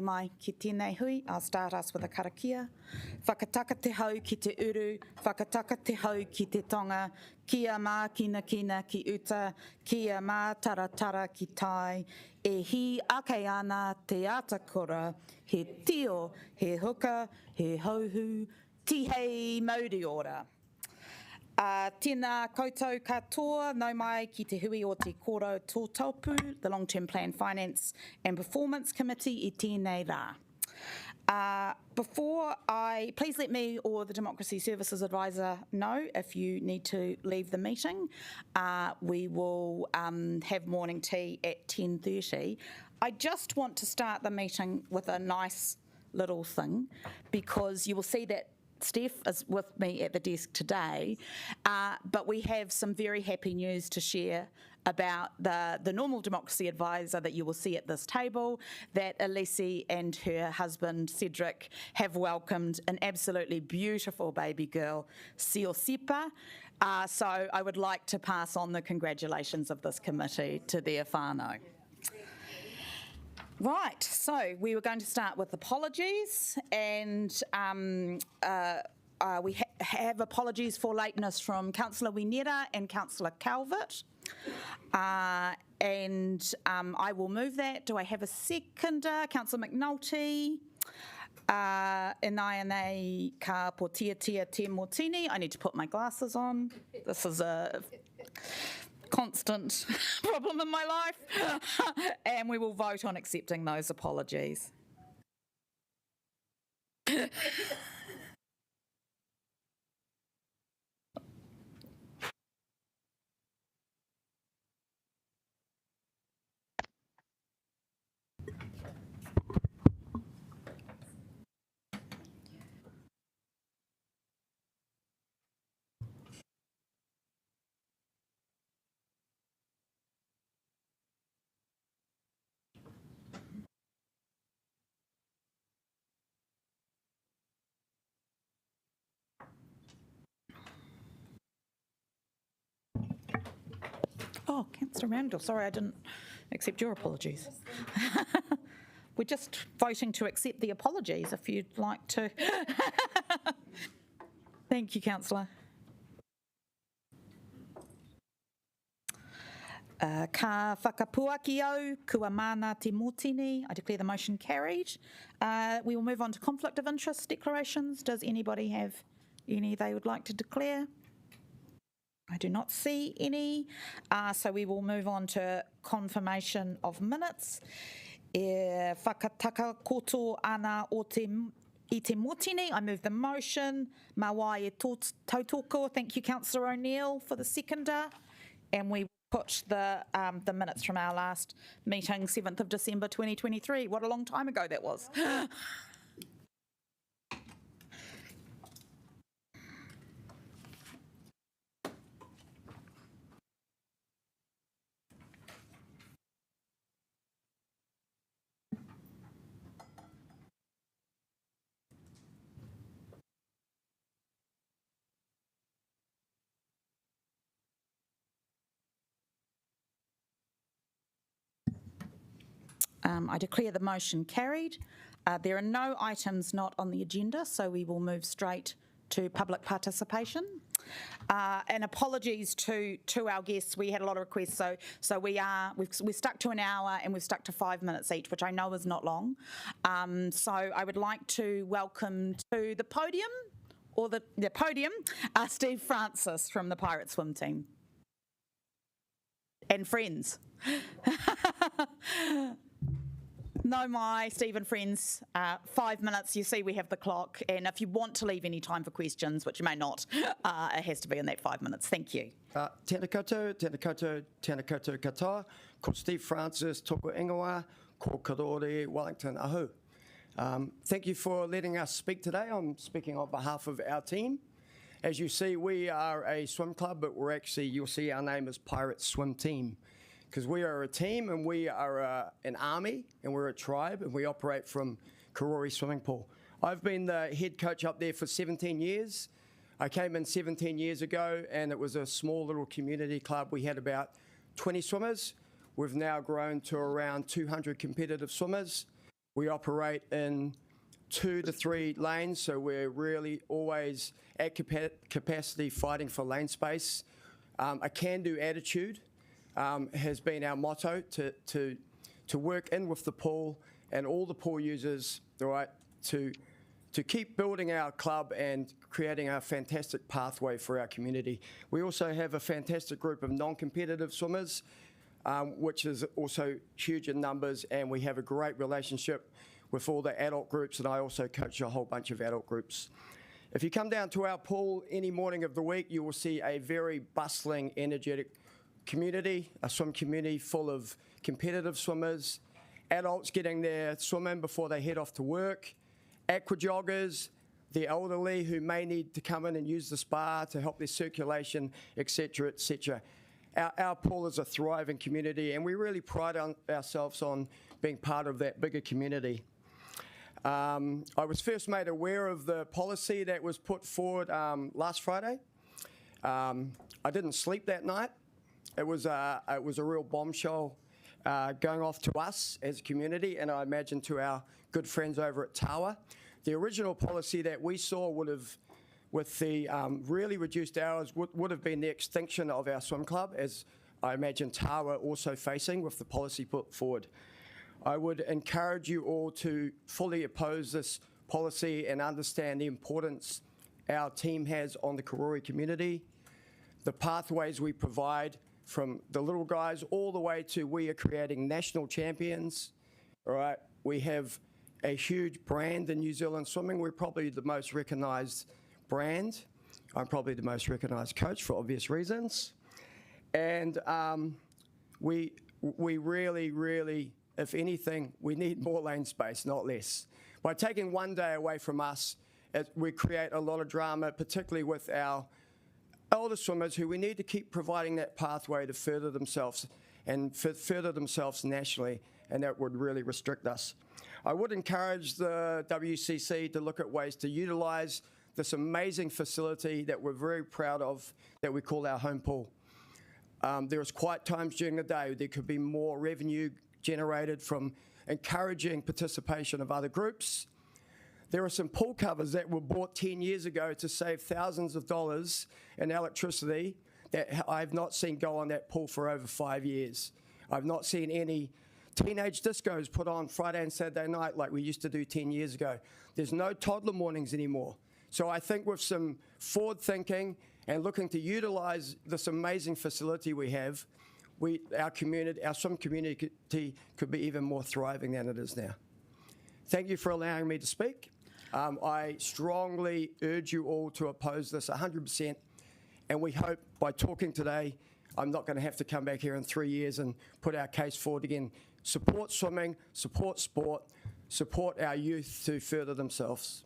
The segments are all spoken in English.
Mai ki tēnei hui, I'll start us with a karakia. Whakataka te hau ki te uru, whakataka te hau ki te tonga, kia mā kina kina ki uta, kia mā taratara ki tai, e hi ake ana te atakora, he tio, he huka, he hauhu, tihei mauri ora. Tēnā koutou katoa, nau mai ki te hui o te Kōrau Tōtōpū, the Long-Term Plan Finance and Performance Committee I tēnei rā. Please let me or the Democracy Services Advisor know if you need to leave the meeting. We will have morning tea at 10:30. I just want to start the meeting with a nice little thing, because you will see that Steph is with me at the desk today, but we have some very happy news to share about the normal Democracy Advisor that you will see at this table, that Elise and her husband Cedric have welcomed an absolutely beautiful baby girl, Siosipa. So I would like to pass on the congratulations of this committee to their whānau. Right, so we were going to start with apologies, and we have apologies for lateness from Councillor Winera and Councillor Calvert, and I will move that. Do I have a seconder? Councillor McNulty. Inai ka potia tia te motini. I need to put my glasses on. This is a constant problem in my life. And we will vote on accepting those apologies. Oh, Councillor Randall, sorry, I didn't accept your apologies. We're just voting to accept the apologies, if you'd like to. Thank you, Councillor. Ka whakapuaki au, kua mana te motini. I declare the motion carried. We will move on to conflict of interest declarations. Does anybody have any they would like to declare? I do not see any, so we will move on to confirmation of minutes. E whakataka koto ana o te I te motini. I move the motion. Mawai e tautoko. Thank you, Councillor O'Neill, for the seconder. And we put the minutes from our last meeting, 7th of December 2023. What a long time ago that was. I declare the motion carried. There are no items not on the agenda, so we will move straight to public participation. And apologies to our guests. We had a lot of requests, so we've stuck to an hour and we've stuck to 5 minutes each, which I know is not long. So I would like to welcome to the podium, Steve Francis from the Pirate Swim team. And friends. No, my Steve and friends, 5 minutes, you see we have the clock, and if you want to leave any time for questions, which you may not, it has to be in that 5 minutes. Thank you. Tēnā koutou, tēnā koutou, tēnā koutou katoa. Ko Steve Francis, tōku ingoa, ko Karori, Wellington, ahu. Thank you for letting us speak today. I'm speaking on behalf of our team. As you see, we are a swim club, but we're actually, you'll see our name is Pirate Swim Team, because we are a team and we are an army and we're a tribe and we operate from Karori Swimming Pool. I've been the head coach up there for 17 years. I came in 17 years ago and it was a small little community club. We had about 20 swimmers. We've now grown to around 200 competitive swimmers. We operate in 2 to 3 lanes, so we're really always at capacity fighting for lane space. A can-do attitude has been our motto to work in with the pool and all the pool users, right, to keep building our club and creating a fantastic pathway for our community. We also have a fantastic group of non-competitive swimmers, which is also huge in numbers, and we have a great relationship with all the adult groups, and I also coach a whole bunch of adult groups. If you come down to our pool any morning of the week, you will see a very bustling, energetic community, a swim community full of competitive swimmers, adults getting their swim in before they head off to work, aqua joggers, the elderly who may need to come in and use the spa to help their circulation, etc., etc. Our pool is a thriving community, and we really pride ourselves on being part of that bigger community. I was first made aware of the policy that was put forward last Friday. I didn't sleep that night. It was a real bombshell going off to us as a community, and I imagine to our good friends over at Tawa. The original policy that we saw would have, with the really reduced hours, would have been the extinction of our swim club, as I imagine Tawa also facing with the policy put forward. I would encourage you all to fully oppose this policy and understand the importance our team has on the Kōrau community, the pathways we provide from the little guys all the way to we are creating national champions. All right, we have a huge brand in New Zealand swimming. We're probably the most recognised brand. I'm probably the most recognised coach for obvious reasons. And we really, if anything, we need more lane space, not less. By taking one day away from us, we create a lot of drama, particularly with our older swimmers who we need to keep providing that pathway to further themselves and further themselves nationally, and that would really restrict us. I would encourage the WCC to look at ways to utilise this amazing facility that we're very proud of, that we call our home pool. There is quiet times during the day. There could be more revenue generated from encouraging participation of other groups. There are some pool covers that were bought 10 years ago to save thousands of dollars in electricity that I've not seen go on that pool for over 5 years. I've not seen any teenage discos put on Friday and Saturday night like we used to do 10 years ago. There's no toddler mornings anymore. So I think with some forward thinking and looking to utilise this amazing facility we have, our swim community could be even more thriving than it is now. Thank you for allowing me to speak. I strongly urge you all to oppose this 100%, and we hope by talking today, I'm not going to have to come back here in 3 years and put our case forward again. Support swimming, support sport, support our youth to further themselves.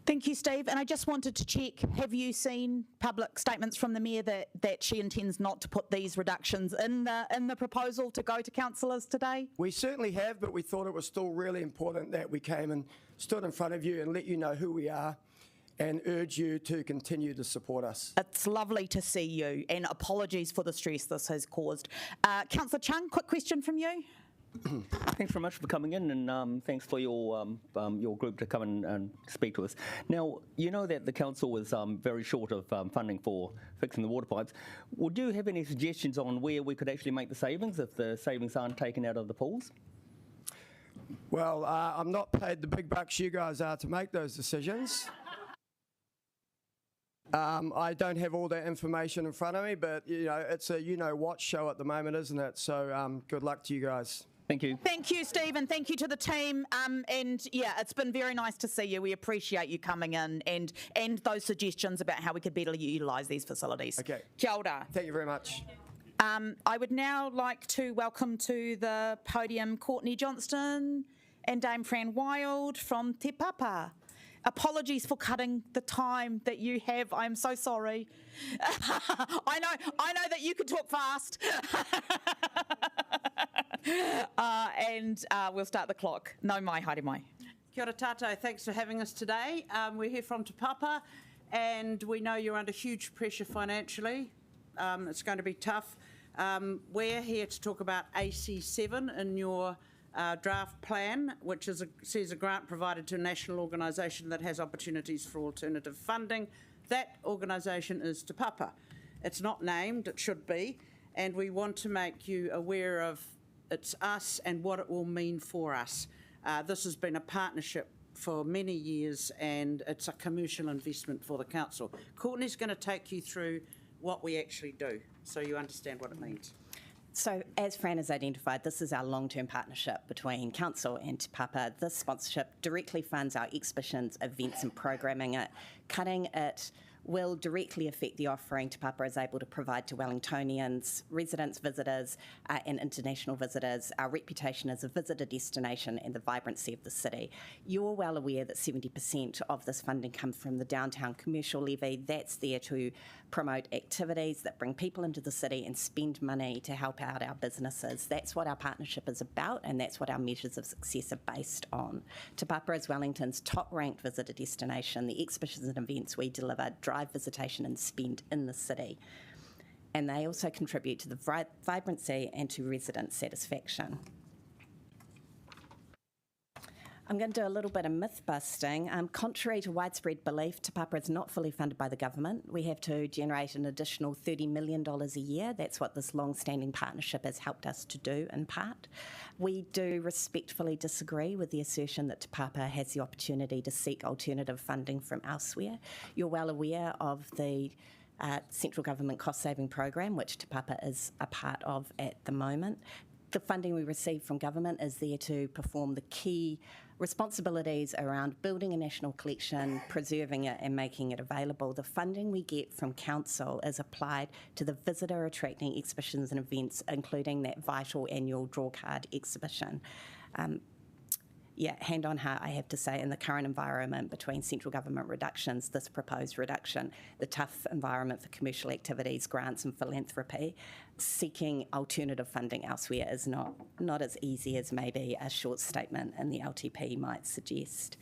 Thank you, Steve. And I just wanted to check, have you seen public statements from the Mayor that she intends not to put these reductions in the proposal to go to councillors today? We certainly have, but we thought it was still really important that we came and stood in front of you and let you know who we are and urge you to continue to support us. It's lovely to see you, and apologies for the stress this has caused. Councillor Chung, quick question from you. Thanks very much for coming in, and thanks for your group to come and speak to us. Now, you know that the council was very short of funding for fixing the water pipes. Would you have any suggestions on where we could actually make the savings if the savings aren't taken out of the pools? Well, I'm not paid the big bucks you guys are to make those decisions. I don't have all that information in front of me, but it's a you-know-what show at the moment, isn't it? So good luck to you guys. Thank you. Thank you, Steve, and thank you to the team. And yeah, it's been very nice to see you. We appreciate you coming in and those suggestions about how we could better utilise these facilities. Okay. Kia ora. Thank you very much. I would now like to welcome to the podium Courtney Johnston and Dame Fran Wild from Te Papa. Apologies for cutting the time that you have. I'm so sorry. I know that you can talk fast. And we'll start the clock. No mai, haere mai. Kia ora tātou, thanks for having us today. We're here from Te Papa, and we know you're under huge pressure financially. It's going to be tough. We're here to talk about AC7 in your draft plan, which says a grant provided to a national organisation that has opportunities for alternative funding. That organisation is Te Papa. It's not named, it should be, and we want to make you aware of it's us and what it will mean for us. This has been a partnership for many years and it's a commercial investment for the council. Courtney's going to take you through what we actually do so you understand what it means. So, as Fran has identified, this is our long-term partnership between Council and Te Papa. This sponsorship directly funds our exhibitions, events and programming. Cutting it will directly affect the offering Te Papa is able to provide to Wellingtonians, residents, visitors and international visitors, our reputation as a visitor destination and the vibrancy of the city. You're well aware that 70% of this funding comes from the downtown commercial levy. That's there to promote activities that bring people into the city and spend money to help out our businesses. That's what our partnership is about and that's what our measures of success are based on. Te Papa is Wellington's top-ranked visitor destination. The exhibitions and events we deliver drive visitation and spend in the city. And they also contribute to the vibrancy and to resident satisfaction. I'm going to do a little bit of myth busting. Contrary to widespread belief, Te Papa is not fully funded by the government. We have to generate an additional $30 million a year. That's what this long-standing partnership has helped us to do in part. We do respectfully disagree with the assertion that Te Papa has the opportunity to seek alternative funding from elsewhere. You're well aware of the central government cost-saving program, which Te Papa is a part of at the moment. The funding we receive from government is there to perform the key responsibilities around building a national collection, preserving it and making it available. The funding we get from council is applied to the visitor attracting exhibitions and events, including that vital annual drawcard exhibition. Hand on heart, I have to say, in the current environment between central government reductions, this proposed reduction, the tough environment for commercial activities, grants and philanthropy, seeking alternative funding elsewhere is not as easy as maybe a short statement in the LTP might suggest.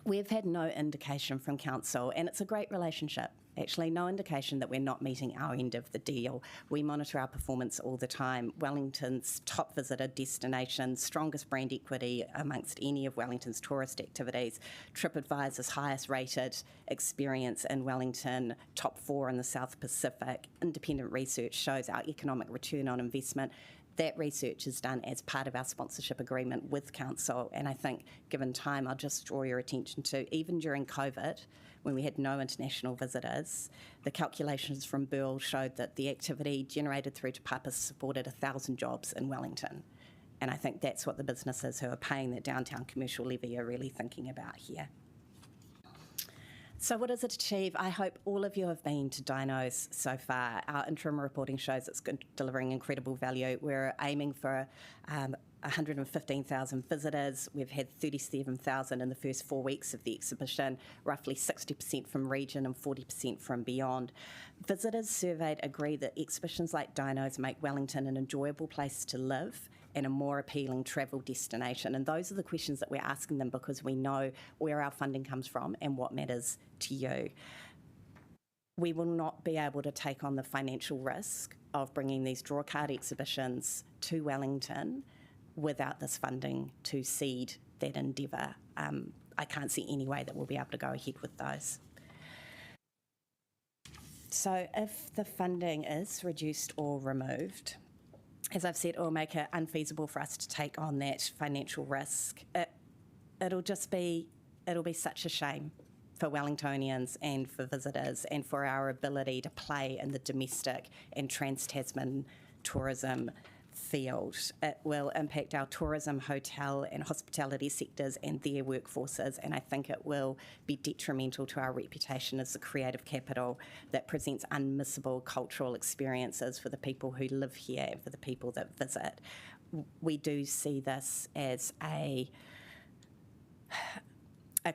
We've had no indication from council, and it's a great relationship, actually no indication that we're not meeting our end of the deal. We monitor our performance all the time. Wellington's top visitor destination, strongest brand equity amongst any of Wellington's tourist activities, TripAdvisor's highest rated experience in Wellington, top 4 in the South Pacific. Independent research shows our economic return on investment. That research is done as part of our sponsorship agreement with council, and I think given time I'll just draw your attention to even during COVID when we had no international visitors, the calculations from Burl showed that the activity generated through Te Papa supported 1,000 jobs in Wellington, and I think that's what the businesses who are paying that downtown commercial levy are really thinking about here. So what does it achieve? I hope all of you have been to Dinos so far. Our interim reporting shows it's delivering incredible value. We're aiming for 115,000 visitors. We've had 37,000 in the first 4 weeks of the exhibition, roughly 60% from region and 40% from beyond. Visitors surveyed agree that exhibitions like Dinos make Wellington an enjoyable place to live and a more appealing travel destination. And those are the questions that we're asking them because we know where our funding comes from and what matters to you. We will not be able to take on the financial risk of bringing these drawcard exhibitions to Wellington without this funding to seed that endeavour. I can't see any way that we'll be able to go ahead with those. So if the funding is reduced or removed, as I've said, it will make it unfeasible for us to take on that financial risk. It'll be such a shame for Wellingtonians and for visitors and for our ability to play in the domestic and trans-Tasman tourism field. It will impact our tourism, hotel and hospitality sectors and their workforces, and I think it will be detrimental to our reputation as the creative capital that presents unmissable cultural experiences for the people who live here and for the people that visit. We do see this as a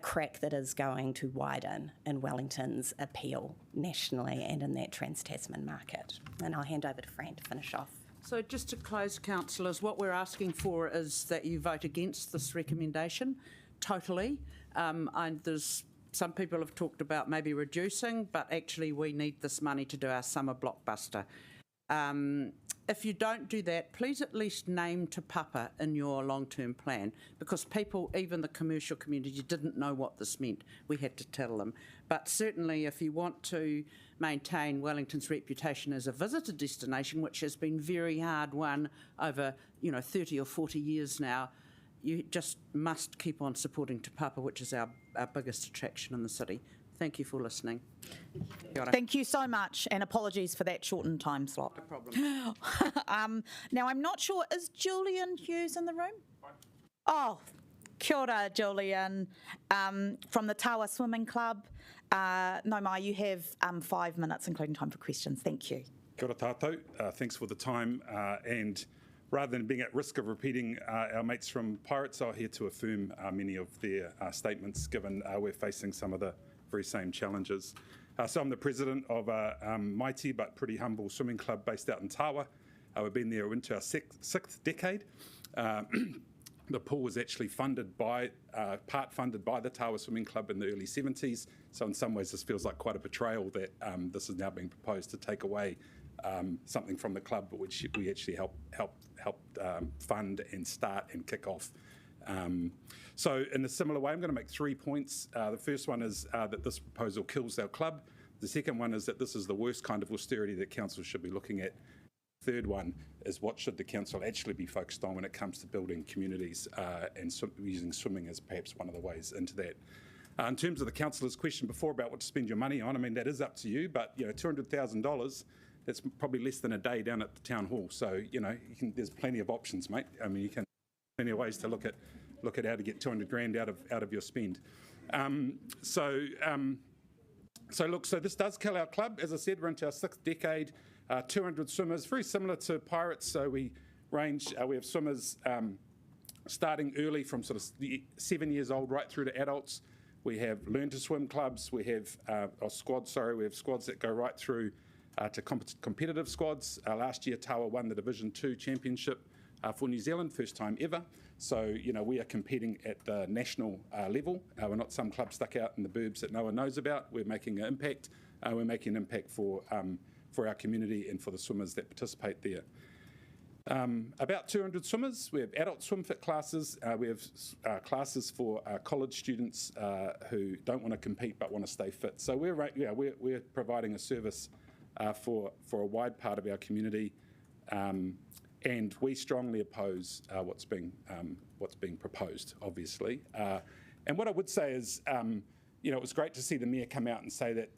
crack that is going to widen in Wellington's appeal nationally and in that trans-Tasman market. And I'll hand over to Fran to finish off. So just to close, councillors, what we're asking for is that you vote against this recommendation totally. And there's some people have talked about maybe reducing, but actually we need this money to do our summer blockbuster. if you don't do that, please at least name Te Papa in your long-term plan, because people, even the commercial community, didn't know what this meant. We had to tell them. But certainly if you want to maintain Wellington's reputation as a visitor destination, which has been very hard won over 30 or 40 years now, you just must keep on supporting Te Papa, which is our biggest attraction in the city. Thank you for listening. Kia ora. Thank you so much, and apologies for that shortened time slot. No problem. Now, I'm not sure, is Julian Hughes in the room? Oh, kia ora, Julian, from the Tawa Swimming Club. No mai, you have 5 minutes, including time for questions. Thank you. Kia ora tātou. Thanks for the time. And rather than being at risk of repeating our mates from Pirates, I'm here to affirm many of their statements, given we're facing some of the very same challenges. So I'm the president of a mighty but pretty humble swimming club based out in Tawa. We've been there into our sixth decade. The pool was actually part funded by the Tawa Swimming Club in the early 70s. So in some ways, this feels like quite a betrayal that this is now being proposed to take away something from the club, which we actually helped fund and start and kick off. So in a similar way, I'm going to make 3 points. The first one is that this proposal kills our club. The second one is that this is the worst kind of austerity that council should be looking at. Third one is what should the council actually be focused on when it comes to building communities and using swimming as perhaps one of the ways into that. In terms of the councillor's question before about what to spend your money on, I mean, that is up to you, but $200,000, that's probably less than a day down at the town hall. So, there's plenty of options, mate. I mean, you can plenty of ways to look at how to get 200 grand out of your spend. So this does kill our club. As I said, we're into our 6th decade. 200 swimmers, very similar to Pirates. So we have swimmers starting early from sort of 7 years old right through to adults. We have learn to swim clubs. We have squads that go right through to competitive squads. Last year, Tawa won the Division 2 championship for New Zealand, first time ever. So, we are competing at the national level. We're not some club stuck out in the burbs that no one knows about. We're making an impact. We're making an impact for our community and for the swimmers that participate there. About 200 swimmers. We have adult swim fit classes. We have classes for college students who don't want to compete but want to stay fit. So we're providing a service for a wide part of our community. And we strongly oppose what's being proposed, obviously. And what I would say is, it was great to see the mayor come out and say that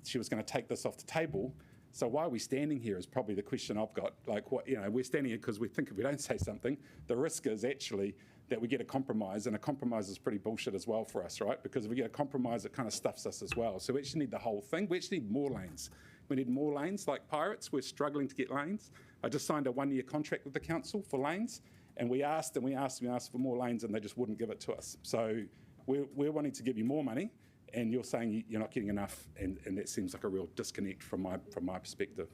she was going to take this off the table. So why are we standing here is probably the question I've got. Like, we're standing here because we think if we don't say something, the risk is actually that we get a compromise, and a compromise is pretty bullshit as well for us, right? Because if we get a compromise, it kind of stuffs us as well. So we actually need the whole thing. We actually need more lanes. We need more lanes. Like Pirates, we're struggling to get lanes. I just signed a 1-year contract with the council for lanes, and we asked for more lanes, and they just wouldn't give it to us. So we're wanting to give you more money, and you're saying you're not getting enough, and that seems like a real disconnect from my perspective.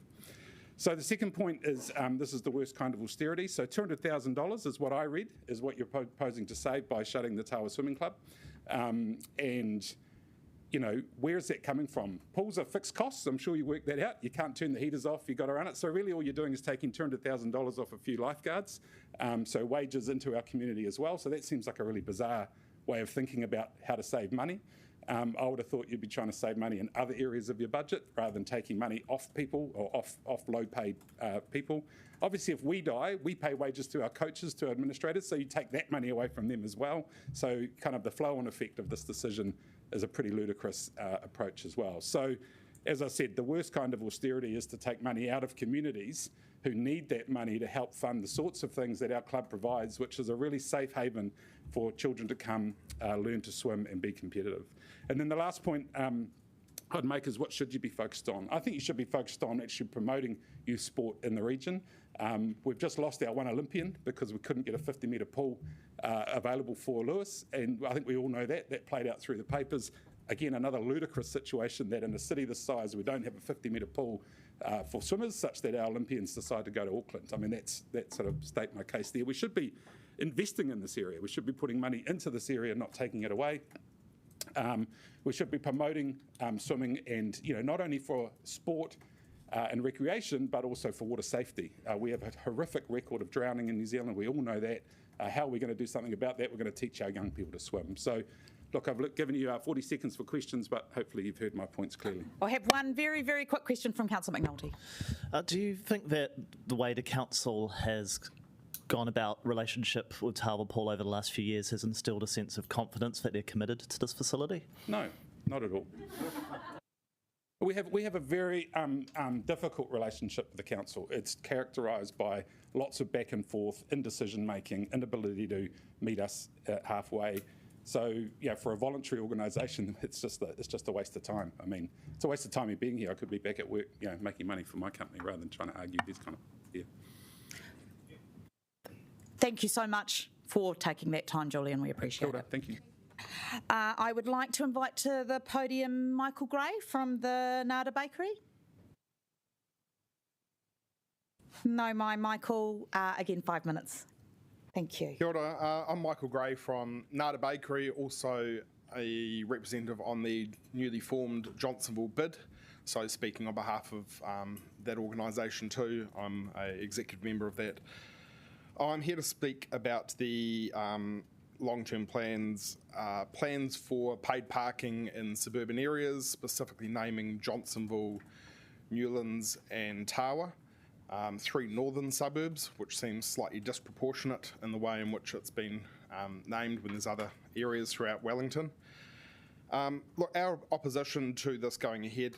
So the second point is this is the worst kind of austerity. So $200,000 is what I read, is what you're proposing to save by shutting the Tawa Swimming Club. And where is that coming from? Pools are fixed costs. I'm sure you worked that out. You can't turn the heaters off. You've got to run it. So really all you're doing is taking $200,000 off a few lifeguards. So wages into our community as well. So that seems like a really bizarre way of thinking about how to save money. I would have thought you'd be trying to save money in other areas of your budget rather than taking money off people or off low-paid people. Obviously, if we die, we pay wages to our coaches, to our administrators, so you take that money away from them as well. So kind of the flow-on effect of this decision is a pretty ludicrous approach as well. So, as I said, the worst kind of austerity is to take money out of communities who need that money to help fund the sorts of things that our club provides, which is a really safe haven for children to come learn to swim and be competitive. And then the last point I'd make is what should you be focused on? I think you should be focused on actually promoting youth sport in the region. We've just lost our one Olympian because we couldn't get a 50-metre pool available for Lewis, and I think we all know that played out through the papers. Again, another ludicrous situation that in a city this size we don't have a 50-metre pool for swimmers, such that our Olympians decide to go to Auckland. I mean, that sort of state my case there. We should be investing in this area. We should be putting money into this area, not taking it away. We should be promoting swimming, and not only for sport and recreation, but also for water safety. We have a horrific record of drowning in New Zealand. We all know that. How are we going to do something about that? We're going to teach our young people to swim. So, look, I've given you 40 seconds for questions, but hopefully you've heard my points clearly. I have one very, very quick question from Councillor McNulty. Do you think that the way the council has gone about relationship with Tōtōpū over the last few years has instilled a sense of confidence that they're committed to this facility? No, not at all. We have a very difficult relationship with the council. It's characterised by lots of back and forth, indecision making, inability to meet us halfway. So yeah, for a voluntary organisation, it's just a waste of time. I mean, it's a waste of time me being here. I could be back at work, making money for my company rather than trying to argue these kind of. Yeah. Thank you so much for taking that time, Julian. We appreciate it. Thank you. I would like to invite to the podium Michael Gray from the Nada Bakery. No, Michael. Again, 5 minutes. Thank you. Kia ora, I'm Michael Gray from Nada Bakery, also a representative on the newly formed Johnsonville bid. So speaking on behalf of that organisation too, I'm an executive member of that. I'm here to speak about the long-term plans for paid parking in suburban areas, specifically naming Johnsonville, Newlands and Tawa, 3 northern suburbs, which seems slightly disproportionate in the way in which it's been named when there's other areas throughout Wellington. Look, our opposition to this going ahead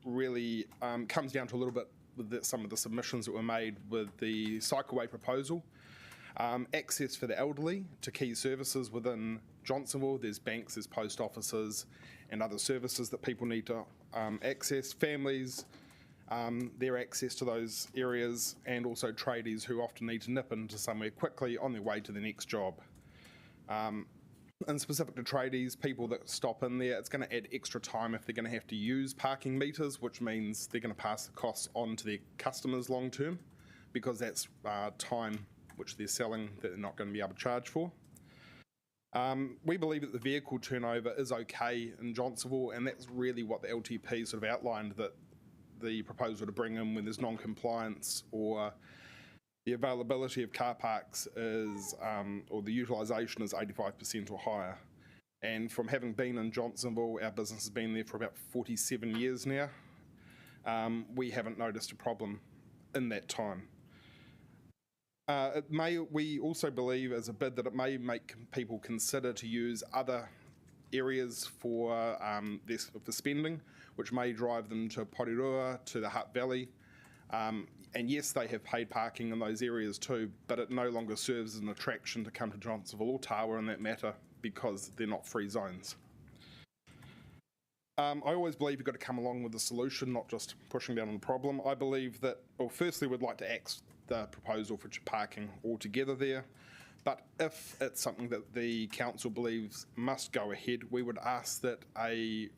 really comes down to a little bit with some of the submissions that were made with the cycleway proposal. Access for the elderly to key services within Johnsonville. There's banks, there's post offices and other services that people need to access. Families, their access to those areas, and also tradies who often need to nip into somewhere quickly on their way to the next job. And specific to tradies, people that stop in there, it's going to add extra time if they're going to have to use parking meters, which means they're going to pass the costs on to their customers long term, because that's time which they're selling that they're not going to be able to charge for. We believe that the vehicle turnover is okay in Johnsonville, and that's really what the LTP sort of outlined, that the proposal to bring in when there's non-compliance or the availability of car parks is, or the utilisation is 85% or higher. And from having been in Johnsonville, our business has been there for about 47 years now. We haven't noticed a problem in that time. We also believe as a bid that it may make people consider to use other areas for spending, which may drive them to Porirua, to the Hutt Valley. And yes, they have paid parking in those areas too, but it no longer serves as an attraction to come to Johnsonville or Tawa in that matter, because they're not free zones. I always believe you've got to come along with a solution, not just pushing down on the problem. I believe that, well, firstly, we'd like to axe the proposal for parking altogether there, but if it's something that the council believes must go ahead, we would ask that a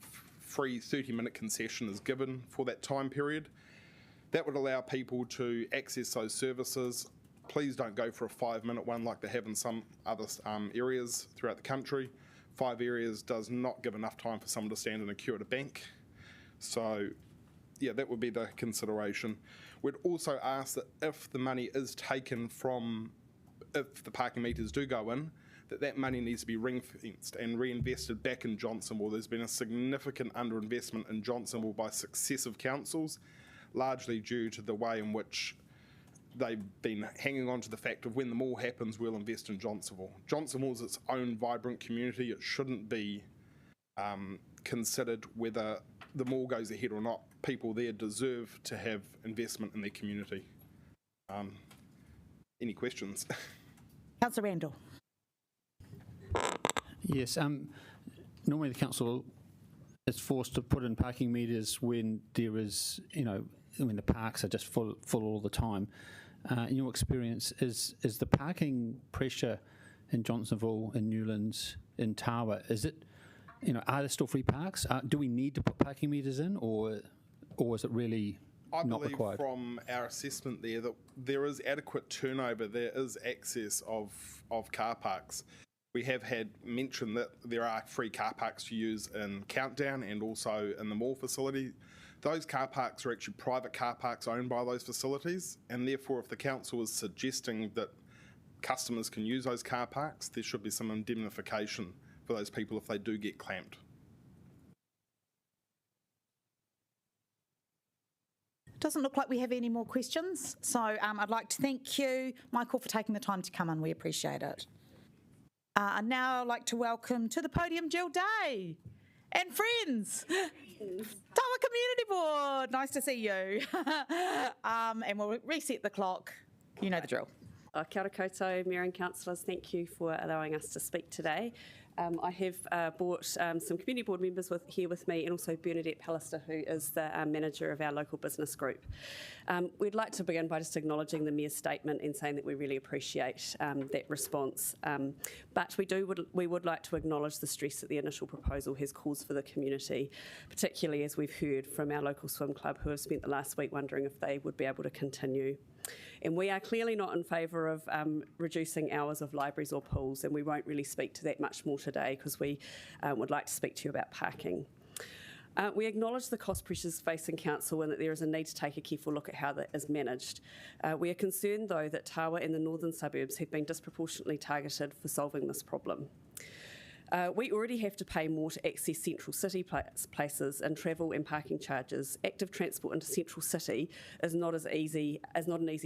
free 30-minute concession is given for that time period. That would allow people to access those services. Please don't go for a 5-minute one like they have in some other areas throughout the country. 5 areas does not give enough time for someone to stand in a queue at a bank. So yeah, that would be the consideration. We'd also ask that if the money is taken from, if the parking meters do go in, that money needs to be ring-fenced and reinvested back in Johnsonville. There's been a significant underinvestment in Johnsonville by successive councils, largely due to the way in which they've been hanging on to the fact of when the mall happens, we'll invest in Johnsonville. Johnsonville is its own vibrant community. It shouldn't be considered whether the mall goes ahead or not. People there deserve to have investment in their community. Any questions? Councillor Randall. Yes, normally the council is forced to put in parking meters when there is, when the parks are just full all the time. In your experience, is the parking pressure in Johnsonville, in Newlands, in Tawa, is it, are there still free parks? Do we need to put parking meters in, or is it really not required? I believe from our assessment there that there is adequate turnover, there is access of car parks. We have had mention that there are free car parks to use in Countdown and also in the mall facility. those car parks are actually private car parks owned by those facilities, and therefore if the council is suggesting that customers can use those car parks, there should be some indemnification for those people if they do get clamped. Doesn't look like we have any more questions, so I'd like to thank you, Michael, for taking the time to come in. We appreciate it. And now I'd like to welcome to the podium Jill Day and friends. Tawa Community Board, nice to see you. And we'll reset the clock. You know the drill. Kia ora koutou, Mayor and Councillors, thank you for allowing us to speak today. I have brought some community board members here with me, and also Bernadette Pallister, who is the manager of our local business group. We'd like to begin by just acknowledging the Mayor's statement and saying that we really appreciate that response. But we would like to acknowledge the stress that the initial proposal has caused for the community, particularly as we've heard from our local swim club, who have spent the last week wondering if they would be able to continue. And we are clearly not in favour of reducing hours of libraries or pools, and we won't really speak to that much more today because we would like to speak to you about parking. We acknowledge the cost pressures facing council and that there is a need to take a careful look at how that is managed. We are concerned, though, that Tawa and the northern suburbs have been disproportionately targeted for solving this problem. We already have to pay more to access central city places, and travel and parking charges. Active transport into central city is not an easy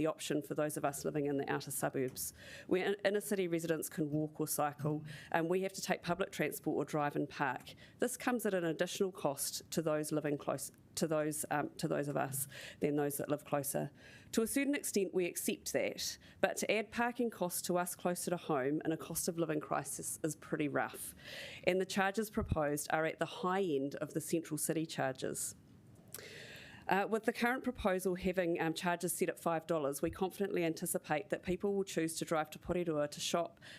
option for those of us living in the outer suburbs, where inner city residents can walk or cycle, and we have to take public transport or drive and park. This comes at an additional cost to those living close to those of us than those that live closer. To a certain extent, we accept that, but to add parking costs to us closer to home in a cost of living crisis is pretty rough. And the charges proposed are at the high end of the central city charges. With the current proposal having charges set at $5, we confidently anticipate that people will choose to drive to Porirua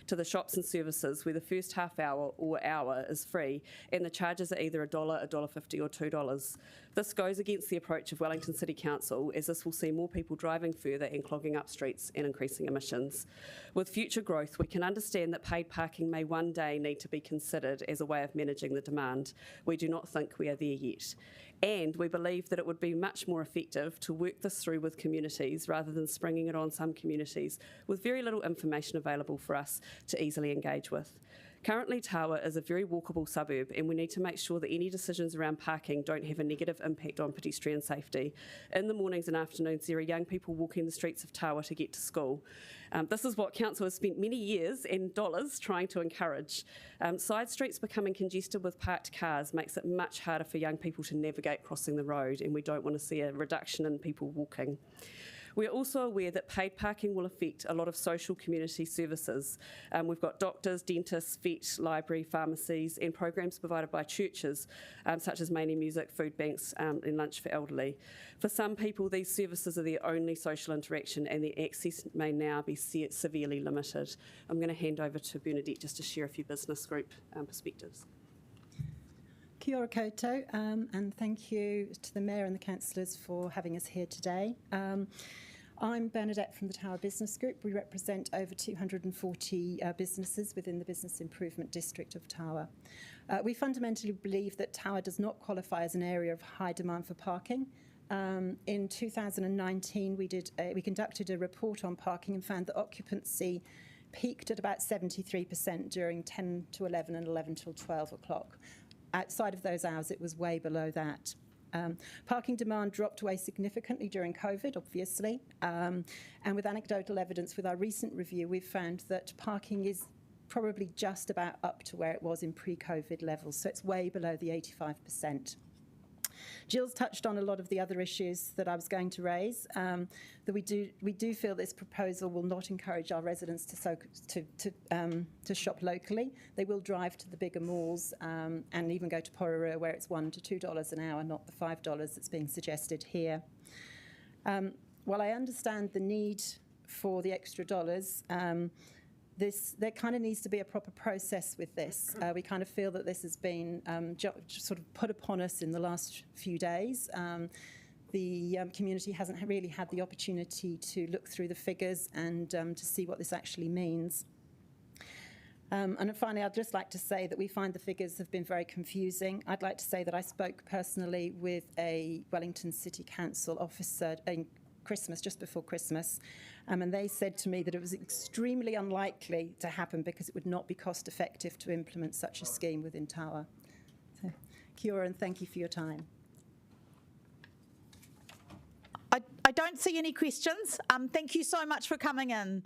to the shops and services where the first half hour or hour is free, and the charges are either $1, $1.50 or $2. This goes against the approach of Wellington City Council, as this will see more people driving further and clogging up streets and increasing emissions. With future growth, we can understand that paid parking may one day need to be considered as a way of managing the demand. We do not think we are there yet. And we believe that it would be much more effective to work this through with communities rather than springing it on some communities with very little information available for us to easily engage with. Currently, Tawa is a very walkable suburb, and we need to make sure that any decisions around parking don't have a negative impact on pedestrian safety. In the mornings and afternoons, there are young people walking the streets of Tawa to get to school. This is what council has spent many years and dollars trying to encourage. Side streets becoming congested with parked cars makes it much harder for young people to navigate crossing the road, and we don't want to see a reduction in people walking. We're also aware that paid parking will affect a lot of social community services. We've got doctors, dentists, vet, library, pharmacies, and programs provided by churches, such as mainly music, food banks, and lunch for elderly. For some people, these services are their only social interaction, and their access may now be severely limited. I'm going to hand over to Bernadette just to share a few business group perspectives. Kia ora koutou, and thank you to the Mayor and the Councillors for having us here today. I'm Bernadette from the Tawa Business Group. We represent over 240 businesses within the Business Improvement District of Tawa. We fundamentally believe that Tawa does not qualify as an area of high demand for parking. In 2019, we conducted a report on parking and found that occupancy peaked at about 73% during 10 to 11 and 11 till 12 o'clock. Outside of those hours, it was way below that. Parking demand dropped away significantly during COVID, obviously, and with anecdotal evidence with our recent review, we've found that parking is probably just about up to where it was in pre-COVID levels, so it's way below the 85%. Jill's touched on a lot of the other issues that I was going to raise. That we do feel this proposal will not encourage our residents to shop locally. They will drive to the bigger malls and even go to Porirua, where it's $1 to $2 an hour, not the $5 that's being suggested here. While I understand the need for the extra dollars, there kind of needs to be a proper process with this. We kind of feel that this has been sort of put upon us in the last few days. The community hasn't really had the opportunity to look through the figures and to see what this actually means. And finally, I'd just like to say that we find the figures have been very confusing. I'd like to say that I spoke personally with a Wellington City Council officer in Christmas, just before Christmas, and they said to me that it was extremely unlikely to happen because it would not be cost effective to implement such a scheme within Tawa. So, kia ora and thank you for your time. I don't see any questions. Thank you so much for coming in.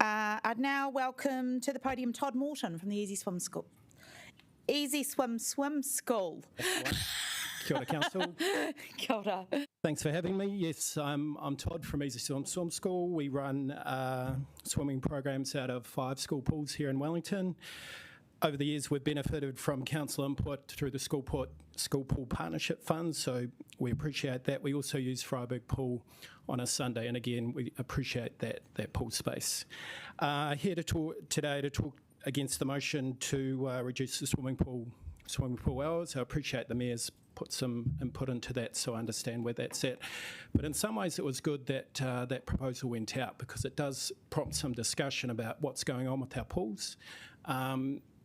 I'd now welcome to the podium Todd Morton from the Easy Swim School. Easy Swim School. Kia ora, Council. Kia ora. Thanks for having me. Yes, I'm Todd from Easy Swim School. We run swimming programs out of 5 school pools here in Wellington. Over the years, we've benefited from council input through the school pool partnership fund, so we appreciate that. We also use Freiburg Pool on a Sunday, and again, we appreciate that pool space. Here today to talk against the motion to reduce the swimming pool hours. I appreciate the Mayor's put some input into that, so I understand where that's at. But in some ways, it was good that that proposal went out because it does prompt some discussion about what's going on with our pools.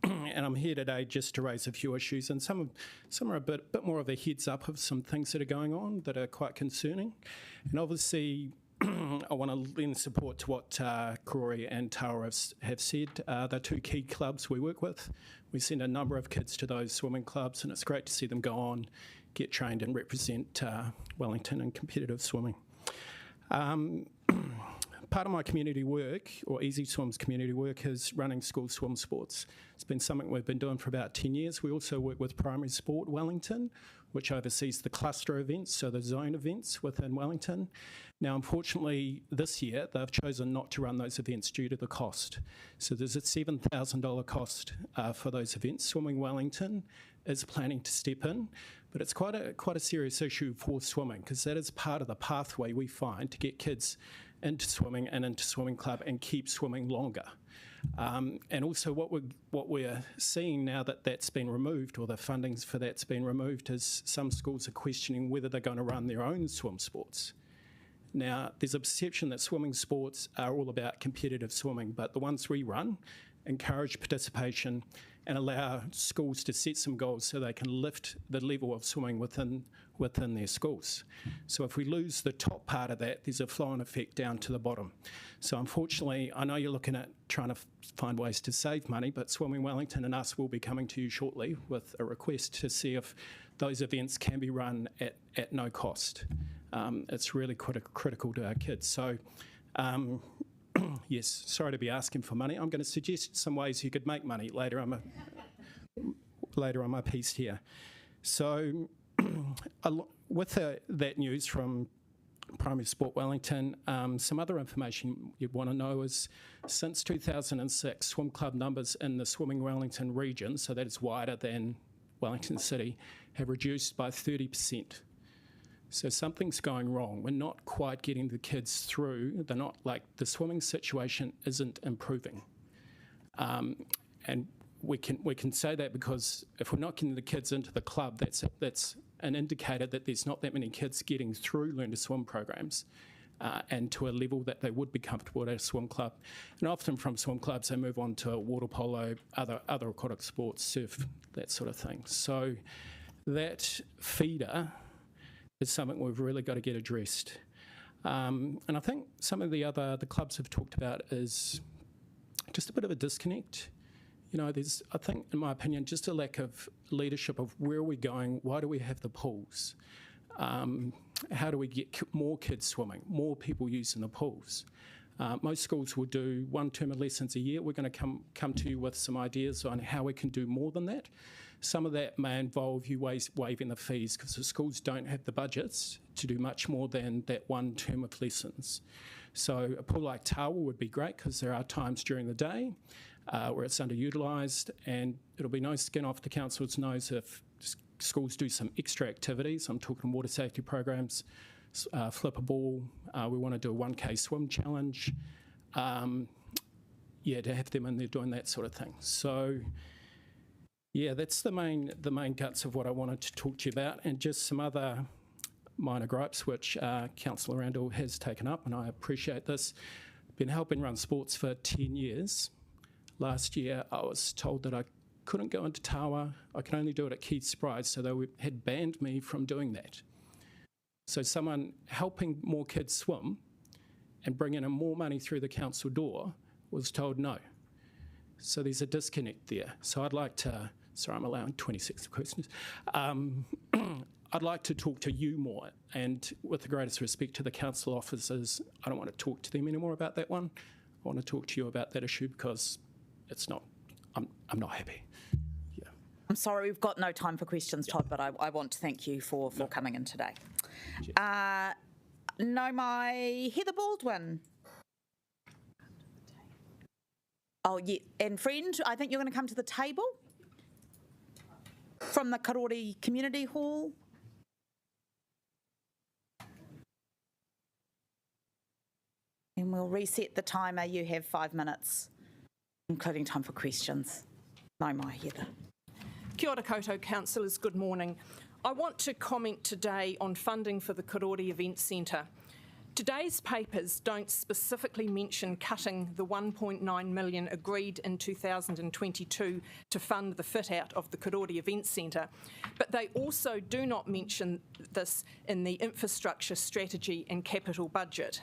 And I'm here today just to raise a few issues, and some are a bit more of a heads up of some things that are going on that are quite concerning. And obviously, I want to lend support to what Kōrau and Tawa have said. They're 2 key clubs we work with. We send a number of kids to those swimming clubs, and it's great to see them go on, get trained and represent Wellington in competitive swimming. Part of my community work, or Easy Swim's community work, is running school swim sports. It's been something we've been doing for about 10 years. We also work with Primary Sport Wellington, which oversees the cluster events, so the zone events within Wellington. Now, unfortunately, this year, they've chosen not to run those events due to the cost. So there's a $7,000 cost for those events. Swimming Wellington is planning to step in, but it's quite a serious issue for swimming because that is part of the pathway we find to get kids into swimming and into swimming club and keep swimming longer. And also what we're seeing now that that's been removed, or the fundings for that's been removed, is some schools are questioning whether they're going to run their own swim sports. Now, there's a perception that swimming sports are all about competitive swimming, but the ones we run encourage participation and allow schools to set some goals so they can lift the level of swimming within their schools. So if we lose the top part of that, there's a flow-on effect down to the bottom. So unfortunately, I know you're looking at trying to find ways to save money, but Swimming Wellington and us will be coming to you shortly with a request to see if those events can be run at no cost. It's really critical to our kids. So yes, sorry to be asking for money. I'm going to suggest some ways you could make money later on my piece here. So with that news from Primary Sport Wellington, some other information you'd want to know is since 2006, swim club numbers in the Swimming Wellington region, so that is wider than Wellington City, have reduced by 30%. So something's going wrong. We're not quite getting the kids through. They're not, like, the swimming situation isn't improving. And we can say that because if we're not getting the kids into the club, that's an indicator that there's not that many kids getting through Learn to Swim programs and to a level that they would be comfortable at a swim club. And often from swim clubs, they move on to water polo, other aquatic sports, surf, that sort of thing. So that feeder is something we've really got to get addressed. And I think some of the clubs have talked about is just a bit of a disconnect. You know, there's, I think, in my opinion, just a lack of leadership of where are we going, why do we have the pools? How do we get more kids swimming, more people using the pools? Most schools will do 1 term of lessons a year. We're going to come to you with some ideas on how we can do more than that. Some of that may involve you waiving the fees because the schools don't have the budgets to do much more than that 1 term of lessons. So a pool like Tawa would be great because there are times during the day where it's underutilised, and it'll be no skin off the council's nose if schools do some extra activities. I'm talking water safety programs, flip a ball. We want to do a 1K swim challenge. Yeah, to have them in there doing that sort of thing. So yeah, that's the main guts of what I wanted to talk to you about, and just some other minor gripes which Councillor Randall has taken up, and I appreciate this. been helping run sports for 10 years. Last year, I was told that I couldn't go into Tawa. I could only do it at Keith's Pride, so they had banned me from doing that. So someone helping more kids swim and bringing in more money through the council door was told no. So there's a disconnect there. So I'd like to, sorry, I'm allowing 26 questions. I'd like to talk to you more, and with the greatest respect to the council officers, I don't want to talk to them anymore about that one. I want to talk to you about that issue because it's not, I'm not happy. Yeah. I'm sorry, we've got no time for questions, Todd, but I want to thank you for coming in today. No, my Heather Baldwin. Oh, yeah, and friend, I think you're going to come to the table from the Karori Community Hall. And we'll reset the timer. You have 5 minutes, including time for questions. No, my Heather. Kia ora koutou councillors, good morning. I want to comment today on funding for the Karori Event Centre. Today's papers don't specifically mention cutting the $1.9 million agreed in 2022 to fund the fit-out of the Karori Event Centre, but they also do not mention this in the infrastructure strategy and capital budget.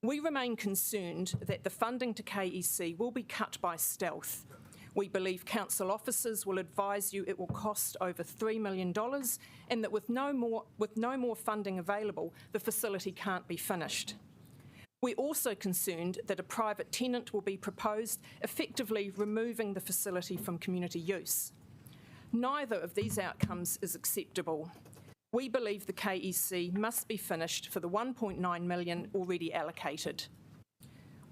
We remain concerned that the funding to KEC will be cut by stealth. We believe council officers will advise you it will cost over $3 million and that with no more funding available, the facility can't be finished. We're also concerned that a private tenant will be proposed, effectively removing the facility from community use. Neither of these outcomes is acceptable. We believe the KEC must be finished for the $1.9 million already allocated.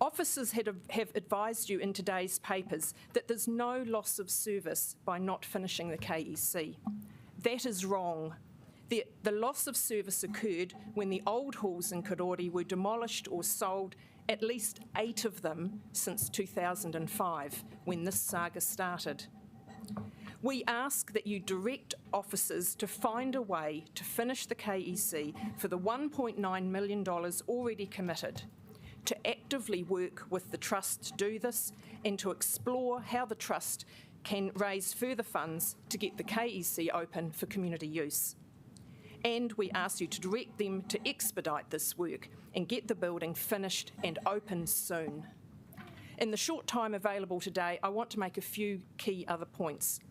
Officers have advised you in today's papers that there's no loss of service by not finishing the KEC. That is wrong. The loss of service occurred when the old halls in Karori were demolished or sold, at least 8 of them since 2005, when this saga started. We ask that you direct officers to find a way to finish the KEC for the $1.9 million already committed, to actively work with the Trust to do this, and to explore how the Trust can raise further funds to get the KEC open for community use. And we ask you to direct them to expedite this work and get the building finished and open soon. In the short time available today, I want to make a few key other points.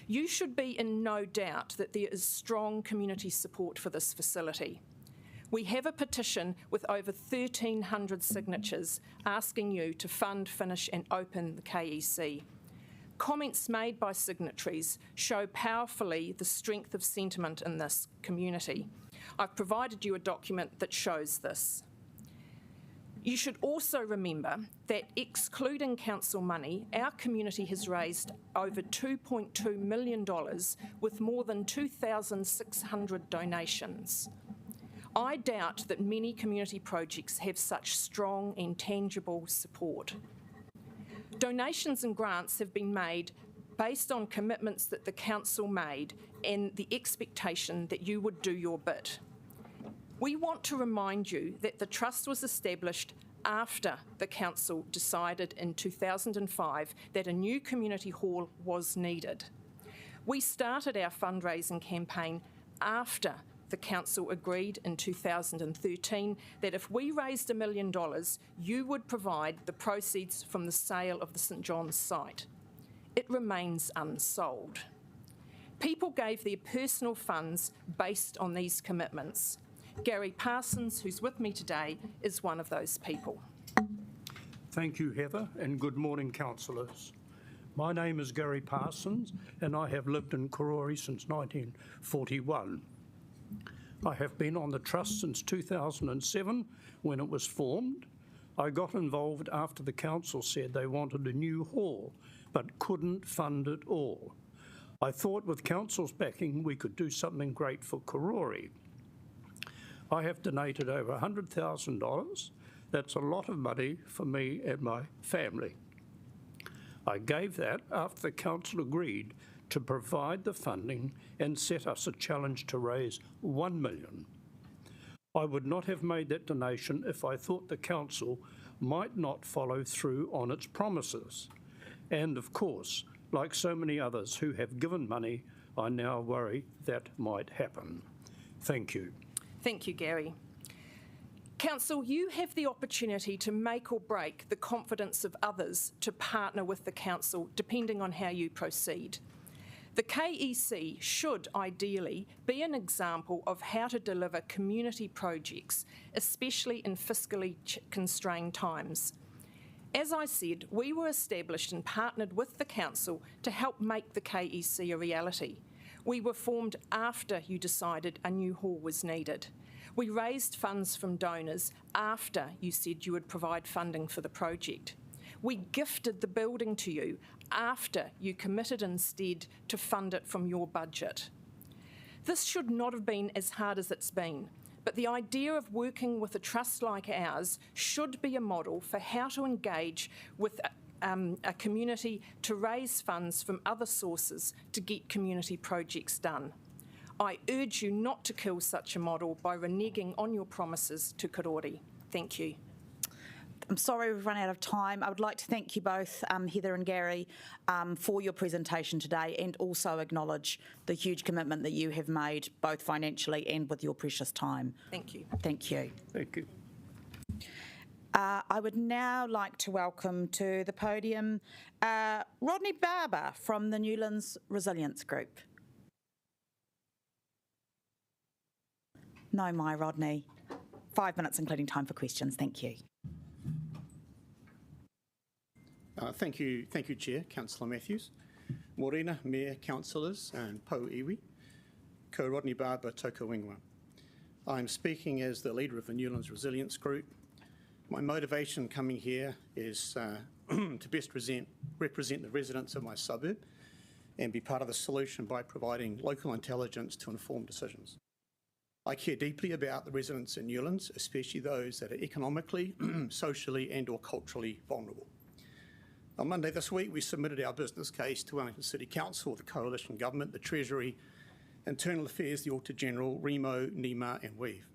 You should be in no doubt that there is strong community support for this facility. We have a petition with over 1,300 signatures asking you to fund, finish and open the KEC. Comments made by signatories show powerfully the strength of sentiment in this community. I've provided you a document that shows this. You should also remember that excluding council money, our community has raised over $2.2 million with more than 2,600 donations. I doubt that many community projects have such strong and tangible support. Donations and grants have been made based on commitments that the council made and the expectation that you would do your bit. We want to remind you that the Trust was established after the council decided in 2005 that a new community hall was needed. We started our fundraising campaign after the council agreed in 2013 that if we raised $1 million, you would provide the proceeds from the sale of the St John's site. It remains unsold. People gave their personal funds based on these commitments. Gary Parsons, who's with me today, is one of those people. Thank you, Heather, and good morning, councillors. My name is Gary Parsons, and I have lived in Karori since 1941. I have been on the Trust since 2007, when it was formed. I got involved after the council said they wanted a new hall, but couldn't fund it all. I thought with council's backing we could do something great for Karori. I have donated over $100,000. That's a lot of money for me and my family. I gave that after the council agreed to provide the funding and set us a challenge to raise $1 million. I would not have made that donation if I thought the council might not follow through on its promises. And of course, like so many others who have given money, I now worry that might happen. Thank you. Thank you, Gary. Council, you have the opportunity to make or break the confidence of others to partner with the Council, depending on how you proceed. The KEC should ideally be an example of how to deliver community projects, especially in fiscally constrained times. As I said, we were established and partnered with the Council to help make the KEC a reality. We were formed after you decided a new hall was needed. We raised funds from donors after you said you would provide funding for the project. We gifted the building to you after you committed instead to fund it from your budget. This should not have been as hard as it's been, but the idea of working with a trust like ours should be a model for how to engage with a community to raise funds from other sources to get community projects done. I urge you not to kill such a model by reneging on your promises to Karori. Thank you. I'm sorry we've run out of time. I would like to thank you both, Heather and Gary, for your presentation today, and also acknowledge the huge commitment that you have made, both financially and with your precious time. Thank you. Thank you. Thank you. I would now like to welcome to the podium Rodney Barber from the Newlands Resilience Group. No, my Rodney. 5 minutes, including time for questions. Thank you. Thank you, Chair, Councillor Matthews. Morena, Mayor, Councillors, and Pou Iwi. Ko Rodney Barber, tōku ingoa. I'm speaking as the leader of the Newlands Resilience Group. My motivation coming here is to best represent the residents of my suburb and be part of the solution by providing local intelligence to inform decisions. I care deeply about the residents in Newlands, especially those that are economically, socially and or culturally vulnerable. On Monday this week, we submitted our business case to Wellington City Council, the Coalition Government, the Treasury, Internal Affairs, the Auditor General, Remo, NEMA and Weave.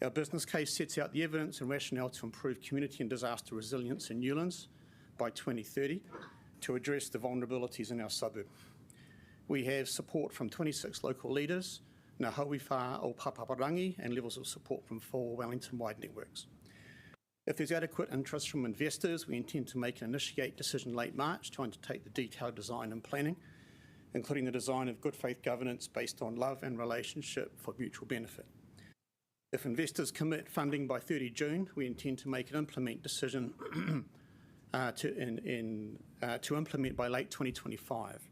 Our business case sets out the evidence and rationale to improve community and disaster resilience in Newlands by 2030 to address the vulnerabilities in our suburb. We have support from 26 local leaders, Ngā Hauiwha o Paparangi, and levels of support from 4 Wellington-wide networks. If there's adequate interest from investors, we intend to make an initiate decision late March to undertake the detailed design and planning, including the design of good faith governance based on love and relationship for mutual benefit. If investors commit funding by 30 June, we intend to make an implement decision to implement by late 2025.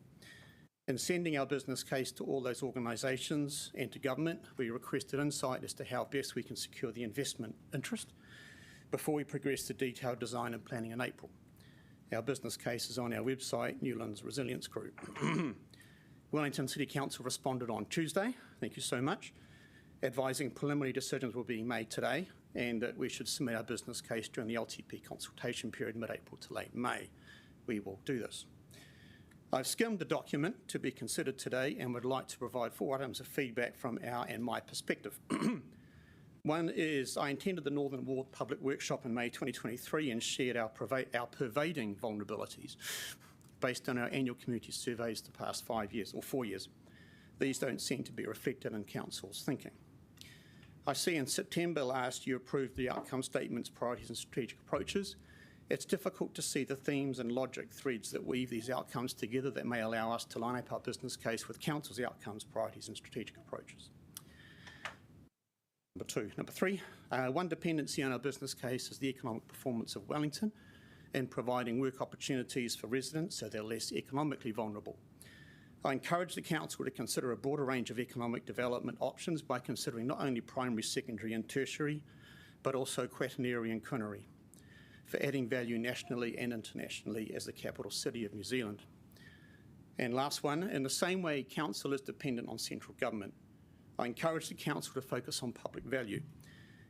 In sending our business case to all those organisations and to government, we requested insight as to how best we can secure the investment interest before we progress to detailed design and planning in April. Our business case is on our website, Newlands Resilience Group. Wellington City Council responded on Tuesday, thank you so much, advising preliminary decisions were being made today and that we should submit our business case during the LTP consultation period mid-April to late May. We will do this. I've skimmed the document to be considered today and would like to provide 4 items of feedback from our and my perspective. One is I attended the Northern Ward Public Workshop in May 2023 and shared our pervading vulnerabilities based on our annual community surveys the past 5 years or 4 years. These don't seem to be reflected in Council's thinking. I see in September last you approved the outcome statements, priorities and strategic approaches. It's difficult to see the themes and logic threads that weave these outcomes together that may allow us to line up our business case with Council's outcomes, priorities and strategic approaches. Number three, one dependency on our business case is the economic performance of Wellington in providing work opportunities for residents so they're less economically vulnerable. I encourage the Council to consider a broader range of economic development options by considering not only primary, secondary and tertiary, but also quaternary and quinary, for adding value nationally and internationally as the capital city of New Zealand. And last one, in the same way Council is dependent on central government, I encourage the Council to focus on public value.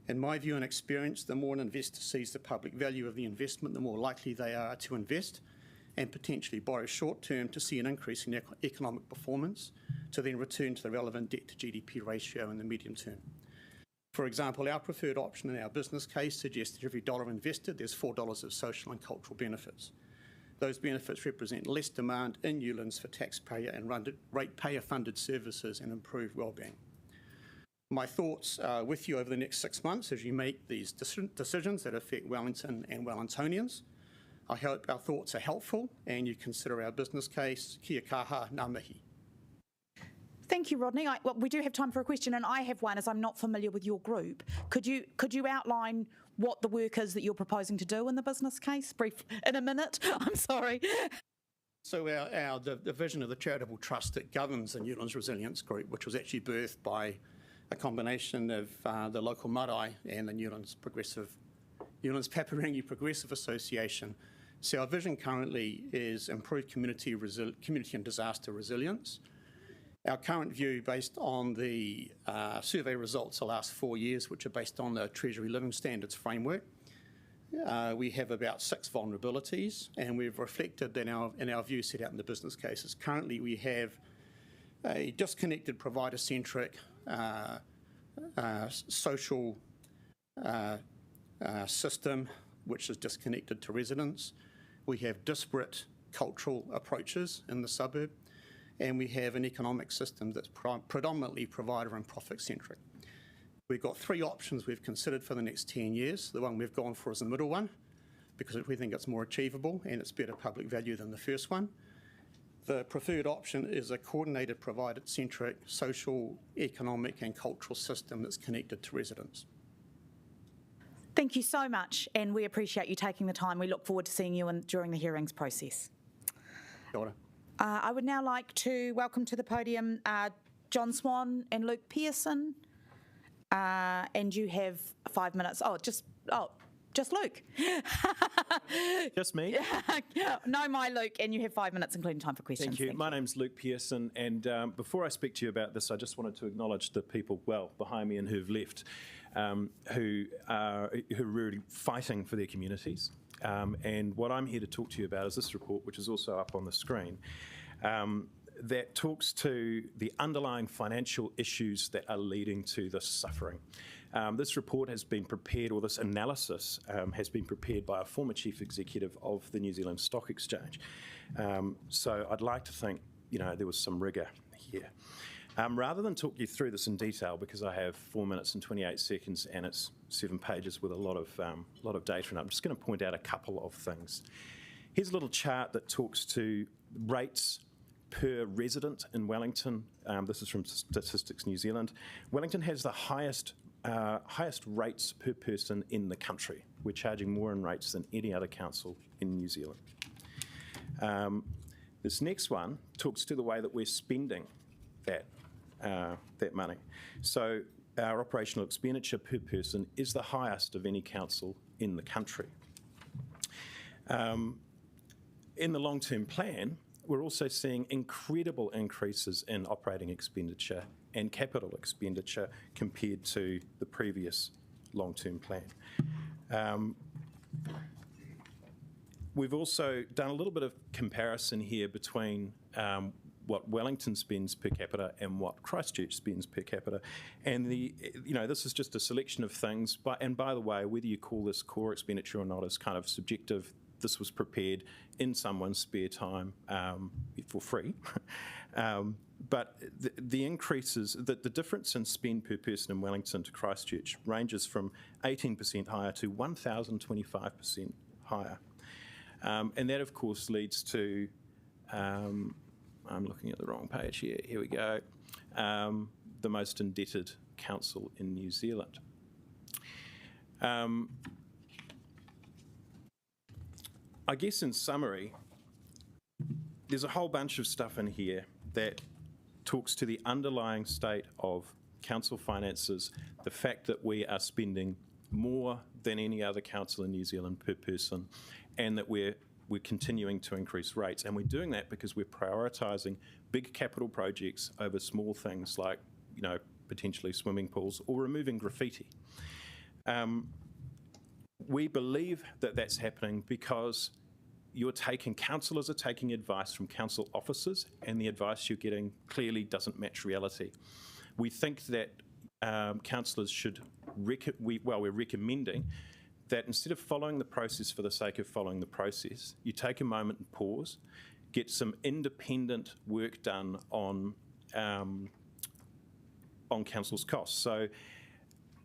In my view and experience, the more an investor sees the public value of the investment, the more likely they are to invest and potentially borrow short-term to see an increase in economic performance, to then return to the relevant debt to GDP ratio in the medium term. For example, our preferred option in our business case suggests that every dollar invested, there's $4 of social and cultural benefits. Those benefits represent less demand in Newlands for taxpayer and ratepayer-funded services and improved wellbeing. My thoughts are with you over the next 6 months as you make these decisions that affect Wellington and Wellingtonians. I hope our thoughts are helpful and you consider our business case. Kia kaha, ngā mihi. Thank you, Rodney. Well, we do have time for a question, and I have one as I'm not familiar with your group. Could you outline what the work is that you're proposing to do in the business case? Brief, in a minute. I'm sorry. So the vision of the charitable trust that governs the Newlands Resilience Group, which was actually birthed by a combination of the local marae and the Newlands Paparangi Progressive Association. So our vision currently is improved community and disaster resilience. Our current view, based on the survey results the last 4 years, which are based on the Treasury Living Standards framework, we have about 6 vulnerabilities, and we've reflected in our view set out in the business cases. Currently, we have a disconnected provider-centric social system, which is disconnected to residents. We have disparate cultural approaches in the suburb, and we have an economic system that's predominantly provider and profit-centric. We've got 3 options we've considered for the next 10 years. The one we've gone for is the middle one, because we think it's more achievable and it's better public value than the first one. The preferred option is a coordinated provider-centric social, economic and cultural system that's connected to residents. Thank you so much, and we appreciate you taking the time. We look forward to seeing you during the hearings process. Kia ora. I would now like to welcome to the podium John Swan and Luke Pearson, and you have 5 minutes. Just Luke. Just me? No, my Luke, and you have 5 minents, including time for questions. Thank you. My name's Luke Pearson, and before I speak to you about this, I just wanted to acknowledge the people, behind me and who've left, who are really fighting for their communities. And what I'm here to talk to you about is this report, which is also up on the screen, that talks to the underlying financial issues that are leading to this suffering. This report has been prepared, or this analysis has been prepared by a former chief executive of the New Zealand Stock Exchange. So I'd like to think, there was some rigour here. Rather than talk you through this in detail, because I have 4 minutes and 28 seconds and it's 7 pages with a lot of data, and I'm just going to point out a couple of things. Here's a little chart that talks to rates per resident in Wellington. This is from Statistics New Zealand. Wellington has the highest rates per person in the country. We're charging more in rates than any other council in New Zealand. This next one talks to the way that we're spending that money. So our operational expenditure per person is the highest of any council in the country. In the long-term plan, we're also seeing incredible increases in operating expenditure and capital expenditure compared to the previous long-term plan. We've also done a little bit of comparison here between what Wellington spends per capita and what Christchurch spends per capita. And this is just a selection of things. And by the way, whether you call this core expenditure or not is kind of subjective. This was prepared in someone's spare time for free. But the increases, the difference in spend per person in Wellington to Christchurch ranges from 18% higher to 1,025% higher. And that, of course, leads to I'm looking at the wrong page here. Here we go. The most indebted council in New Zealand. I guess in summary, there's a whole bunch of stuff in here that talks to the underlying state of council finances, the fact that we are spending more than any other council in New Zealand per person, and that we're continuing to increase rates. And we're doing that because we're prioritising big capital projects over small things like, potentially swimming pools or removing graffiti. We believe that that's happening because councillors are taking advice from council officers, and the advice you're getting clearly doesn't match reality. We think that councillors should we're recommending that instead of following the process for the sake of following the process, you take a moment and pause, get some independent work done on council's costs. So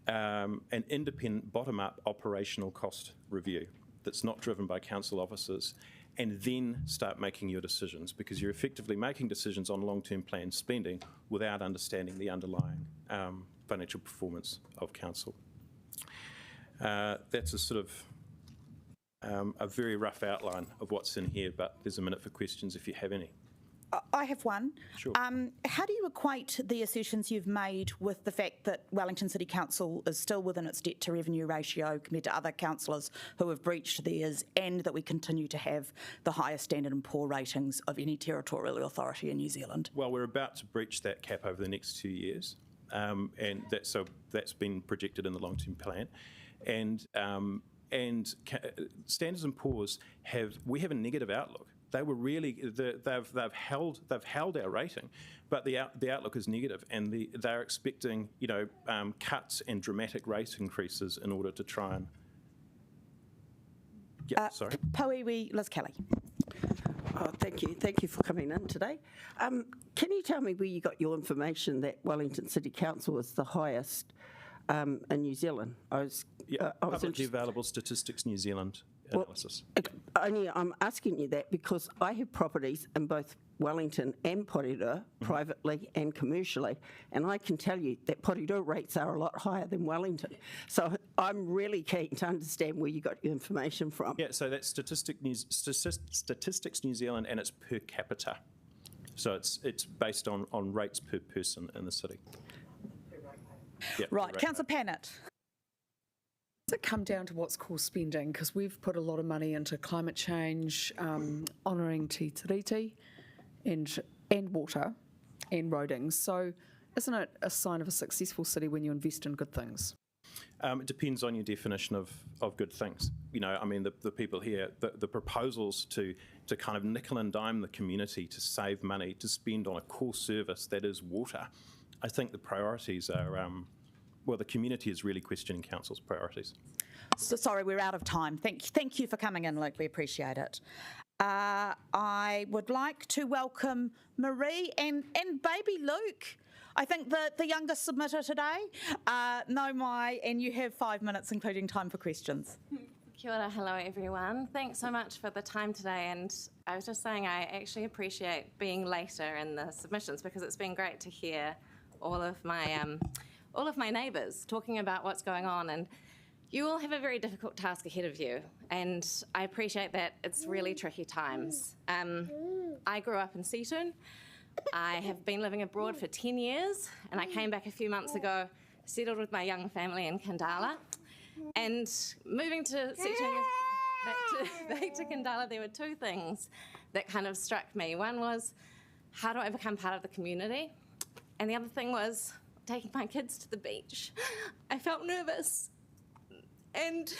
an independent bottom-up operational cost review that's not driven by council officers, and then start making your decisions, because you're effectively making decisions on long-term planned spending without understanding the underlying financial performance of council. That's a sort of a very rough outline of what's in here, but there's a minute for questions if you have any. I have one. Sure. How do you equate the assertions you've made with the fact that Wellington City Council is still within its debt to revenue ratio compared to other councillors who have breached theirs, and that we continue to have the highest Standard & Poor ratings of any territorial authority in New Zealand? Well, we're about to breach that cap over the next 2 years, and that's been projected in the long-term plan. And Standards & Poor's have a negative outlook. They were really they've held our rating, but the outlook is negative, and they're expecting cuts and dramatic rate increases in order to try and. Yeah, sorry. Pauiwi, Liz Kelly. Oh, thank you. Thank you for coming in today. Can you tell me where you got your information that Wellington City Council is the highest in New Zealand? Publicly available Statistics New Zealand analysis. Only I'm asking you that because I have properties in both Wellington and Porirua, privately and commercially, and I can tell you that Porirua rates are a lot higher than Wellington. So I'm really keen to understand where you got your information from. Yeah, so that's Statistics New Zealand, and it's per capita. So it's based on rates per person in the city. Yeah, right, Councillor Pannett. Does it come down to what's called spending? Because we've put a lot of money into climate change, honouring Te Tiriti and water and roading. So isn't it a sign of a successful city when you invest in good things? It depends on your definition of good things. I mean, the people here, the proposals to kind of nickel and dime the community to save money, to spend on a core service that is water, I think the priorities are... the community is really questioning council's priorities. So, sorry, we're out of time. Thank you for coming in, Luke. We appreciate it. I would like to welcome Marie and baby Luke. I think the youngest submitter today. And you have 5 minutes, including time for questions. Kia ora, hello everyone. Thanks so much for the time today. And I was just saying I actually appreciate being later in the submissions because it's been great to hear all of my neighbours talking about what's going on, and you all have a very difficult task ahead of you, and I appreciate that it's really tricky times. I grew up in Seatoun. I have been living abroad for 10 years, and I came back a few months ago, settled with my young family in Kandala, and moving to Seatoun, back to Kandala, there were two things that kind of struck me. One was, how do I become part of the community? And the other thing was, taking my kids to the beach. I felt nervous, and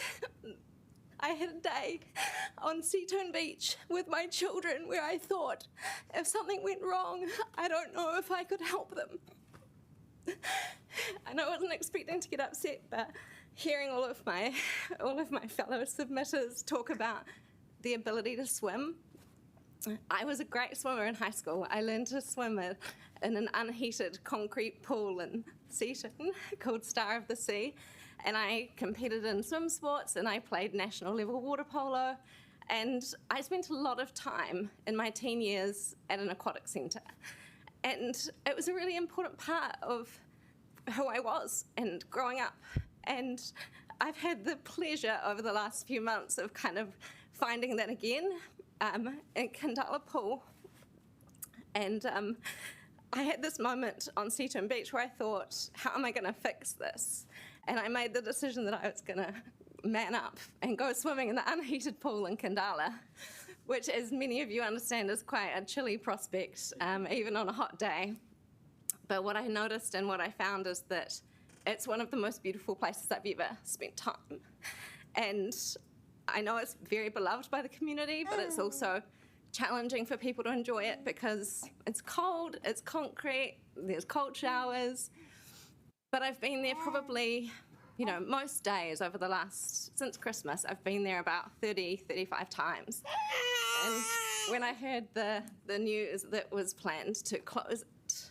I had a day on Seatoun Beach with my children where I thought, if something went wrong, I don't know if I could help them. And I wasn't expecting to get upset, but hearing all of my fellow submitters talk about the ability to swim. I was a great swimmer in high school. I learned to swim in an unheated concrete pool in Seatoun called Star of the Sea, and I competed in swim sports, and I played national level water polo, and I spent a lot of time in my teen years at an aquatic centre, and it was a really important part of who I was and growing up. And I've had the pleasure over the last few months of kind of finding that again in Kandala Pool. And I had this moment on Seatoun Beach where I thought, how am I going to fix this? And I made the decision that I was going to man up and go swimming in the unheated pool in Kandala, which, as many of you understand, is quite a chilly prospect, even on a hot day. But what I noticed and what I found is that it's one of the most beautiful places I've ever spent time. And I know it's very beloved by the community, but it's also challenging for people to enjoy it because it's cold, it's concrete, there's cold showers. But I've been there probably you know, most days over the since Christmas, I've been there about 30, 35 times. And when I heard the news that was planned to close it,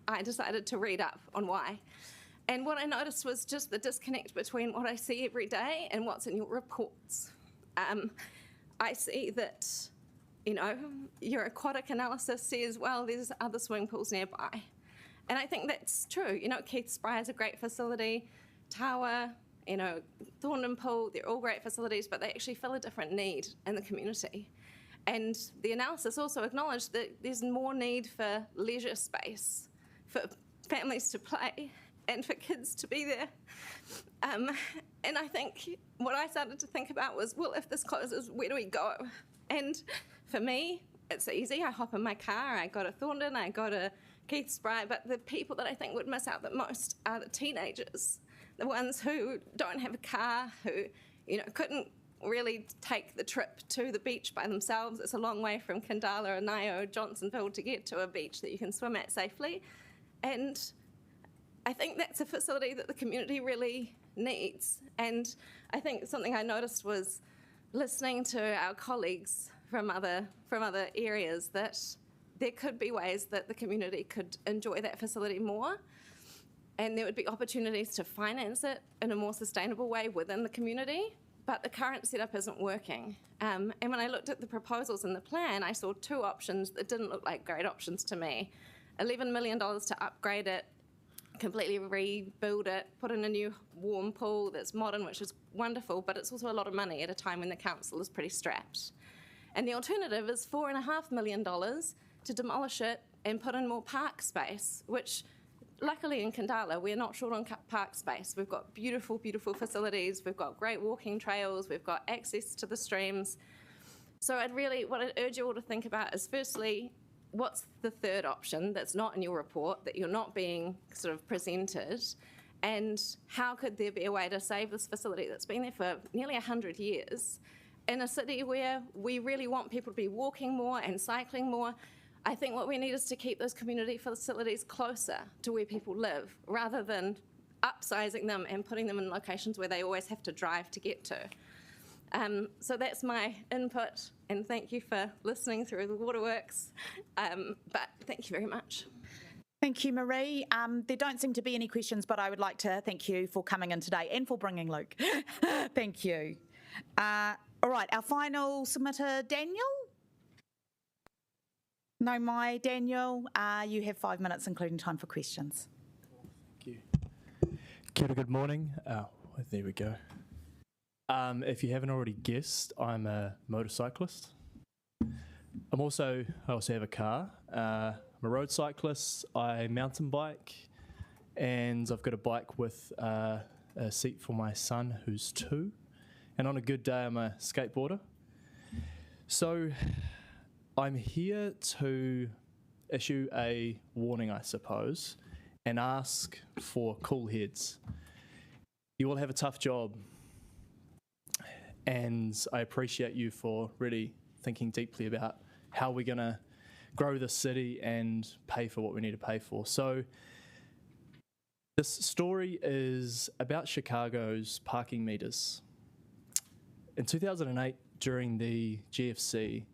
I decided to read up on why. And what I noticed was just the disconnect between what I see every day and what's in your reports. I see that, you know, your aquatic analysis says, well, there's other swimming pools nearby. And I think that's true. You know, Keith Spry is a great facility. Tawa, you know, Thorndon Pool, they're all great facilities, but they actually fill a different need in the community. And the analysis also acknowledged that there's more need for leisure space, for families to play, and for kids to be there. And I think what I started to think about was, well, if this closes, where do we go? And for me, it's easy. I hop in my car, I go to Thorndon, I go to Keith Spry, but the people that I think would miss out the most are the teenagers, the ones who don't have a car, who, you know, couldn't really take the trip to the beach by themselves. It's a long way from Kandala, Anaio, Johnsonville to get to a beach that you can swim at safely. And I think that's a facility that the community really needs. And I think something I noticed was listening to our colleagues from other areas that there could be ways that the community could enjoy that facility more, and there would be opportunities to finance it in a more sustainable way within the community, but the current setup isn't working. And when I looked at the proposals in the plan, I saw two options that didn't look like great options to me. $11 million to upgrade it, completely rebuild it, put in a new warm pool that's modern, which is wonderful, but it's also a lot of money at a time when the council is pretty strapped. And the alternative is $4.5 million to demolish it and put in more park space, which luckily in Kandala, we're not short on park space. We've got beautiful, beautiful facilities. We've got great walking trails. We've got access to the streams. So what I'd urge you all to think about is, firstly, what's the third option that's not in your report, that you're not being sort of presented, and how could there be a way to save this facility that's been there for nearly 100 years in a city where we really want people to be walking more and cycling more? I think what we need is to keep those community facilities closer to where people live, rather than upsizing them and putting them in locations where they always have to drive to get to. So that's my input, and thank you for listening through the waterworks, but thank you very much. Thank you, Marie. There don't seem to be any questions, but I would like to thank you for coming in today and for bringing Luke. Thank you. All right, our final submitter, Daniel? No, Daniel, you have 5 minutes, including time for questions. Thank you. Kia ora, good morning. There we go. If you haven't already guessed, I'm a motorcyclist. I also have a car. I'm a road cyclist. I mountain bike, and I've got a bike with a seat for my son, who's 2. And on a good day, I'm a skateboarder. So I'm here to issue a warning, I suppose, and ask for cool heads. You all have a tough job, and I appreciate you for really thinking deeply about how we're going to grow the city and pay for what we need to pay for. So this story is about Chicago's parking meters. In 2008, during the GFC,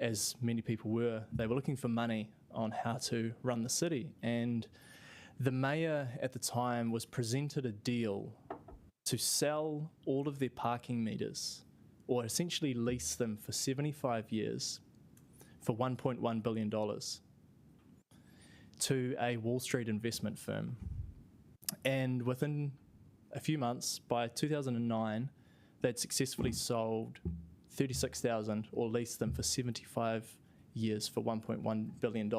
as many people were, they were looking for money on how to run the city. And the mayor at the time was presented a deal to sell all of their parking meters, or essentially lease them for 75 years for $1.1 billion to a Wall Street investment firm. And within a few months, by 2009, they'd successfully sold 36,000 or leased them for 75 years for $1.1 billion.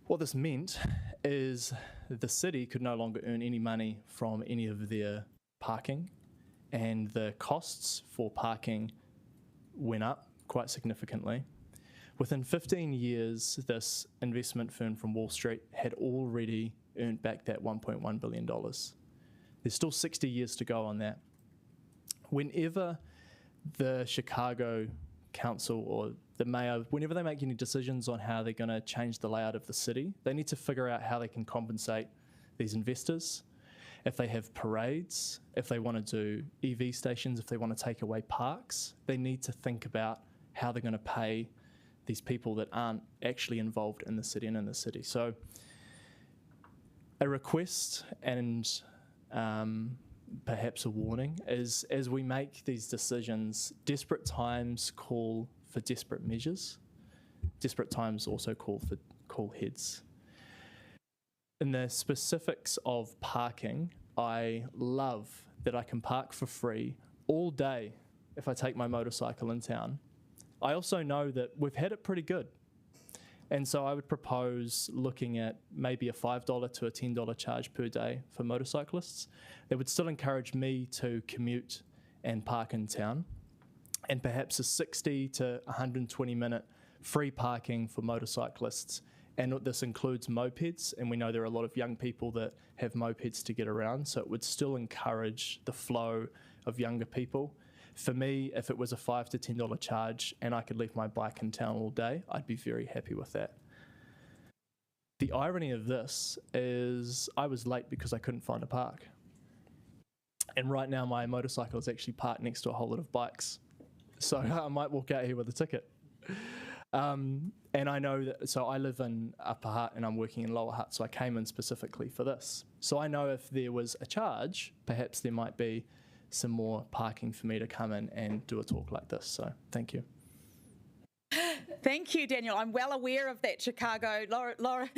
What this meant is the city could no longer earn any money from any of their parking, and the costs for parking went up quite significantly. Within 15 years, this investment firm from Wall Street had already earned back that $1.1 billion. There's still 60 years to go on that. Whenever the Chicago Council or the mayor, whenever they make any decisions on how they're going to change the layout of the city, they need to figure out how they can compensate these investors. if they have parades, if they want to do EV stations, if they want to take away parks, they need to think about how they're going to pay these people that aren't actually involved in the city and in the city. So a request and perhaps a warning is, as we make these decisions, desperate times call for desperate measures. Desperate times also call for cool heads. In the specifics of parking, I love that I can park for free all day if I take my motorcycle in town. I also know that we've had it pretty good. And so I would propose looking at maybe a $5 to a $10 charge per day for motorcyclists. That would still encourage me to commute and park in town, and perhaps a 60 to 120 minute free parking for motorcyclists. And this includes mopeds, and we know there are a lot of young people that have mopeds to get around, so it would still encourage the flow of younger people. For me, if it was a $5 to $10 charge and I could leave my bike in town all day, I'd be very happy with that. The irony of this is I was late because I couldn't find a park. And right now my motorcycle is actually parked next to a whole lot of bikes. So I might walk out here with a ticket. And I know that, so I live in Upper Hutt and I'm working in Lower Hutt, so I came in specifically for this. So I know if there was a charge, perhaps there might be some more parking for me to come in and do a talk like this. So thank you. Thank you, Daniel. I'm well aware of that Chicago. Laura,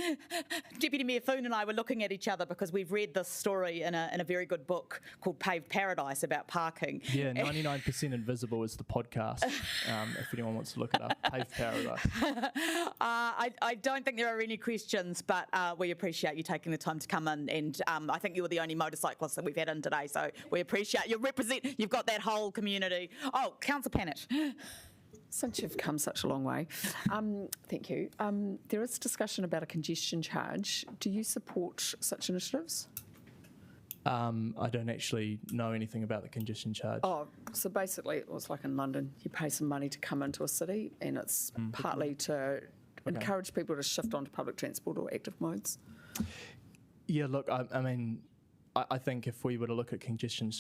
Deputy Mayor Foon and I were looking at each other because we've read this story in a very good book called Paved Paradise about parking. Yeah, 99% Invisible is the podcast, if anyone wants to look it up. Paved Paradise. I don't think there are any questions, but we appreciate you taking the time to come in, and I think you were the only motorcyclist that we've had in today, so we appreciate you you've got that whole community. Oh, Councillor Pannett. Since you've come such a long way, thank you. There is discussion about a congestion charge. Do you support such initiatives? I don't actually know anything about the congestion charge. Oh, so basically it was like in London, you pay some money to come into a city, and it's partly to encourage people to shift onto public transport or active modes. Yeah, look, I mean, I think if we were to look at congestion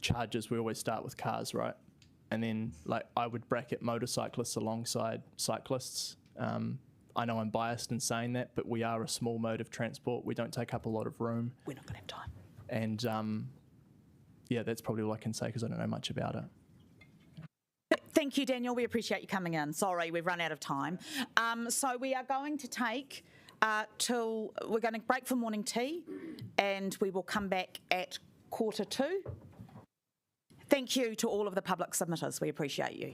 charges, we always start with cars, right? And then, like, I would bracket motorcyclists alongside cyclists. I know I'm biased in saying that, but we are a small mode of transport. We don't take up a lot of room. We're not going to have time. And, yeah, that's probably all I can say because I don't know much about it. Thank you, Daniel. We appreciate you coming in. Sorry, we've run out of time. So we are going to take we're going to break for morning tea, and we will come back at 1:45. Thank you to all of the public submitters. We appreciate you.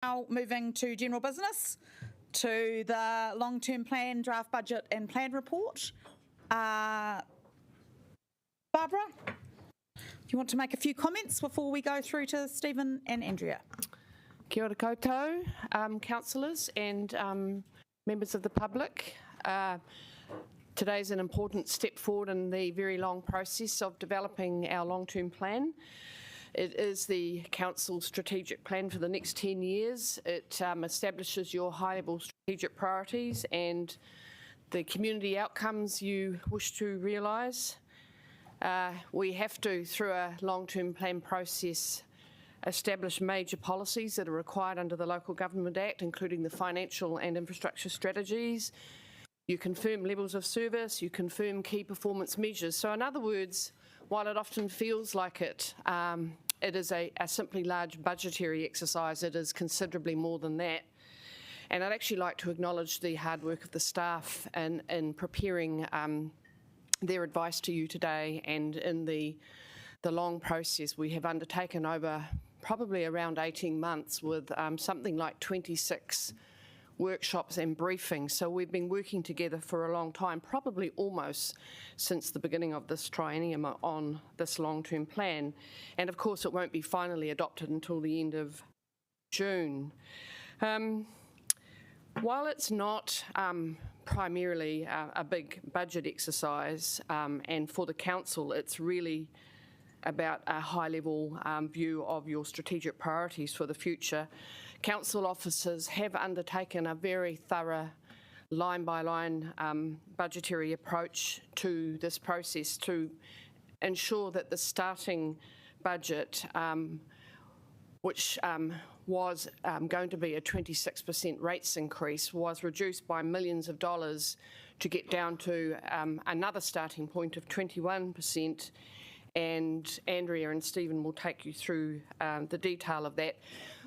Now moving to general business, to the long-term plan, draft budget and plan report. Barbara, do you want to make a few comments before we go through to Stephen and Andrea? Kia ora koutou, councillors and members of the public. Today's an important step forward in the very long process of developing our long-term plan. It is the Council's strategic plan for the next 10 years. It establishes your high-level strategic priorities and the community outcomes you wish to realise. We have to, through a long-term plan process, establish major policies that are required under the Local Government Act, including the financial and infrastructure strategies. You confirm levels of service, you confirm key performance measures. So in other words, while it often feels like it is a simply large budgetary exercise, it is considerably more than that. And I'd actually like to acknowledge the hard work of the staff in preparing their advice to you today, and in the long process we have undertaken over probably around 18 months with something like 26 workshops and briefings. So we've been working together for a long time, probably almost since the beginning of this triennium on this long-term plan. And of course it won't be finally adopted until the end of June. While it's not primarily a big budget exercise, and for the council it's really about a high-level view of your strategic priorities for the future, council officers have undertaken a very thorough line-by-line budgetary approach to this process to ensure that the starting budget, which was going to be a 26% rates increase, was reduced by millions of dollars to get down to another starting point of 21%. And Andrea and Stephen will take you through the detail of that.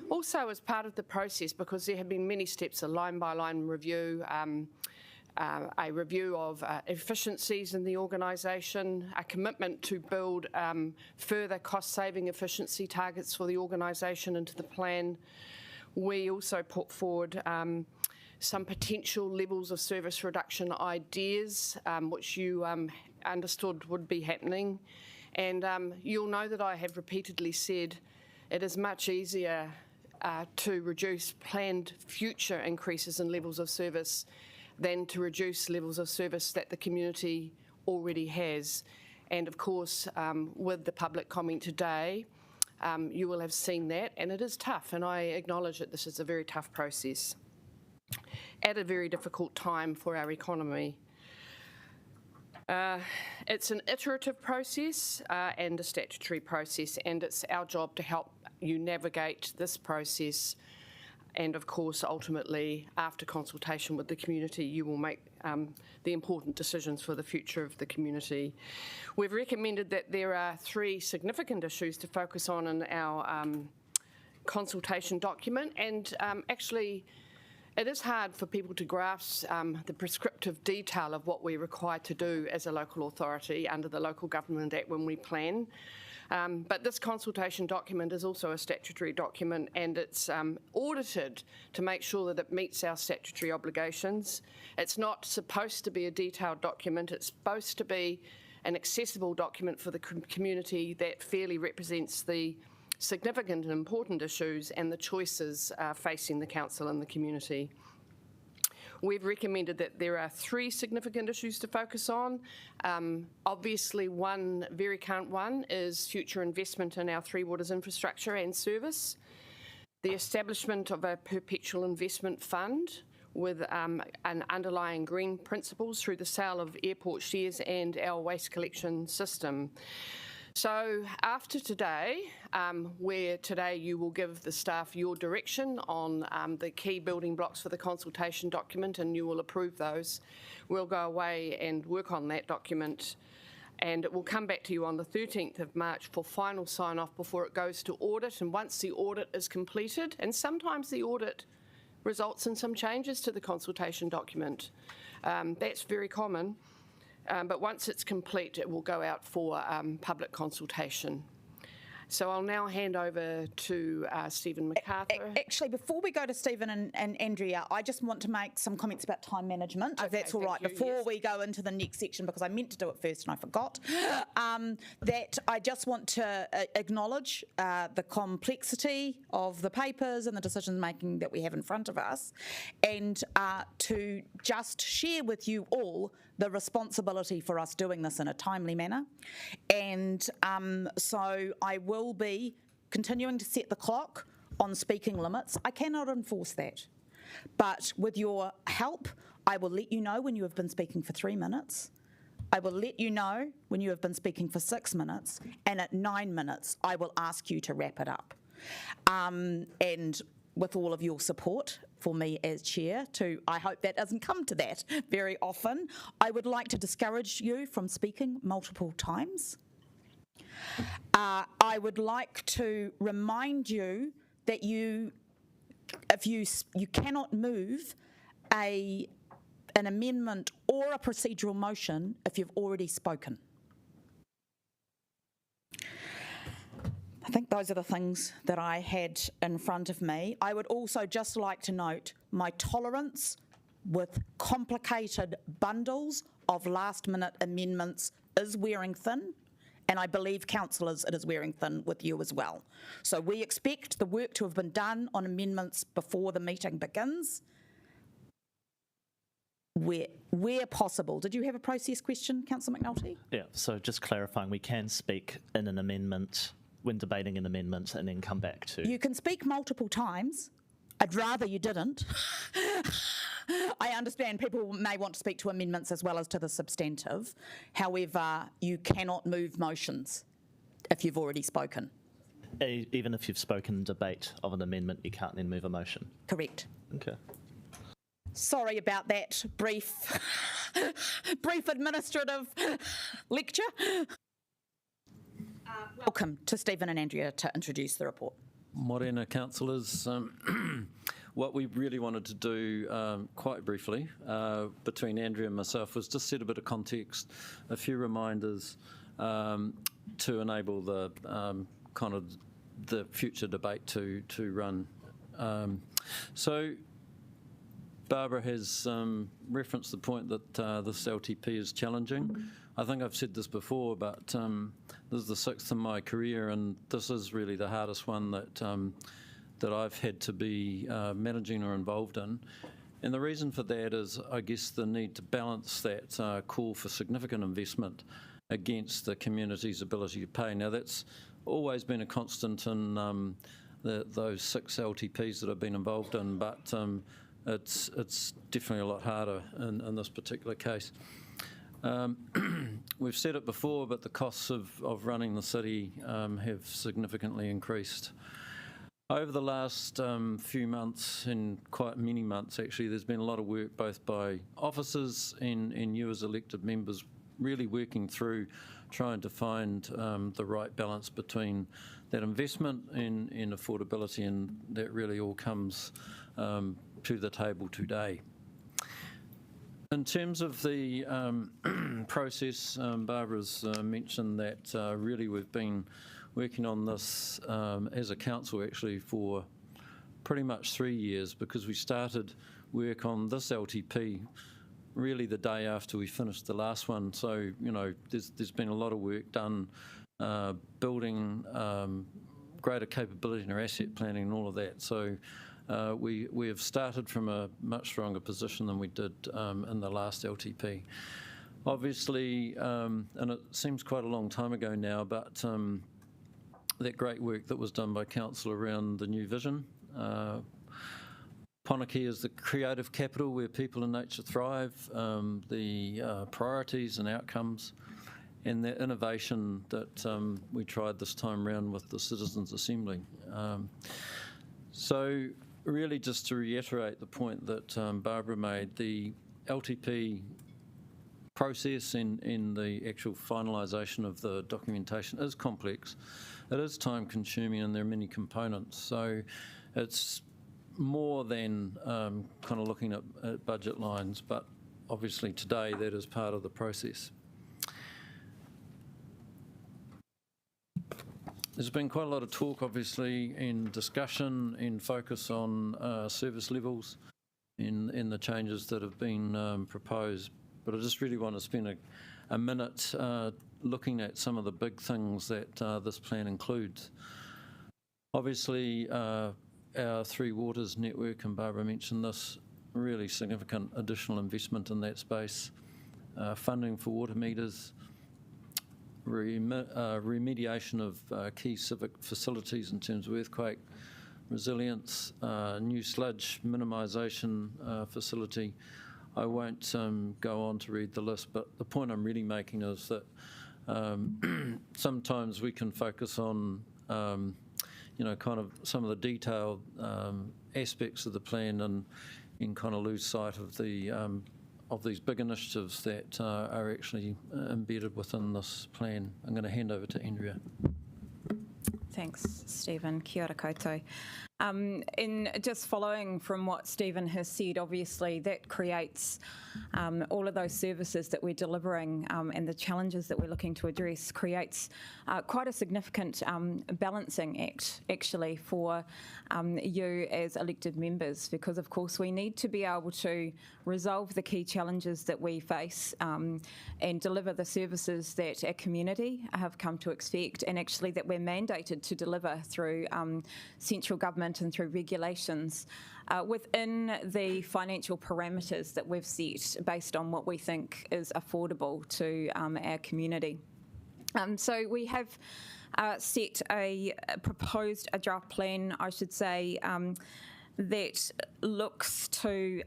Also, as part of the process, because there have been many steps, a line-by-line review, a review of efficiencies in the organisation, a commitment to build further cost-saving efficiency targets for the organisation into the plan. We also put forward some potential levels of service reduction ideas, which you understood would be happening. And you'll know that I have repeatedly said it is much easier to reduce planned future increases in levels of service than to reduce levels of service that the community already has. And of course, with the public comment today, you will have seen that, and it is tough, and I acknowledge that this is a very tough process at a very difficult time for our economy. It's an iterative process and a statutory process, and it's our job to help you navigate this process. And of course, ultimately, after consultation with the community, you will make the important decisions for the future of the community. We've recommended that there are 3 significant issues to focus on in our consultation document, and actually, it is hard for people to grasp the prescriptive detail of what we're required to do as a local authority under the Local Government Act when we plan. But this consultation document is also a statutory document, and it's audited to make sure that it meets our statutory obligations. It's not supposed to be a detailed document. It's supposed to be an accessible document for the community that fairly represents the significant and important issues and the choices facing the council and the community. We've recommended that there are 3 significant issues to focus on. Obviously, one very current one is future investment in our Three Waters infrastructure and service, the establishment of a perpetual investment fund with an underlying green principles through the sale of airport shares and our waste collection system. So after today, where today you will give the staff your direction on the key building blocks for the consultation document and you will approve those, we'll go away and work on that document, and it will come back to you on the 13th of March for final sign-off before it goes to audit. And once the audit is completed, and sometimes the audit results in some changes to the consultation document, that's very common. But once it's complete, it will go out for public consultation. So I'll now hand over to Stephen MacArthur. Actually, before we go to Stephen and Andrea, I just want to make some comments about time management, if that's all right, before we go into the next section, because I meant to do it first and I forgot. That I just want to acknowledge the complexity of the papers and the decision making that we have in front of us, and to just share with you all the responsibility for us doing this in a timely manner. And so I will be continuing to set the clock on speaking limits. I cannot enforce that. But with your help, I will let you know when you have been speaking for 3 minutes. I will let you know when you have been speaking for 6 minutes. And at 9 minutes, I will ask you to wrap it up. And with all of your support for me as chair, I hope that doesn't come to that very often. I would like to discourage you from speaking multiple times. I would like to remind you that if you cannot move an amendment or a procedural motion if you've already spoken. I think those are the things that I had in front of me. I would also just like to note my tolerance with complicated bundles of last-minute amendments is wearing thin, and I believe, councillors, it is wearing thin with you as well. So we expect the work to have been done on amendments before the meeting begins, where possible. Did you have a process question, Councillor McNulty? Yeah, so just clarifying, we can speak in an amendment when debating an amendment and then come back to... You can speak multiple times. I'd rather you didn't. I understand people may want to speak to amendments as well as to the substantive. However, you cannot move motions if you've already spoken. Even if you've spoken in debate of an amendment, you can't then move a motion? Correct. Okay. Sorry about that brief administrative lecture. Welcome to Stephen and Andrea to introduce the report. Morena, councillors. What we really wanted to do, quite briefly, between Andrea and myself, was just set a bit of context, a few reminders to enable the kind of the future debate to run. So Barbara has referenced the point that this LTP is challenging. I think I've said this before, but this is the 6th in my career, and this is really the hardest one that I've had to be managing or involved in. And the reason for that is, I guess, the need to balance that call for significant investment against the community's ability to pay. Now, that's always been a constant in those 6 LTPs that I've been involved in, but it's definitely a lot harder in this particular case. We've said it before, but the costs of running the city have significantly increased. Over the last few months, and quite many months actually, there's been a lot of work both by officers and you as elected members really working through trying to find the right balance between that investment and affordability, and that really all comes to the table today. In terms of the process, Barbara's mentioned that really we've been working on this as a council actually for pretty much 3 years, because we started work on this LTP really the day after we finished the last one. So, you know, there's been a lot of work done building greater capability in our asset planning and all of that. So we have started from a much stronger position than we did in the last LTP. Obviously, and it seems quite a long time ago now, but that great work that was done by council around the new vision. Ponaki is the creative capital where people and nature thrive, the priorities and outcomes, and the innovation that we tried this time around with the Citizens' Assembly. So really just to reiterate the point that Barbara made, the LTP process in the actual finalisation of the documentation is complex. It is time consuming and there are many components. So it's more than kind of looking at budget lines, but obviously today that is part of the process. There's been quite a lot of talk, obviously, and discussion and focus on service levels in the changes that have been proposed. But I just really want to spend a minute looking at some of the big things that this plan includes. Obviously, our Three Waters network, and Barbara mentioned this, really significant additional investment in that space, funding for water meters, remediation of key civic facilities in terms of earthquake resilience, new sludge minimisation facility. I won't go on to read the list, but the point I'm really making is that sometimes we can focus on kind of some of the detailed aspects of the plan and kind of lose sight of these big initiatives that are actually embedded within this plan. I'm going to hand over to Andrea. Thanks, Stephen. Kia ora koutou. In just following from what Stephen has said, obviously that creates all of those services that we're delivering and the challenges that we're looking to address creates quite a significant balancing act, actually, for you as elected members, because of course we need to be able to resolve the key challenges that we face and deliver the services that our community have come to expect, and actually that we're mandated to deliver through central government and through regulations within the financial parameters that we've set based on what we think is affordable to our community. So we have set a draft plan, I should say, that looks to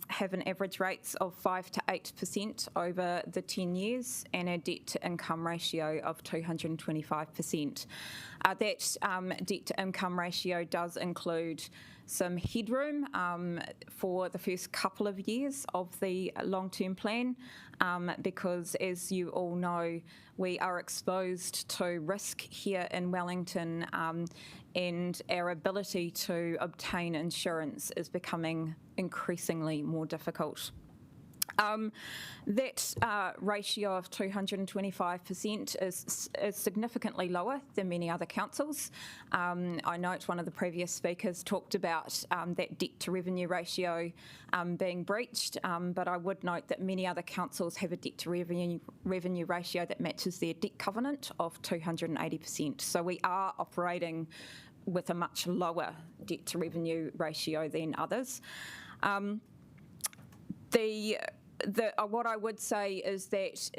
have an average rates of 5 to 8% over the 10 years and a debt-to-income ratio of 225%. That debt-to-income ratio does include some headroom for the first couple of years of the long-term plan because, as you all know, we are exposed to risk here in Wellington and our ability to obtain insurance is becoming increasingly more difficult. That ratio of 225% is significantly lower than many other councils. I note one of the previous speakers talked about that debt to revenue ratio being breached, but I would note that many other councils have a debt to revenue ratio that matches their debt covenant of 280%. So we are operating with a much lower debt to revenue ratio than others. What I would say is that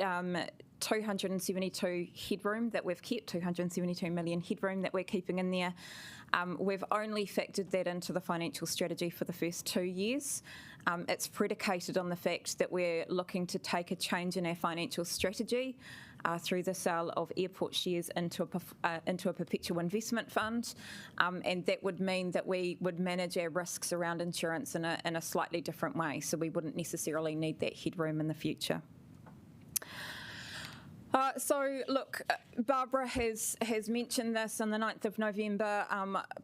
272 headroom that we've kept, 272 million headroom that we're keeping in there, we've only factored that into the financial strategy for the first 2 years. It's predicated on the fact that we're looking to take a change in our financial strategy through the sale of airport shares into a perpetual investment fund, and that would mean that we would manage our risks around insurance in a slightly different way, so we wouldn't necessarily need that headroom in the future. So, look, Barbara has mentioned this on the 9th of November,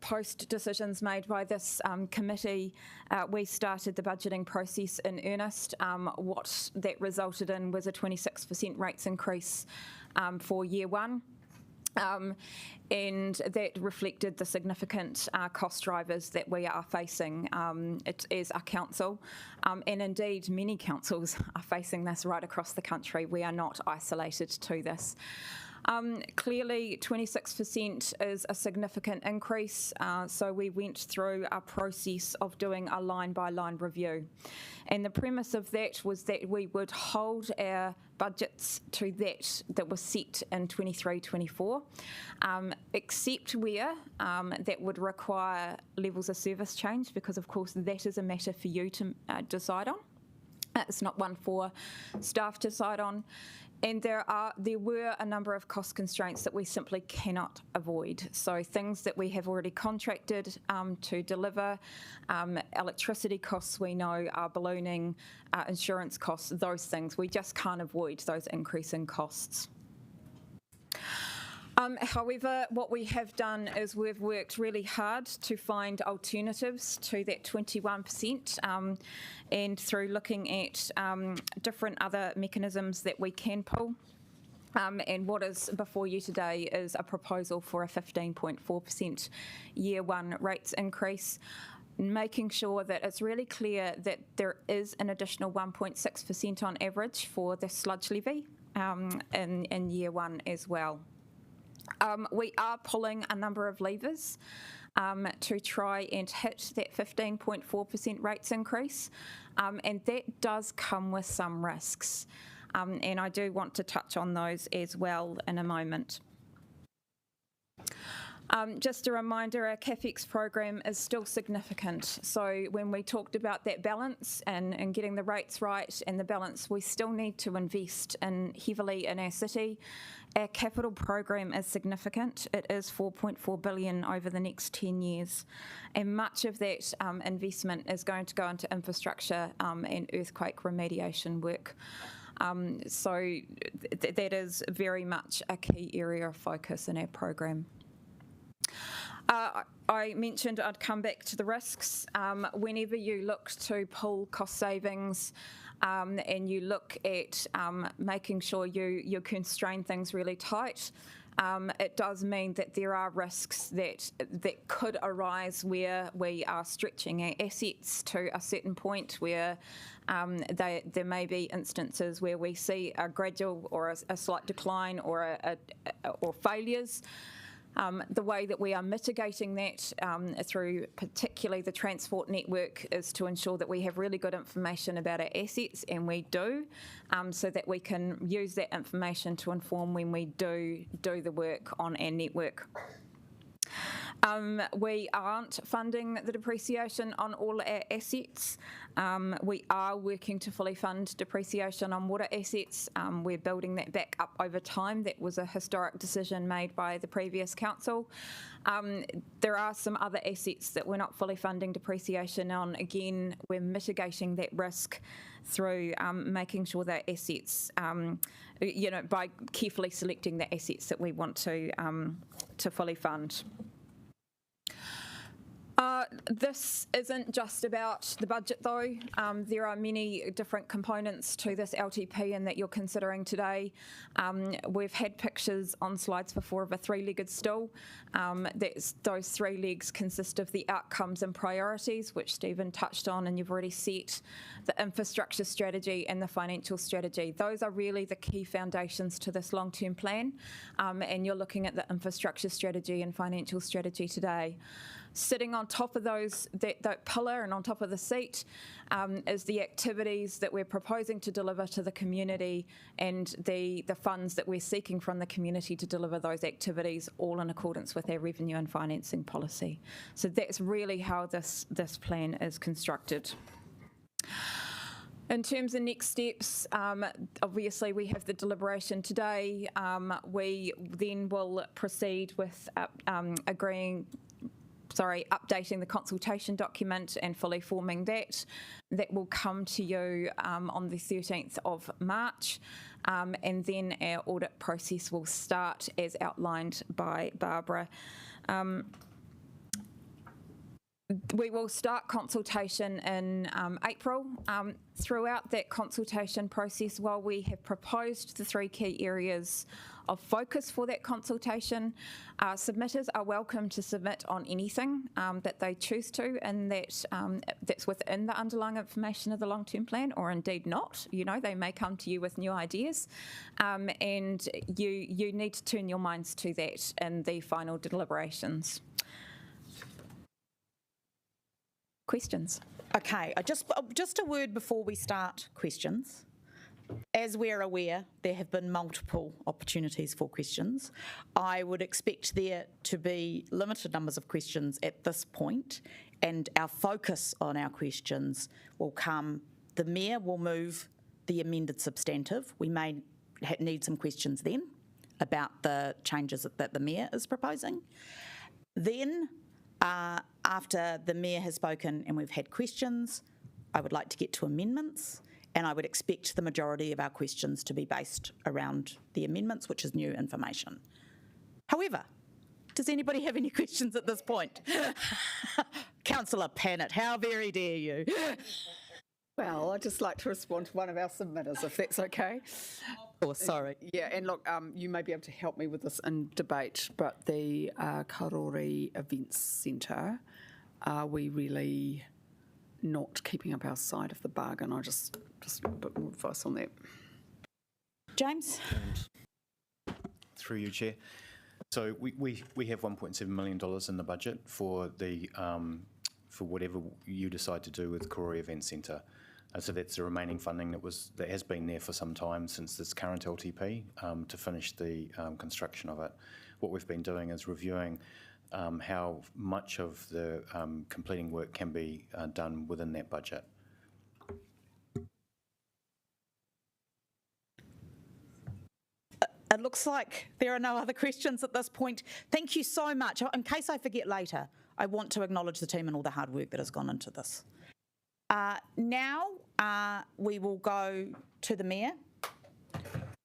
post decisions made by this committee, we started the budgeting process in earnest. What that resulted in was a 26% rates increase for year one. And that reflected the significant cost drivers that we are facing as a council, and indeed many councils are facing this right across the country. We are not isolated to this. Clearly 26% is a significant increase, so we went through a process of doing a line-by-line review. And the premise of that was that we would hold our budgets to that was set in 23-24, except where that would require levels of service change, because of course that is a matter for you to decide on. It's not one for staff to decide on. And there were a number of cost constraints that we simply cannot avoid. So things that we have already contracted to deliver, electricity costs we know are ballooning, insurance costs, those things. We just can't avoid those increasing costs. However, what we have done is we've worked really hard to find alternatives to that 21%, and through looking at different other mechanisms that we can pull. And what is before you today is a proposal for a 15.4% year one rates increase, making sure that it's really clear that there is an additional 1.6% on average for the sludge levy in year one as well. We are pulling a number of levers to try and hit that 15.4% rates increase, and that does come with some risks. And I do want to touch on those as well in a moment. Just a reminder, our CAPEX program is still significant. So when we talked about that balance and getting the rates right and the balance, we still need to invest heavily in our city. Our capital program is significant. It is $4.4 billion over the next 10 years. And much of that investment is going to go into infrastructure and earthquake remediation work. So that is very much a key area of focus in our program. I mentioned I'd come back to the risks. Whenever you look to pull cost savings and you look at making sure you constrain things really tight, it does mean that there are risks that could arise where we are stretching our assets to a certain point where there may be instances where we see a gradual or a slight decline or failures. The way that we are mitigating that through particularly the transport network is to ensure that we have really good information about our assets, and we do, so that we can use that information to inform when we do the work on our network. We aren't funding the depreciation on all our assets. We are working to fully fund depreciation on water assets. We're building that back up over time. That was a historic decision made by the previous council. There are some other assets that we're not fully funding depreciation on. Again, we're mitigating that risk through making sure that assets, by carefully selecting the assets that we want to fully fund. This isn't just about the budget though. There are many different components to this LTP and that you're considering today. We've had pictures on slides before of a three-legged stool. Those three legs consist of the outcomes and priorities, which Stephen touched on, and you've already set the infrastructure strategy and the financial strategy. Those are really the key foundations to this long-term plan, and you're looking at the infrastructure strategy and financial strategy today. Sitting on top of that pillar and on top of the seat is the activities that we're proposing to deliver to the community and the funds that we're seeking from the community to deliver those activities, all in accordance with our revenue and financing policy. So that's really how this plan is constructed. In terms of next steps, obviously we have the deliberation today. We then will proceed with updating the consultation document and fully forming that. That will come to you on the 13th of March, and then our audit process will start as outlined by Barbara. We will start consultation in April. Throughout that consultation process, while we have proposed the three key areas of focus for that consultation, submitters are welcome to submit on anything that they choose to, and that's within the underlying information of the long-term plan, or indeed not. They may come to you with new ideas, and you need to turn your minds to that in the final deliberations. Questions? Okay, just a word before we start questions. As we're aware, there have been multiple opportunities for questions. I would expect there to be limited numbers of questions at this point, and our focus on our questions will come. The Mayor will move the amended substantive. We may need some questions then about the changes that the Mayor is proposing. Then, after the Mayor has spoken and we've had questions, I would like to get to amendments, and I would expect the majority of our questions to be based around the amendments, which is new information. However, does anybody have any questions at this point? Councillor Pannett, how very dare you? Well, I'd just like to respond to one of our submitters, if that's okay. Oh, sorry. Yeah, and look, you may be able to help me with this in debate, but the Karori Events Centre, are we really not keeping up our side of the bargain? I just a bit more advice on that. James? Through you, Chair. So we have $1.7 million in the budget for the for whatever you decide to do with Kōrau Event Centre. So that's the remaining funding that has been there for some time since this current LTP to finish the construction of it. What we've been doing is reviewing how much of the completing work can be done within that budget. It looks like there are no other questions at this point. Thank you so much. In case I forget later, I want to acknowledge the team and all the hard work that has gone into this. Now we will go to the Mayor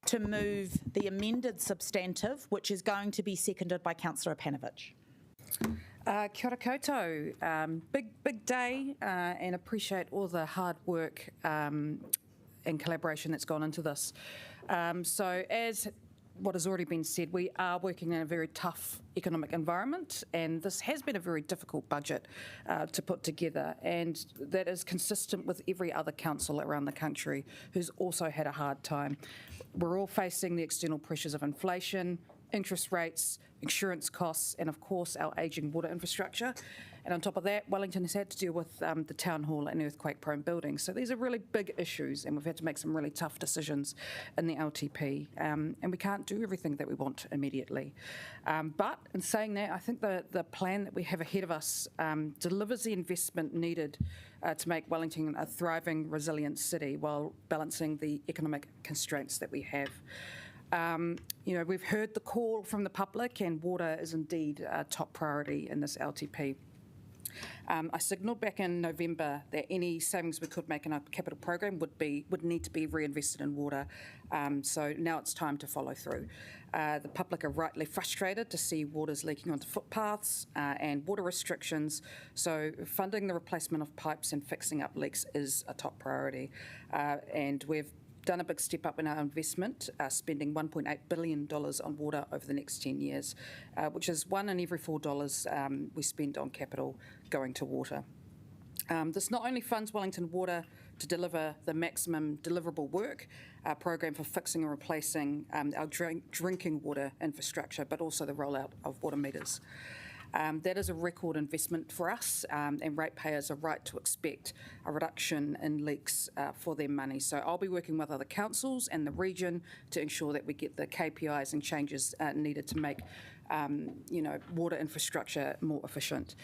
to move the amended substantive, which is going to be seconded by Councillor Panovich. Kia ora koutou. Big day and appreciate all the hard work and collaboration that's gone into this. So as what has already been said, we are working in a very tough economic environment, and this has been a very difficult budget to put together, and that is consistent with every other council around the country who's also had a hard time. We're all facing the external pressures of inflation, interest rates, insurance costs, and of course our ageing water infrastructure. And on top of that, Wellington has had to deal with the town hall and earthquake-prone buildings. So these are really big issues, and we've had to make some really tough decisions in the LTP. And we can't do everything that we want immediately. But in saying that, I think the plan that we have ahead of us delivers the investment needed to make Wellington a thriving, resilient city while balancing the economic constraints that we have. We've heard the call from the public, and water is indeed a top priority in this LTP. I signalled back in November that any savings we could make in our capital program would need to be reinvested in water. So now it's time to follow through. The public are rightly frustrated to see waters leaking onto footpaths and water restrictions. So funding the replacement of pipes and fixing up leaks is a top priority. And we've done a big step up in our investment, spending $1.8 billion on water over the next 10 years, which is $1 in every $4 we spend on capital going to water. This not only funds Wellington Water to deliver the maximum deliverable work program for fixing and replacing our drinking water infrastructure, but also the rollout of water meters. That is a record investment for us, and ratepayers are right to expect a reduction in leaks for their money. So I'll be working with other councils and the region to ensure that we get the KPIs and changes needed to make water infrastructure more efficient.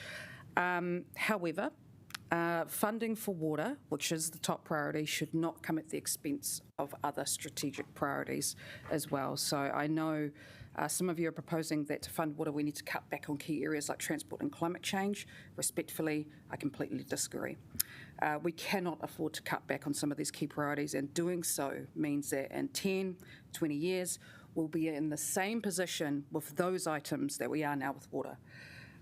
However, funding for water, which is the top priority, should not come at the expense of other strategic priorities as well. So I know some of you are proposing that to fund water we need to cut back on key areas like transport and climate change. Respectfully, I completely disagree. We cannot afford to cut back on some of these key priorities, and doing so means that in 10, 20 years, we'll be in the same position with those items that we are now with water.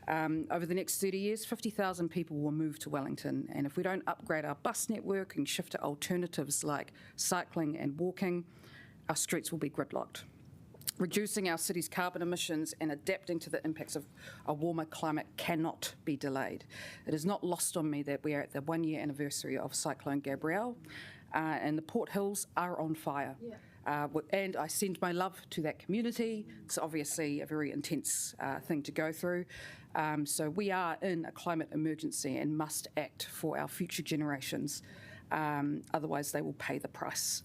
Over the next 30 years, 50,000 people will move to Wellington, and if we don't upgrade our bus network and shift to alternatives like cycling and walking, our streets will be gridlocked. Reducing our city's carbon emissions and adapting to the impacts of a warmer climate cannot be delayed. It is not lost on me that we are at the 1-year anniversary of Cyclone Gabrielle, and the Port Hills are on fire. Yeah. And I send my love to that community. It's obviously a very intense thing to go through. So we are in a climate emergency and must act for our future generations. Otherwise, they will pay the price.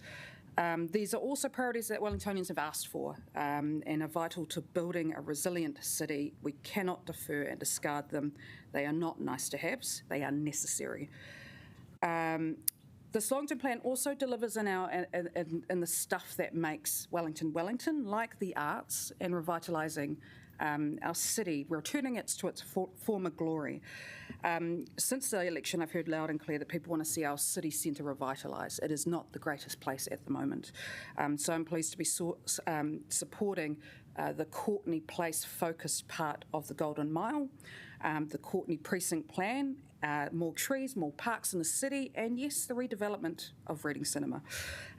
These are also priorities that Wellingtonians have asked for and are vital to building a resilient city. We cannot defer and discard them. They are not nice to haves, they are necessary. This long-term plan also delivers in the stuff that makes Wellington Wellington, like the arts and revitalising our city, returning it to its former glory. Since the election, I've heard loud and clear that people want to see our city centre revitalised. It is not the greatest place at the moment. So I'm pleased to be supporting the Courtney Place focused part of the Golden Mile, the Courtney Precinct Plan, more trees, more parks in the city, and yes, the redevelopment of Reading Cinema.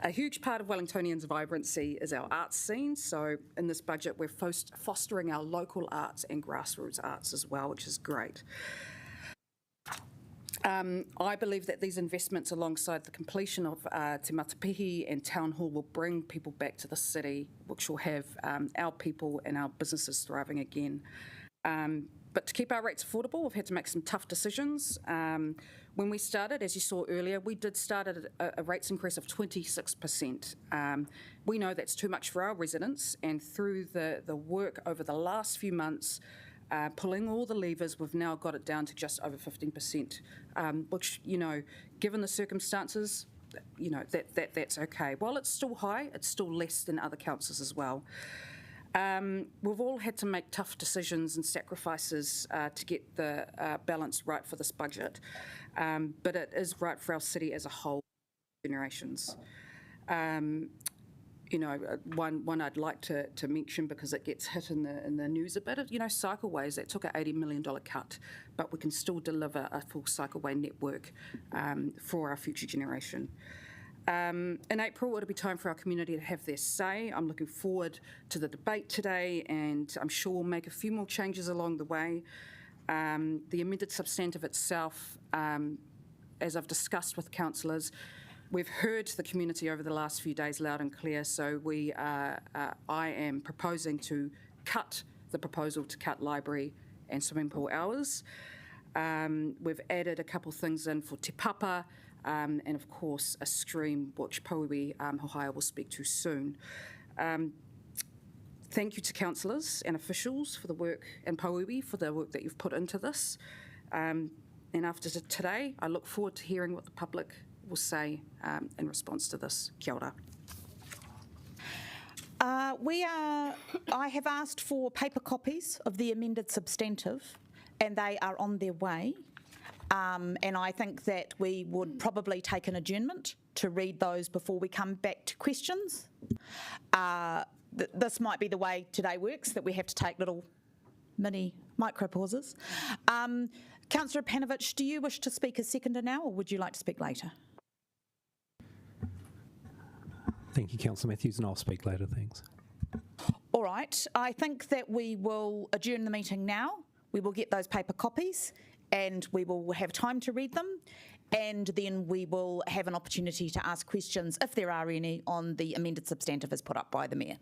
A huge part of Wellingtonians' vibrancy is our arts scene, so in this budget we're fostering our local arts and grassroots arts as well, which is great. I believe that these investments alongside the completion of Te Matapihi and Town Hall will bring people back to the city, which will have our people and our businesses thriving again. But to keep our rates affordable, we've had to make some tough decisions. When we started, as you saw earlier, we did start at a rates increase of 26%. We know that's too much for our residents, and through the work over the last few months, pulling all the levers, we've now got it down to just over 15%, which, you know, given the circumstances, you know, that's okay. While it's still high, it's still less than other councils as well. We've all had to make tough decisions and sacrifices to get the balance right for this budget, but it is right for our city as a whole, generations. You know, one I'd like to mention, because it gets hit in the news a bit, you know, cycleways. That took an $80 million cut, but we can still deliver a full cycleway network for our future generation. In April, it'll be time for our community to have their say. I'm looking forward to the debate today, and I'm sure we'll make a few more changes along the way. The amended substantive itself, as I've discussed with councillors, we've heard the community over the last few days loud and clear, so I am proposing to cut the proposal to cut library and swimming pool hours. We've added a couple things in for Te Papa, and of course a stream, which Pauiwi Hohaia will speak to soon. Thank you to councillors and officials for the work, and Pauiwi for the work that you've put into this. And after today, I look forward to hearing what the public will say in response to this. Kia ora. I have asked for paper copies of the amended substantive, and they are on their way. And I think that we would probably take an adjournment to read those before we come back to questions. This might be the way today works, that we have to take little mini micro pauses. Councillor Panovich, do you wish to speak as seconder now, or would you like to speak later? Thank you, Councillor Matthews, and I'll speak later, thanks. All right, I think that we will adjourn the meeting now. We will get those paper copies and we will have time to read them, and then we will have an opportunity to ask questions, if there are any, on the amended substantive as put up by the Mayor.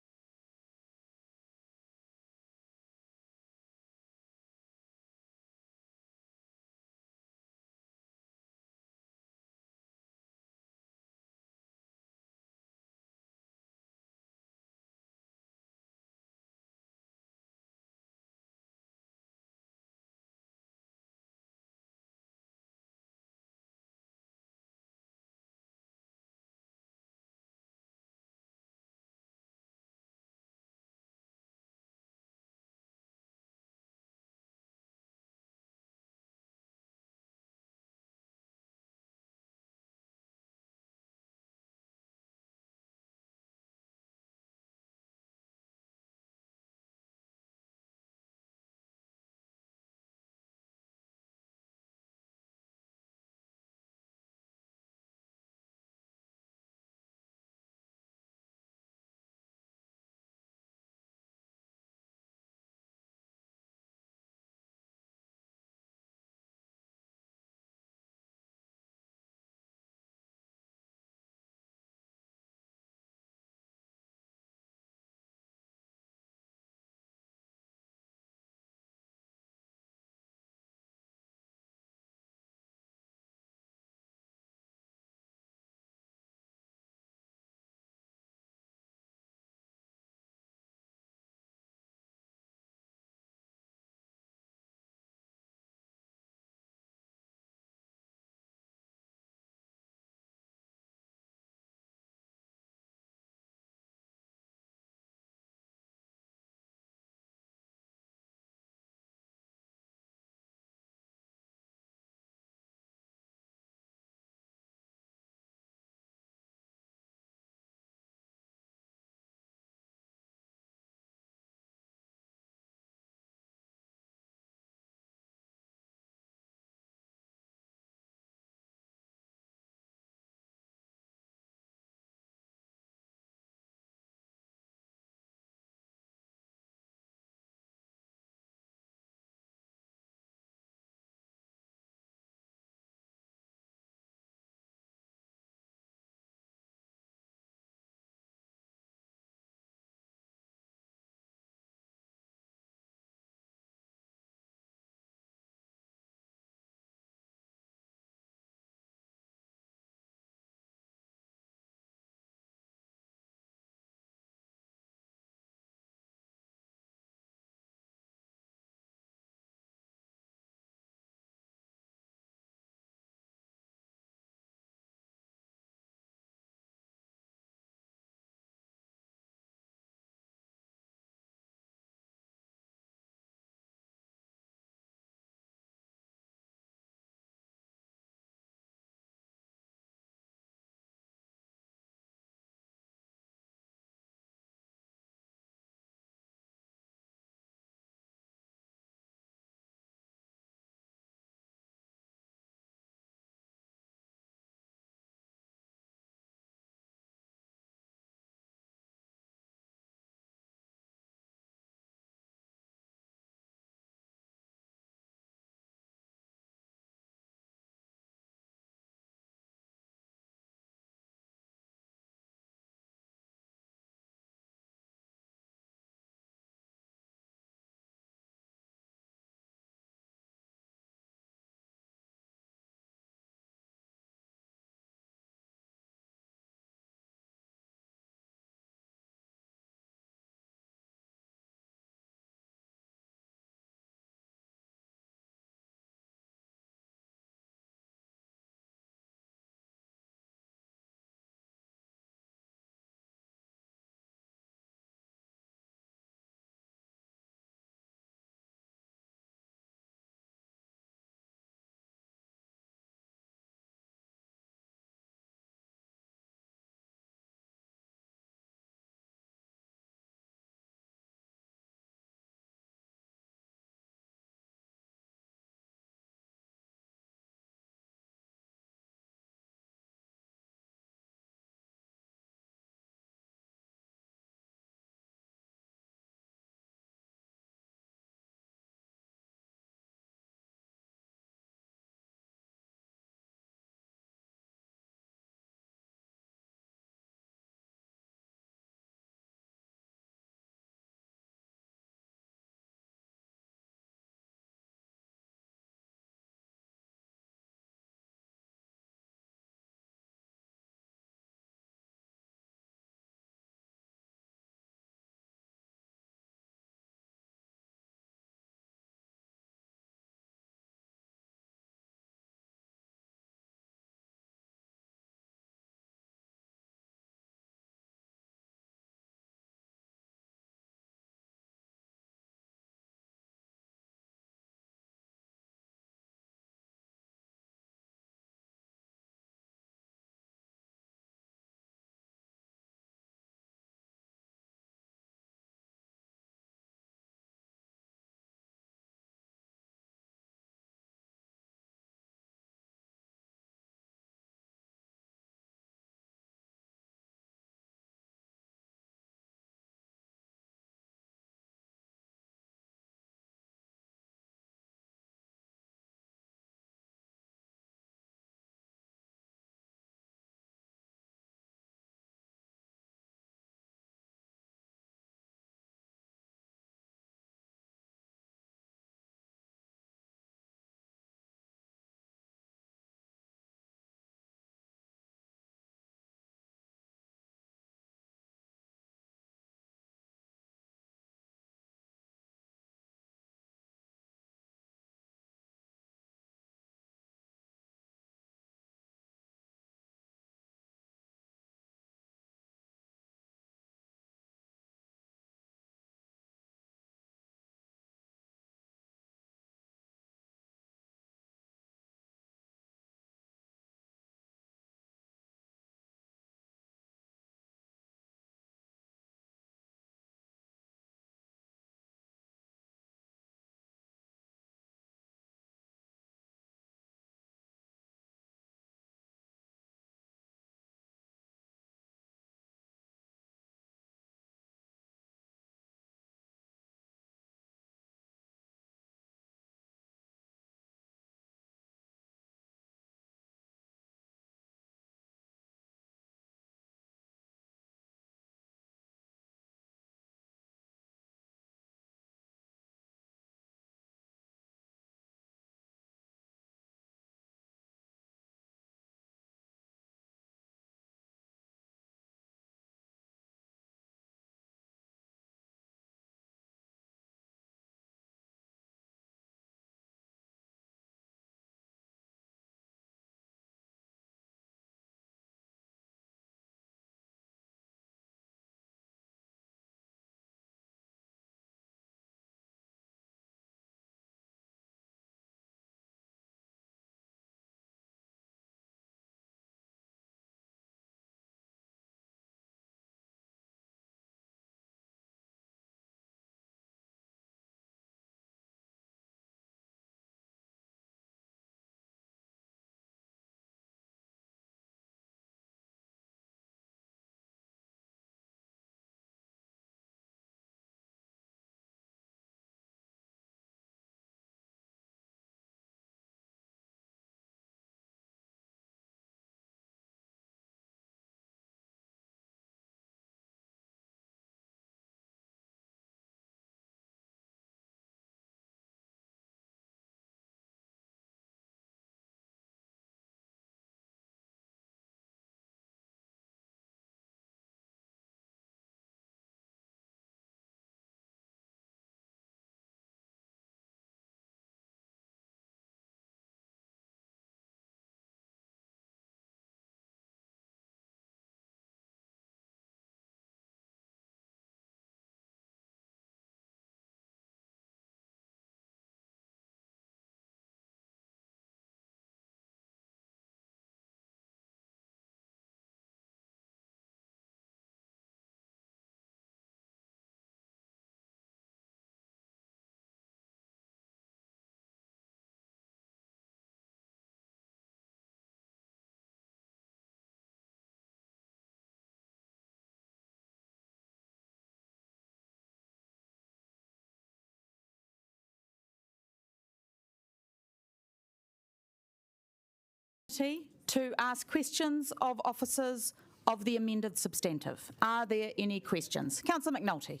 to ask questions of officers of the amended substantive. Are there any questions? Councillor McNulty.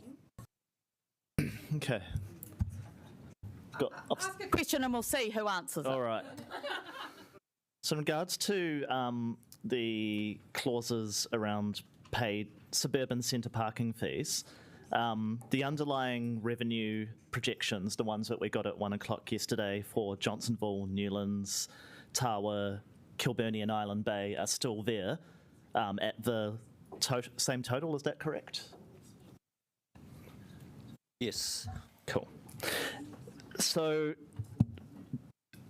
Okay. Ask a question and we'll see who answers it. All right. So in regards to the clauses around paid suburban centre parking fees, the underlying revenue projections, the ones that we got at 1 o'clock yesterday for Johnsonville, Newlands, Tawa, Kilburnie and Island Bay are still there at the same total, is that correct? Yes. Cool. So,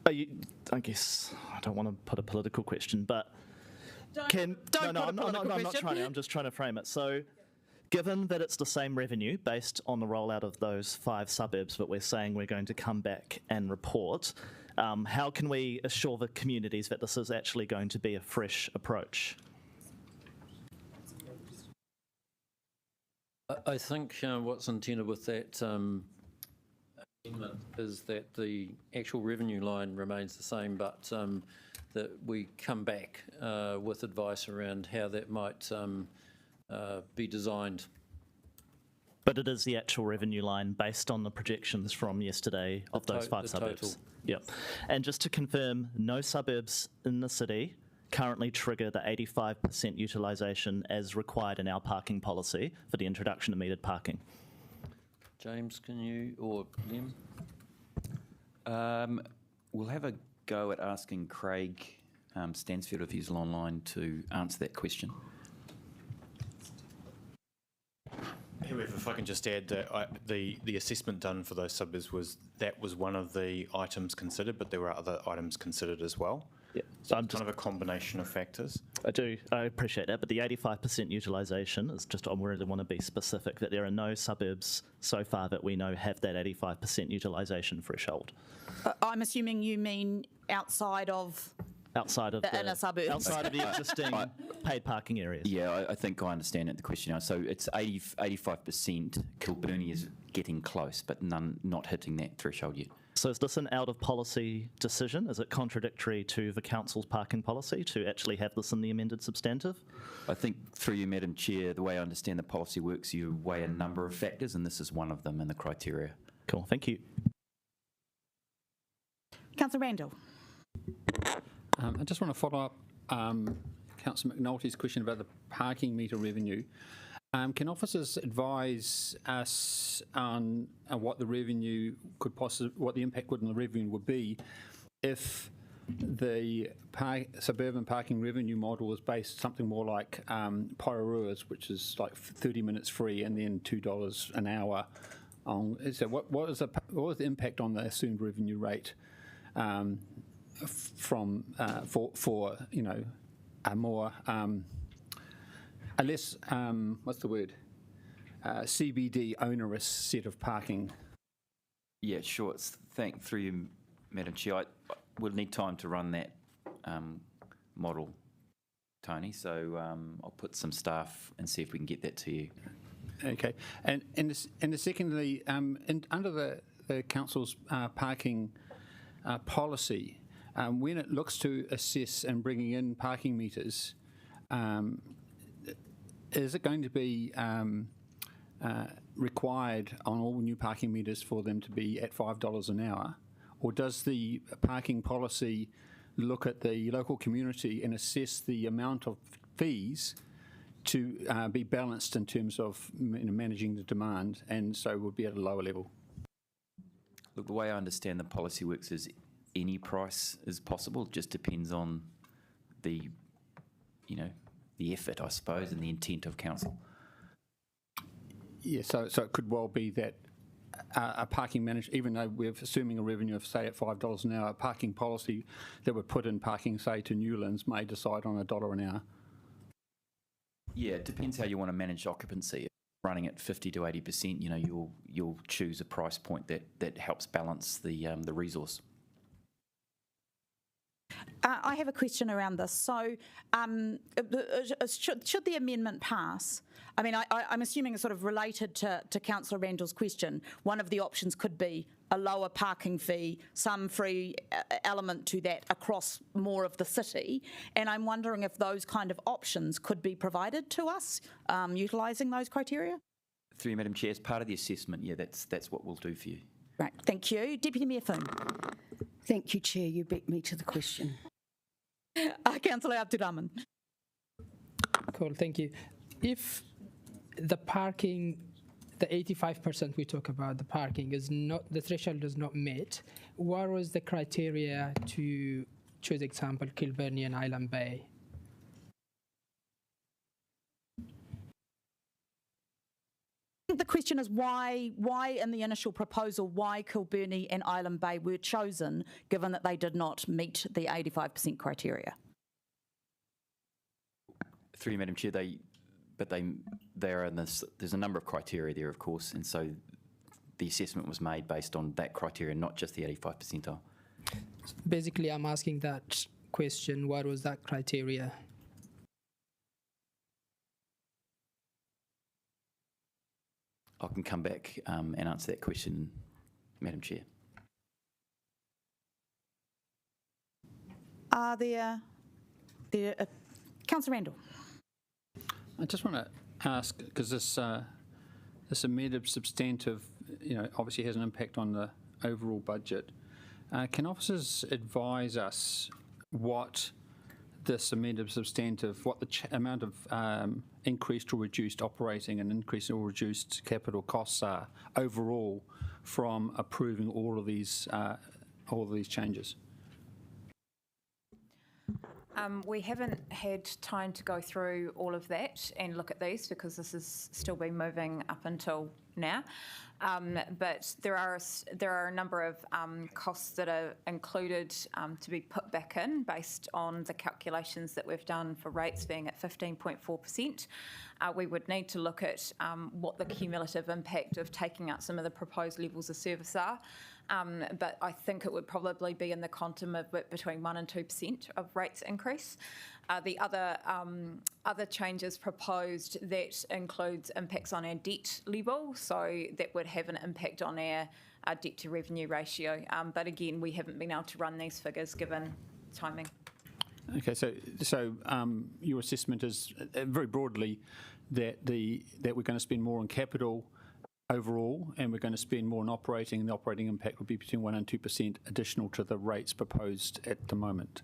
I guess I don't want to put a political question, but I'm not trying to. I'm just trying to frame it. So, given that it's the same revenue based on the rollout of those 5 suburbs that we're saying we're going to come back and report, how can we assure the communities that this is actually going to be a fresh approach? I think what's intended with that amendment is that the actual revenue line remains the same, but that we come back with advice around how that might be designed. But it is the actual revenue line based on the projections from yesterday of those 5 suburbs. Total. Yep. And just to confirm, no suburbs in the city currently trigger the 85% utilisation as required in our parking policy for the introduction of metered parking. James, can you, or Liam? We'll have a go at asking Craig Stansfield, if he's online, to answer that question. However, if I can just add that the assessment done for those suburbs was one of the items considered, but there were other items considered as well. Yeah, so I'm just kind of a combination of factors. I appreciate that, but the 85% utilisation is just, I really want to be specific that there are no suburbs so far that we know have that 85% utilisation threshold. I'm assuming you mean outside of the inner suburbs. Outside of the existing paid parking areas. Yeah, I think I understand the question now. So it's 85%. Kilburnie is getting close, but not hitting that threshold yet. So is this an out-of-policy decision? Is it contradictory to the council's parking policy to actually have this in the amended substantive? I think through you, Madam Chair, the way I understand the policy works, you weigh a number of factors, and this is one of them in the criteria. Cool, thank you. Councillor Randall. I just want to follow up Councillor McNulty's question about the parking meter revenue. Can officers advise us on what the revenue could what the impact on the revenue would be if the suburban parking revenue model was based something more like Poirua's, which is like 30 minutes free and then $2 an hour? So what was the impact on the assumed revenue rate for a more a less, what's the word, CBD onerous set of parking? Yeah, sure. Through you, Madam Chair, I will need time to run that model, Tony, so I'll put some staff and see if we can get that to you. Okay. And secondly, under the council's parking policy, when it looks to assess and bringing in parking meters, is it going to be required on all new parking meters for them to be at $5 an hour? Or does the parking policy look at the local community and assess the amount of fees to be balanced in terms of managing the demand, and so would be at a lower level? Look, the way I understand the policy works is any price is possible. It just depends on the effort, I suppose, and the intent of council. Yeah, so it could well be that a parking manager, even though we're assuming a revenue of, say, at $5 an hour, a parking policy that would put in parking, say, to Newlands may decide on $1 an hour. Yeah, it depends how you want to manage occupancy. Running at 50 to 80%, you'll choose a price point that helps balance the resource. I have a question around this. So should the amendment pass, I mean, I'm assuming it's sort of related to Councillor Randall's question. One of the options could be a lower parking fee, some free element to that across more of the city. And I'm wondering if those kind of options could be provided to us, utilising those criteria. Through you, Madam Chair, as part of the assessment, yeah, that's what we'll do for you. Right, thank you. Deputy Mayor Finn. Thank you, Chair. You beat me to the question. Councillor Abdurrahman. Cool, thank you. If the parking, the 85% we talk about, the parking is not, the threshold is not met, what was the criteria to choose, example, Kilbirnie and Island Bay? The question is why in the initial proposal, why Kilbirnie and Island Bay were chosen, given that they did not meet the 85% criteria? Through you, Madam Chair, they're in this, there's a number of criteria there, of course, and so the assessment was made based on that criteria, not just the 85 percentile. Basically, I'm asking that question, what was that criteria? I can come back and answer that question, Madam Chair. Are there Councillor Randall. I just want to ask, because this amended substantive, obviously has an impact on the overall budget. Can officers advise us what this amended substantive, what the amount of increased or reduced operating and increased or reduced capital costs are overall from approving all of these changes? We haven't had time to go through all of that and look at these because this has still been moving up until now. But there are a number of costs that are included to be put back in based on the calculations that we've done for rates being at 15.4%. We would need to look at what the cumulative impact of taking out some of the proposed levels of service are. But I think it would probably be in the quantum of between 1% and 2% of rates increase. The other changes proposed that includes impacts on our debt level, so that would have an impact on our debt to revenue ratio. But again, we haven't been able to run these figures given timing. Okay, so your assessment is very broadly that we're going to spend more on capital overall, and we're going to spend more on operating, and the operating impact would be between 1% and 2% additional to the rates proposed at the moment.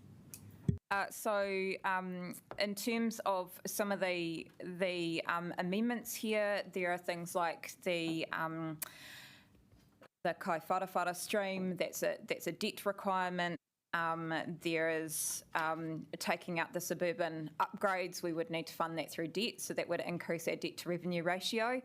In terms of some of the amendments here, there are things like the kaiwharewhara stream. That's a debt requirement. There is taking out the suburban upgrades. We would need to fund that through debt, so that would increase our debt to revenue ratio.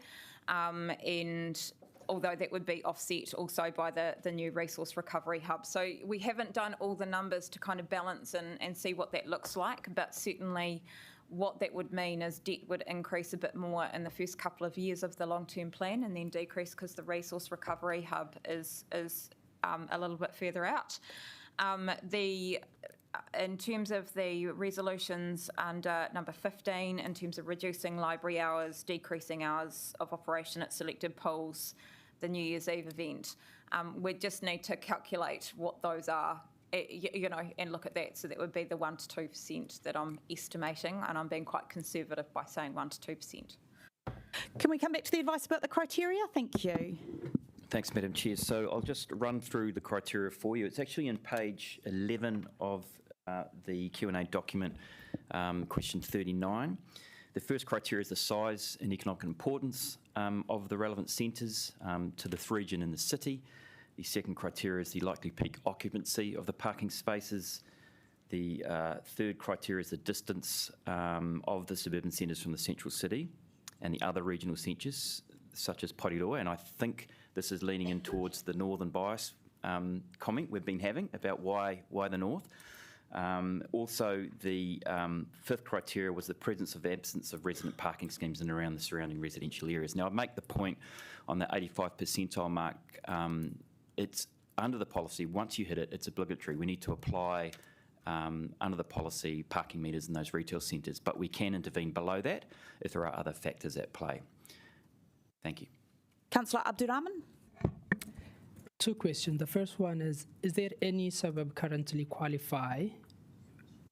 And although that would be offset also by the new resource recovery hub. So we haven't done all the numbers to kind of balance and see what that looks like, but certainly what that would mean is debt would increase a bit more in the first couple of years of the long-term plan and then decrease because the resource recovery hub is a little bit further out. In terms of the resolutions under number 15, in terms of reducing library hours, decreasing hours of operation at selected pools, the New Year's Eve event, we just need to calculate what those are, and look at that. So that would be the 1% to 2% that I'm estimating, and I'm being quite conservative by saying 1% to 2%. Can we come back to the advice about the criteria? Thank you. Thanks, Madam Chair. So I'll just run through the criteria for you. It's actually in page 11 of the Q&A document, question 39. The first criteria is the size and economic importance of the relevant centres to the region and the city. The second criteria is the likely peak occupancy of the parking spaces. The third criteria is the distance of the suburban centres from the central city and the other regional centres, such as Porirua, and I think this is leaning in towards the northern bias comment we've been having about why the north. Also, the fifth criteria was the presence of absence of resident parking schemes in and around the surrounding residential areas. Now, I'd make the point on the 85 percentile mark, it's under the policy, once you hit it, it's obligatory. We need to apply under the policy parking meters in those retail centres, but we can intervene below that if there are other factors at play. Thank you. Councillor Abdurrahman. Two questions. The first one is there any suburb currently qualify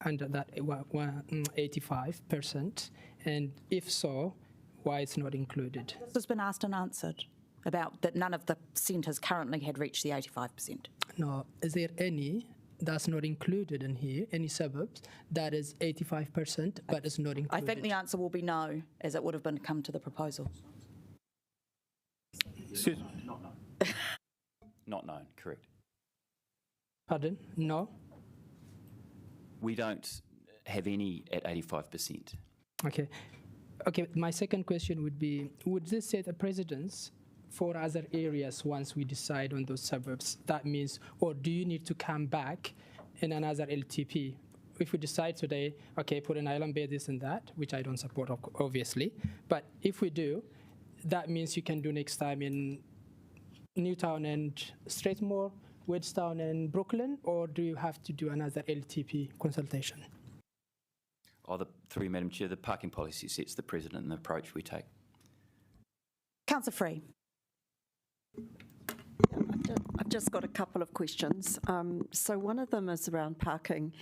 under that 85%? And if so, why it's not included? This has been asked and answered about that none of the centres currently had reached the 85%. No, is there any that's not included in here, any suburbs that is 85% but is not included? I think the answer will be no, as it would have been come to the proposal. Not known, correct. Pardon? No? We don't have any at 85%. Okay. Okay, my second question would be, would this set a precedence for other areas once we decide on those suburbs? That means, or do you need to come back in another LTP? If we decide today, okay, put an island bay, this and that, which I don't support, obviously, but if we do, that means you can do next time in Newtown and Strathmore, Wedstown and Brooklyn, or do you have to do another LTP consultation? Through you, Madam Chair, the parking policy sets the precedent and the approach we take. Councillor Free. I've just got a couple of questions. So one of them is around parking.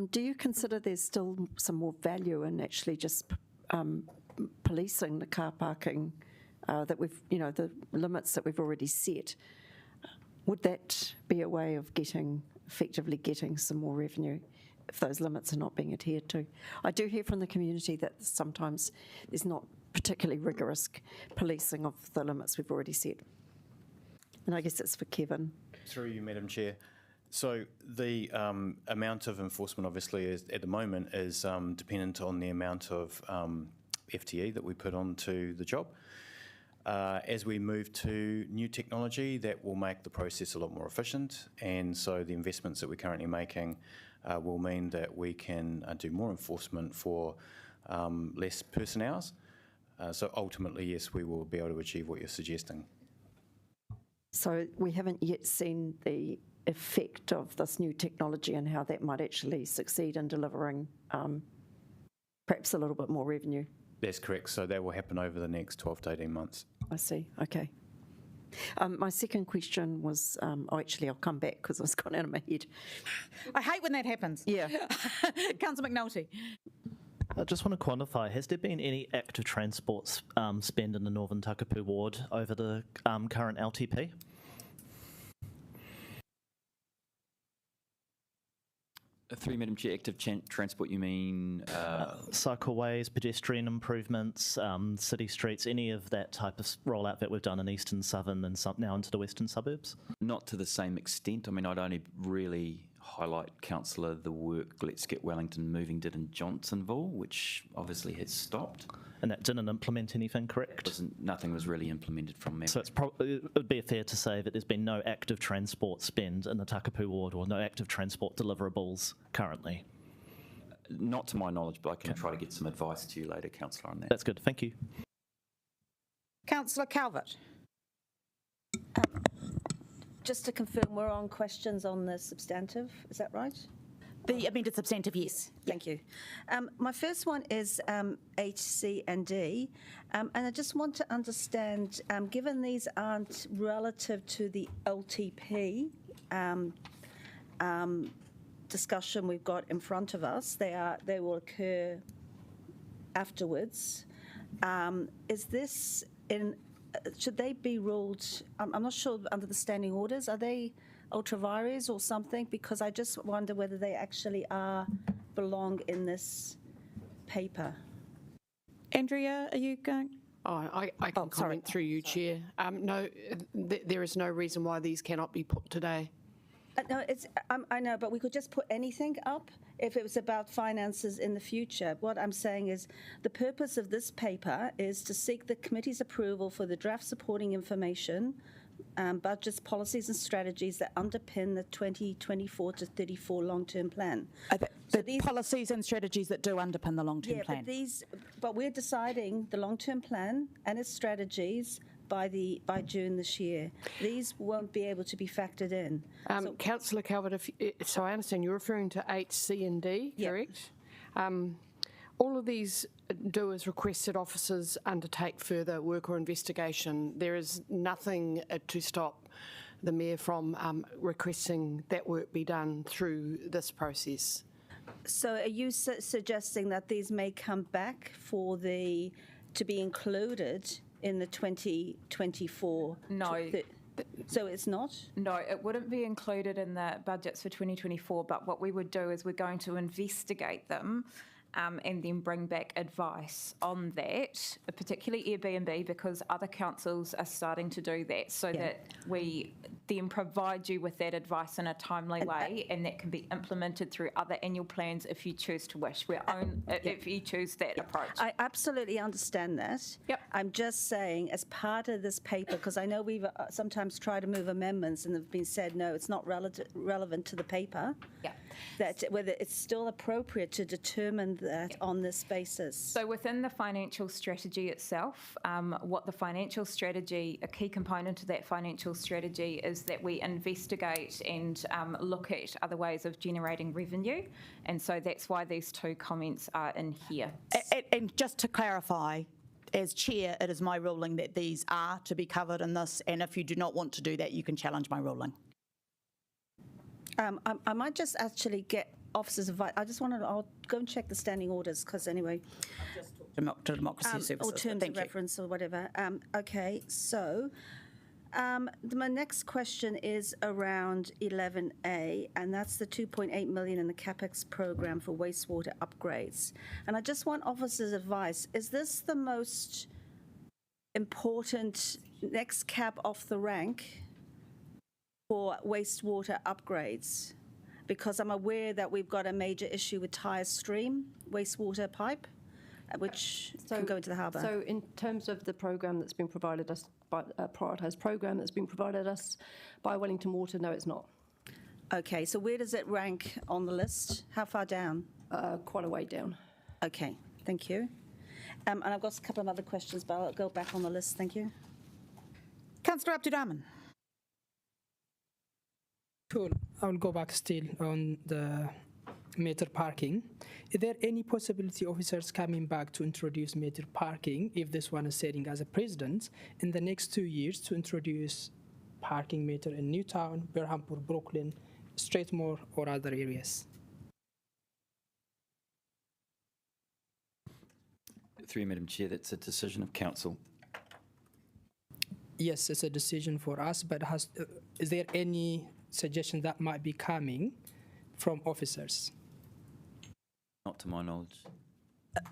Do you consider there's still some more value in actually just policing the car parking that we've, the limits that we've already set? Would that be a way of effectively getting some more revenue if those limits are not being adhered to? I do hear from the community that sometimes there's not particularly rigorous policing of the limits we've already set. And I guess it's for Kevin. Through you, Madam Chair. So the amount of enforcement, obviously, at the moment is dependent on the amount of FTE that we put onto the job. As we move to new technology, that will make the process a lot more efficient, and so the investments that we're currently making will mean that we can do more enforcement for less person hours. So ultimately, yes, we will be able to achieve what you're suggesting. So we haven't yet seen the effect of this new technology and how that might actually succeed in delivering perhaps a little bit more revenue. That's correct. So that will happen over the next 12 to 18 months. I see. Okay. My second question was, actually, I'll come back because it's gone out of my head. I hate when that happens. Yeah. Councillor McNulty. I just want to quantify, has there been any active transport spend in the Northern Tōtōpū ward over the current LTP? Through Madam Chair, active transport, you mean? Cycleways, pedestrian improvements, city streets, any of that type of rollout that we've done in eastern, southern and now into the western suburbs? Not to the same extent. I mean, I'd only really highlight, Councillor, the work Let's Get Wellington Moving did in Johnsonville, which obviously has stopped. And that didn't implement anything, correct? Nothing was really implemented from memory. So it would be fair to say that there's been no active transport spend in the Tōtōpū ward or no active transport deliverables currently? Not to my knowledge, but I can try to get some advice to you later, Councillor, on that. That's good, thank you. Councillor Calvert. Just to confirm, we're on questions on the substantive, is that right? The amended substantive, yes. Thank you. My first one is H, C and D, and I just want to understand, given these aren't relative to the LTP discussion we've got in front of us, they will occur afterwards. Is this should they be ruled, I'm not sure under the standing orders, are they ultra vires or something? Because I just wonder whether they actually belong in this paper. Andrea, are you going? I can comment through you, Chair. No, there is no reason why these cannot be put today. No, I know, but we could just put anything up if it was about finances in the future. What I'm saying is the purpose of this paper is to seek the committee's approval for the draft supporting information, budgets, policies and strategies that underpin the 2024 to 34 long-term plan. The policies and strategies that do underpin the long-term plan. But we're deciding the long-term plan and its strategies by June this year. These won't be able to be factored in. Councillor Calvert, so I understand you're referring to H, C and D, correct? All of these do is request that officers undertake further work or investigation. There is nothing to stop the Mayor from requesting that work be done through this process. So are you suggesting that these may come back to be included in the 2024? No. So it's not? No, it wouldn't be included in the budgets for 2024, but what we would do is we're going to investigate them and then bring back advice on that, particularly Airbnb, because other councils are starting to do that, so that we then provide you with that advice in a timely way, and that can be implemented through other annual plans if you choose to wish. If you choose that approach. I absolutely understand that. Yep. I'm just saying, as part of this paper, because I know we've sometimes tried to move amendments and have been said, no, it's not relevant to the paper. Yeah. That whether it's still appropriate to determine that on this basis. So within the financial strategy itself, what the financial strategy, a key component of that financial strategy is that we investigate and look at other ways of generating revenue. And so that's why these two comments are in here. And just to clarify, as chair, it is my ruling that these are to be covered in this, and if you do not want to do that, you can challenge my ruling. I might just actually get officers' advice. I'll go and check the standing orders, because anyway. To Democracy Services. Or terms of reference or whatever. Okay, so my next question is around 11A, and that's the 2.8 million in the CapEx program for wastewater upgrades. And I just want officers' advice. Is this the most important next cab off the rank for wastewater upgrades? Because I'm aware that we've got a major issue with Tyres Stream wastewater pipe, which can go into the harbour. So in terms of the program that's been provided us, by a prioritised program that's been provided us by Wellington Water, no, it's not. Okay, so where does it rank on the list? How far down? Quite a way down. Okay, thank you. And I've got a couple of other questions, but I'll go back on the list. Thank you. Councillor Abdurrahman. Cool. I will go back still on the meter parking. Is there any possibility officers coming back to introduce meter parking, if this one is setting as a precedent, in the next 2 years to introduce parking meter in Newtown, Berhampur, Brooklyn, Strathmore, or other areas? Through you, Madam Chair, that's a decision of council. Yes, it's a decision for us, but is there any suggestion that might be coming from officers? Not to my knowledge.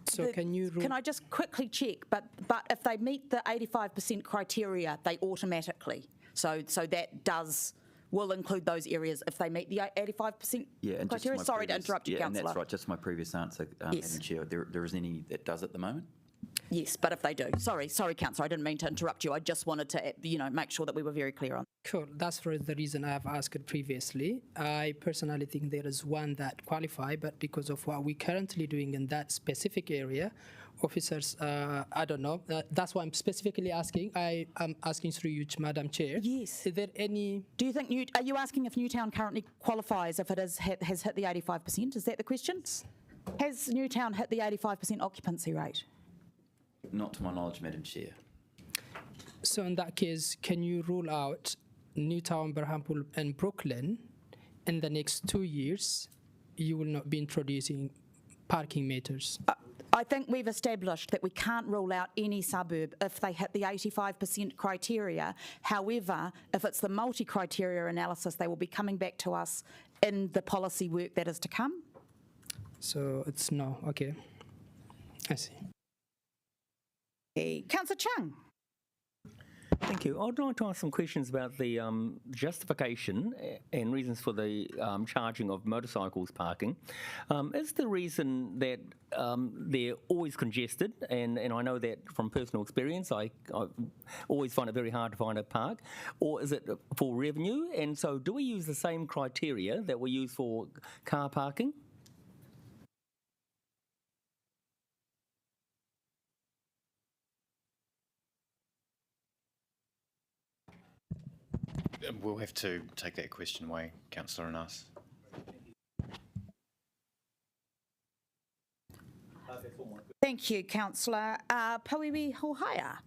So Can I just quickly check? But if they meet the 85% criteria, they automatically. So that will include those areas if they meet the 85% criteria. Sorry to interrupt you, Councillor. And that's right. Just my previous answer, Yes. Madam Chair. There isn't any that does at the moment. Yes, but if they do. Sorry, Councillor, I didn't mean to interrupt you. I just wanted to, make sure that we were very clear on. Cool. That's for the reason I have asked previously. I personally think there is one that qualify, but because of what we're currently doing in that specific area, officers, I don't know. That's why I'm specifically asking. I am asking through you, Madam Chair. Yes. Is there any? Do you think are you asking if Newtown currently qualifies if it has hit the 85%? Is that the question? Has Newtown hit the 85% occupancy rate? Not to my knowledge, Madam Chair. So in that case, can you rule out Newtown, Berhampur, and Brooklyn in the next 2 years? You will not be introducing parking meters. I think we've established that we can't rule out any suburb if they hit the 85% criteria. However, if it's the multi-criteria analysis, they will be coming back to us in the policy work that is to come. So it's no. Okay. I see. Councillor Chung. Thank you. I'd like to ask some questions about the justification and reasons for the charging of motorcycles parking. Is the reason that they're always congested, and I know that from personal experience, I always find it very hard to find a park, or is it for revenue? And so do we use the same criteria that we use for car parking? We'll have to take that question away, Councillor, and us. Thank you, Councillor. Pauiwi Hohaya.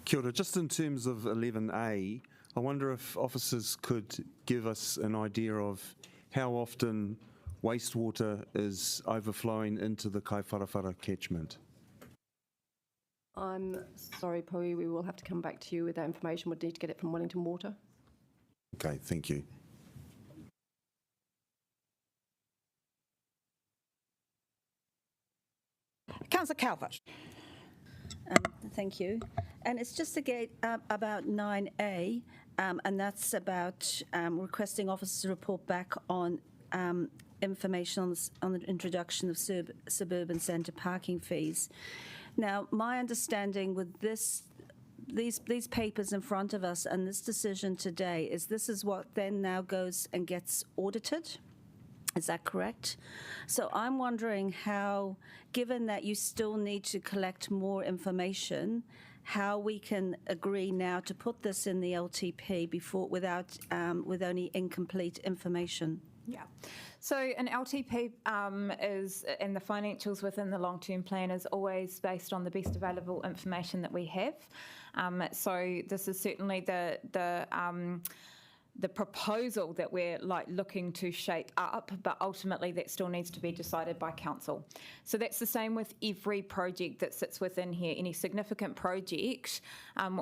Kia ora. Just in terms of 11A, I wonder if officers could give us an idea of how often wastewater is overflowing into the Kaiwharawhara catchment. I'm sorry, Pui, we will have to come back to you with that information. We'd need to get it from Wellington Water. Okay, thank you. Councillor Calvert. Thank you. And it's just again about 9A, and that's about requesting officers to report back on information on the introduction of suburban centre parking fees. Now, my understanding with these papers in front of us and this decision today is this is what then now goes and gets audited. Is that correct? So I'm wondering how, given that you still need to collect more information, how we can agree now to put this in the LTP without with only incomplete information. Yeah. So an LTP is, and the financials within the long-term plan is always based on the best available information that we have. So this is certainly the proposal that we're looking to shape up, but ultimately that still needs to be decided by council. So that's the same with every project that sits within here. Any significant project,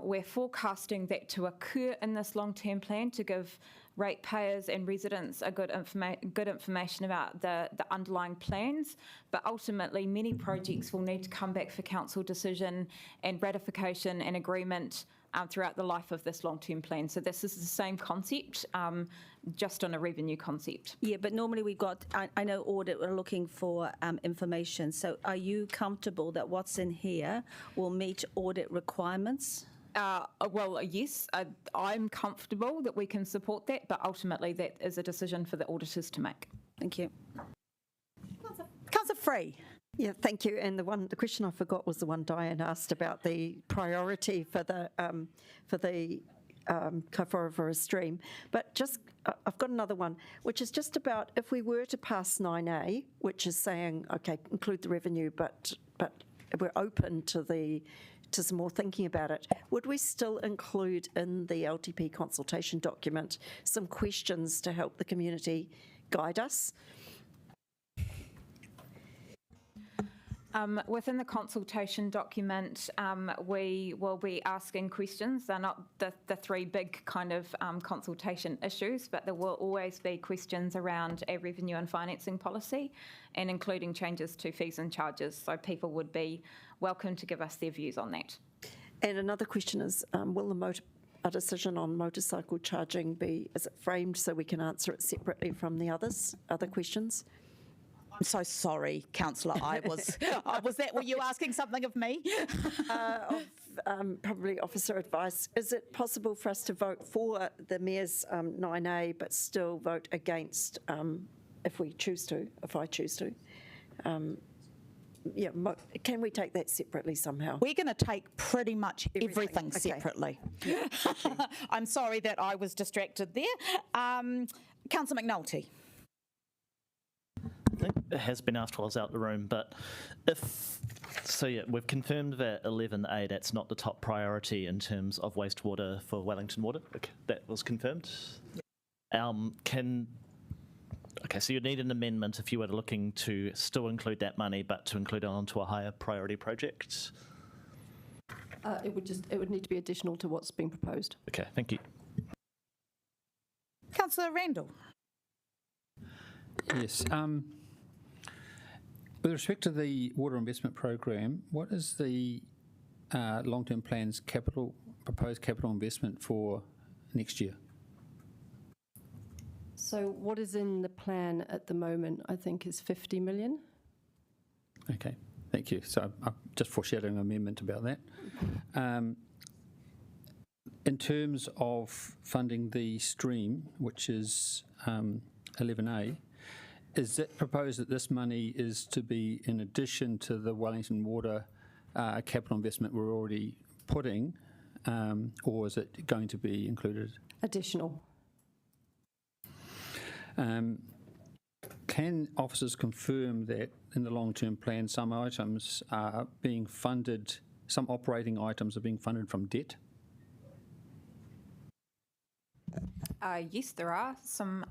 we're forecasting that to occur in this long-term plan to give ratepayers and residents a good information about the underlying plans, but ultimately many projects will need to come back for council decision and ratification and agreement throughout the life of this long-term plan. So this is the same concept, just on a revenue concept. Yeah, but normally we've got, I know audit, we're looking for information. So are you comfortable that what's in here will meet audit requirements? Well, yes, I'm comfortable that we can support that, but ultimately that is a decision for the auditors to make. Thank you. Councillor Free. Yeah, thank you. And the question I forgot was the one Diane asked about the priority for the Kaiwharawhara stream. But just, I've got another one, which is just about if we were to pass 9A, which is saying, okay, include the revenue, but we're open to some more thinking about it, would we still include in the LTP consultation document some questions to help the community guide us? Within the consultation document, we will be asking questions. They're not the three big kind of consultation issues, but there will always be questions around a revenue and financing policy and including changes to fees and charges. So people would be welcome to give us their views on that. And another question is, will a decision on motorcycle charging is it framed so we can answer it separately from the other questions? I'm so sorry, Councillor. Were you asking something of me? Probably officer advice. Is it possible for us to vote for the Mayor's 9A but still vote against if I choose to? Yeah, can we take that separately somehow? We're going to take pretty much everything separately. Yeah, I'm sorry that I was distracted there. Councillor McNulty. I think it has been asked while I was out the room, but we've confirmed that 11A, that's not the top priority in terms of wastewater for Wellington Water. Okay, that was confirmed. So you'd need an amendment if you were looking to still include that money, but to include it onto a higher priority project. It would need to be additional to what's being proposed. Okay, thank you. Councillor Randall. Yes. With respect to the water investment program, what is the long-term plan's proposed capital investment for next year? So what is in the plan at the moment, I think, is 50 million. Okay, thank you. So I'm just foreshadowing an amendment about that. In terms of funding the stream, which is 11A, is it proposed that this money is to be in addition to the Wellington Water capital investment we're already putting, or is it going to be included? Additional. Can officers confirm that in the long-term plan some items are being funded, some operating items are being funded from debt? Yes, there are some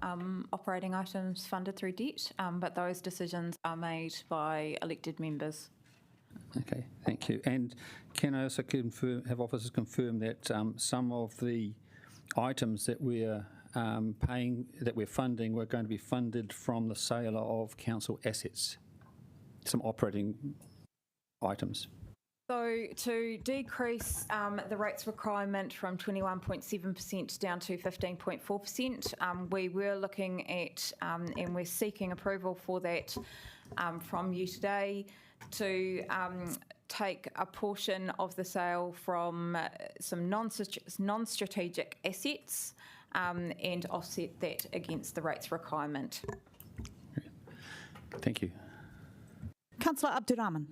operating items funded through debt, but those decisions are made by elected members. Okay, thank you. And can I also have officers confirm that some of the items that we're we're funding, we're going to be funded from the sale of council assets, some operating items? So to decrease the rates requirement from 21.7% down to 15.4%, we were looking at, and we're seeking approval for that from you today, to take a portion of the sale from some non-strategic assets and offset that against the rates requirement. Thank you. Councillor Abdurrahman.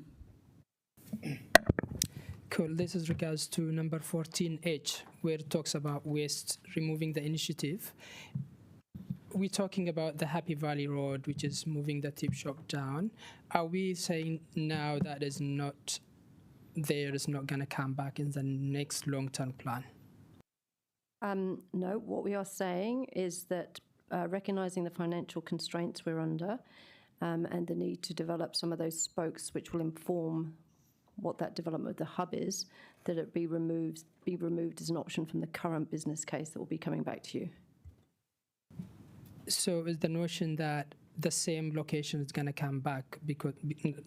Cool. This is regards to number 14H, where it talks about waste, removing the initiative. We're talking about the Happy Valley Road, which is moving the tip shop down. Are we saying now that is not there, is not going to come back in the next long-term plan? No, what we are saying is that recognising the financial constraints we're under and the need to develop some of those spokes which will inform what that development of the hub is, that it be removed as an option from the current business case that will be coming back to you. So is the notion that the same location is going to come back because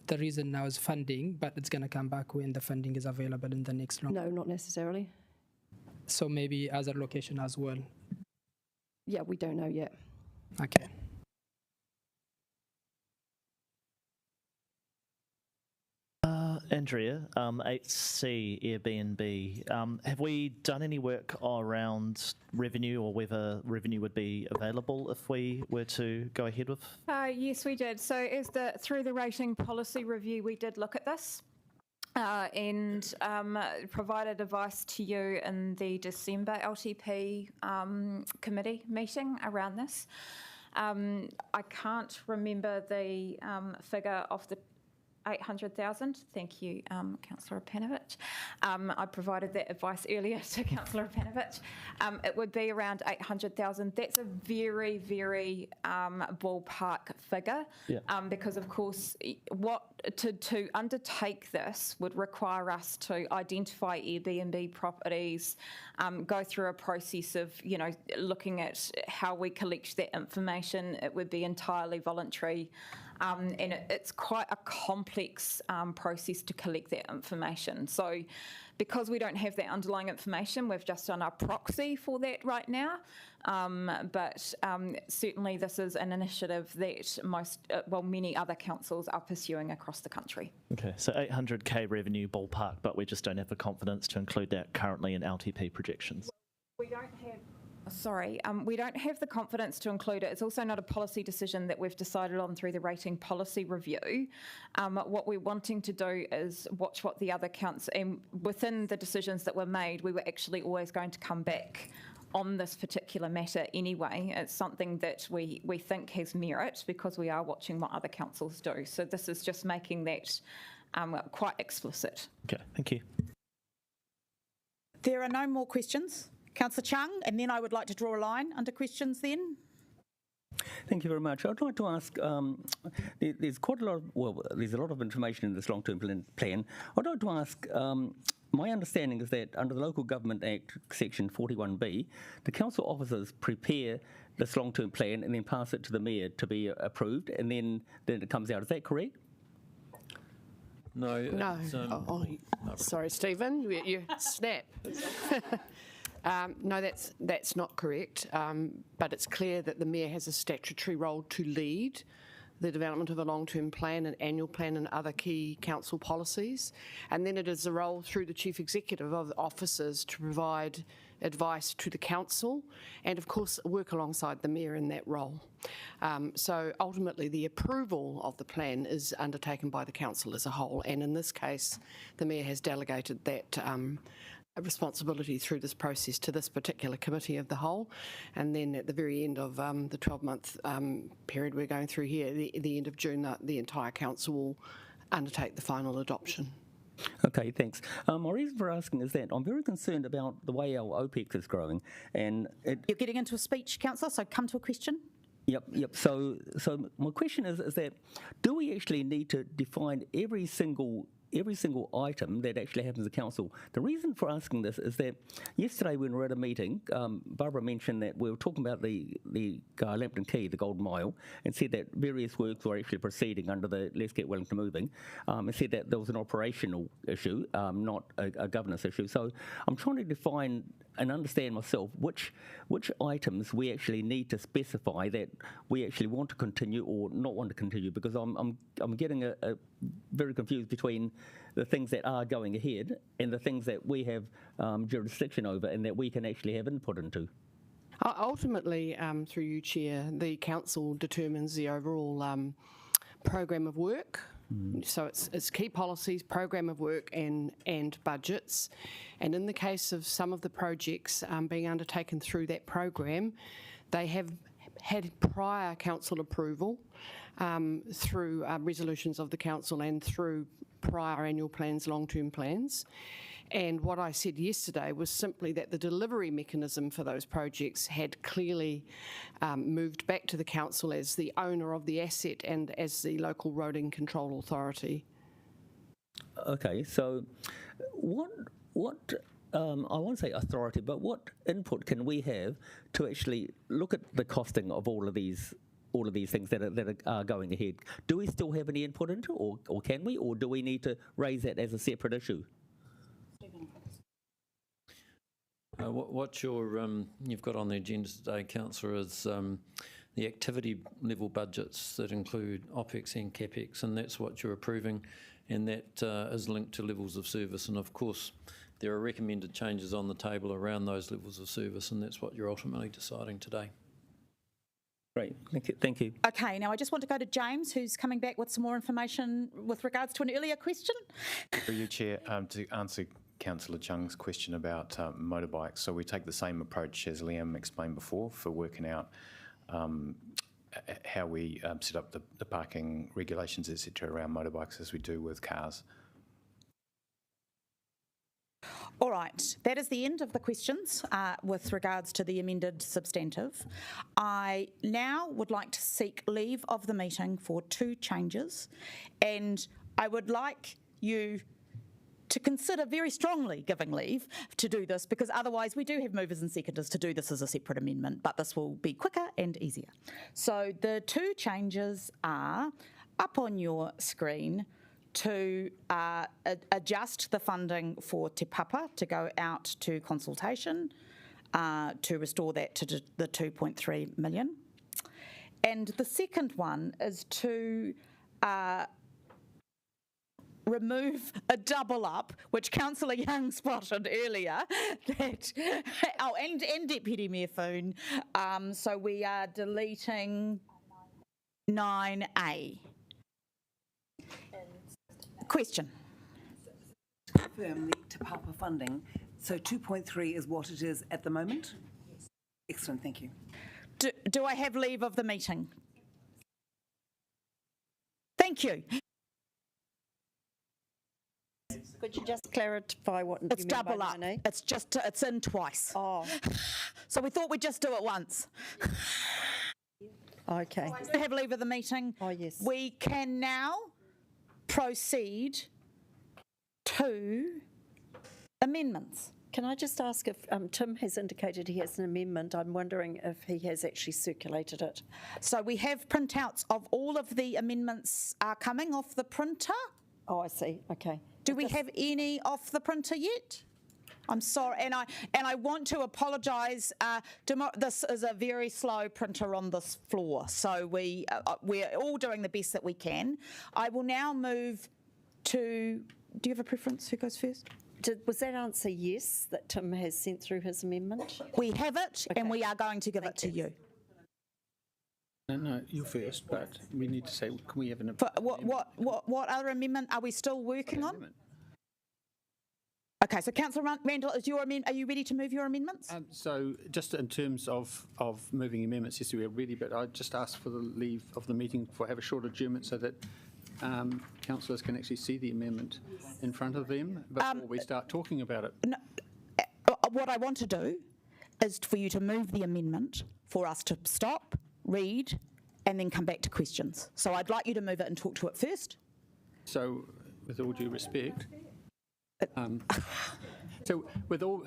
the reason now is funding, but it's going to come back when the funding is available in the next long? No, not necessarily. So maybe other location as well? Yeah, we don't know yet. Okay. Andrea, 8C Airbnb, have we done any work around revenue or whether revenue would be available if we were to go ahead with? Yes, we did. So through the rating policy review, we did look at this and provided advice to you in the December LTP committee meeting around this. I can't remember the figure of the 800,000. Thank you, Councillor Panovich. I provided that advice earlier to Councillor Panovich. It would be around 800,000. That's a very, very ballpark figure, because of course, to undertake this would require us to identify Airbnb properties, go through a process of looking at how we collect that information. It would be entirely voluntary. And it's quite a complex process to collect that information. So because we don't have that underlying information, we've just done a proxy for that right now. But certainly this is an initiative that many other councils are pursuing across the country. Okay, so 800K revenue ballpark, but we just don't have the confidence to include that currently in LTP projections. We don't have... we don't have the confidence to include it. It's also not a policy decision that we've decided on through the rating policy review. What we're wanting to do is watch what the other councils, and within the decisions that were made, we were actually always going to come back on this particular matter anyway. It's something that we think has merit because we are watching what other councils do. So this is just making that quite explicit. Okay, thank you. There are no more questions. Councillor Chung, and then I would like to draw a line under questions then. Thank you very much. I'd like to ask, there's quite a lot there's a lot of information in this long-term plan. I'd like to ask, my understanding is that under the Local Government Act, Section 41B, the council officers prepare this long-term plan and then pass it to the mayor to be approved, and then it comes out. Is that correct? No. No. Sorry, Stephen, you snap. No, that's not correct, but it's clear that the Mayor has a statutory role to lead the development of a long-term plan, an annual plan and other key council policies, and then it is a role through the Chief Executive of the officers to provide advice to the council and of course work alongside the Mayor in that role. So ultimately the approval of the plan is undertaken by the council as a whole, and in this case the Mayor has delegated that responsibility through this process to this particular committee of the whole, and then at the very end of the 12-month period we're going through here, the end of June, the entire council will undertake the final adoption. Okay, thanks. My reason for asking is that I'm very concerned about the way our OPEX is growing, and You're getting into a speech, councillor, so come to a question. Yep. So my question is that do we actually need to define every single item that actually happens at council? The reason for asking this is that yesterday when we were at a meeting, Barbara mentioned that we were talking about the Lambton Quay, the Golden Mile, and said that various works were actually proceeding under the Let's Get Wellington Moving, and said that there was an operational issue, not a governance issue. So I'm trying to define and understand myself which items we actually need to specify that we actually want to continue or not want to continue, because I'm getting a very confused between the things that are going ahead and the things that we have jurisdiction over and that we can actually have input into. Ultimately, through you, Chair, the council determines the overall program of work. So it's key policies, program of work and budgets. And in the case of some of the projects being undertaken through that program, they have had prior council approval through resolutions of the council and through prior annual plans, long-term plans. And what I said yesterday was simply that the delivery mechanism for those projects had clearly moved back to the council as the owner of the asset and as the local roading control authority. Okay, so what I won't say authority, but what input can we have to actually look at the costing of all of these things that are going ahead? Do we still have any input into, or can we, or do we need to raise that as a separate issue? What you've got on the agenda today, councillor, is the activity level budgets that include OPEX and CAPEX, and that's what you're approving, and that is linked to levels of service. And of course, there are recommended changes on the table around those levels of service, and that's what you're ultimately deciding today. Great, thank you. Okay, now I just want to go to James, who's coming back with some more information with regards to an earlier question. Through you, Chair, to answer Councillor Chung's question about motorbikes. So we take the same approach as Liam explained before for working out how we set up the parking regulations, etc., around motorbikes as we do with cars. All right, that is the end of the questions with regards to the amended substantive. I now would like to seek leave of the meeting for 2 changes, and I would like you to consider very strongly giving leave to do this, because otherwise we do have movers and seconders to do this as a separate amendment, but this will be quicker and easier. So the 2 changes are up on your screen to adjust the funding for Te Papa to go out to consultation, to restore that to the 2.3 million. And the second one is to remove a double up, which Councillor Young spotted earlier, that, and Deputy Mayor Foon. So we are deleting 9A. Question. Confirm the Te Papa funding. So 2.3 is what it is at the moment? Yes. Excellent, thank you. Do I have leave of the meeting? Thank you. Could you just clarify what it's you mean double by up? 9A? It's just it's in twice. Oh. So we thought we'd just do it once. Okay. To have leave of the meeting. Oh yes. We can now proceed to amendments. Can I just ask if Tim has indicated he has an amendment? I'm wondering if he has actually circulated it. So we have printouts of all of the amendments coming off the printer. Oh, I see. Okay. Do we have any off the printer yet? I'm sorry, and I want to apologise. This is a very slow printer on this floor, so we're all doing the best that we can. I will now move to. Do you have a preference? Who goes first? Was that answer yes, that Tim has sent through his amendment? We have it, okay. And we are going to give it to you. No, you first, but we need to say, can we have an amendment? What other amendment are we still working on? Okay, so Councillor Randall, are you ready to move your amendments? So just in terms of moving amendments, yes, we are ready, but I just asked for the leave of the meeting have a short adjournment so that councillors can actually see the amendment in front of them before we start talking about it. No, what I want to do is for you to move the amendment for us to stop, read, and then come back to questions. So I'd like you to move it and talk to it first. So, with all due respect, so with all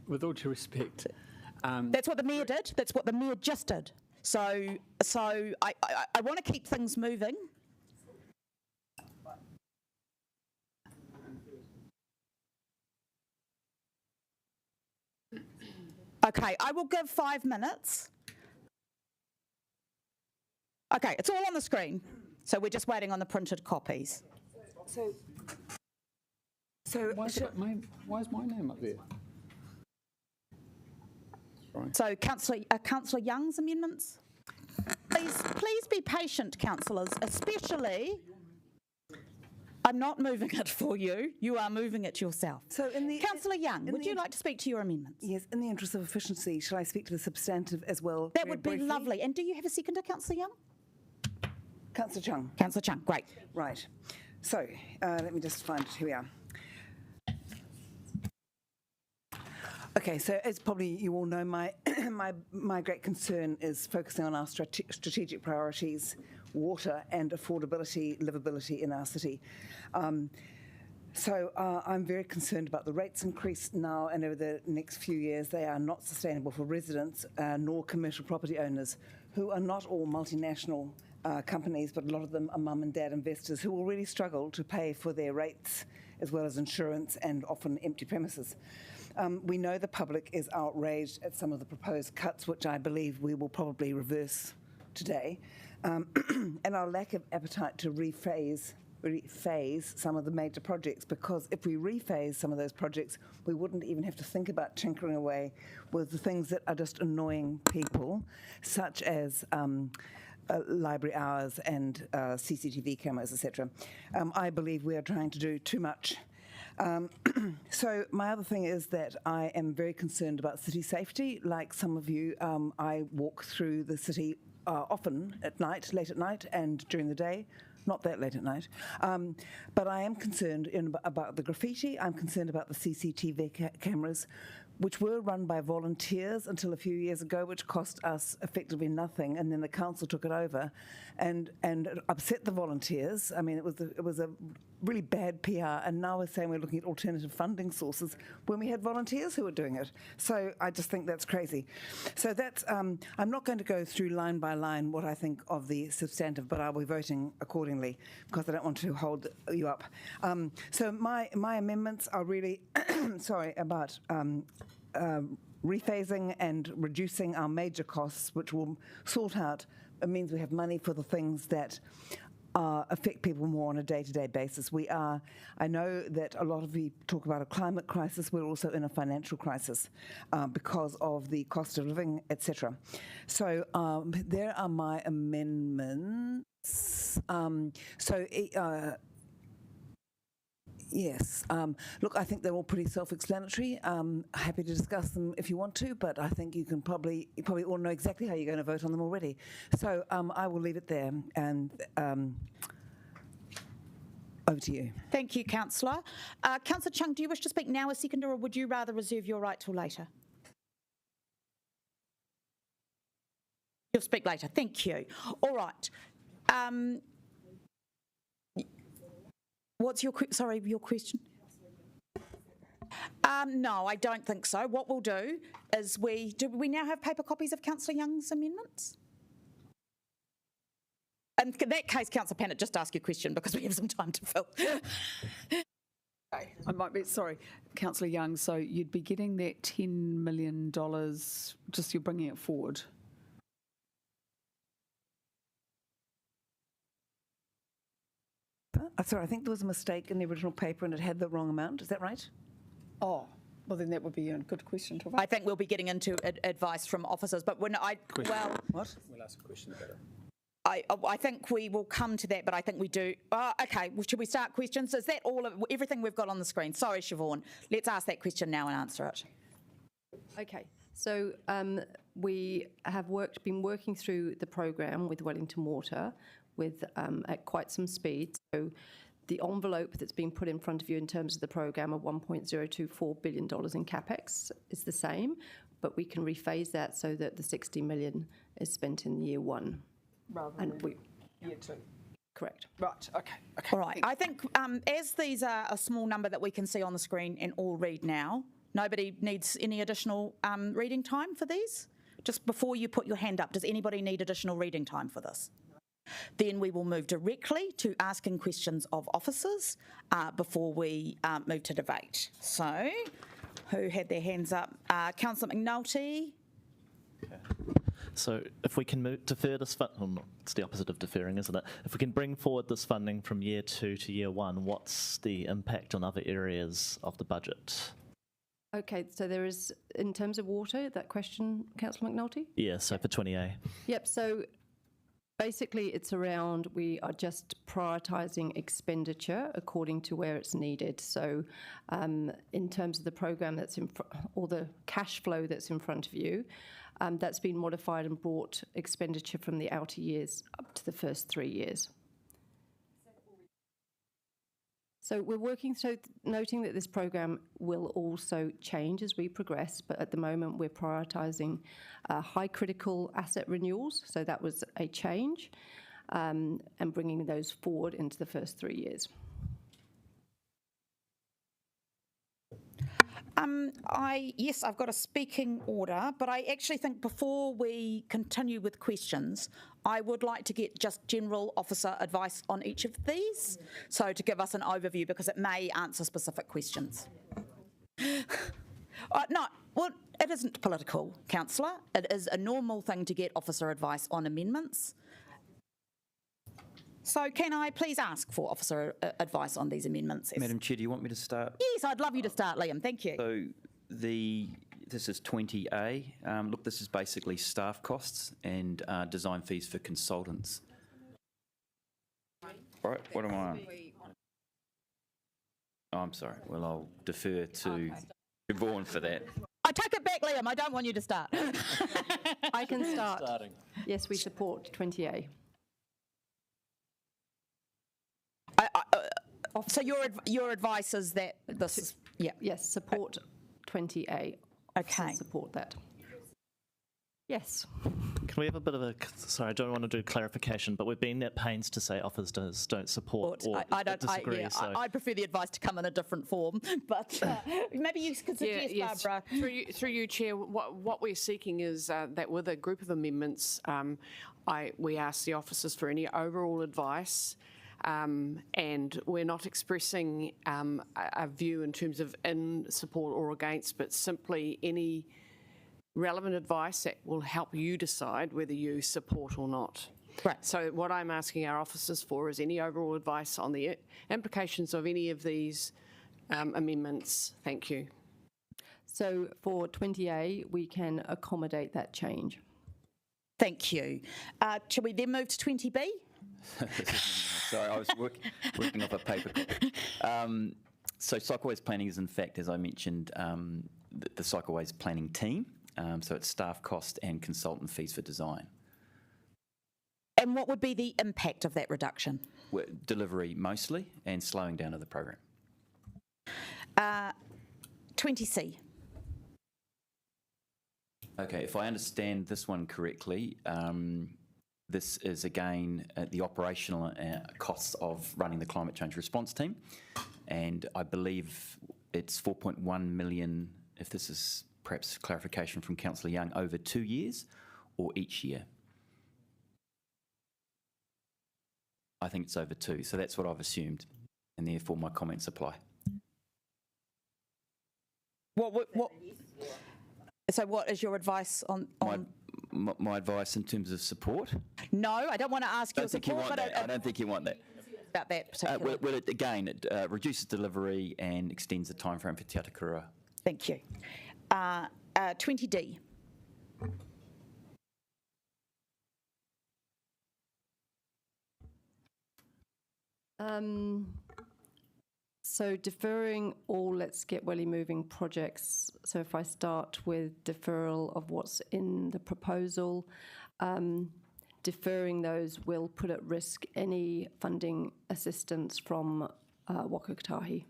due respect, that's what the mayor did. That's what the mayor just did. So I want to keep things moving. Okay, I will give 5 minutes. Okay, it's all on the screen. So we're just waiting on the printed copies. why is my name up there? Sorry. So Councillor Young's amendments. Please be patient, councillors, especially. I'm not moving it for you. You are moving it yourself. So, Councillor Young, would you like to speak to your amendments? Yes, in the interest of efficiency, shall I speak to the substantive as well? That would be lovely. And do you have a seconder, Councillor Young? Councillor Chung. Councillor Chung, great. Right. So, let me just find it. Here we are. Okay, so as probably you all know, my my great concern is focusing on our strategic priorities, water and affordability, livability in our city. So I'm very concerned about the rates increase now and over the next few years. They are not sustainable for residents nor commercial property owners, who are not all multinational companies, but a lot of them are mum and dad investors who will really struggle to pay for their rates as well as insurance and often empty premises. We know the public is outraged at some of the proposed cuts, which I believe we will probably reverse today, and our lack of appetite to rephase some of the major projects, because if we rephase some of those projects, we wouldn't even have to think about tinkering away with the things that are just annoying people, such as library hours and CCTV cameras, etc. I believe we are trying to do too much. So my other thing is that I am very concerned about city safety. Like some of you, I walk through the city often at night, late at night, and during the day. Not that late at night. But I am concerned about the graffiti. I'm concerned about the CCTV cameras, which were run by volunteers until a few years ago, which cost us effectively nothing, and then the council took it over and it upset the volunteers. I mean, it was a really bad PR, and now we're saying we're looking at alternative funding sources when we had volunteers who were doing it. So I just think that's crazy. So that's, I'm not going to go through line by line what I think of the substantive, but I'll be voting accordingly because I don't want to hold you up. So my amendments are really, sorry, about rephasing and reducing our major costs, which will sort out, it means we have money for the things that affect people more on a day-to-day basis. I know that a lot of you talk about a climate crisis. We're also in a financial crisis because of the cost of living, etc. So there are my amendments. Yes. Look, I think they're all pretty self-explanatory. Happy to discuss them if you want to, but I think you probably all know exactly how you're going to vote on them already. So I will leave it there, and over to you. Thank you, Councillor. Councillor Chung, do you wish to speak now as seconder, or would you rather reserve your right till later? You'll speak later. Thank you. All right. What's your question? No, I don't think so. What we'll do is do we now have paper copies of Councillor Young's amendments? In that case, Councillor Pannett, just ask your question because we have some time to fill. I might be, sorry, Councillor Young, so you'd be getting that $10 million, just you're bringing it forward. Sorry, I think there was a mistake in the original paper and it had the wrong amount. Is that right? Oh, well then that would be a good question to ask. I think we'll be getting into advice from officers, but when What? We'll ask a question about it. I think we will come to that, but I think we do. Okay, well, should we start questions? Is that everything we've got on the screen? Sorry, Siobhan. Let's ask that question now and answer it. Okay, so we have been working through the program with Wellington Water. with at quite some speed. So the envelope that's been put in front of you in terms of the programme of $1.024 billion in CapEx is the same, but we can rephase that so that the 60 million is spent in year one. Rather and than year two. Correct. Right, okay. All right. I think as these are a small number that we can see on the screen and all read now, nobody needs any additional reading time for these? Just before you put your hand up, does anybody need additional reading time for this? Then we will move directly to asking questions of officers before we move to debate. So, who had their hands up? Councillor McNulty. So if we can defer this funding, it's the opposite of deferring, isn't it? If we can bring forward this funding from year 2 to year 1, what's the impact on other areas of the budget? Okay, so there is, in terms of water, that question, Councillor McNulty? Yeah, so for 20A. Yep, so basically it's around, we are just prioritising expenditure according to where it's needed. So in terms of the programme that's or the cash flow that's in front of you, that's been modified and brought expenditure from the outer years up to the first 3 years. So we're working, so noting that this programme will also change as we progress, but at the moment we're prioritising high critical asset renewals, so that was a change, and bringing those forward into the first 3 years. Yes, I've got a speaking order, but I actually think before we continue with questions, I would like to get just general officer advice on each of these, so to give us an overview, because it may answer specific questions. No, well, it isn't political, councillor. It is a normal thing to get officer advice on amendments. So can I please ask for officer advice on these amendments? Madam Chair, do you want me to start? Yes, I'd love you to start, Liam. Thank you. So this is 20A. Look, this is basically staff costs and design fees for consultants. Right, what am I on? Oh, I'm sorry. Well, I'll defer to Vaughan for that. I take it back, Liam. I don't want you to start. I can start. Yes, we support 20A. So your advice is that this is, yeah. Yes, support 20A. Okay. Support that. Yes. Can we have a bit of a, sorry, I don't want to do clarification, but we've been at pains to say officers don't support or I don't disagree. I prefer the advice to come in a different form, but maybe you could suggest, yes. Barbara. Through you, Chair, what we're seeking is that with a group of amendments, we ask the officers for any overall advice. And we're not expressing a view in terms of in support or against, but simply any relevant advice that will help you decide whether you support or not. Right. So what I'm asking our officers for is any overall advice on the implications of any of these amendments. Thank you. So for 20A, we can accommodate that change. Thank you. Shall we then move to 20B? Sorry, I was working off a paper copy. So Cycleways Planning is, in fact, as I mentioned, the Cycleways Planning team. So it's staff cost and consultant fees for design. And what would be the impact of that reduction? Delivery mostly, and slowing down of the program. 20C. Okay, if I understand this one correctly, this is again the operational costs of running the climate change response team, and I believe it's 4.1 million, if this is perhaps clarification from Councillor Young, over 2 years or each year. I think it's over 2, so that's what I've assumed, and therefore my comments apply. So what is your advice on my advice in terms of support? No, I don't want to ask your support. I don't think you want that. About that particular. Well, it reduces delivery and extends the timeframe for Te Atakura. Thank you. 20D. So deferring all Let's Get Welly Moving projects. So if I start with deferral of what's in the proposal, deferring those will put at risk any funding assistance from Waka Kotahi.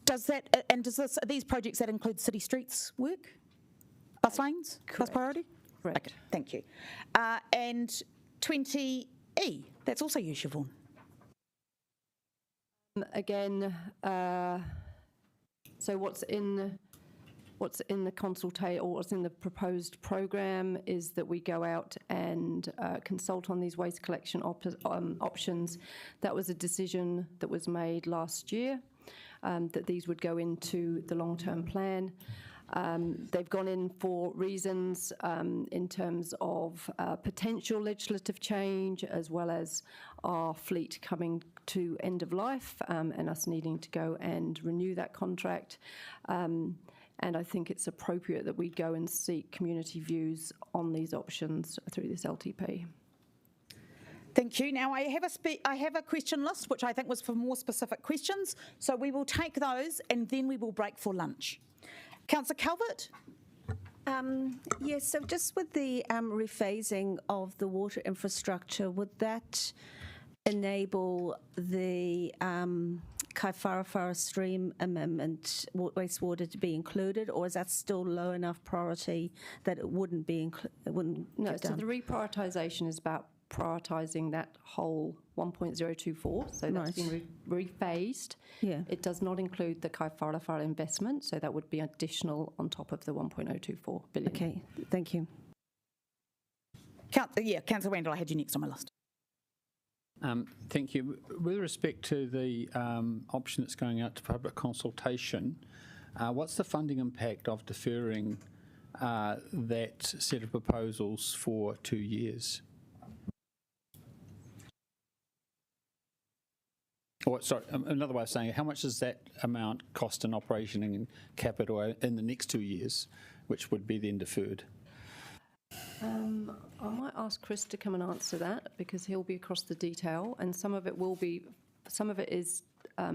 Does that, and does this, are these projects that include city streets work? Bus lanes? Bus priority? Correct. Okay, thank you. And 20E, that's also you, Siobhan. Again, so what's in the consultation, or what's in the proposed program, is that we go out and consult on these waste collection options. That was a decision that was made last year, that these would go into the long-term plan. They've gone in for reasons in terms of potential legislative change, as well as our fleet coming to end of life and us needing to go and renew that contract. And I think it's appropriate that we go and seek community views on these options through this LTP. Thank you. Now, I have a question list, which I think was for more specific questions. So we will take those and then we will break for lunch. Councillor Calvert? Yes, so just with the rephasing of the water infrastructure, would that enable the Kaiwharawhara stream amendment wastewater to be included, or is that still low enough priority that it wouldn't be No, so the reprioritisation is about prioritising that whole 1.024, so that's been rephased. Yeah. It does not include the Kaiwharawhara investment, so that would be additional on top of the 1.024 billion. Okay, thank you. Councillor Wendell, I had you next on my list. Thank you. With respect to the option that's going out to public consultation, what's the funding impact of deferring that set of proposals for 2 years? Or, sorry, another way of saying it, how much does that amount cost in operation and capital in the next 2 years, which would be then deferred? I might ask Chris to come and answer that, because he'll be across the detail, and some of it is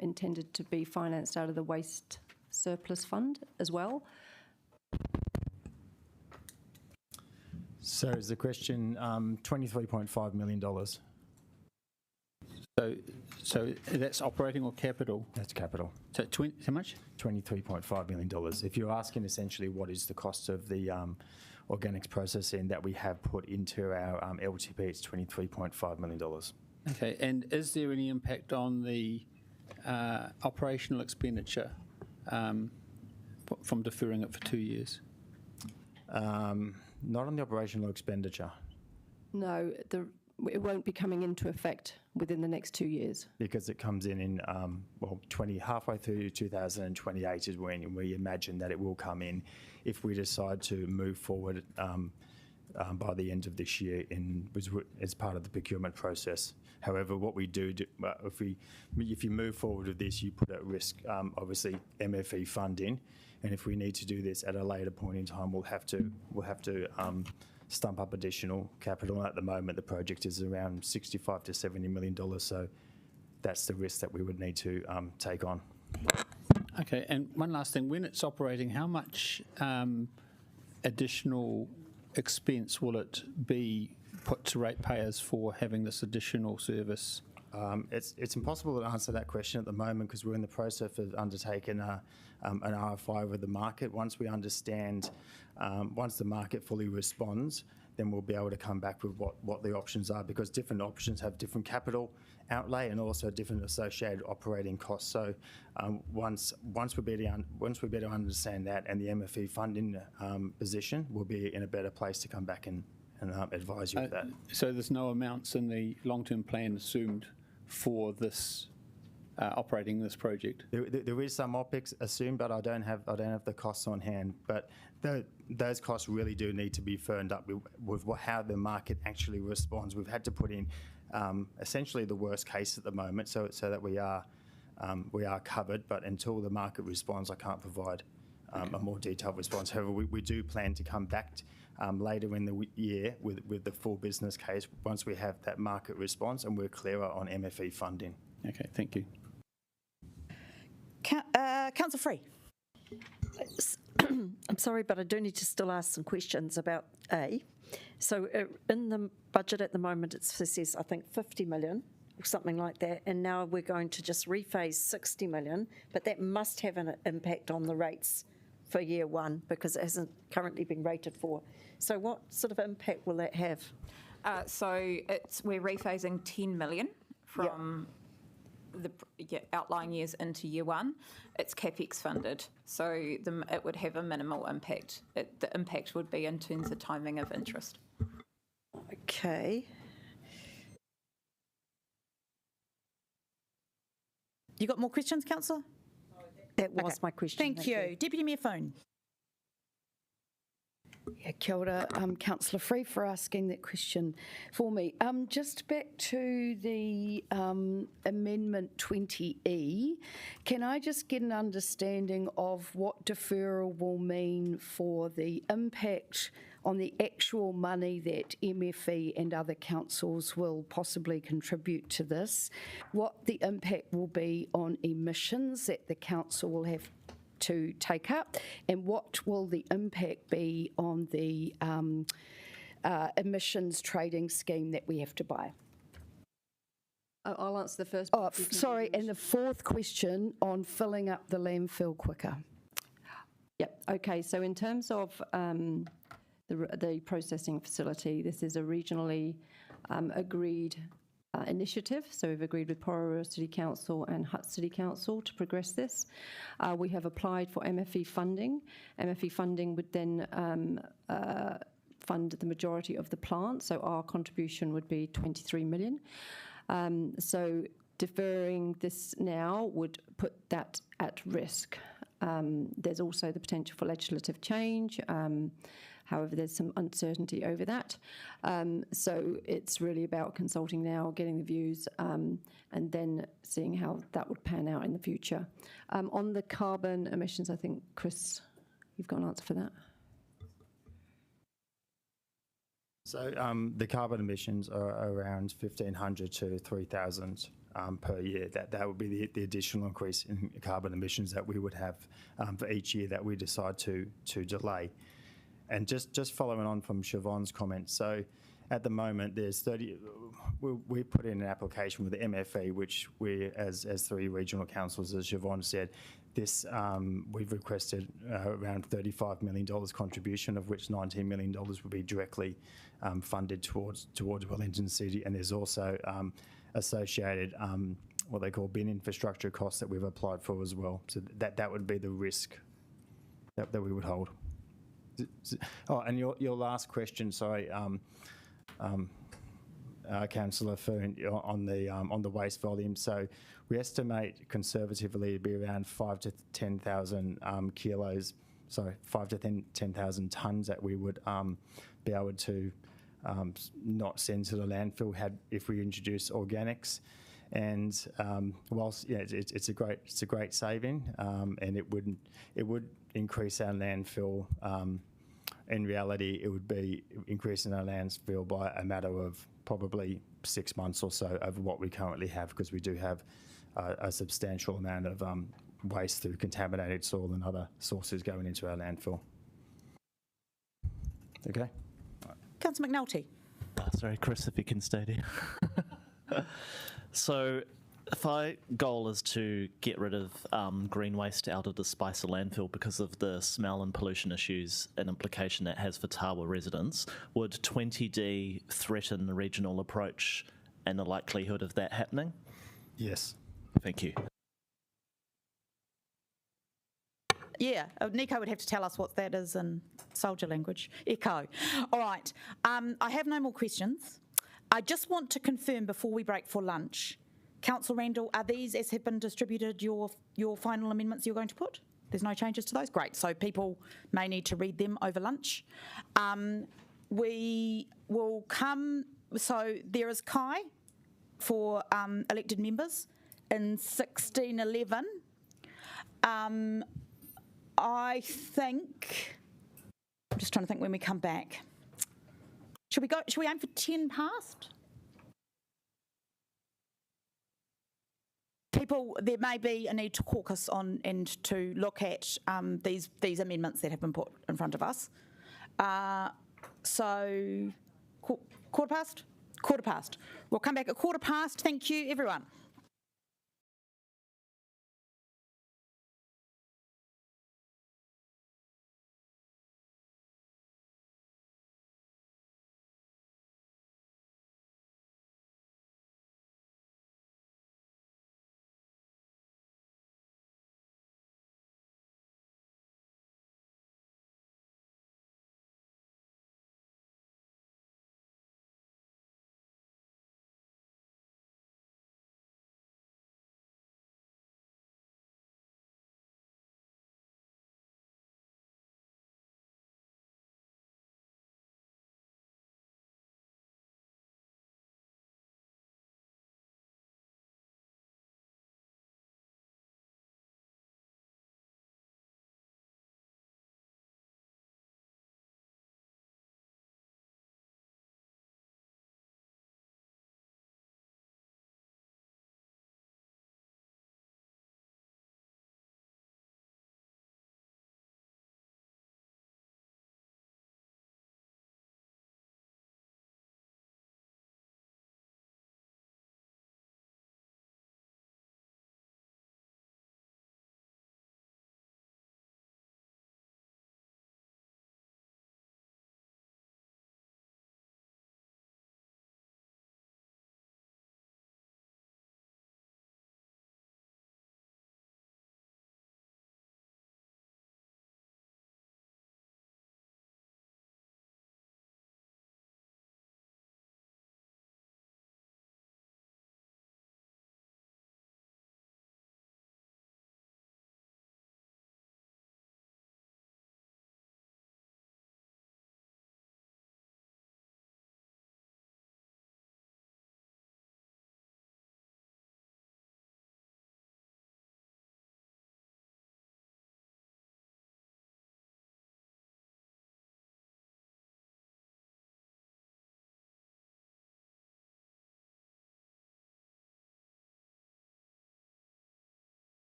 intended to be financed out of the waste surplus fund as well. So is the question $23.5 million? So that's operating or capital? That's capital. So how much? $23.5 million. If you're asking essentially what is the cost of the organics processing that we have put into our LTP, it's $23.5 million. Okay, and is there any impact on the operational expenditure from deferring it for 2 years? Not on the operational expenditure. No, it won't be coming into effect within the next 2 years. Because it comes in halfway through 2028 is when we imagine that it will come in if we decide to move forward by the end of this year as part of the procurement process. However, what we do if you move forward with this, you put at risk obviously MFE funding, and if we need to do this at a later point in time, we'll have to stump up additional capital. At the moment, the project is around $65 to $70 million, so that's the risk that we would need to take on. Okay, and one last thing. When it's operating, how much additional expense will it be put to ratepayers for having this additional service? It's impossible to answer that question at the moment because we're in the process of undertaking an RFI with the market. Once we understand, once the market fully responds, then we'll be able to come back with what the options are, because different options have different capital outlay and also different associated operating costs. So once we better understand that and the MFE funding position, we'll be in a better place to come back and advise you of that. So there's no amounts in the long-term plan assumed for this operating this project? There is some OPEX assumed, but I don't have the costs on hand. But those costs really do need to be firmed up with how the market actually responds. We've had to put in essentially the worst case at the moment, so that we are covered. But until the market responds, I can't provide a more detailed response. However, we do plan to come back later in the year with the full business case once we have that market response and we're clearer on MFE funding. Okay, thank you. Councillor Free. I'm sorry, but I do need to still ask some questions about A. So in the budget at the moment, it says, I think, 50 million or something like that, and now we're going to just rephase 60 million, but that must have an impact on the rates for year one because it hasn't currently been rated for. So what sort of impact will that have? We're rephasing 10 million from the outlying years into year one. It's CapEx funded, so it would have a minimal impact. The impact would be in terms of timing of interest. Okay. You got more questions, Councillor? That was my question. Thank you. Deputy Mayor Foon. Yeah, kia ora, Councillor Free, for asking that question for me. Just back to the Amendment 20E, can I just get an understanding of what deferral will mean for the impact on the actual money that MFE and other councils will possibly contribute to this, what the impact will be on emissions that the council will have to take up, and what will the impact be on the emissions trading scheme that we have to buy? I'll answer the first. Oh, sorry, and the fourth question on filling up the landfill quicker. Yep. Okay. So in terms of the processing facility, this is a regionally agreed initiative. So we've agreed with Kōrau City Council and Hutt City Council to progress this. We have applied for MFE funding. MFE funding would then fund the majority of the plant. So our contribution would be 23 million. So deferring this now would put that at risk. There's also the potential for legislative change. However, there's some uncertainty over that. So it's really about consulting now, getting the views, and then seeing how that would pan out in the future. On the carbon emissions, I think, Chris, you've got an answer for that. So the carbon emissions are around 1,500 to 3,000 per year. That would be the additional increase in carbon emissions that we would have for each year that we decide to delay. And just following on from Siobhan's comments, so at the moment there's 30. We put in an application with the MFE, which we, as three regional councils, as Siobhan said, this we've requested around $35 million contribution, of which $19 million would be directly funded towards Wellington City, and there's also associated what they call bin infrastructure costs that we've applied for as well. So that would be the risk that we would hold. Oh, and your last question, sorry, Councillor Foon, on the waste volume. So we estimate conservatively it'd be around 5,000 to 10,000 kilos. Sorry, 5,000 to 10,000 tonnes that we would be able to not send to the landfill if we introduce organics. And whilst it's a great saving, and it would increase our landfill. In reality, it would be increasing our landfill by a matter of probably 6 months or so over what we currently have, because we do have a substantial amount of waste through contaminated soil and other sources going into our landfill. Okay. Councillor McNulty. Sorry, Chris, if you can stay there. So, if our goal is to get rid of green waste out of the Spicer landfill because of the smell and pollution issues and implication that has for Tawa residents, would 20D threaten the regional approach and the likelihood of that happening? Yes. Thank you. Yeah, Nico would have to tell us what that is in soldier language. Echo. All right. I have no more questions. I just want to confirm before we break for lunch, Councillor Randall, are these, as have been distributed, your final amendments you're going to put? There's no changes to those? Great. So people may need to read them over lunch. We will come, so there is Kai for elected members in 1611. I think, I'm just trying to think when we come back. Should we aim for 10 past? people, there may be a need to caucus on and to look at these amendments that have been put in front of us. So, quarter past? Quarter past. We'll come back at quarter past. Thank you, everyone.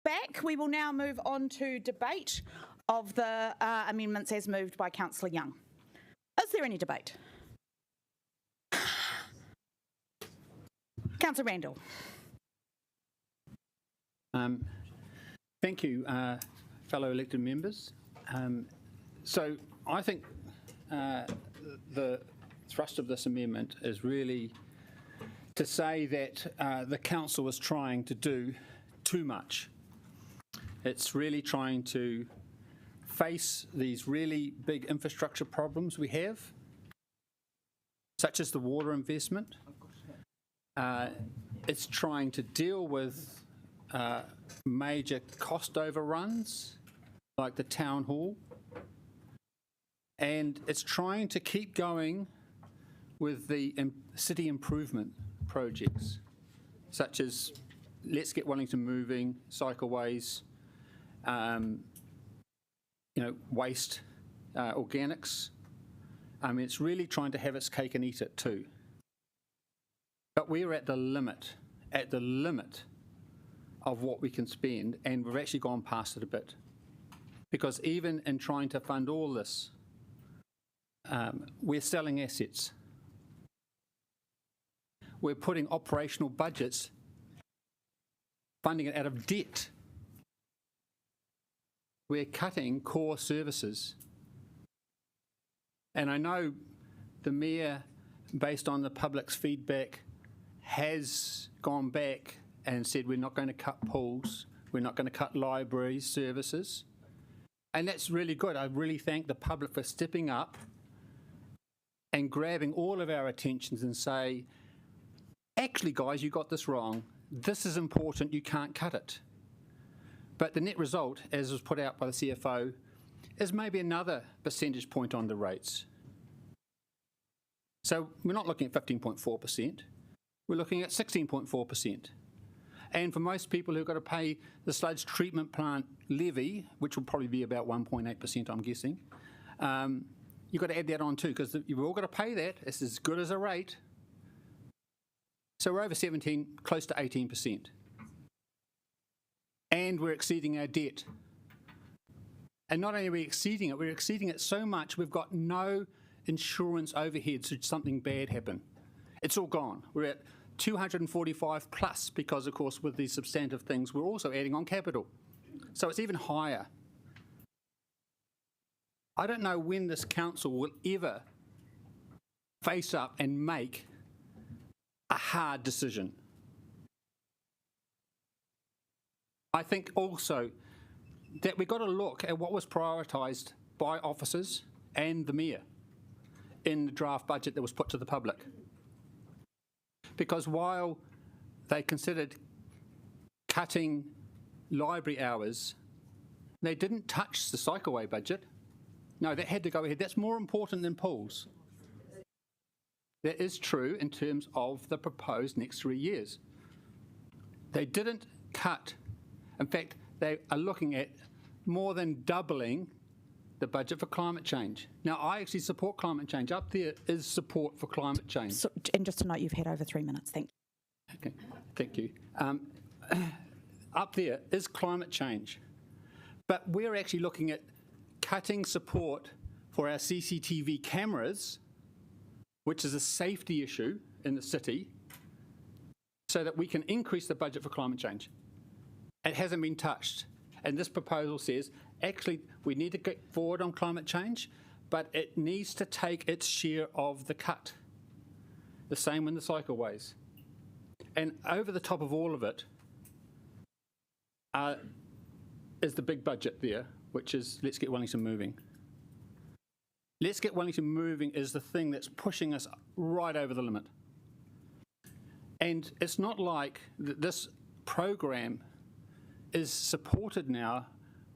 back. We will now move on to debate of the amendments as moved by Councillor Young. Is there any debate? Councillor Randall. Thank you, fellow elected members. So I think the thrust of this amendment is really to say that the council is trying to do too much. It's really trying to face these really big infrastructure problems we have, such as the water investment. It's trying to deal with major cost overruns like the town hall, and it's trying to keep going with the city improvement projects, such as Let's Get Wellington Moving, cycleways, waste, organics. I mean, it's really trying to have its cake and eat it too. But we're at the limit of what we can spend, and we've actually gone past it a bit. Because even in trying to fund all this, we're selling assets. We're putting operational budgets, funding it out of debt. We're cutting core services. And I know the Mayor, based on the public's feedback, has gone back and said we're not going to cut pools, we're not going to cut library services. And that's really good. I really thank the public for stepping up and grabbing all of our attentions and say, actually, guys, you got this wrong. This is important. You can't cut it. But the net result, as was put out by the CFO, is maybe another percentage point on the rates. So we're not looking at 15.4%. We're looking at 16.4%. And for most people who've got to pay the sludge treatment plant levy, which will probably be about 1.8%, I'm guessing, you've got to add that on too, because you've all got to pay that. It's as good as a rate. So we're over 17, close to 18%. And we're exceeding our debt. And not only are we exceeding it, we're exceeding it so much we've got no insurance overhead should something bad happen. It's all gone. We're at 245 plus because, of course, with these substantive things, we're also adding on capital. So it's even higher. I don't know when this council will ever face up and make a hard decision. I think also that we've got to look at what was prioritised by officers and the Mayor in the draft budget that was put to the public. Because while they considered cutting library hours, they didn't touch the cycleway budget. No, that had to go ahead. That's more important than pools. That is true in terms of the proposed next 3 years. They didn't cut. In fact, they are looking at more than doubling the budget for climate change. Now, I actually support climate change. Up there is support for climate change. So, and just to note, you've had over 3 minutes. Thank you. Okay, thank you. Up there is climate change. But we're actually looking at cutting support for our CCTV cameras, which is a safety issue in the city, so that we can increase the budget for climate change. It hasn't been touched. And this proposal says, actually, we need to get forward on climate change, but it needs to take its share of the cut. The same with the cycleways. And over the top of all of it is the big budget there, which is Let's Get Wellington Moving. Let's Get Wellington Moving is the thing that's pushing us right over the limit. And it's not like this program is supported now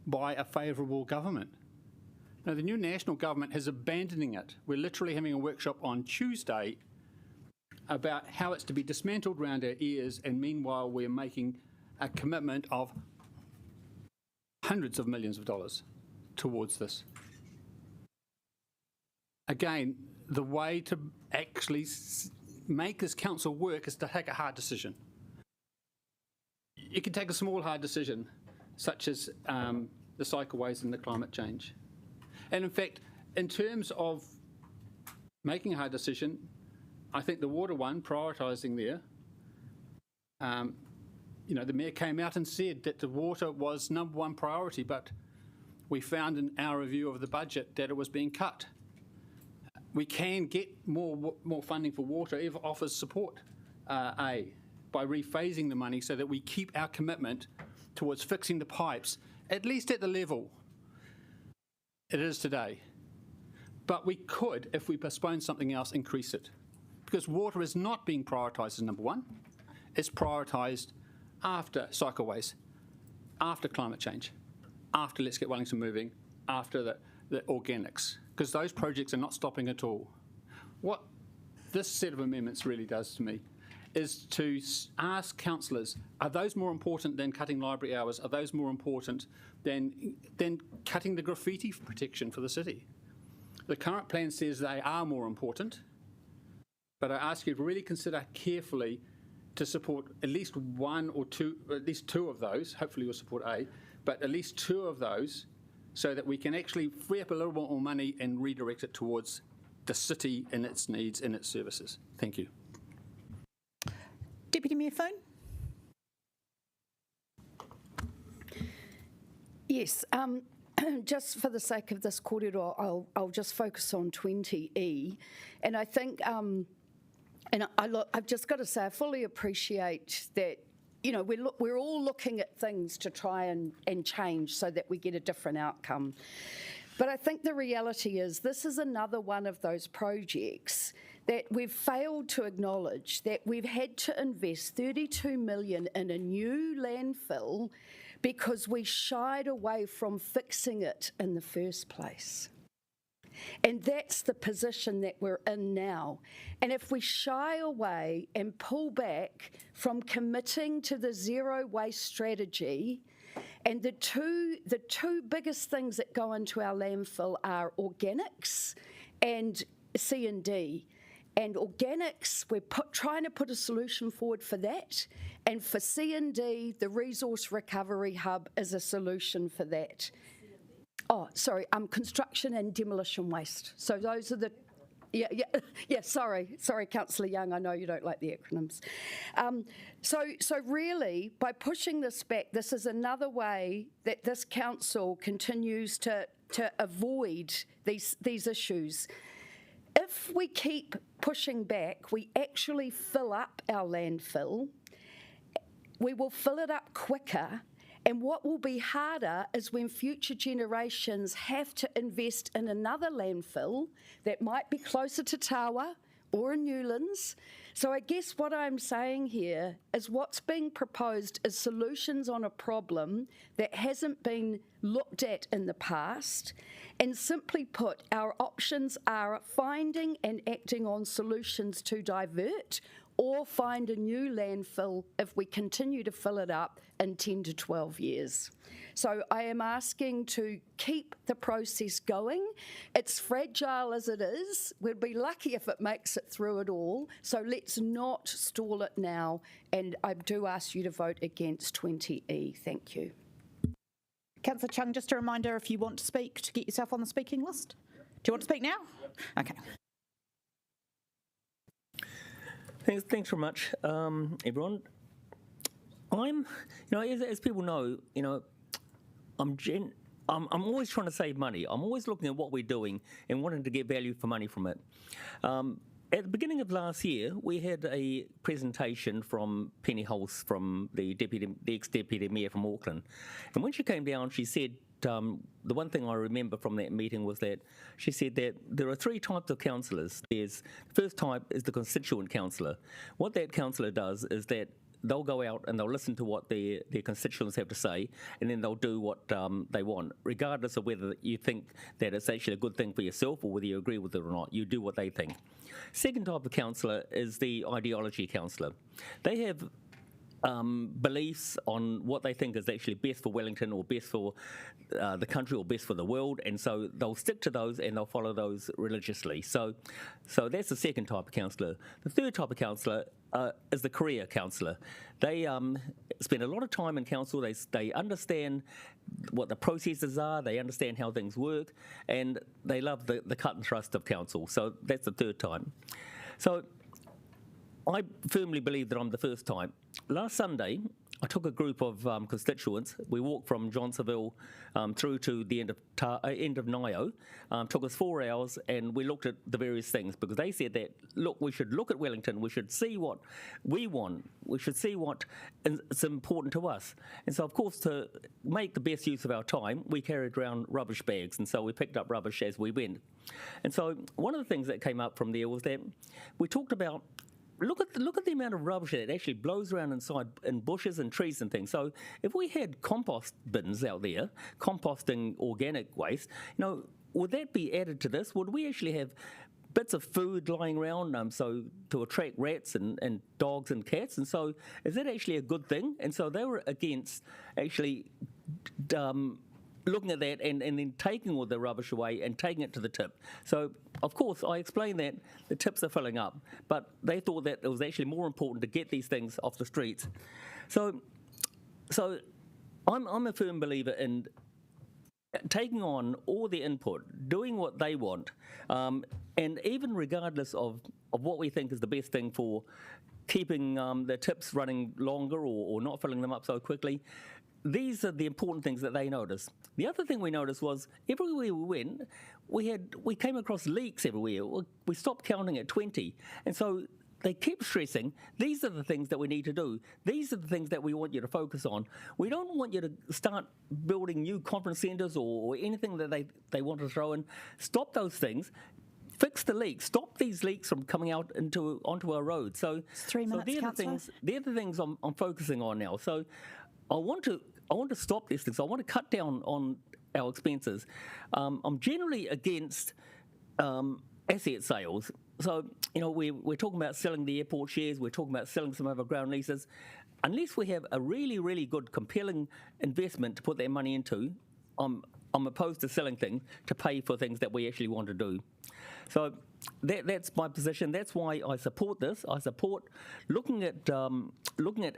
by a favourable government. Now, the new national government is abandoning it. We're literally having a workshop on Tuesday about how it's to be dismantled round our ears, and meanwhile we're making a commitment of hundreds of millions of dollars towards this. Again, the way to actually make this council work is to take a hard decision. You can take a small hard decision, such as the cycleways and the climate change. And in fact, in terms of making a hard decision, I think the water one, prioritising there, the Mayor came out and said that the water was #1 priority, but we found in our review of the budget that it was being cut. We can get more funding for water if it offers support, by rephasing the money so that we keep our commitment towards fixing the pipes, at least at the level it is today. But we could, if we postpone something else, increase it. Because water is not being prioritised as #1. It's prioritised after cycleways, after climate change, after Let's Get Wellington Moving, after the organics, because those projects are not stopping at all. What this set of amendments really does to me is to ask councillors, are those more important than cutting library hours? Are those more important than cutting the graffiti protection for the city? The current plan says they are more important, but I ask you to really consider carefully to support at least one or two, at least two of those. Hopefully you'll support A, but at least two of those so that we can actually free up a little more money and redirect it towards the city and its needs and its services. Thank you. Deputy Mayor Phone. Yes, just for the sake of this kōrero, I'll just focus on 20E. And I think, I've just got to say, I fully appreciate that, we're all looking at things to try and change so that we get a different outcome. But I think the reality is this is another one of those projects that we've failed to acknowledge, that we've had to invest $32 million in a new landfill because we shied away from fixing it in the first place. And that's the position that we're in now. And if we shy away and pull back from committing to the zero waste strategy, and the two biggest things that go into our landfill are organics and C&D. And organics, we're trying to put a solution forward for that. And for C&D, the Resource Recovery Hub is a solution for that. Construction and demolition waste. So those are the, sorry, Councillor Young, I know you don't like the acronyms. So really, by pushing this back, this is another way that this council continues to avoid these issues. If we keep pushing back, we actually fill up our landfill. We will fill it up quicker. And what will be harder is when future generations have to invest in another landfill that might be closer to Tawa or in Newlands. So I guess what I'm saying here is what's being proposed is solutions on a problem that hasn't been looked at in the past. And simply put, our options are finding and acting on solutions to divert or find a new landfill if we continue to fill it up in 10 to 12 years. So I am asking to keep the process going. It's fragile as it is. We'd be lucky if it makes it through it all. So let's not stall it now. And I do ask you to vote against 20E. Thank you. Councillor Chung, just a reminder, if you want to speak, to get yourself on the speaking list. Do you want to speak now? Okay. Thanks very much, everyone. As people know, I'm always trying to save money. I'm always looking at what we're doing and wanting to get value for money from it. At the beginning of last year, we had a presentation from Penny Hulse, from the ex-deputy mayor from Auckland, and when she came down, she said. The one thing I remember from that meeting was that she said that there are three types of councillors. The first type is the constituent councillor. What that councillor does is that they'll go out and they'll listen to what their constituents have to say, and then they'll do what they want, regardless of whether you think that it's actually a good thing for yourself or whether you agree with it or not. You do what they think. Second type of councillor is the ideology councillor. They have beliefs on what they think is actually best for Wellington or best for the country or best for the world, and so they'll stick to those and they'll follow those religiously. So that's the second type of councillor. The third type of councillor is the career councillor. They spend a lot of time in council. They understand what the processes are. They understand how things work, and they love the cut and thrust of council. So that's the third type. So I firmly believe that I'm the first type. Last Sunday, I took a group of constituents. We walked from Johnsonville through to the end of Nio. Took us 4 hours, and we looked at the various things because they said that, look, we should look at Wellington. We should see what we want. We should see what is important to us. And so, of course, to make the best use of our time, we carried around rubbish bags, and so we picked up rubbish as we went. And so one of the things that came up from there was that we talked about look at the amount of rubbish that actually blows around inside in bushes and trees and things. So if we had compost bins out there, composting organic waste, would that be added to this? Would we actually have bits of food lying around so to attract rats and dogs and cats? And so is that actually a good thing? And so they were against actually looking at that and then taking all the rubbish away and taking it to the tip. So, of course, I explained that the tips are filling up, but they thought that it was actually more important to get these things off the streets. So I'm a firm believer in taking on all the input, doing what they want, and even regardless of what we think is the best thing for keeping the tips running longer or not filling them up so quickly, these are the important things that they notice. The other thing we noticed was everywhere we went, we came across leaks everywhere. We stopped counting at 20. And so they kept stressing, these are the things that we need to do. These are the things that we want you to focus on. We don't want you to start building new conference centres or anything that they want to throw in. Stop those things. Fix the leaks. Stop these leaks from coming out onto our roads. So, it's 3 minutes, they're the things I'm focusing on now. So I want to stop these things. I want to cut down on our expenses. I'm generally against asset sales. So, we're talking about selling the airport shares. We're talking about selling some of our ground leases. Unless we have a really, really good, compelling investment to put that money into, I'm opposed to selling things to pay for things that we actually want to do. So that's my position. That's why I support this. I support looking at looking at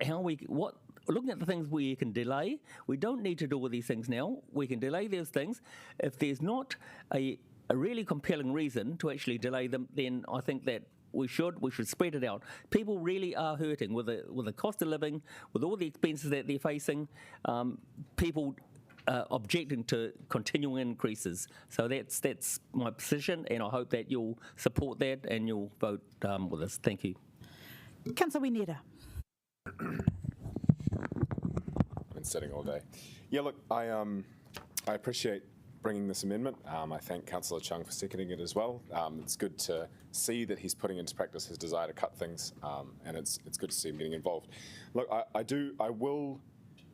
the things we can delay. We don't need to do all these things now. We can delay those things. If there's not a really compelling reason to actually delay them, then I think that we should spread it out. People really are hurting with the cost of living, with all the expenses that they're facing. People objecting to continuing increases. So that's my position, and I hope that you'll support that and you'll vote with us. Thank you. Councillor Winera. I've been sitting all day. Yeah, look, I appreciate bringing this amendment. I thank Councillor Chung for seconding it as well. It's good to see that he's putting into practice his desire to cut things, and it's good to see him getting involved. Look, I will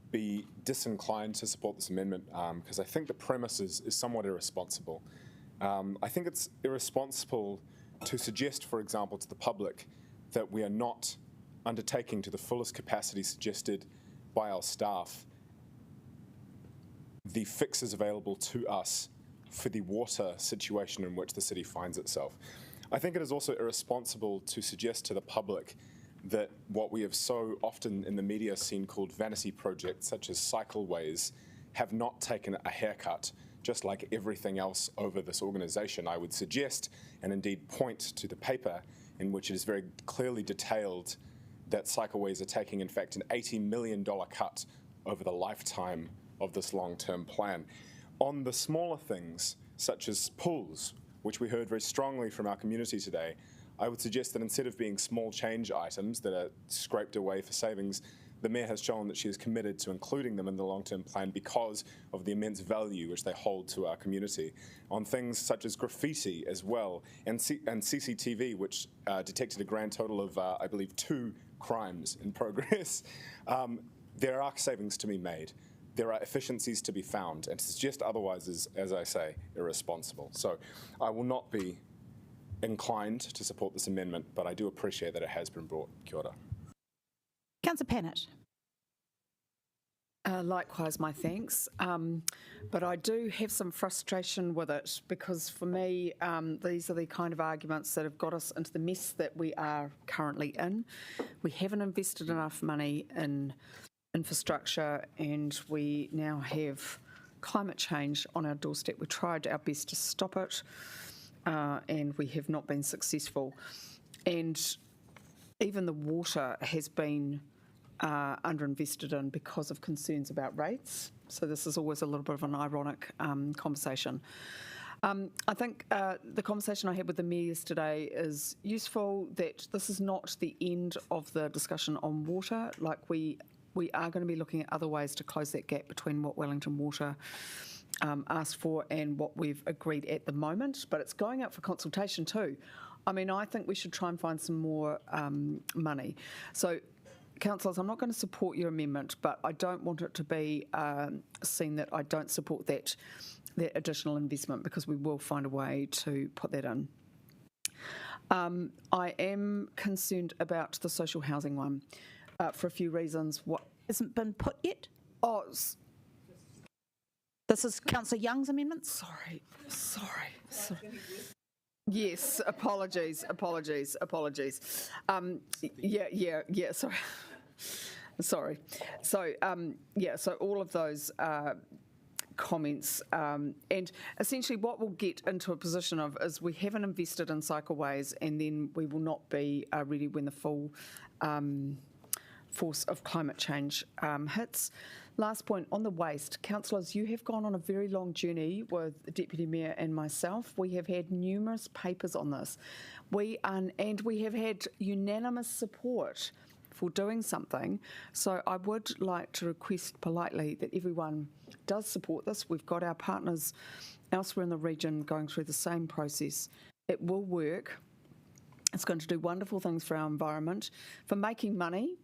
be disinclined to support this amendment because I think the premise is somewhat irresponsible. I think it's irresponsible to suggest, for example, to the public that we are not undertaking to the fullest capacity suggested by our staff the fixes available to us for the water situation in which the city finds itself. I think it is also irresponsible to suggest to the public that what we have so often in the media seen called vanity projects, such as cycleways, have not taken a haircut, just like everything else over this organisation. I would suggest, and indeed point to the paper in which it is very clearly detailed that cycleways are taking, in fact, an $80 million cut over the lifetime of this long-term plan. On the smaller things, such as pools, which we heard very strongly from our community today, I would suggest that instead of being small change items that are scraped away for savings, the Mayor has shown that she is committed to including them in the long-term plan because of the immense value which they hold to our community. On things such as graffiti as well, and CCTV, which detected a grand total of, I believe, 2 crimes in progress, there are savings to be made. There are efficiencies to be found, and to suggest otherwise is, as I say, irresponsible. So I will not be inclined to support this amendment, but I do appreciate that it has been brought. Kia ora. Councillor Pennant. Likewise, my thanks. But I do have some frustration with it because for me, these are the kind of arguments that have got us into the mess that we are currently in. We haven't invested enough money in infrastructure and we now have climate change on our doorstep. We tried our best to stop it and we have not been successful. And even the water has been underinvested in because of concerns about rates. So this is always a little bit of an ironic conversation. I think the conversation I had with the Mayor yesterday is useful, that this is not the end of the discussion on water. Like we are going to be looking at other ways to close that gap between what Wellington Water asked for and what we've agreed at the moment, but it's going up for consultation too. I mean, I think we should try and find some more money. So, councillors, I'm not going to support your amendment, but I don't want it to be seen that I don't support that additional investment, because we will find a way to put that in. I am concerned about the social housing one for a few reasons. What hasn't been put yet? Oh, this is Councillor Young's amendment? Sorry. Yes, apologies. Yeah, sorry. So, so all of those comments, and essentially what we'll get into a position of is we haven't invested in cycleways, and then we will not be ready when the full force of climate change hits. Last point, on the waste. Councillors, you have gone on a very long journey with the Deputy Mayor and myself. We have had numerous papers on this. And we have had unanimous support for doing something. So I would like to request politely that everyone does support this. We've got our partners elsewhere in the region going through the same process. It will work. It's going to do wonderful things for our environment, for making money.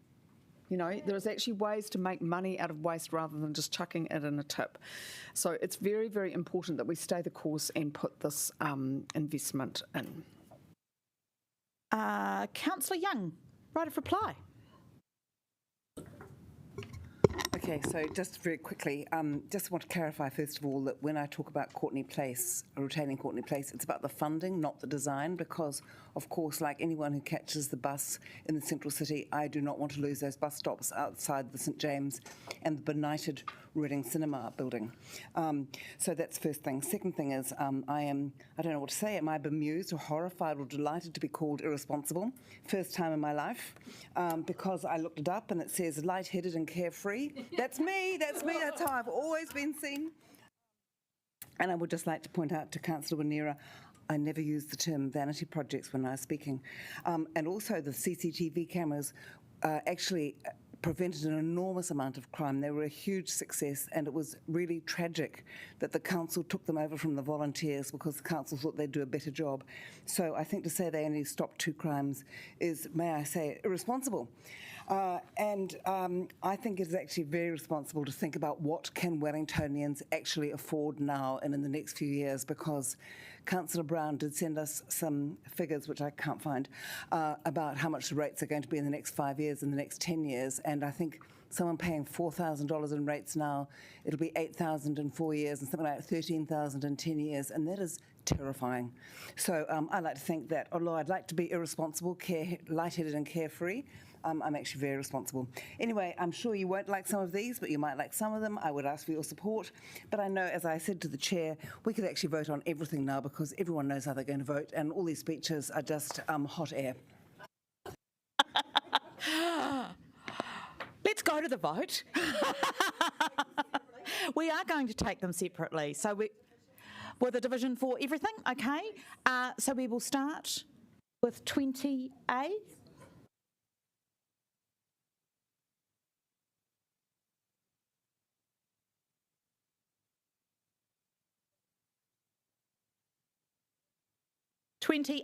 You know, there's actually ways to make money out of waste rather than just chucking it in a tip. So it's very, very important that we stay the course and put this investment in. Councillor Young, right of reply. Okay, so just very quickly, just want to clarify first of all that when I talk about Courtenay Place, retaining Courtenay Place, it's about the funding, not the design, because of course, like anyone who catches the bus in the central city, I do not want to lose those bus stops outside the St James and the benighted Reading Cinema building. So that's first thing. Second thing is, I don't know what to say, am I bemused or horrified or delighted to be called irresponsible? First time in my life, because I looked it up and it says light-headed and carefree. That's me, that's how I've always been seen. And I would just like to point out to Councillor Wanera, I never used the term vanity projects when I was speaking. And also the CCTV cameras actually prevented an enormous amount of crime. They were a huge success, and it was really tragic that the council took them over from the volunteers because the council thought they'd do a better job. So I think to say they only stopped 2 crimes is, may I say, irresponsible. And I think it's actually very responsible to think about what can Wellingtonians actually afford now and in the next few years, because Councillor Brown did send us some figures, which I can't find, about how much the rates are going to be in the next 5 years and the next 10 years. And I think someone paying $4,000 in rates now, it'll be $8,000 in 4 years and something like $13,000 in 10 years. And that is terrifying. So I like to think that, although I'd like to be irresponsible, lightheaded and carefree, I'm actually very responsible. Anyway, I'm sure you won't like some of these, but you might like some of them. I would ask for your support. But I know, as I said to the chair, we could actually vote on everything now because everyone knows how they're going to vote, and all these speeches are just hot air. Let's go to the vote. We are going to take them separately. So with a division for everything, okay? So we will start with 20A.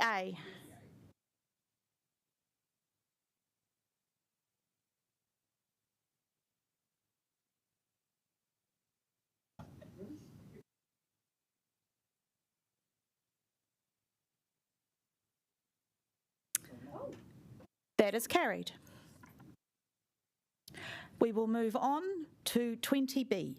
A. That is carried. We will move on to 20B.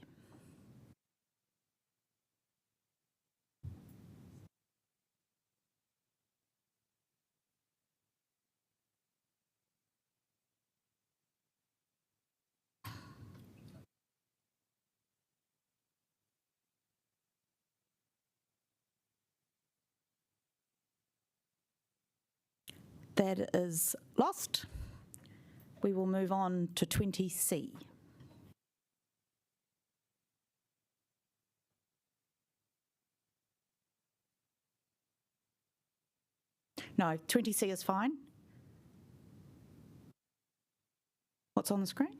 That is lost. We will move on to 20C. No, 20C is fine. What's on the screen?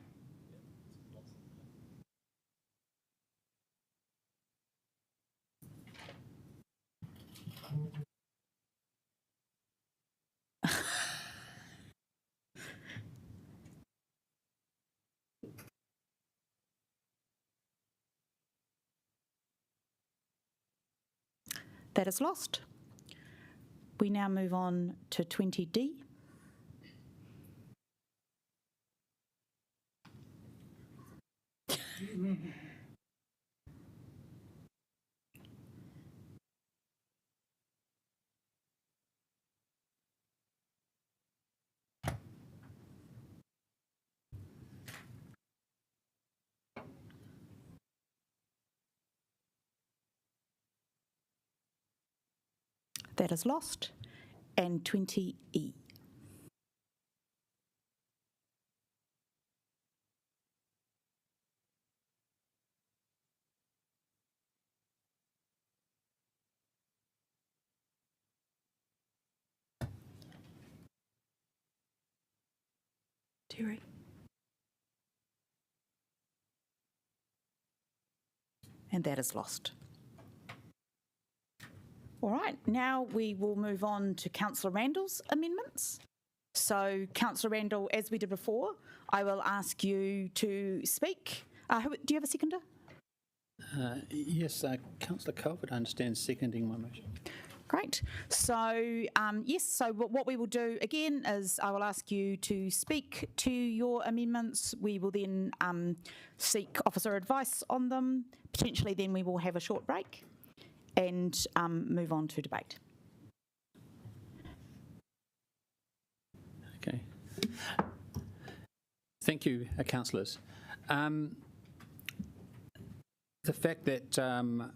That is lost. We now move on to 20D. That is lost. And 20E. Terry. And that is lost. All right, now we will move on to Councillor Randall's amendments. So, Councillor Randall, as we did before, I will ask you to speak. Do you have a seconder? Yes, Councillor Colbert, I understand, seconding my motion. Great. So, yes, so what we will do again is I will ask you to speak to your amendments. We will then seek officer advice on them. Potentially then we will have a short break and move on to debate. Okay. Thank you, councillors. The fact that,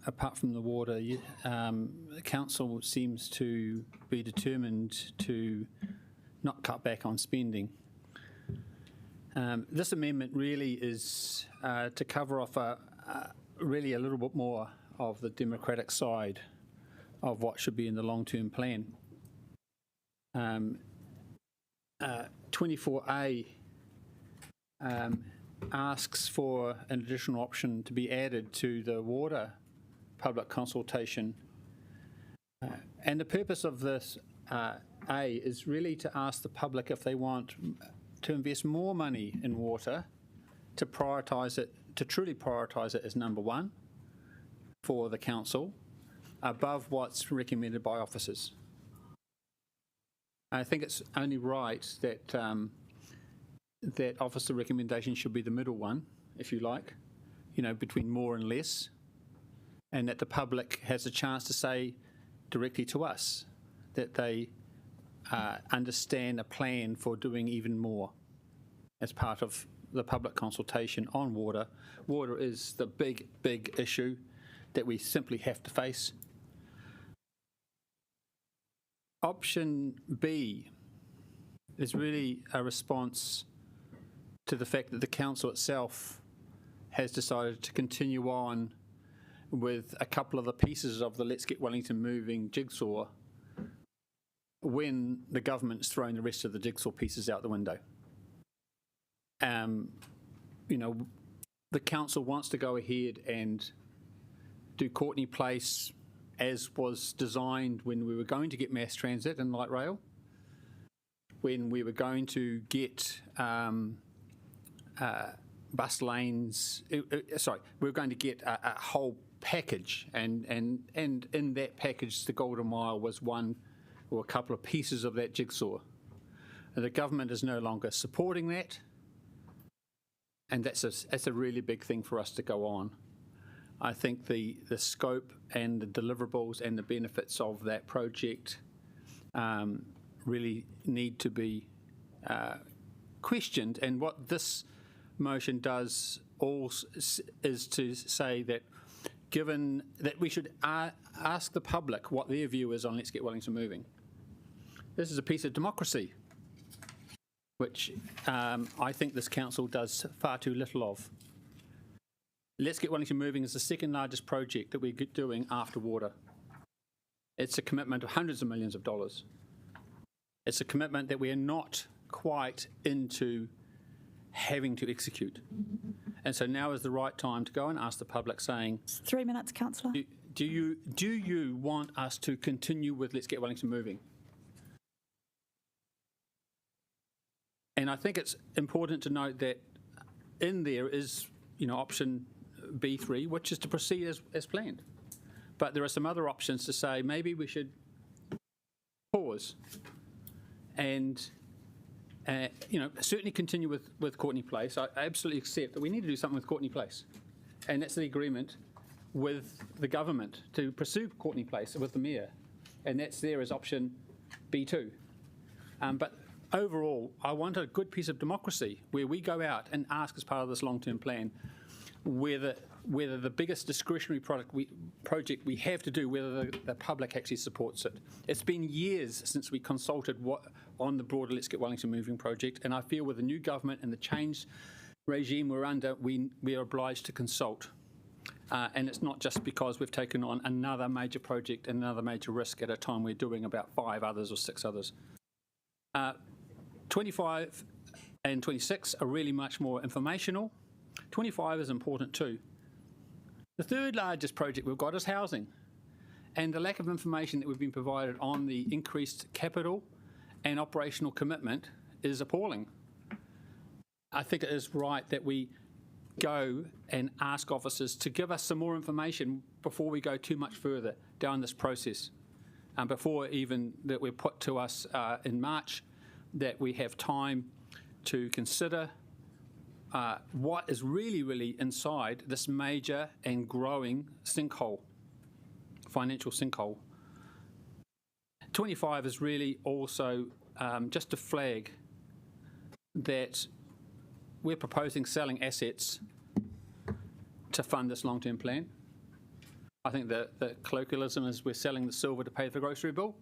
apart from the water, the council seems to be determined to not cut back on spending. This amendment really is to cover off really a little bit more of the democratic side of what should be in the long-term plan. 24A asks for an additional option to be added to the water public consultation. And the purpose of this A is really to ask the public if they want to invest more money in water to prioritise it, to truly prioritise it as number one for the council above what's recommended by officers. I think it's only right that that officer recommendation should be the middle one, if you like, you know, between more and less, and that the public has a chance to say directly to us that they understand a plan for doing even more as part of the public consultation on water. Water is the big, big issue that we simply have to face. Option B is really a response to the fact that the council itself has decided to continue on with a couple of the pieces of the Let's Get Wellington Moving jigsaw when the government's thrown the rest of the jigsaw pieces out the window. You know, the council wants to go ahead and do Courtney Place as was designed when we were going to get mass transit and light rail, when we were going to get bus lanes, we were going to get a whole package, and in that package the Golden Mile was one or a couple of pieces of that jigsaw. And the government is no longer supporting that. And that's a really big thing for us to go on. I think the scope and the deliverables and the benefits of that project really need to be questioned. And what this motion does is to say that given that we should ask the public what their view is on Let's Get Wellington Moving. This is a piece of democracy, which I think this council does far too little of. Let's Get Wellington Moving is the second largest project that we're doing after water. It's a commitment of hundreds of millions of dollars. It's a commitment that we are not quite into having to execute. And so now is the right time to go and ask the public saying, 3 minutes, councillor. Do you want us to continue with Let's Get Wellington Moving? And I think it's important to note that in there is, option B3, which is to proceed as planned. But there are some other options to say maybe we should pause and certainly continue with Courtney Place. I absolutely accept that we need to do something with Courtney Place. And that's the agreement with the government to pursue Courtney Place with the Mayor. And that's there as option B2. But overall, I want a good piece of democracy where we go out and ask as part of this long-term plan whether the biggest discretionary project we have to do, whether the public actually supports it. It's been years since we consulted on the broader Let's Get Wellington Moving project, and I feel with the new government and the changed regime we're under, we are obliged to consult. And it's not just because we've taken on another major project and another major risk at a time we're doing about 5 others or 6 others. 25 and 26 are really much more informational. 25 is important too. The third largest project we've got is housing, and the lack of information that we've been provided on the increased capital and operational commitment is appalling. I think it is right that we go and ask officers to give us some more information before we go too much further down this process, before even that we're put to us in March, that we have time to consider what is really inside this major and growing sinkhole, financial sinkhole. 25 is really also just a flag that we're proposing selling assets to fund this long-term plan. I think the colloquialism is we're selling the silver to pay the grocery bill.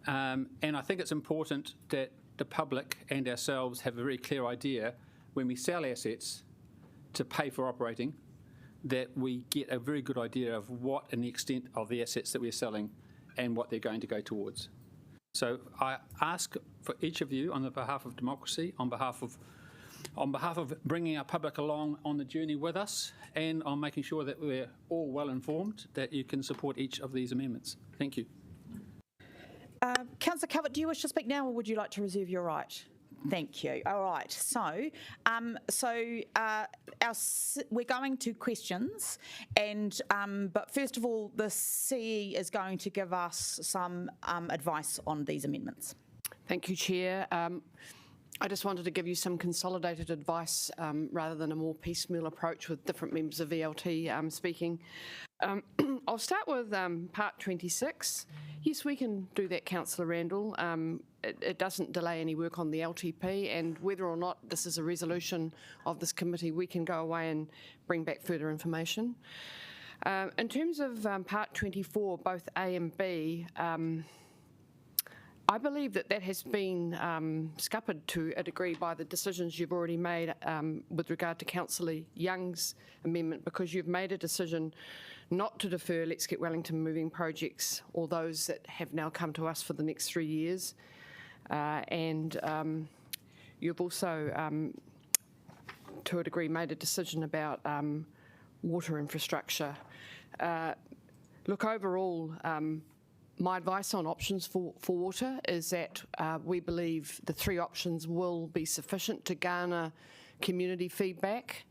And I think it's important that the public and ourselves have a very clear idea when we sell assets to pay for operating, that we get a very good idea of what and the extent of the assets that we're selling and what they're going to go towards. So I ask for each of you, on the behalf of democracy, on behalf of bringing our public along on the journey with us, and on making sure that we're all well informed, that you can support each of these amendments. Thank you. Councillor Calvert, do you wish to speak now, or would you like to reserve your right? Thank you. All right. So, we're going to questions, and but first of all, the CE is going to give us some advice on these amendments. Thank you, Chair. I just wanted to give you some consolidated advice rather than a more piecemeal approach with different members of VLT speaking. I'll start with part 26. Yes, we can do that, Councillor Randall. It doesn't delay any work on the LTP, and whether or not this is a resolution of this committee, we can go away and bring back further information. In terms of part 24, both A and B, I believe that has been scuppered to a degree by the decisions you've already made with regard to Councillor Young's amendment, because you've made a decision not to defer Let's Get Wellington Moving projects, or those that have now come to us for the next 3 years. And you've also, to a degree, made a decision about water infrastructure. Look, overall, my advice on options for water is that we believe the 3 options will be sufficient to garner community feedback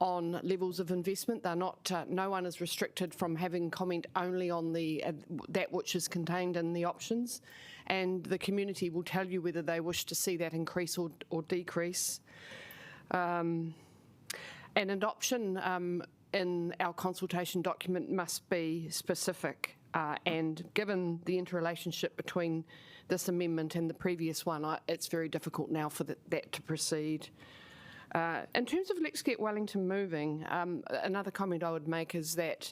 on levels of investment. They're not. No one is restricted from having comment only on that which is contained in the options, and the community will tell you whether they wish to see that increase or decrease. An adoption in our consultation document must be specific, and given the interrelationship between this amendment and the previous one, it's very difficult now for that to proceed. In terms of Let's Get Wellington Moving, another comment I would make is that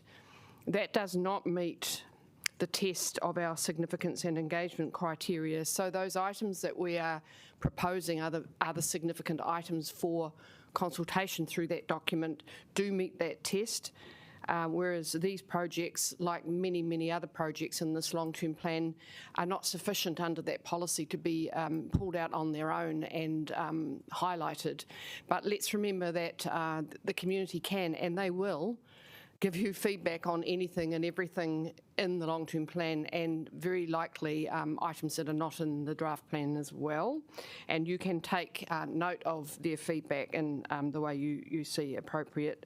that does not meet the test of our significance and engagement criteria. So those items that we are proposing are the significant items for consultation through that document do meet that test, whereas these projects, like many, many other projects in this long-term plan, are not sufficient under that policy to be pulled out on their own and highlighted. But let's remember that the community can, and they will, give you feedback on anything and everything in the long-term plan, and very likely items that are not in the draft plan as well. And you can take note of their feedback in the way you see appropriate.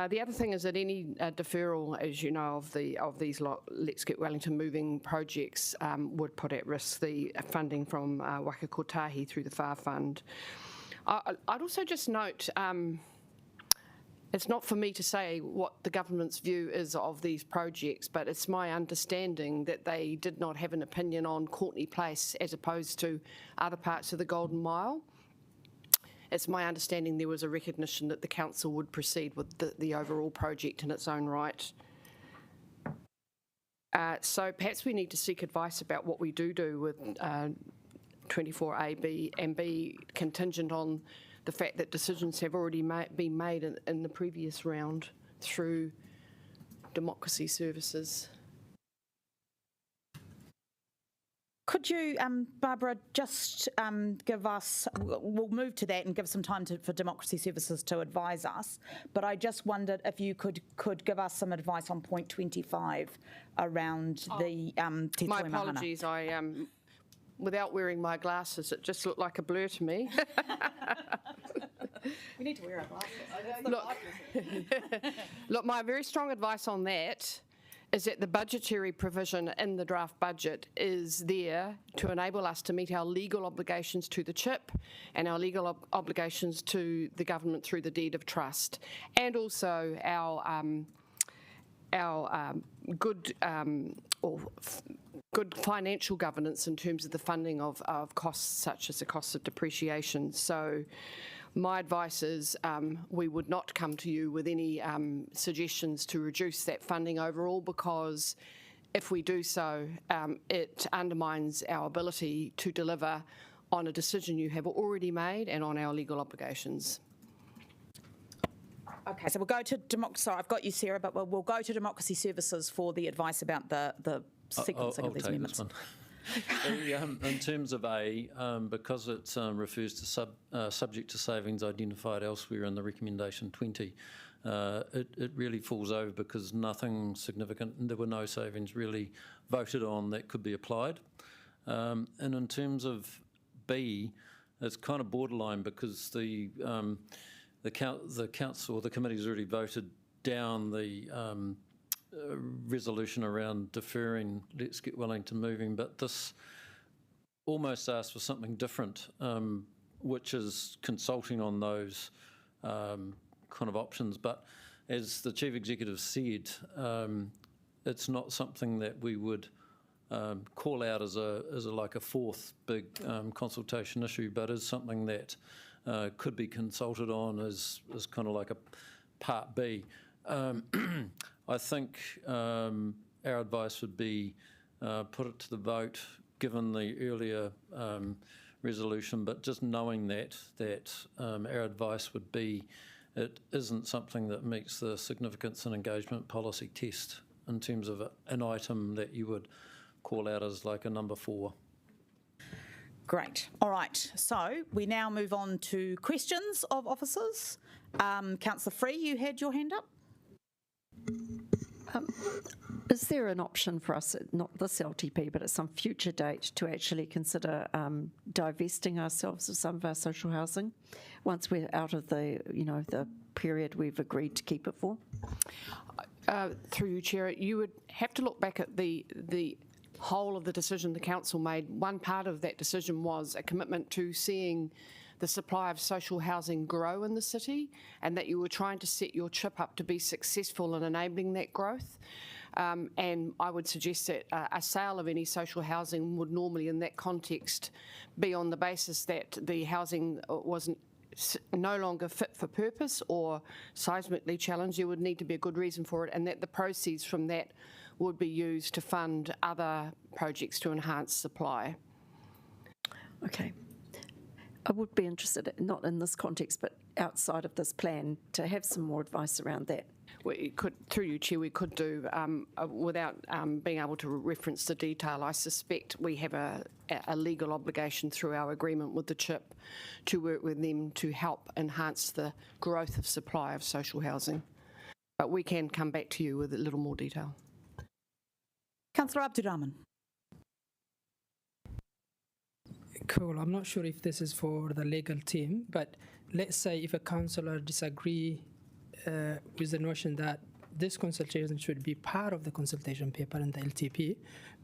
The other thing is that any deferral, as you know, of these Let's Get Wellington Moving projects would put at risk the funding from Waka Kotahi through the FAR Fund. I'd also just note, it's not for me to say what the government's view is of these projects, but it's my understanding that they did not have an opinion on Courtney Place as opposed to other parts of the Golden Mile. It's my understanding there was a recognition that the council would proceed with the overall project in its own right. So perhaps we need to seek advice about what we do with 24A, B, and B contingent on the fact that decisions have already been made in the previous round through democracy services. Could you, Barbara, just give us, we'll move to that and give some time for democracy services to advise us, but I just wondered if you could give us some advice on point 25 around the Te My Toi Mahana. apologies, without wearing my glasses, it just looked like a blur to me. We need to wear our glasses. Look, my very strong advice on that is that the budgetary provision in the draft budget is there to enable us to meet our legal obligations to the CHIP and our legal obligations to the government through the deed of trust, and also our good financial governance in terms of the funding of costs such as the cost of depreciation. So my advice is we would not come to you with any suggestions to reduce that funding overall, because if we do so, it undermines our ability to deliver on a decision you have already made and on our legal obligations. Okay, so we'll go to democracy. Sorry, I've got you, Sarah, but we'll go to democracy services for the advice about the sequencing of these amendments. This one. In terms of A, because it refers to subject to savings identified elsewhere in the recommendation 20, it really falls over because nothing significant, there were no savings really voted on that could be applied. And in terms of B, it's kind of borderline because the council or the committee's already voted down the resolution around deferring Let's Get Wellington Moving, but this almost asks for something different, which is consulting on those kind of options. But as the Chief Executive said, it's not something that we would call out as like a fourth big consultation issue, but is something that could be consulted on as kind of like a part B. I think our advice would be put it to the vote, given the earlier resolution, but just knowing that our advice would be it isn't something that meets the significance and engagement policy test in terms of an item that you would call out as like a number 4. Great. All right. So we now move on to questions of officers. Councillor Free, you had your hand up. Is there an option for us, not this LTP, but at some future date, to actually consider divesting ourselves of some of our social housing once we're out of the period we've agreed to keep it for? Through you, Chair, you would have to look back at the whole of the decision the council made. One part of that decision was a commitment to seeing the supply of social housing grow in the city, and that you were trying to set your chip up to be successful in enabling that growth. And I would suggest that a sale of any social housing would normally, in that context, be on the basis that the housing wasn't no longer fit for purpose or seismically challenged. There would need to be a good reason for it, and that the proceeds from that would be used to fund other projects to enhance supply. Okay. I would be interested, not in this context, but outside of this plan, to have some more advice around that. We could, through you, Chair, we could do, without being able to reference the detail, I suspect we have a legal obligation through our agreement with the CHIP to work with them to help enhance the growth of supply of social housing. But we can come back to you with a little more detail. Councillor Abdurrahman. Cool. I'm not sure if this is for the legal team, but let's say if a councillor disagree with the notion that this consultation should be part of the consultation paper in the LTP,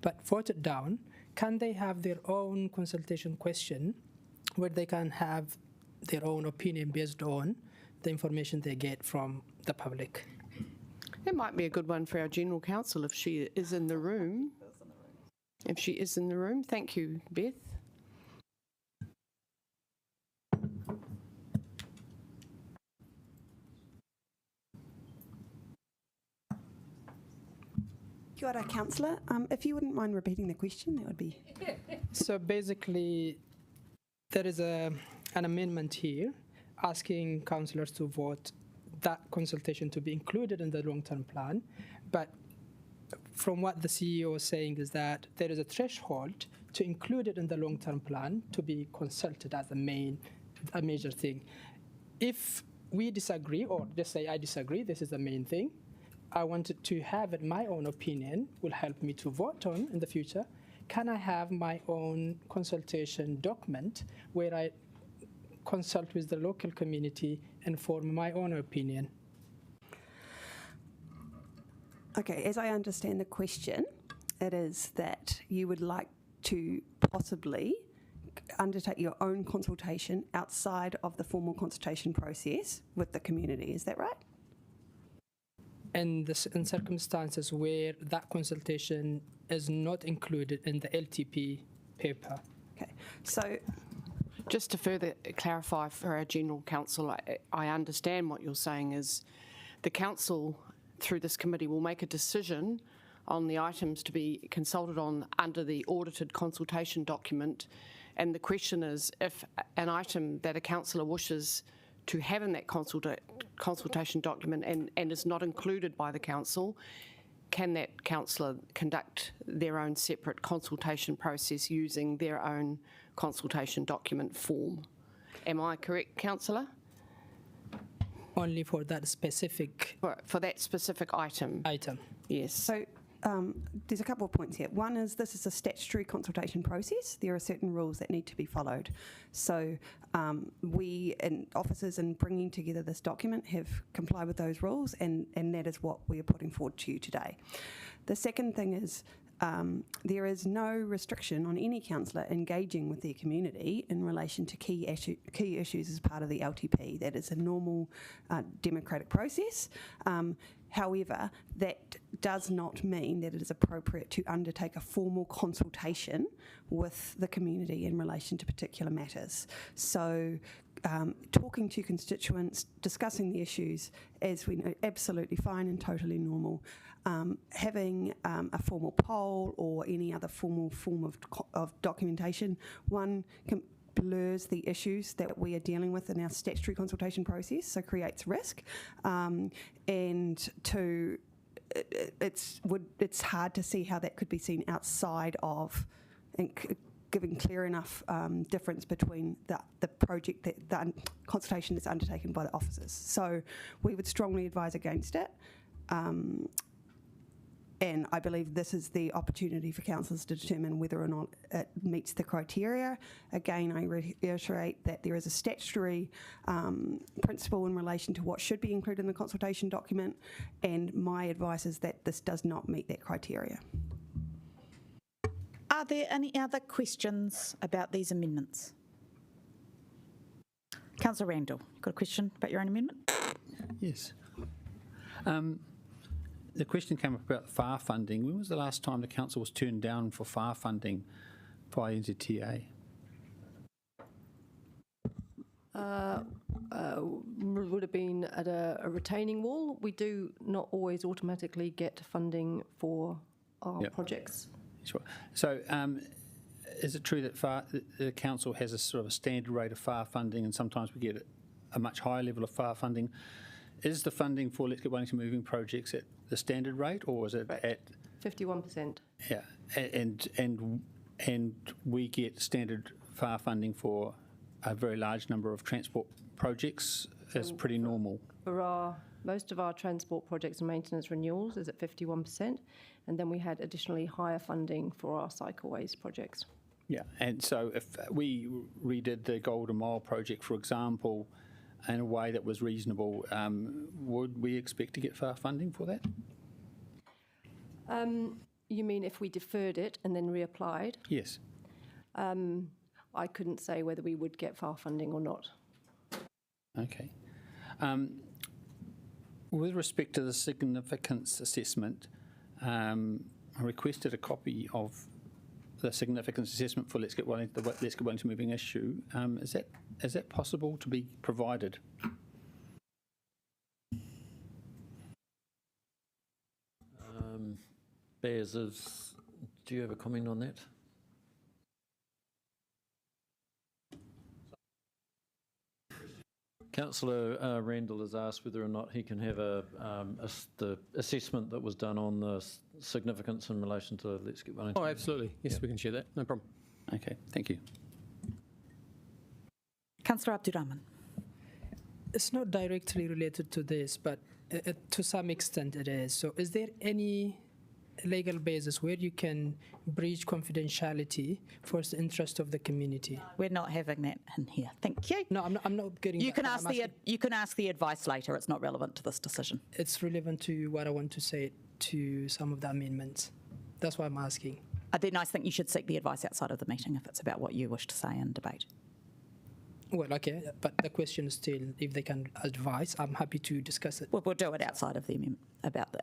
but voted down, can they have their own consultation question where they can have their own opinion based on the information they get from the public? That might be a good one for our General Counsel if she is in the room. If she is in the room. Thank you, Beth. Kia ora, Councillor. If you wouldn't mind repeating the question, that would be... So basically, there is an amendment here asking councillors to vote that consultation to be included in the long-term plan. But from what the CEO is saying is that there is a threshold to include it in the long-term plan to be consulted as a major thing. If we disagree, or just say I disagree, this is the main thing, I wanted to have it, my own opinion will help me to vote on in the future. Can I have my own consultation document where I consult with the local community and form my own opinion? Okay, as I understand the question, it is that you would like to possibly undertake your own consultation outside of the formal consultation process with the community. Is that right? And in circumstances where that consultation is not included in the LTP paper. Okay, so just to further clarify for our General Counsel, I understand what you're saying is the Council, through this committee, will make a decision on the items to be consulted on under the audited consultation document. And the question is, if an item that a councillor wishes to have in that consultation document and is not included by the council, can that councillor conduct their own separate consultation process using their own consultation document form? Am I correct, councillor? Only for that specific... For that specific item? Item. Yes. So there's a couple of points here. One is this is a statutory consultation process. There are certain rules that need to be followed. So we, and officers in bringing together this document, have complied with those rules, and that is what we are putting forward to you today. The second thing is there is no restriction on any councillor engaging with their community in relation to key issues as part of the LTP. That is a normal democratic process. However, that does not mean that it is appropriate to undertake a formal consultation with the community in relation to particular matters. So talking to constituents, discussing the issues, as we know, absolutely fine and totally normal. Having a formal poll or any other formal form of documentation, one blurs the issues that we are dealing with in our statutory consultation process, so creates risk, and two, it's hard to see how that could be seen outside of and giving clear enough difference between the project, the consultation that's undertaken by the officers. So we would strongly advise against it. And I believe this is the opportunity for councillors to determine whether or not it meets the criteria. Again, I reiterate that there is a statutory principle in relation to what should be included in the consultation document, and my advice is that this does not meet that criteria. Are there any other questions about these amendments? Councillor Randall, you've got a question about your own amendment? Yes. The question came up about FAR funding. When was the last time the council was turned down for FAR funding by NZTA? Would have been at a retaining wall. We do not always automatically get funding for our projects. Sure. So is it true that the council has a sort of a standard rate of FAR funding, and sometimes we get a much higher level of FAR funding? Is the funding for Let's Get Wellington Moving projects at the standard rate, or is it at 51%? Yeah, and we get standard FAR funding for a very large number of transport projects. It's pretty normal. For most of our transport projects and maintenance renewals is at 51%, and then we had additionally higher funding for our cycleways projects. Yeah, and so if we redid the Golden Mile project, for example, in a way that was reasonable, would we expect to get FAR funding for that? You mean if we deferred it and then reapplied? Yes. I couldn't say whether we would get FAR funding or not. Okay. With respect to the significance assessment, I requested a copy of the significance assessment for Let's Get Wellington Moving issue. Is that possible to be provided? Bears, do you have a comment on that? Councillor Randall has asked whether or not he can have the assessment that was done on the significance in relation to Let's Get Wellington. Oh, absolutely. Yes, we can share that. No problem. Okay, thank you. Councillor Abdurrahman. It's not directly related to this, but to some extent it is. So is there any legal basis where you can breach confidentiality for the interest of the community? We're not having that in here. Thank you. No, I'm not getting you that, can ask you can ask the advice later. It's not relevant to this decision. It's relevant to what I want to say to some of the amendments. That's why I'm asking. Then I think you should seek the advice outside of the meeting if it's about what you wish to say in debate. Well, okay, but the question is still, if they can advise, I'm happy to discuss it. We'll do it outside of the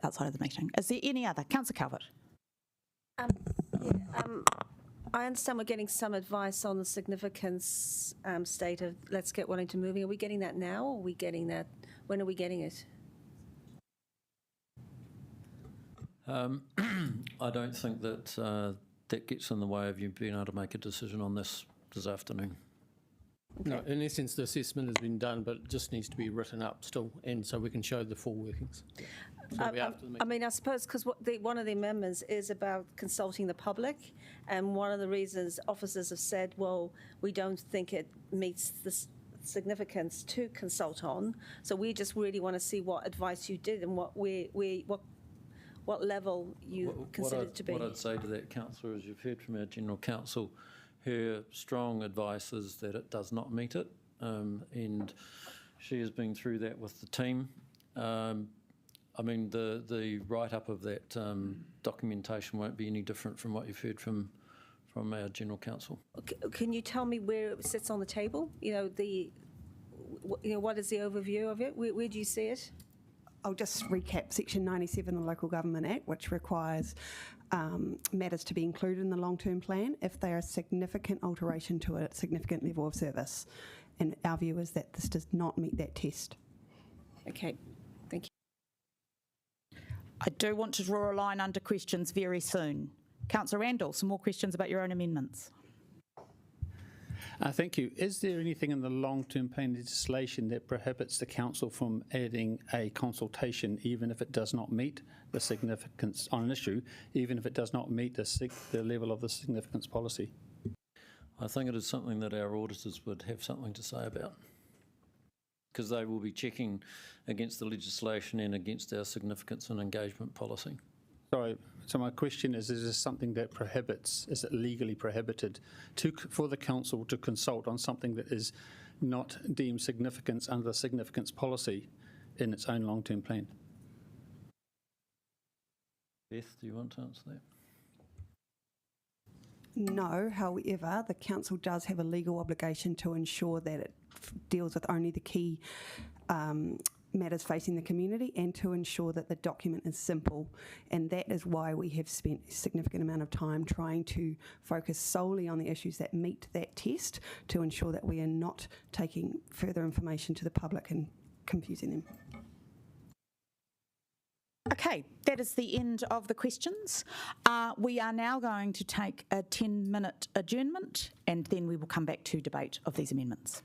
outside of the meeting. Is there any other? Councillor Calvert. I understand we're getting some advice on the significance state of Let's Get Wellington Moving. Are we getting that now, or are we getting that? When are we getting it? I don't think that that gets in the way of you being able to make a decision on this afternoon. Okay. No, in essence, the assessment has been done, but it just needs to be written up still, and so we can show the full workings. So I mean, I suppose because one of the amendments is about consulting the public, and one of the reasons officers have said, well, we don't think it meets the significance to consult on, so we just really want to see what advice you did and what level you consider it to be. What I'd say to that, councillor, is you've heard from our General Counsel, her strong advice is that it does not meet it, and she has been through that with the team. I mean, the write-up of that documentation won't be any different from what you've heard from our General Counsel. Can you tell me where it sits on the table? What is the overview of it? Where do you see it? I'll just recap Section 97 of the Local Government Act, which requires matters to be included in the long-term plan if they are a significant alteration to a significant level of service. And our view is that this does not meet that test. Okay, thank you. I do want to draw a line under questions very soon. Councillor Randall, some more questions about your own amendments. Thank you. Is there anything in the long-term plan legislation that prohibits the council from adding a consultation, even if it does not meet the significance on an issue, even if it does not meet the level of the significance policy? I think it is something that our auditors would have something to say about, because they will be checking against the legislation and against our significance and engagement policy. Sorry, so my question is this something that prohibits, is it legally prohibited for the council to consult on something that is not deemed significance under the significance policy in its own long-term plan? Beth, do you want to answer that? No, however, the council does have a legal obligation to ensure that it deals with only the key matters facing the community and to ensure that the document is simple. And that is why we have spent a significant amount of time trying to focus solely on the issues that meet that test to ensure that we are not taking further information to the public and confusing them. Okay, that is the end of the questions. We are now going to take a 10-minute adjournment and then we will come back to debate of these amendments.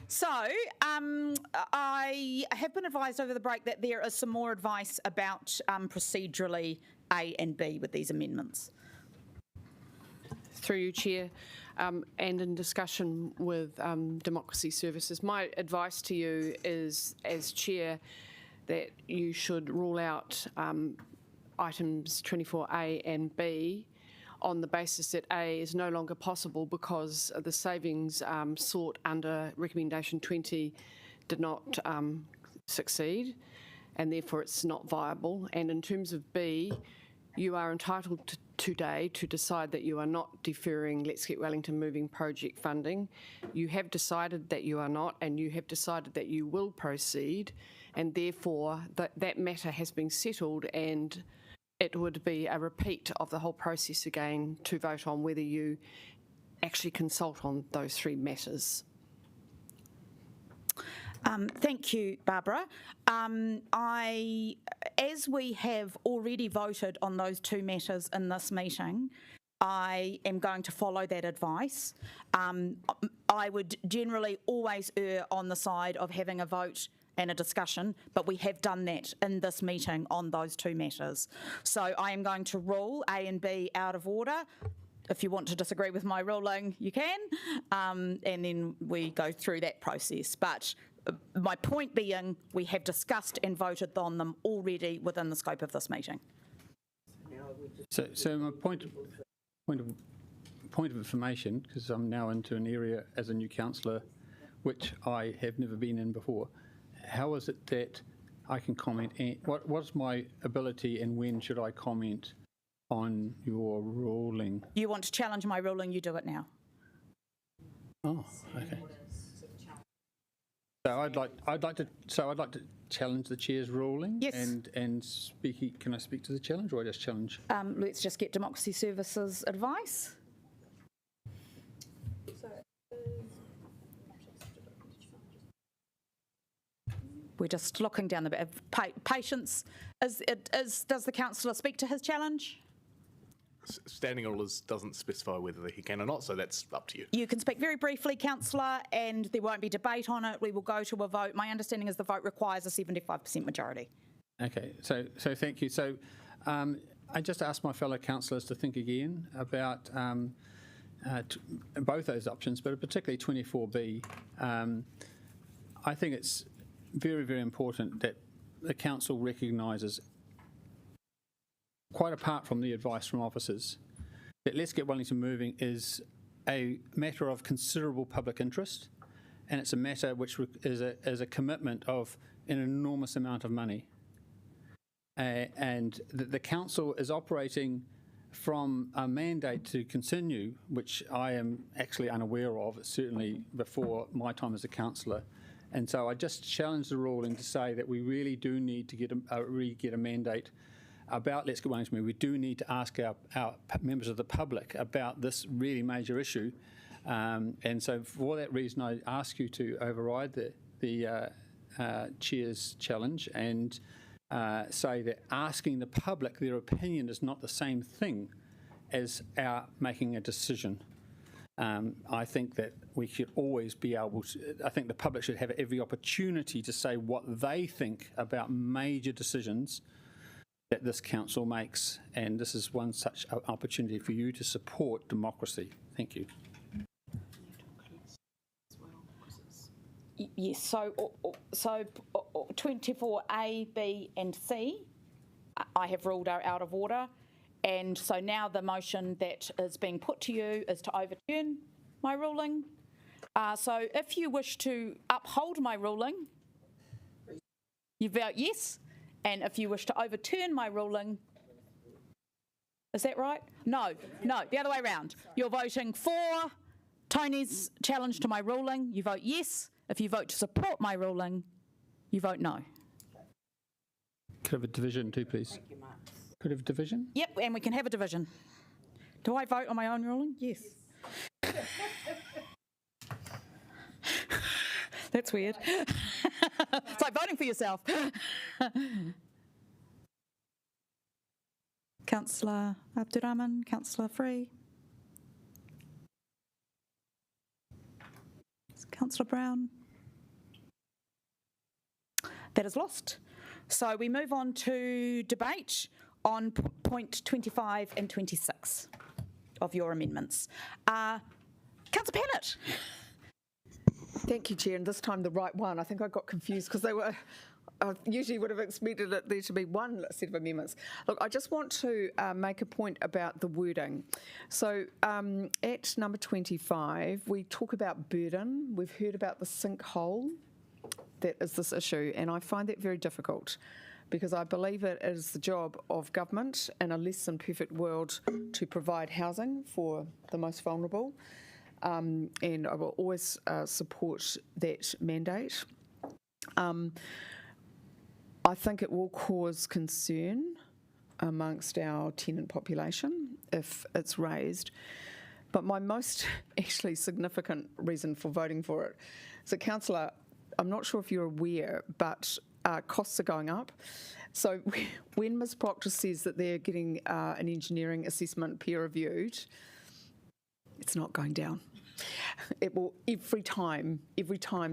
So I have been advised over the break that there is some more advice about procedurally A and B with these amendments. Through you, Chair, and in discussion with Democracy Services, my advice to you is, as Chair, that you should rule out items 24A and B on the basis that A is no longer possible because the savings sought under recommendation 20 did not succeed, and therefore it's not viable. And in terms of B, you are entitled today to decide that you are not deferring Let's Get Wellington Moving project funding. You have decided that you are not, and you have decided that you will proceed, and therefore that matter has been settled, and it would be a repeat of the whole process again to vote on whether you actually consult on those three matters. Thank you, Barbara. As we have already voted on those two matters in this meeting, I am going to follow that advice. I would generally always err on the side of having a vote and a discussion, but we have done that in this meeting on those two matters. So I am going to rule A and B out of order. If you want to disagree with my ruling, you can, and then we go through that process. But my point being, we have discussed and voted on them already within the scope of this meeting. So my point of information, because I'm now into an area as a new councillor, which I have never been in before. How is it that I can comment? What's my ability, and when should I comment on your ruling? You want to challenge my ruling? You do it now. Oh, okay. So I'd like to challenge the chair's ruling. Yes. And speak. Can I speak to the challenge, or I just challenge? Let's just get Democracy Services advice. We're just looking down the bit of patience. Does the councillor speak to his challenge? Standing orders doesn't specify whether he can or not, so that's up to you. You can speak very briefly, councillor, and there won't be debate on it. We will go to a vote. My understanding is the vote requires a 75% majority. Okay, so thank you. So I just asked my fellow councillors to think again about both those options, but particularly 24B. I think it's very, very important that the council recognises, quite apart from the advice from officers, that Let's Get Wellington Moving is a matter of considerable public interest, and it's a matter which is a commitment of an enormous amount of money. And the council is operating from a mandate to continue, which I am actually unaware of, certainly before my time as a councillor. And so I just challenge the ruling to say that we really do need to get a mandate about Let's Get Wellington Moving. We do need to ask our members of the public about this really major issue. And so for that reason, I ask you to override the chair's challenge and say that asking the public their opinion is not the same thing as our making a decision. I think that we should always be able to, I think the public should have every opportunity to say what they think about major decisions that this council makes, and this is one such opportunity for you to support democracy. Thank you. Yes, so 24A, B and C I have ruled are out of order, and so now the motion that is being put to you is to overturn my ruling. So if you wish to uphold my ruling, you vote yes, and if you wish to overturn my ruling, is that right? No, the other way around. You're voting for Tony's challenge to my ruling, you vote yes. If you vote to support my ruling, you vote no. Could have a division too, please. Could have a division? Yep, and we can have a division. Do I vote on my own ruling? Yes. That's weird. It's like voting for yourself. Councillor Abdurrahman, Councillor Free. Councillor Brown. That is lost. So we move on to debate on point 25 and 26 of your amendments. Councillor Pennant. Thank you, Chair. And this time the right one. I think I got confused because they were. I usually would have expected it there to be one set of amendments. Look, I just want to make a point about the wording. So at number 25, we talk about burden. We've heard about the sinkhole that is this issue, and I find that very difficult because I believe it is the job of government in a less than perfect world to provide housing for the most vulnerable, and I will always support that mandate. I think it will cause concern amongst our tenant population if it's raised. But my most actually significant reason for voting for it is Councillor, I'm not sure if you're aware, but costs are going up. So when Ms Proctor says that they're getting an engineering assessment peer reviewed, it's not going down. It will every time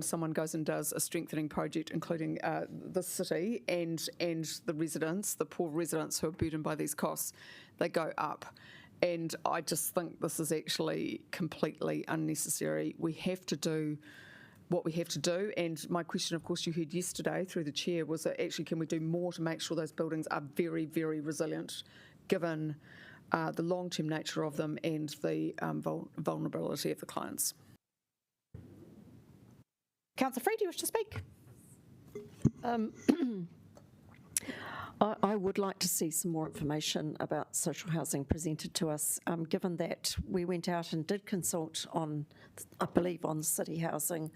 someone goes and does a strengthening project, including the city and the residents, the poor residents who are burdened by these costs, they go up. And I just think this is actually completely unnecessary. We have to do what we have to do. And my question, of course, you heard yesterday through the chair was that actually can we do more to make sure those buildings are very, very resilient, given the long-term nature of them and the vulnerability of the clients. Councillor Free, do you wish to speak? I would like to see some more information about social housing presented to us, given that we went out and did consult on, I believe, on the city housing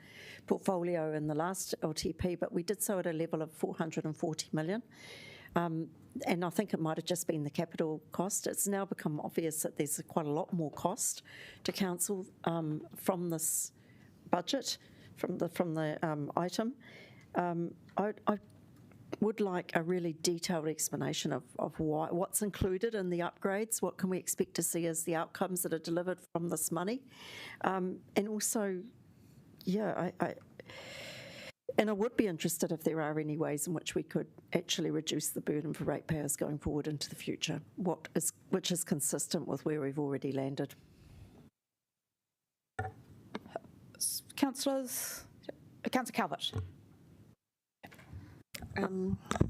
portfolio in the last LTP, but we did so at a level of 440 million. And I think it might have just been the capital cost. It's now become obvious that there's quite a lot more cost to council from this budget, from the item. I would like a really detailed explanation of what's included in the upgrades, what can we expect to see as the outcomes that are delivered from this money. And also, yeah, and I would be interested if there are any ways in which we could actually reduce the burden for ratepayers going forward into the future, which is consistent with where we've already landed. Councillor Calvert.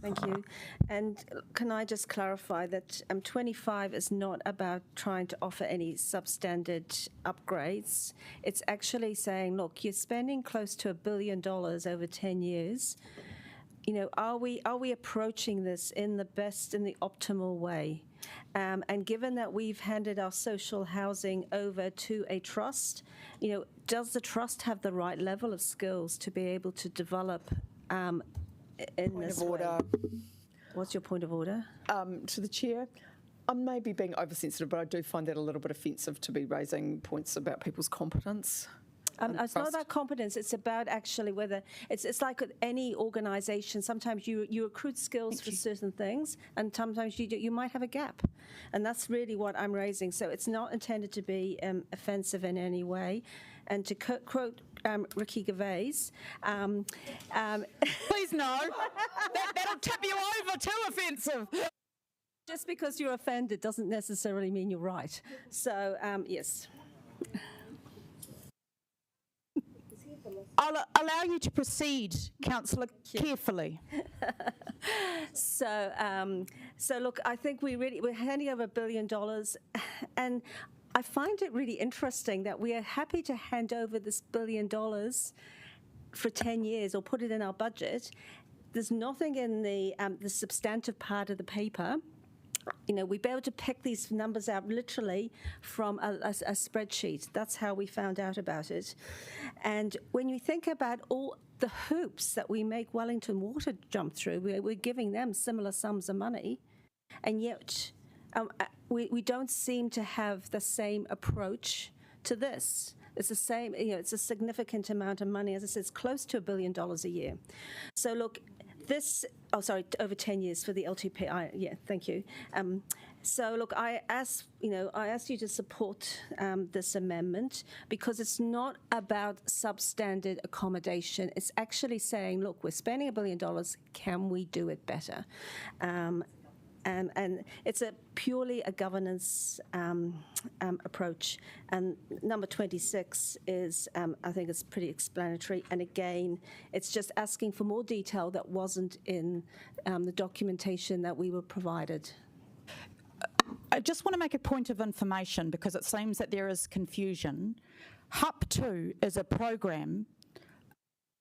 Thank you. And can I just clarify that 25 is not about trying to offer any substandard upgrades. It's actually saying, look, you're spending close to $1 billion over 10 years. You know, are we approaching this in the optimal way? And given that we've handed our social housing over to a trust, you know, does the trust have the right level of skills to be able to develop in Point this of order. way? What's your point of order? To the chair, I may be being oversensitive, but I do find that a little bit offensive to be raising points about people's competence. It's not about competence. It's about actually whether it's like with any organisation. Sometimes you recruit skills for certain things, and sometimes you might have a gap, and that's really what I'm raising. So it's not intended to be offensive in any way. And to quote Ricky Gervais, please no, that'll tip you over. Too offensive. Just because you're offended doesn't necessarily mean you're right. So yes. I'll allow you to proceed, Councillor, carefully. So look, I think we're handing over $1 billion, and I find it really interesting that we are happy to hand over this $1 billion for 10 years or put it in our budget. There's nothing in the substantive part of the paper. You know, we'd be able to pick these numbers out literally from a spreadsheet. That's how we found out about it. And when you think about all the hoops that we make Wellington Water jump through, we're giving them similar sums of money, and yet we don't seem to have the same approach to this. It's the same, you know, it's a significant amount of money. As I said, it's close to $1 billion a year. So look, over 10 years for the LTP. Yeah, thank you. So look, I ask you to support this amendment because it's not about substandard accommodation. It's actually saying, look, we're spending $1 billion. Can we do it better? And it's purely a governance approach. And number 26 is, I think it's pretty explanatory. And again, it's just asking for more detail that wasn't in the documentation that we were provided. I just want to make a point of information because it seems that there is confusion. HUP2 is a program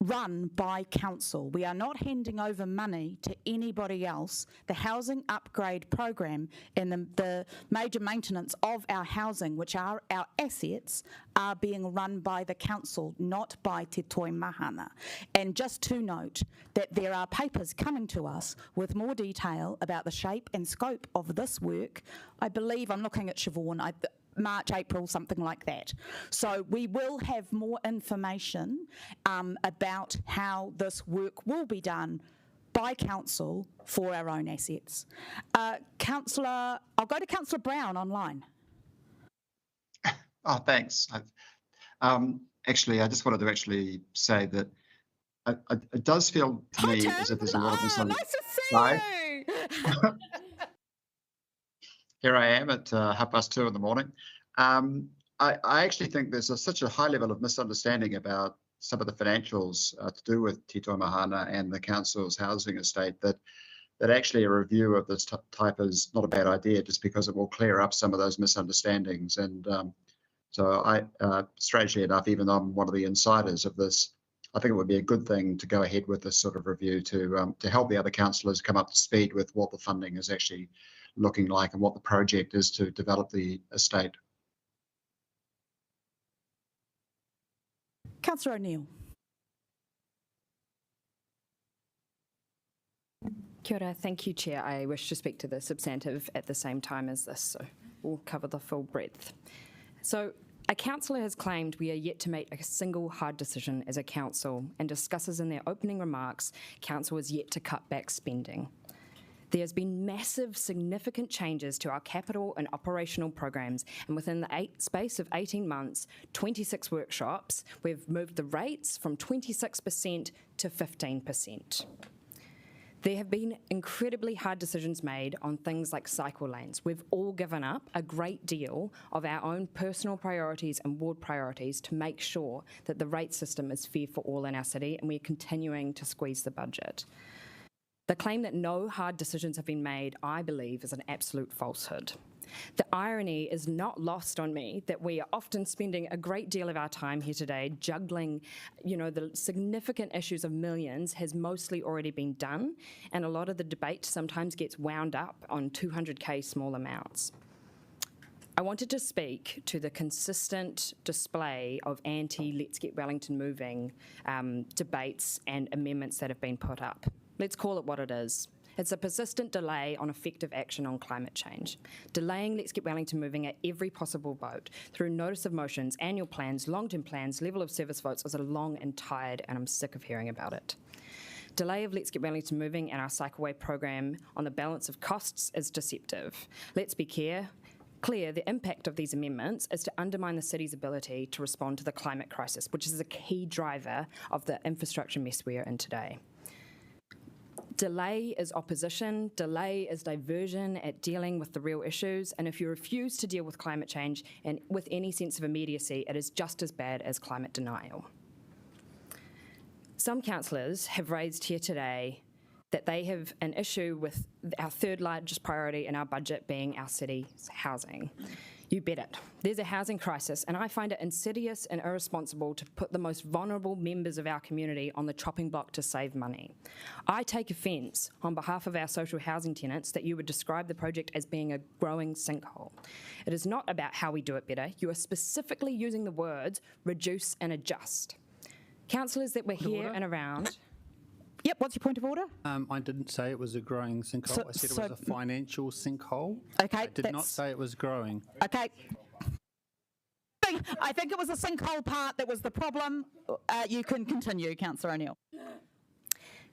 run by council. We are not handing over money to anybody else. The housing upgrade program and the major maintenance of our housing, which are our assets, are being run by the council, not by Te Toi Mahana. And just to note that there are papers coming to us with more detail about the shape and scope of this work. I believe, I'm looking at Siobhan, March, April, something like that. So we will have more information about how this work will be done by council for our own assets. Councillor, I'll go to Councillor Brown online. Oh, thanks. Actually, I just wanted to actually say that it does feel to me as if there's a lot of misunderstanding. Nice to see you! Here I am at 2:30 in the morning. I actually think there's such a high level of misunderstanding about some of the financials to do with Te Toi Mahana and the council's housing estate that actually a review of this type is not a bad idea just because it will clear up some of those misunderstandings. And so strangely enough, even though I'm one of the insiders of this, I think it would be a good thing to go ahead with this sort of review to help the other councillors come up to speed with what the funding is actually looking like and what the project is to develop the estate. Councillor O'Neill. Kia ora, thank you, Chair. I wish to speak to the substantive at the same time as this, so we'll cover the full breadth. So a councillor has claimed we are yet to make a single hard decision as a council and discusses in their opening remarks council is yet to cut back spending. There has been massive, significant changes to our capital and operational programs, and within the space of 18 months, 26 workshops, we've moved the rates from 26% to 15%. There have been incredibly hard decisions made on things like cycle lanes. We've all given up a great deal of our own personal priorities and ward priorities to make sure that the rate system is fair for all in our city, and we're continuing to squeeze the budget. The claim that no hard decisions have been made, I believe, is an absolute falsehood. The irony is not lost on me that we are often spending a great deal of our time here today juggling, the significant issues of millions has mostly already been done, and a lot of the debate sometimes gets wound up on 200k small amounts. I wanted to speak to the consistent display of anti-Let's Get Wellington Moving debates and amendments that have been put up. Let's call it what it is. It's a persistent delay on effective action on climate change. Delaying Let's Get Wellington Moving at every possible vote through notice of motions, annual plans, long-term plans, level of service votes is a long and tired, and I'm sick of hearing about it. Delay of Let's Get Wellington Moving and our Cycleway program on the balance of costs is deceptive. Let's be clear, the impact of these amendments is to undermine the city's ability to respond to the climate crisis, which is a key driver of the infrastructure mess we are in today. Delay is opposition, delay is diversion at dealing with the real issues, and if you refuse to deal with climate change and with any sense of immediacy, it is just as bad as climate denial. Some councillors have raised here today that they have an issue with our third largest priority in our budget being our city's housing. You bet it. There's a housing crisis, and I find it insidious and irresponsible to put the most vulnerable members of our community on the chopping block to save money. I take offence on behalf of our social housing tenants that you would describe the project as being a growing sinkhole. It is not about how we do it better. You are specifically using the words reduce and adjust. Councillors that were here and around... Yep, what's your point of order? I didn't say it was a growing sinkhole. I said it was a financial sinkhole. Okay. I did not say it was growing. Okay. I think it was the sinkhole part that was the problem. You can continue, Councillor O'Neill.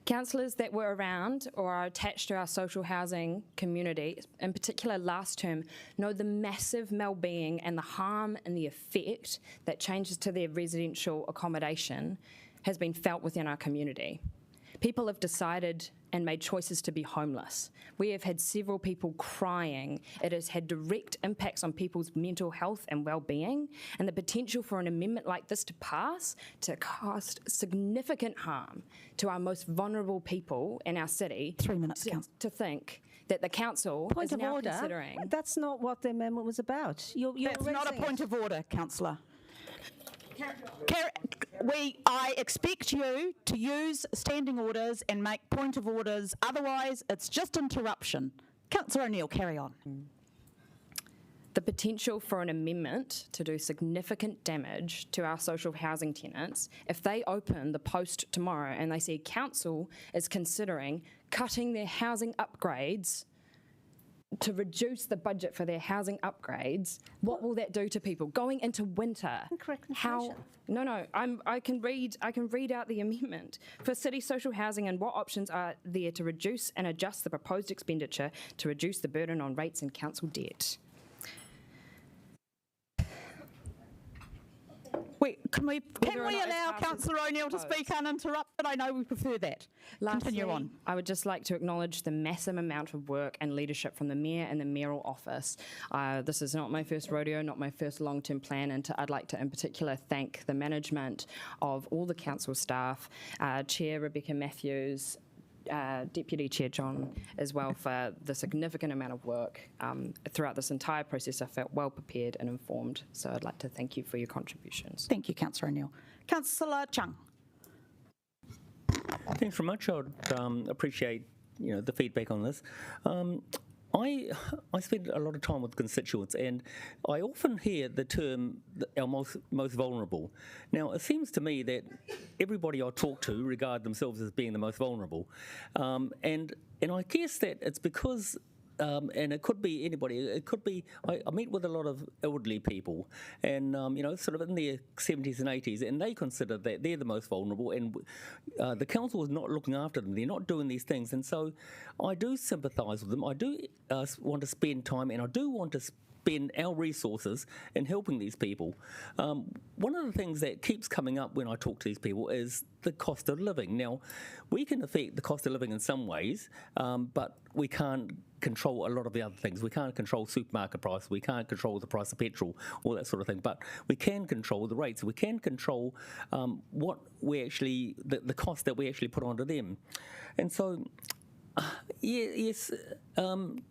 Councillors that were around or are attached to our social housing community, in particular last term, know the massive well-being and the harm and the effect that changes to their residential accommodation has been felt within our community. People have decided and made choices to be homeless. We have had several people crying. It has had direct impacts on people's mental health and well-being, and the potential for an amendment like this to pass to cause significant harm to our most vulnerable people in our city. 3 minutes, to think that the council Point is of now order. considering. That's not what the amendment was about. You're That's not a raising point it. of order, councillor. I expect you to use standing orders and make point of orders. Otherwise, it's just interruption. Councillor O'Neill, carry on. The potential for an amendment to do significant damage to our social housing tenants if they open the Post tomorrow and they see council is considering cutting their housing upgrades to reduce the budget for their housing upgrades. What will that do to people going into winter? Incorrect How? information. No. I can read out the amendment for city social housing and what options are there to reduce and adjust the proposed expenditure to reduce the burden on rates and council debt. Can we Whether or not allow it's passed Councillor as O'Neill to proposed. speak uninterrupted? I know we prefer that. Continue Lastly, on. I would just like to acknowledge the massive amount of work and leadership from the Mayor and the Mayoral Office. This is not my first rodeo, not my first long-term plan, and I'd like to in particular thank the management of all the council staff, Chair Rebecca Matthews, Deputy Chair John as well for the significant amount of work throughout this entire process. I felt well prepared and informed, so I'd like to thank you for your contributions. Thank you, Councillor O'Neill. Councillor Chung. Thanks very much. I'd appreciate the feedback on this. I spend a lot of time with constituents, and I often hear the term our most vulnerable. Now, it seems to me that everybody I talk to regard themselves as being the most vulnerable, and I guess that it's because. And it could be anybody. It could be. I meet with a lot of elderly people, and sort of in their 70s and 80s, and they consider that they're the most vulnerable, and the council is not looking after them. They're not doing these things, and so I do sympathise with them. I do want to spend time, and I do want to spend our resources in helping these people. One of the things that keeps coming up when I talk to these people is the cost of living. Now, we can affect the cost of living in some ways, but we can't control a lot of the other things. We can't control supermarket price, we can't control the price of petrol, all that sort of thing, but we can control the rates. We can control what we actually, the cost that we actually put onto them. And so, yes,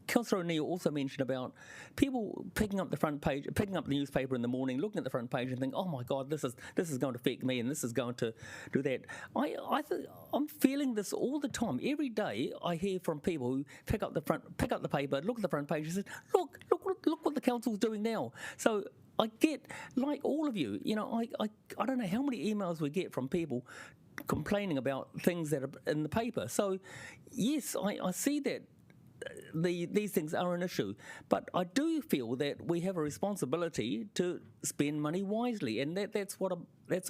Councillor O'Neill also mentioned about people picking up the front page, picking up the newspaper in the morning, looking at the front page and think, oh my God, this is going to affect me and this is going to do that. I'm feeling this all the time. Every day I hear from people who pick up the paper, look at the front page and say, look what the council's doing now. So I get, like all of you, I don't know how many emails we get from people complaining about things that are in the paper. So, yes, I see that these things are an issue, but I do feel that we have a responsibility to spend money wisely, and that's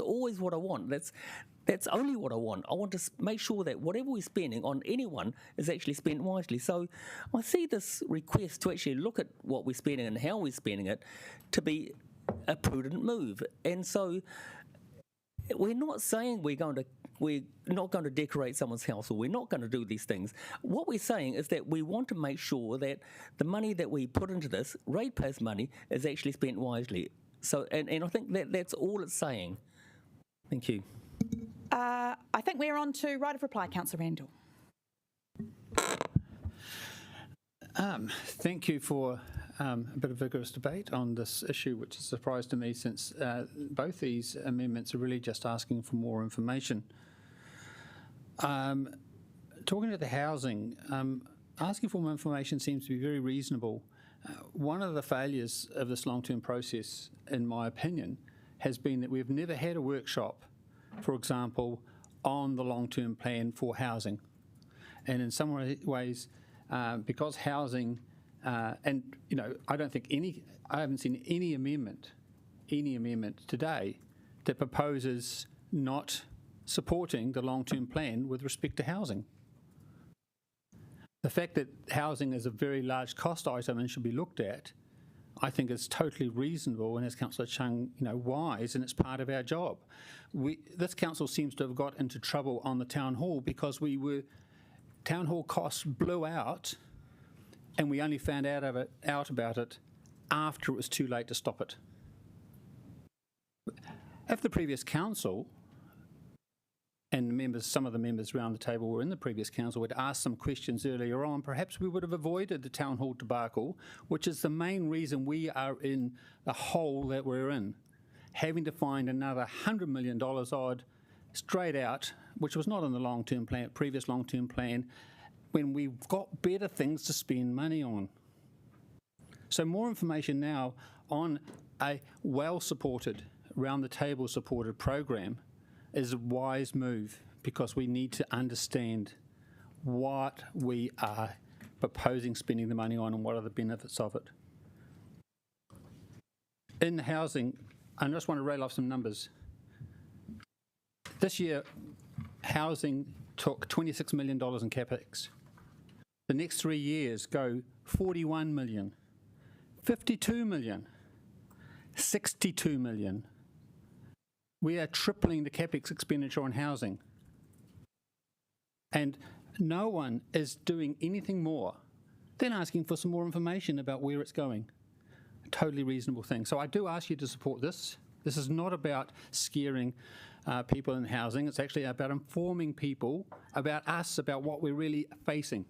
always what I want. That's only what I want. I want to make sure that whatever we're spending on anyone is actually spent wisely. So I see this request to actually look at what we're spending and how we're spending it to be a prudent move, and so we're not saying we're not going to decorate someone's house or we're not going to do these things. What we're saying is that we want to make sure that the money that we put into this, ratepayers' money, is actually spent wisely. So, and I think that's all it's saying. Thank you. I think we're on to right of reply, Councillor Randall. Thank you for a bit of vigorous debate on this issue, which is a surprise to me since both these amendments are really just asking for more information. Talking to the housing, asking for more information seems to be very reasonable. One of the failures of this long-term process, in my opinion, has been that we've never had a workshop, for example, on the long-term plan for housing. And in some ways, because housing, and I haven't seen any amendment today that proposes not supporting the long-term plan with respect to housing. The fact that housing is a very large cost item and should be looked at, I think is totally reasonable, and as Councillor Chung, wise, and it's part of our job. This council seems to have got into trouble on the town hall because town hall costs blew out, and we only found out about it after it was too late to stop it. If the previous council and some of the members around the table were in the previous council had asked some questions earlier on, perhaps we would have avoided the town hall debacle, which is the main reason we are in the hole that we're in, having to find another $100 million odd straight out, which was not in the previous long-term plan, when we've got better things to spend money on. So more information now on a well-supported, round-the-table supported program is a wise move, because we need to understand what we are proposing spending the money on and what are the benefits of it. In housing, I just want to rail off some numbers. This year, housing took $26 million in capex. The next 3 years go 41 million, 52 million, 62 million. We are tripling the capex expenditure on housing. And no one is doing anything more than asking for some more information about where it's going. A totally reasonable thing. So I do ask you to support this. This is not about scaring people in housing. It's actually about informing people about us, about what we're really facing.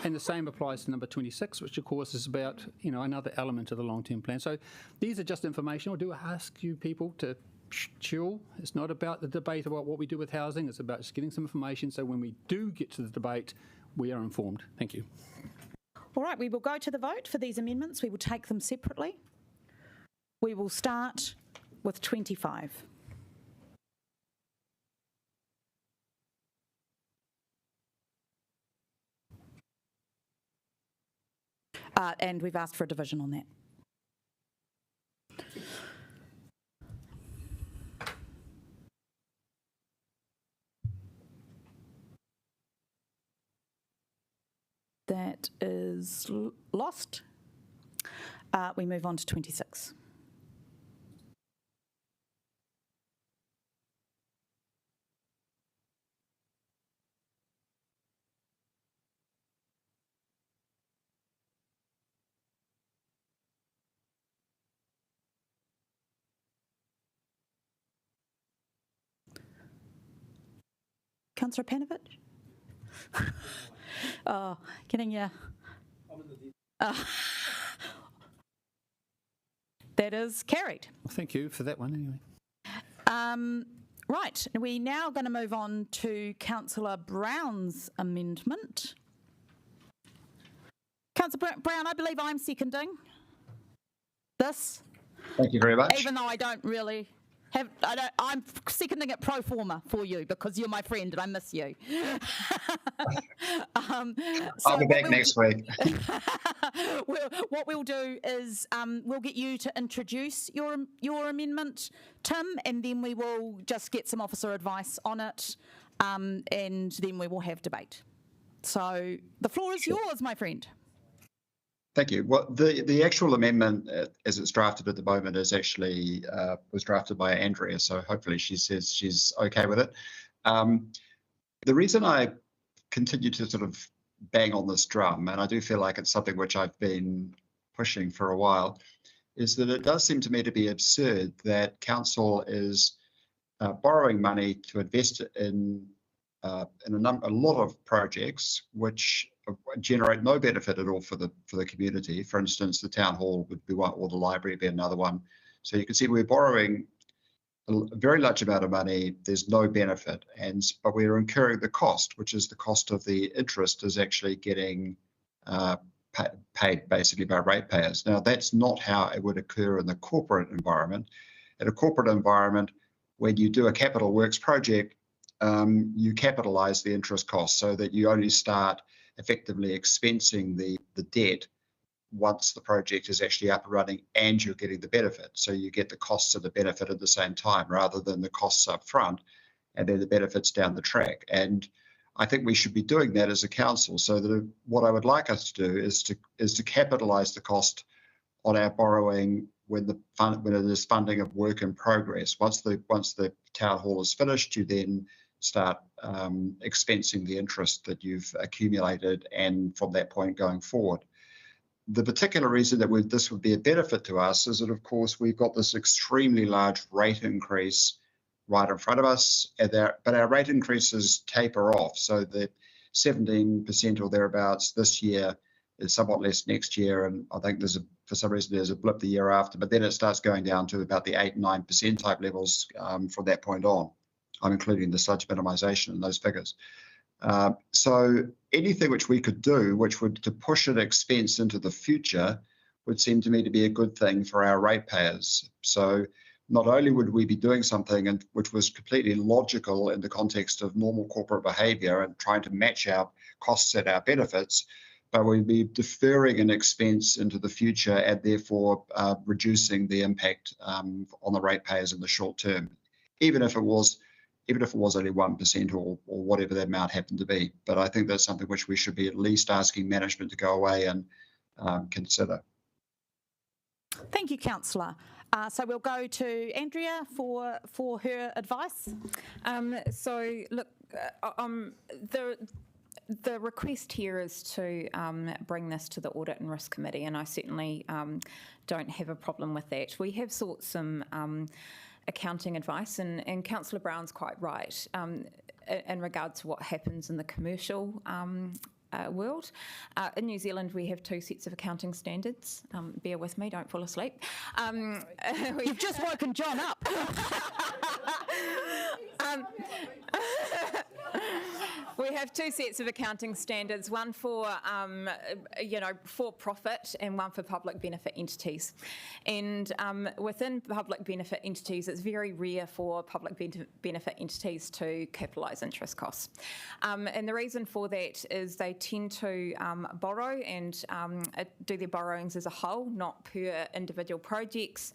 And the same applies to number 26, which of course is about another element of the long-term plan. So these are just informational. I do ask you people to chill. It's not about the debate about what we do with housing. It's about just getting some information so when we do get to the debate, we are informed. Thank you. All right, we will go to the vote for these amendments. We will take them separately. We will start with 25. And we've asked for a division on that. That is lost. We move on to 26. Councillor Panovich? Oh, getting you. That is carried. Well, thank you for that one anyway. Right, we're now going to move on to Councillor Brown's amendment. Councillor Brown, I believe I'm seconding this. Thank you very much. Even though I don't really have, I'm seconding it pro forma for you because you're my friend and I miss you. I'll be back next week. What we'll do is we'll get you to introduce your amendment, Tim, and then we will just get some officer advice on it, and then we will have debate. So the floor is yours, my friend. Thank you. Well, the actual amendment, as it's drafted at the moment, is actually was drafted by Andrea. So hopefully she says she's okay with it. The reason I continue to sort of bang on this drum, and I do feel like it's something which I've been pushing for a while, is that it does seem to me to be absurd that council is borrowing money to invest in a lot of projects which generate no benefit at all for the community. For instance, the town hall would be one, or the library would be another one. So you can see we're borrowing a very large amount of money. There's no benefit, but we're incurring the cost, which is the cost of the interest is actually getting paid basically by ratepayers. Now, that's not how it would occur in the corporate environment. In a corporate environment, when you do a capital works project, you capitalize the interest cost so that you only start effectively expensing the debt once the project is actually up and running and you're getting the benefit. So you get the costs and the benefit at the same time rather than the costs up front and then the benefits down the track. And I think we should be doing that as a council. So that what I would like us to do is to capitalise the cost on our borrowing when it is funding of work in progress. Once the town hall is finished, you then start expensing the interest that you've accumulated, and from that point going forward. The particular reason that this would be a benefit to us is that, of course, we've got this extremely large rate increase right in front of us, but our rate increases taper off, so that 17% or thereabouts this year is somewhat less next year, and I think for some reason there's a blip the year after, but then it starts going down to about the 8-9% type levels from that point on. I'm including the sludge minimisation in those figures. So anything which we could do, which would to push an expense into the future, would seem to me to be a good thing for our ratepayers. So not only would we be doing something which was completely logical in the context of normal corporate behaviour and trying to match our costs and our benefits, but we'd be deferring an expense into the future and therefore reducing the impact on the ratepayers in the short term, even if it was only 1% or whatever that amount happened to be. But I think that's something which we should be at least asking management to go away and consider. Thank you, Councillor. So we'll go to Andrea for her advice. So look, the request here is to bring this to the Audit and Risk Committee, and I certainly don't have a problem with that. We have sought some accounting advice, and Councillor Brown's quite right in regard to what happens in the commercial world. In New Zealand, we have 2 sets of accounting standards. Bear with me, don't fall asleep. You've just woken John up. We have 2 sets of accounting standards, one for, for profit and one for public benefit entities. And within public benefit entities, it's very rare for public benefit entities to capitalise interest costs. And the reason for that is they tend to borrow and do their borrowings as a whole, not per individual projects.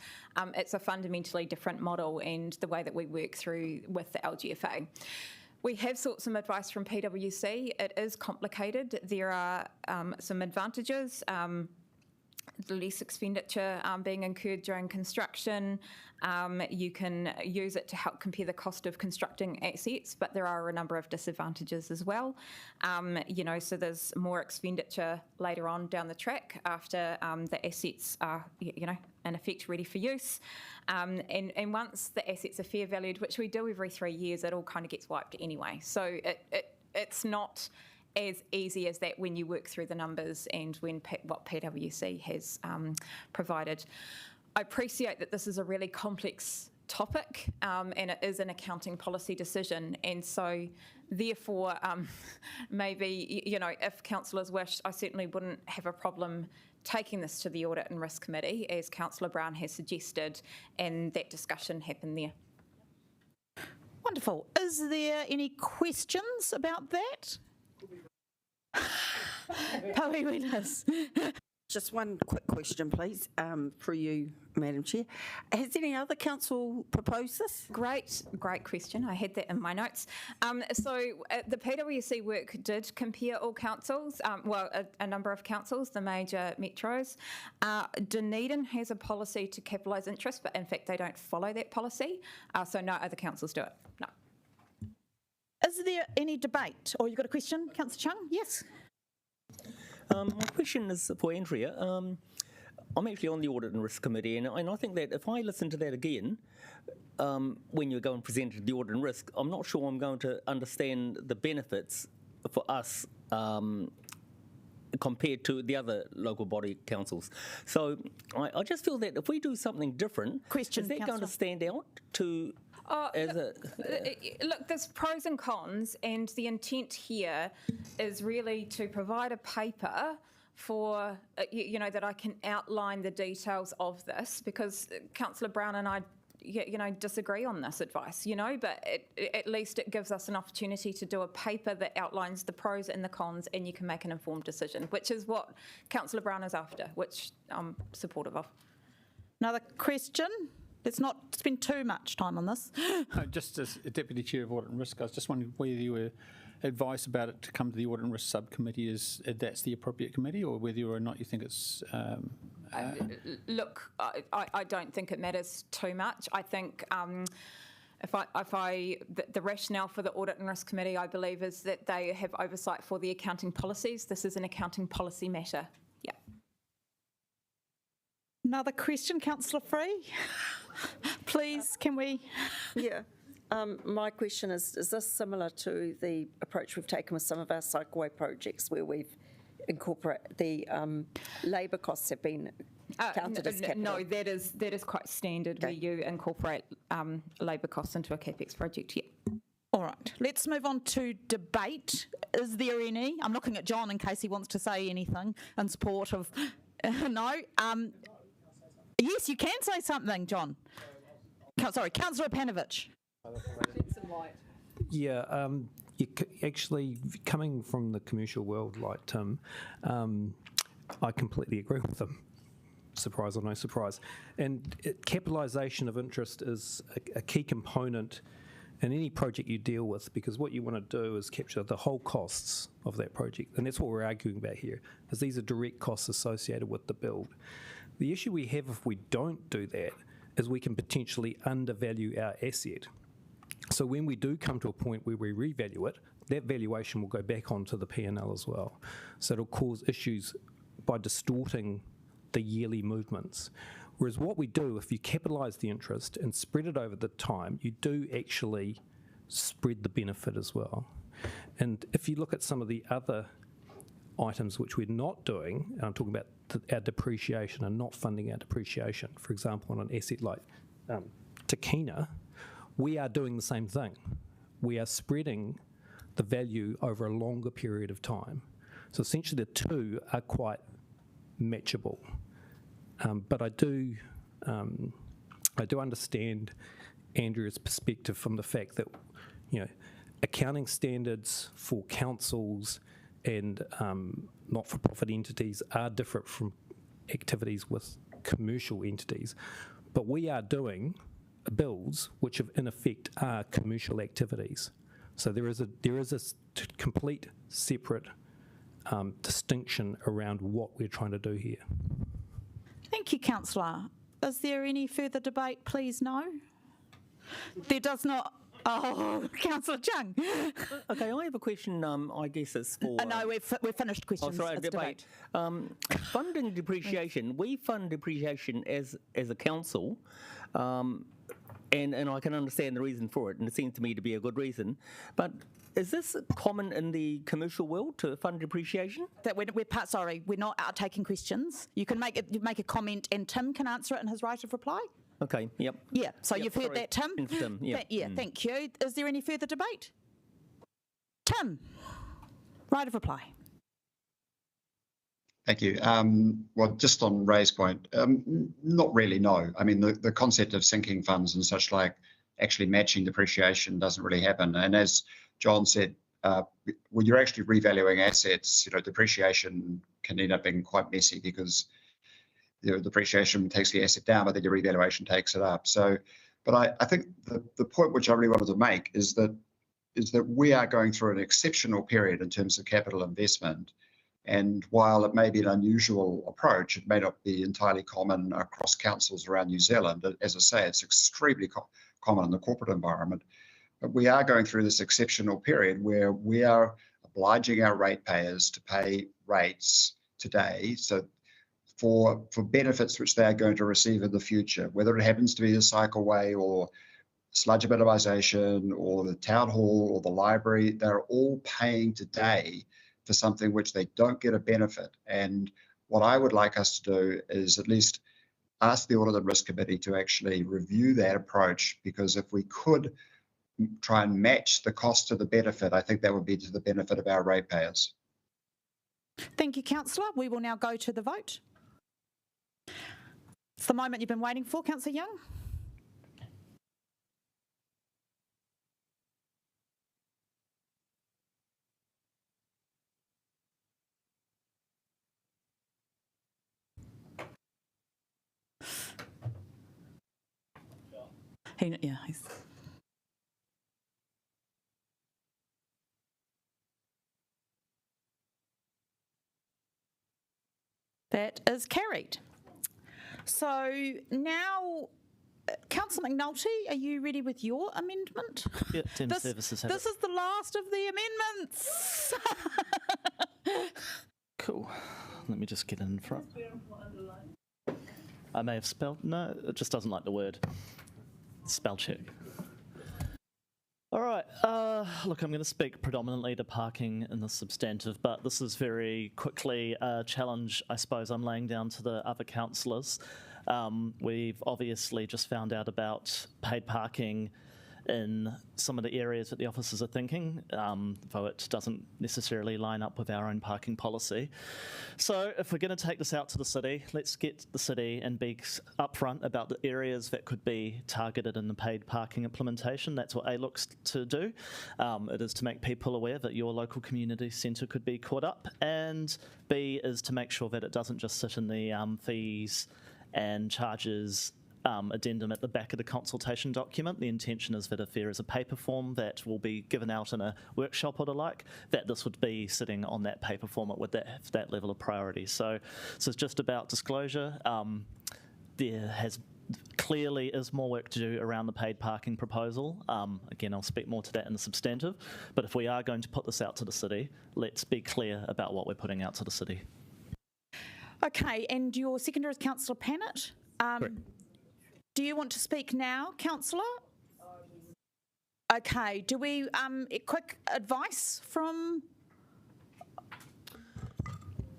It's a fundamentally different model and the way that we work through with the LGFA. We have sought some advice from PwC. It is complicated. There are some advantages, less expenditure being incurred during construction. You can use it to help compare the cost of constructing assets, but there are a number of disadvantages as well. So there's more expenditure later on down the track after the assets are, in effect ready for use. And once the assets are fair valued, which we do every 3 years, it all kind of gets wiped anyway. So it's not as easy as that when you work through the numbers and what PwC has provided. I appreciate that this is a really complex topic and it is an accounting policy decision, and so therefore maybe if councillors wish, I certainly wouldn't have a problem taking this to the Audit and Risk Committee, as Councillor Brown has suggested, and that discussion happen there. Wonderful. Is there any questions about that? Poe Willis. Just one quick question, please, for you, Madam Chair. Has any other council proposed this? Great question. I had that in my notes. So the PwC work did compare all councils, a number of councils, the major metros. Dunedin has a policy to capitalise interest, but in fact they don't follow that policy, so no other councils do it, no. Is there any debate? Or you've got a question, Councillor Chung? Yes. My question is for Andrea. I'm actually on the Audit and Risk Committee, and I think that if I listen to that again, when you go and present to the Audit and Risk, I'm not sure I'm going to understand the benefits for us compared to the other local body councils. So I just feel that if we do something different, is that going to stand out to... Look, there's pros and cons, and the intent here is really to provide a paper for, that I can outline the details of this, because Councillor Brown and I, disagree on this advice, but at least it gives us an opportunity to do a paper that outlines the pros and the cons, and you can make an informed decision, which is what Councillor Brown is after, which I'm supportive of. Another question? Let's not spend too much time on this. Just as a Deputy Chair of Audit and Risk, I was just wondering whether you were advice about it to come to the Audit and Risk Subcommittee is that's the appropriate committee, or whether or not you think it's... Look, I don't think it matters too much. I think the rationale for the Audit and Risk Committee, I believe, is that they have oversight for the accounting policies. This is an accounting policy matter. Yeah. Another question, Councillor Free? Please, can we? Yeah. My question is this similar to the approach we've taken with some of our cycleway projects where we've incorporated the labour costs have been counted as capital? No, that is quite standard where you incorporate labour costs into a CapEx project, yeah. All right, let's move on to debate. Is there any? I'm looking at John in case he wants to say anything in support of... no? Yes, you can say something, John. Sorry, Councillor Panovich. Yeah, actually, coming from the commercial world like Tim, I completely agree with him. Surprise or no surprise. And capitalisation of interest is a key component in any project you deal with, because what you want to do is capture the whole costs of that project. And that's what we're arguing about here, is these are direct costs associated with the build. The issue we have if we don't do that is we can potentially undervalue our asset. So when we do come to a point where we revalue it, that valuation will go back onto the P&L as well. So it'll cause issues by distorting the yearly movements. Whereas what we do, if you capitalise the interest and spread it over the time, you do actually spread the benefit as well. And if you look at some of the other items which we're not doing, and I'm talking about our depreciation and not funding our depreciation, for example, on an asset like Takina, we are doing the same thing. We are spreading the value over a longer period of time. So essentially the two are quite matchable. But I do understand Andrea's perspective from the fact that, accounting standards for councils and not-for-profit entities are different from activities with commercial entities. But we are doing bills which in effect are commercial activities. So there is a complete separate distinction around what we're trying to do here. Thank you, Councillor. Is there any further debate, please? No? There does not... Oh, Councillor Chung. Okay, I have a question, I guess it's for... no, we've finished questions. Oh, sorry, it's debate. Funding depreciation, we fund depreciation as a council, and I can understand the reason for it, and it seems to me to be a good reason, but is this common in the commercial world to fund depreciation? That we're not taking questions. You can make a comment, and Tim can answer it in his right of reply. Okay. Yep. Yeah. So you've heard that, Tim. Tim. Yeah. Thank you. Is there any further debate? Tim, right of reply. Thank you. Well, just on Ray's point, not really, no. I mean, the concept of sinking funds and such like actually matching depreciation doesn't really happen. And as John said, when you're actually revaluing assets, depreciation can end up being quite messy because depreciation takes the asset down, but then your revaluation takes it up. So, but I think the point which I really wanted to make is that we are going through an exceptional period in terms of capital investment. And while it may be an unusual approach, it may not be entirely common across councils around New Zealand. As I say, it's extremely common in the corporate environment. But we are going through this exceptional period where we are obliging our ratepayers to pay rates today, so for benefits which they are going to receive in the future, whether it happens to be the cycleway or sludge minimisation or the town hall or the library, they're all paying today for something which they don't get a benefit. And what I would like us to do is at least ask the Audit and Risk Committee to actually review that approach, because if we could try and match the cost to the benefit, I think that would be to the benefit of our ratepayers. Thank you, Councillor. We will now go to the vote. It's the moment you've been waiting for, Councillor Young. He's. That is carried. So now, Councillor McNulty, are you ready with your amendment? Yeah, Team Services have This is the last of the amendments. Cool. Let me just get in front. I may have spelled. No, it just doesn't like the word. Spell check. All right. Look, I'm going to speak predominantly to parking in the substantive, but this is very quickly a challenge, I suppose, I'm laying down to the other councillors. We've obviously just found out about paid parking in some of the areas that the officers are thinking, though it doesn't necessarily line up with our own parking policy. So if we're going to take this out to the city, let's get the city and be upfront about the areas that could be targeted in the paid parking implementation. That's what A looks to do. It is to make people aware that your local community centre could be caught up, and B is to make sure that it doesn't just sit in the fees and charges addendum at the back of the consultation document. The intention is that if there is a paper form that will be given out in a workshop or the like, that this would be sitting on that paper form with that level of priority. So it's just about disclosure. There has clearly is more work to do around the paid parking proposal. Again, I'll speak more to that in the substantive, but if we are going to put this out to the city, let's be clear about what we're putting out to the city. Okay, and your seconder is Councillor Pannett. Do you want to speak now, Councillor? Okay, do we, quick advice from...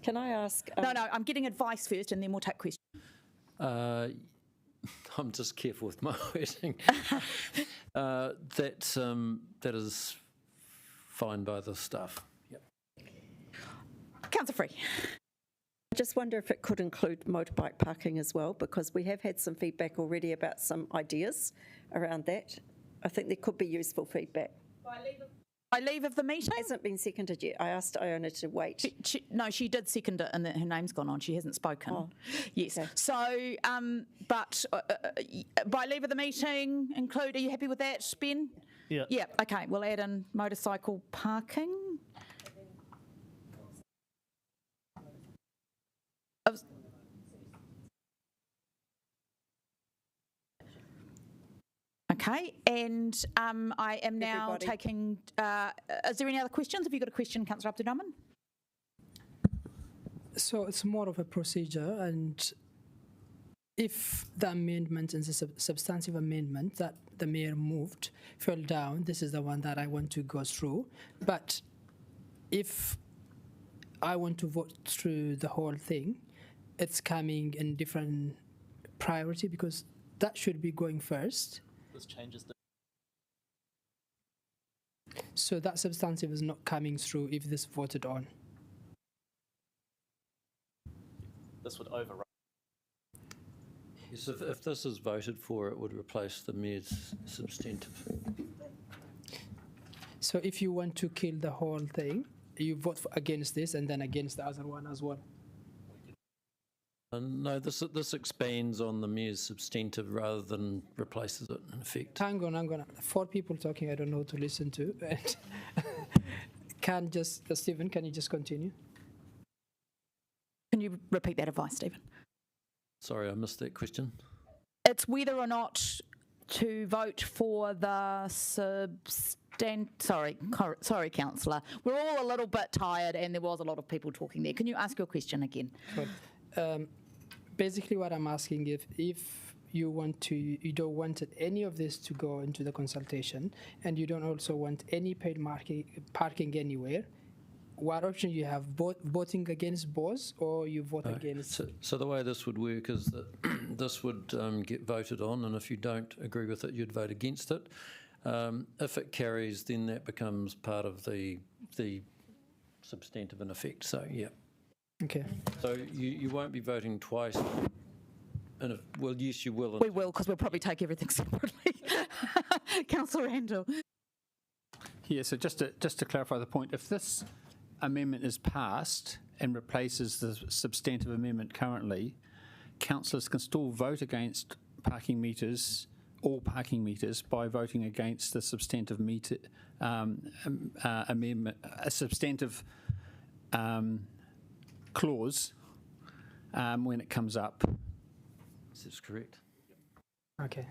Can I ask... No, I'm getting advice first and then we'll take questions. I'm just careful with my wording. That is fine by the staff. Yep. Councillor Free. I just wonder if it could include motorbike parking as well, because we have had some feedback already about some ideas around that. I think there could be useful feedback. By leave of the meeting? Hasn't been seconded yet. I asked Iona to wait. No, she did second it and her name's gone on. She hasn't spoken. Oh, yes. okay. So, but by leave of the meeting include, are you happy with that, Ben? Yeah. Yeah, okay. We'll add in motorcycle parking. Okay, and I am now taking, is there any other questions? Have you got a question, Councillor Abdul-Rahman? So it's more of a procedure, and if the amendment is a substantive amendment that the mayor moved fell down, this is the one that I want to go through. But if I want to vote through the whole thing, it's coming in different priority, because that should be going first. This changes the... So that substantive is not coming through if this voted on. This would override. Yes, if this is voted for, it would replace the mayor's substantive. So if you want to kill the whole thing, you vote against this and then against the other one as well. No, this expands on the mayor's substantive rather than replaces it in effect. Hang on. 4 people talking, I don't know who to listen to. Stephen, can you just continue? Can you repeat that advice, Stephen? Sorry, I missed that question. It's whether or not to vote for the Sorry, Councillor. We're all a little bit tired and there was a lot of people talking there. Can you ask your question again? Sure. Basically what I'm asking, if you don't want any of this to go into the consultation, and you don't also want any paid parking anywhere, what option you have? Voting against both, or you vote against? So the way this would work is that this would get voted on, and if you don't agree with it, you'd vote against it. If it carries, then that becomes part of the substantive in effect. So yeah. Okay. So you won't be voting twice. Well, yes, you will. We will, because we'll probably take everything separately. Councillor Randall. Yeah, so just to clarify the point, if this amendment is passed and replaces the substantive amendment currently, councillors can still vote against parking meters all parking meters by voting against the substantive meter amendment, a substantive clause when it comes up. This is correct. Okay.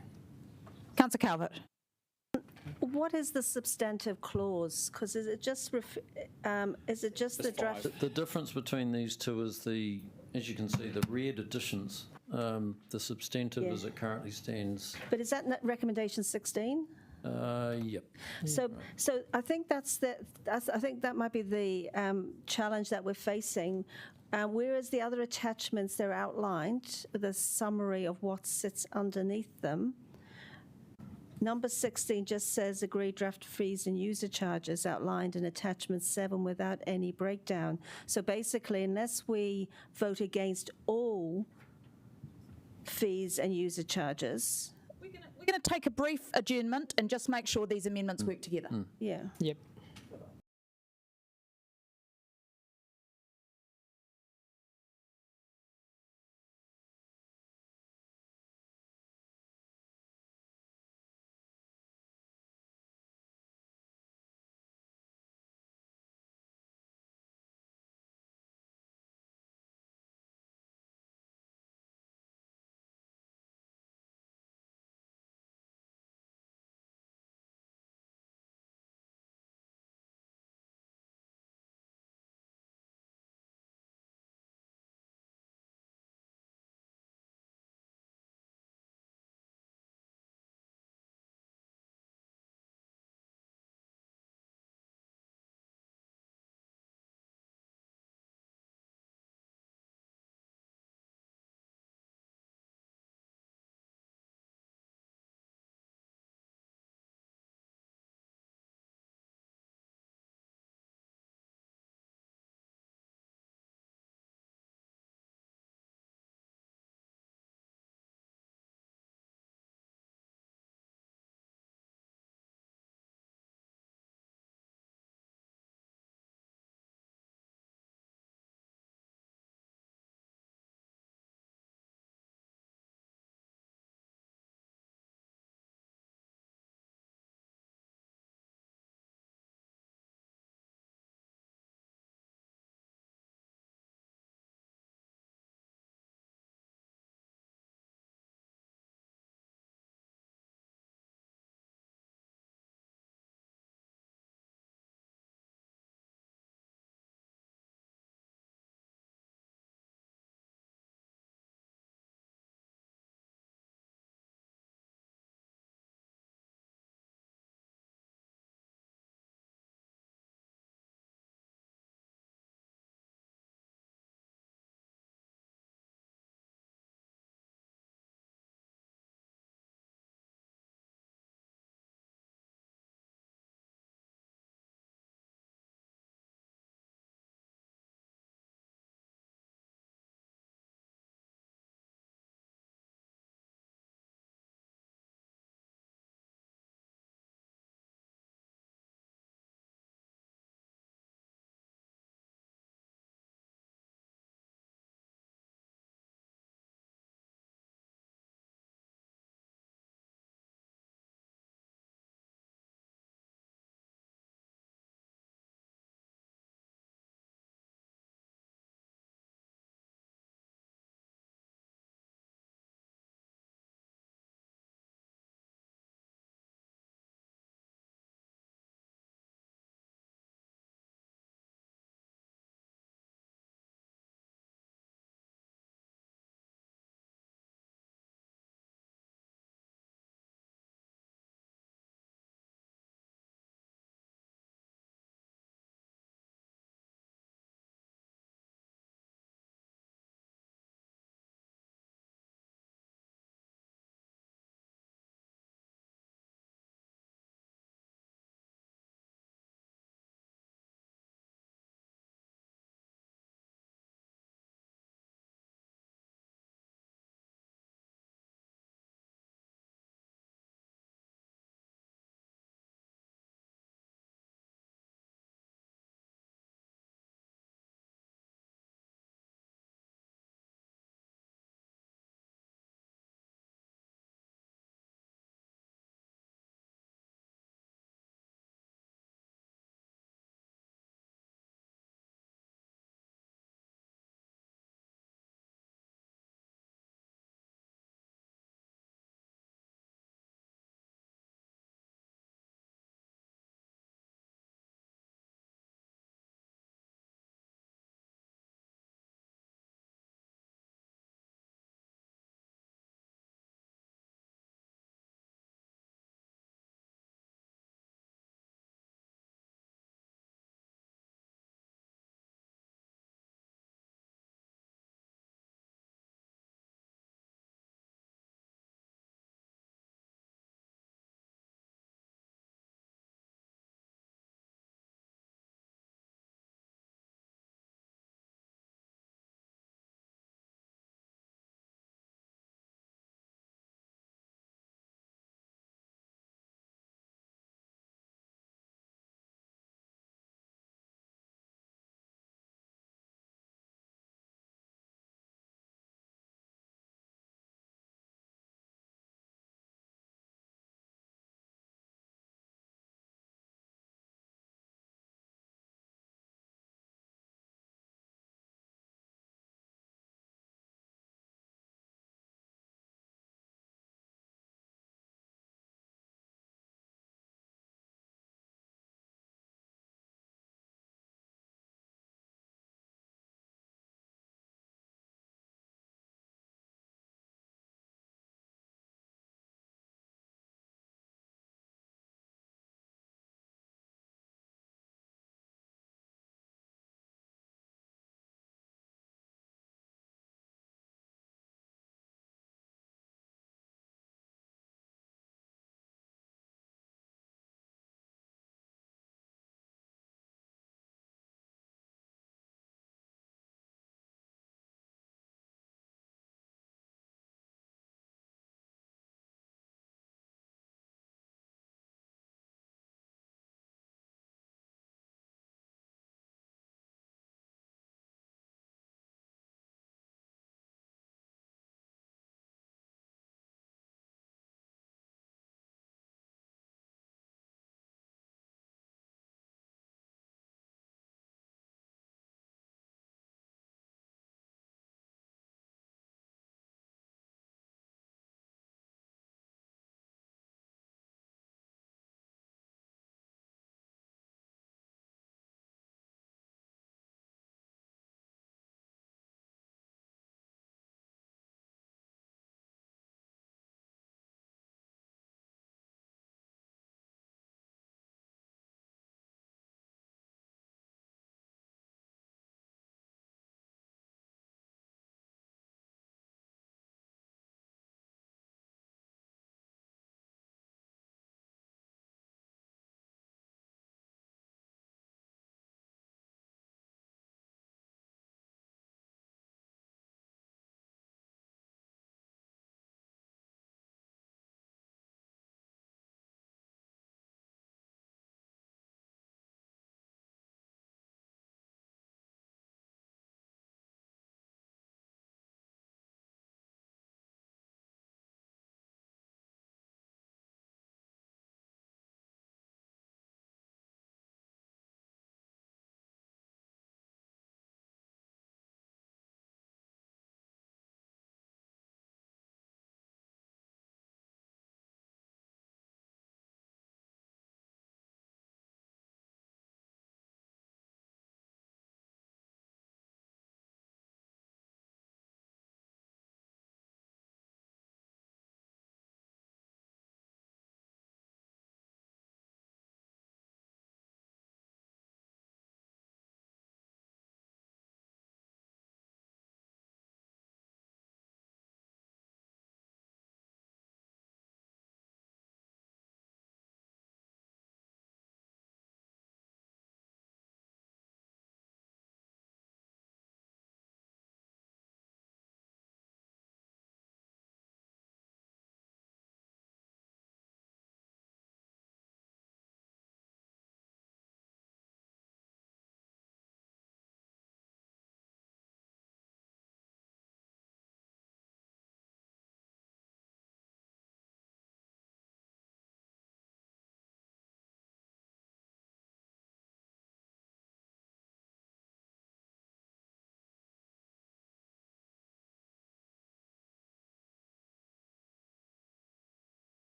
Councillor Calvert. What is the substantive clause? Because is it just the draft? The difference between these two is as you can see, the read additions. The substantive as it currently stands. But is that recommendation 16? Yep. So I think I think that might be the challenge that we're facing. Whereas the other attachments, they're outlined with a summary of what sits underneath them. Number 16 just says agreed draft fees and user charges outlined in attachment 7 without any breakdown. So basically, unless we vote against all fees and user charges. We're going to take a brief adjournment and just make sure these amendments work together. Yeah. Yep.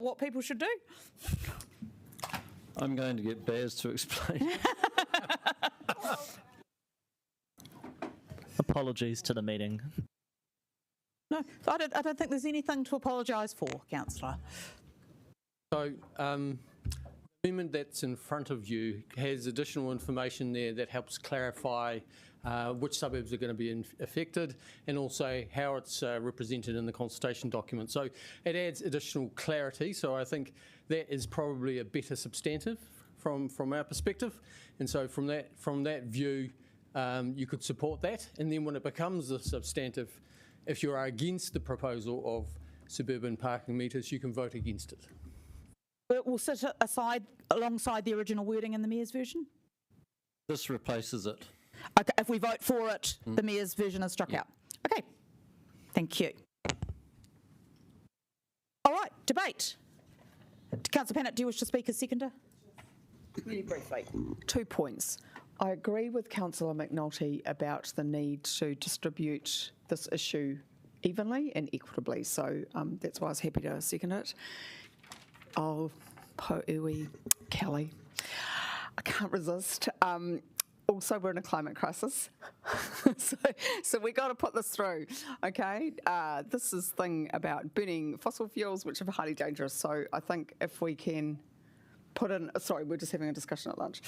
what people should do. I'm going to get Baz to explain. Apologies to the meeting. No, I don't think there's anything to apologise for, Councillor. So, the amendment that's in front of you has additional information there that helps clarify which suburbs are going to be affected, and also how it's represented in the consultation document. So it adds additional clarity. So I think that is probably a better substantive from our perspective. And so from that view, you could support that. And then when it becomes a substantive, if you are against the proposal of suburban parking meters, you can vote against it. It will sit alongside the original wording in the Mayor's version? This replaces it. Okay, if we vote for it, the Mayor's version is struck out. Okay, thank you. All right, debate. Councillor Pannett, do you wish to speak as seconder? Really briefly, 2 points. I agree with Councillor McNulty about the need to distribute this issue evenly and equitably, so that's why I was happy to second it. Oh, Po'ui, Kelly. I can't resist. Also, we're in a climate crisis, so we got to put this through, okay? This is thing about burning fossil fuels, which are highly dangerous, so I think if we can put in, sorry, we're just having a discussion at lunch.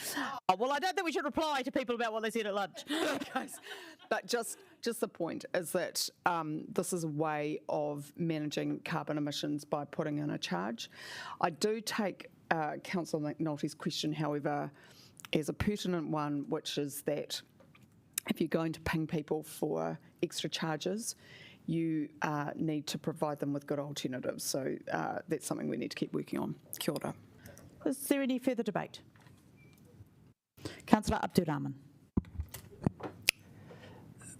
Oh, well, I don't think we should reply to people about what they said at lunch. But just the point is that this is a way of managing carbon emissions by putting in a charge. I do take Councillor McNulty's question, however, as a pertinent one, which is that if you're going to ping people for extra charges, you need to provide them with good alternatives. So that's something we need to keep working on. Kia ora. Is there any further debate? Councillor Abdurrahman.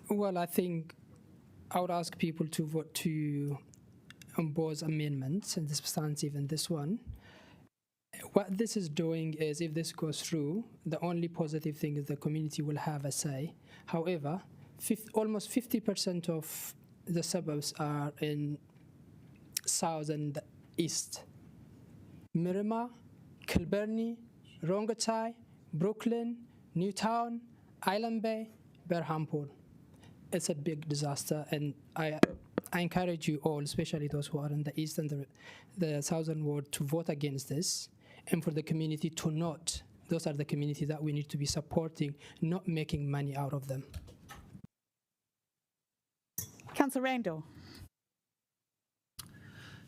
Well, I think I would ask people to vote to both amendments, and the substantive and this one. What this is doing is, if this goes through, the only positive thing is the community will have a say. However, almost 50% of the suburbs are in south and east. Miramar, Kilbirnie, Rongotai, Brooklyn, Newtown, Island Bay, Berhampore. It's a big disaster, and I encourage you all, especially those who are in the east and the southern ward, to vote against this, and for the community to not. Those are the communities that we need to be supporting, not making money out of them. Councillor Randall.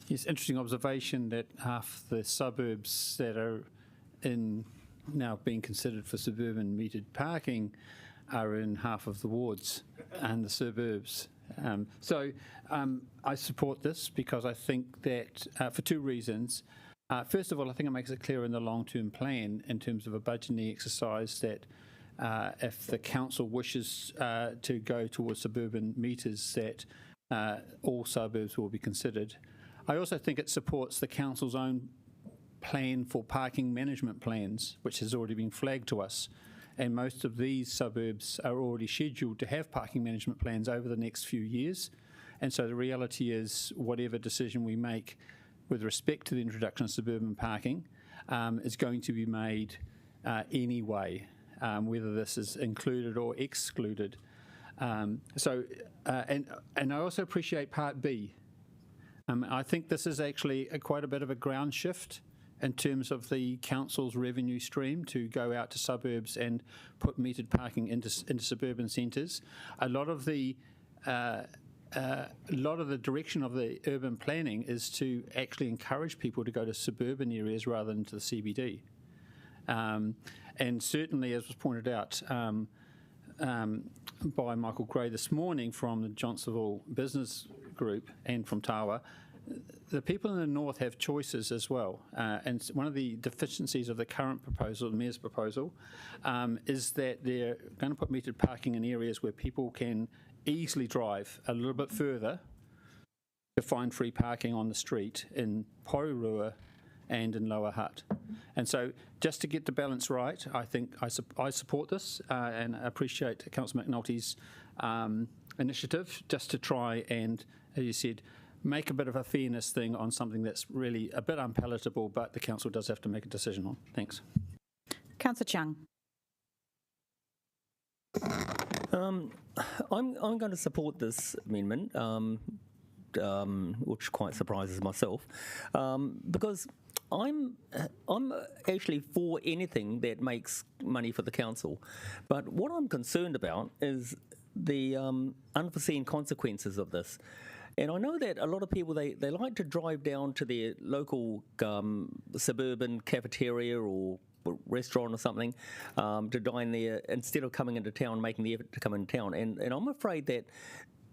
Yes, interesting observation that half the suburbs that are now being considered for suburban metered parking are in half of the wards and the suburbs. I support this because I think that for 2 reasons. First of all, I think it makes it clear in the long-term plan in terms of a budgeting exercise that if the council wishes to go towards suburban meters, that all suburbs will be considered. I also think it supports the council's own plan for parking management plans, which has already been flagged to us. And most of these suburbs are already scheduled to have parking management plans over the next few years. And so the reality is, whatever decision we make with respect to the introduction of suburban parking is going to be made anyway, whether this is included or excluded. And I also appreciate Part B. I think this is actually quite a bit of a ground shift in terms of the council's revenue stream to go out to suburbs and put metered parking into suburban centres. A lot of the direction of the urban planning is to actually encourage people to go to suburban areas rather than to the CBD. And certainly, as was pointed out by Michael Gray this morning from the Johnsonville Business Group and from Tawa, the people in the north have choices as well. And one of the deficiencies of the current proposal, the Mayor's proposal, is that they're going to put metered parking in areas where people can easily drive a little bit further to find free parking on the street in Porirua and in Lower Hutt. And so just to get the balance right, I think I support this and appreciate Councillor McNulty's initiative just to try and, as you said, make a bit of a fairness thing on something that's really a bit unpalatable, but the council does have to make a decision on. Thanks. Councillor Chung. I'm going to support this amendment, which quite surprises myself, because I'm actually for anything that makes money for the council, but what I'm concerned about is the unforeseen consequences of this. And I know that a lot of people, they like to drive down to their local suburban cafeteria or restaurant or something to dine there instead of coming into town, making the effort to come into town. And I'm afraid that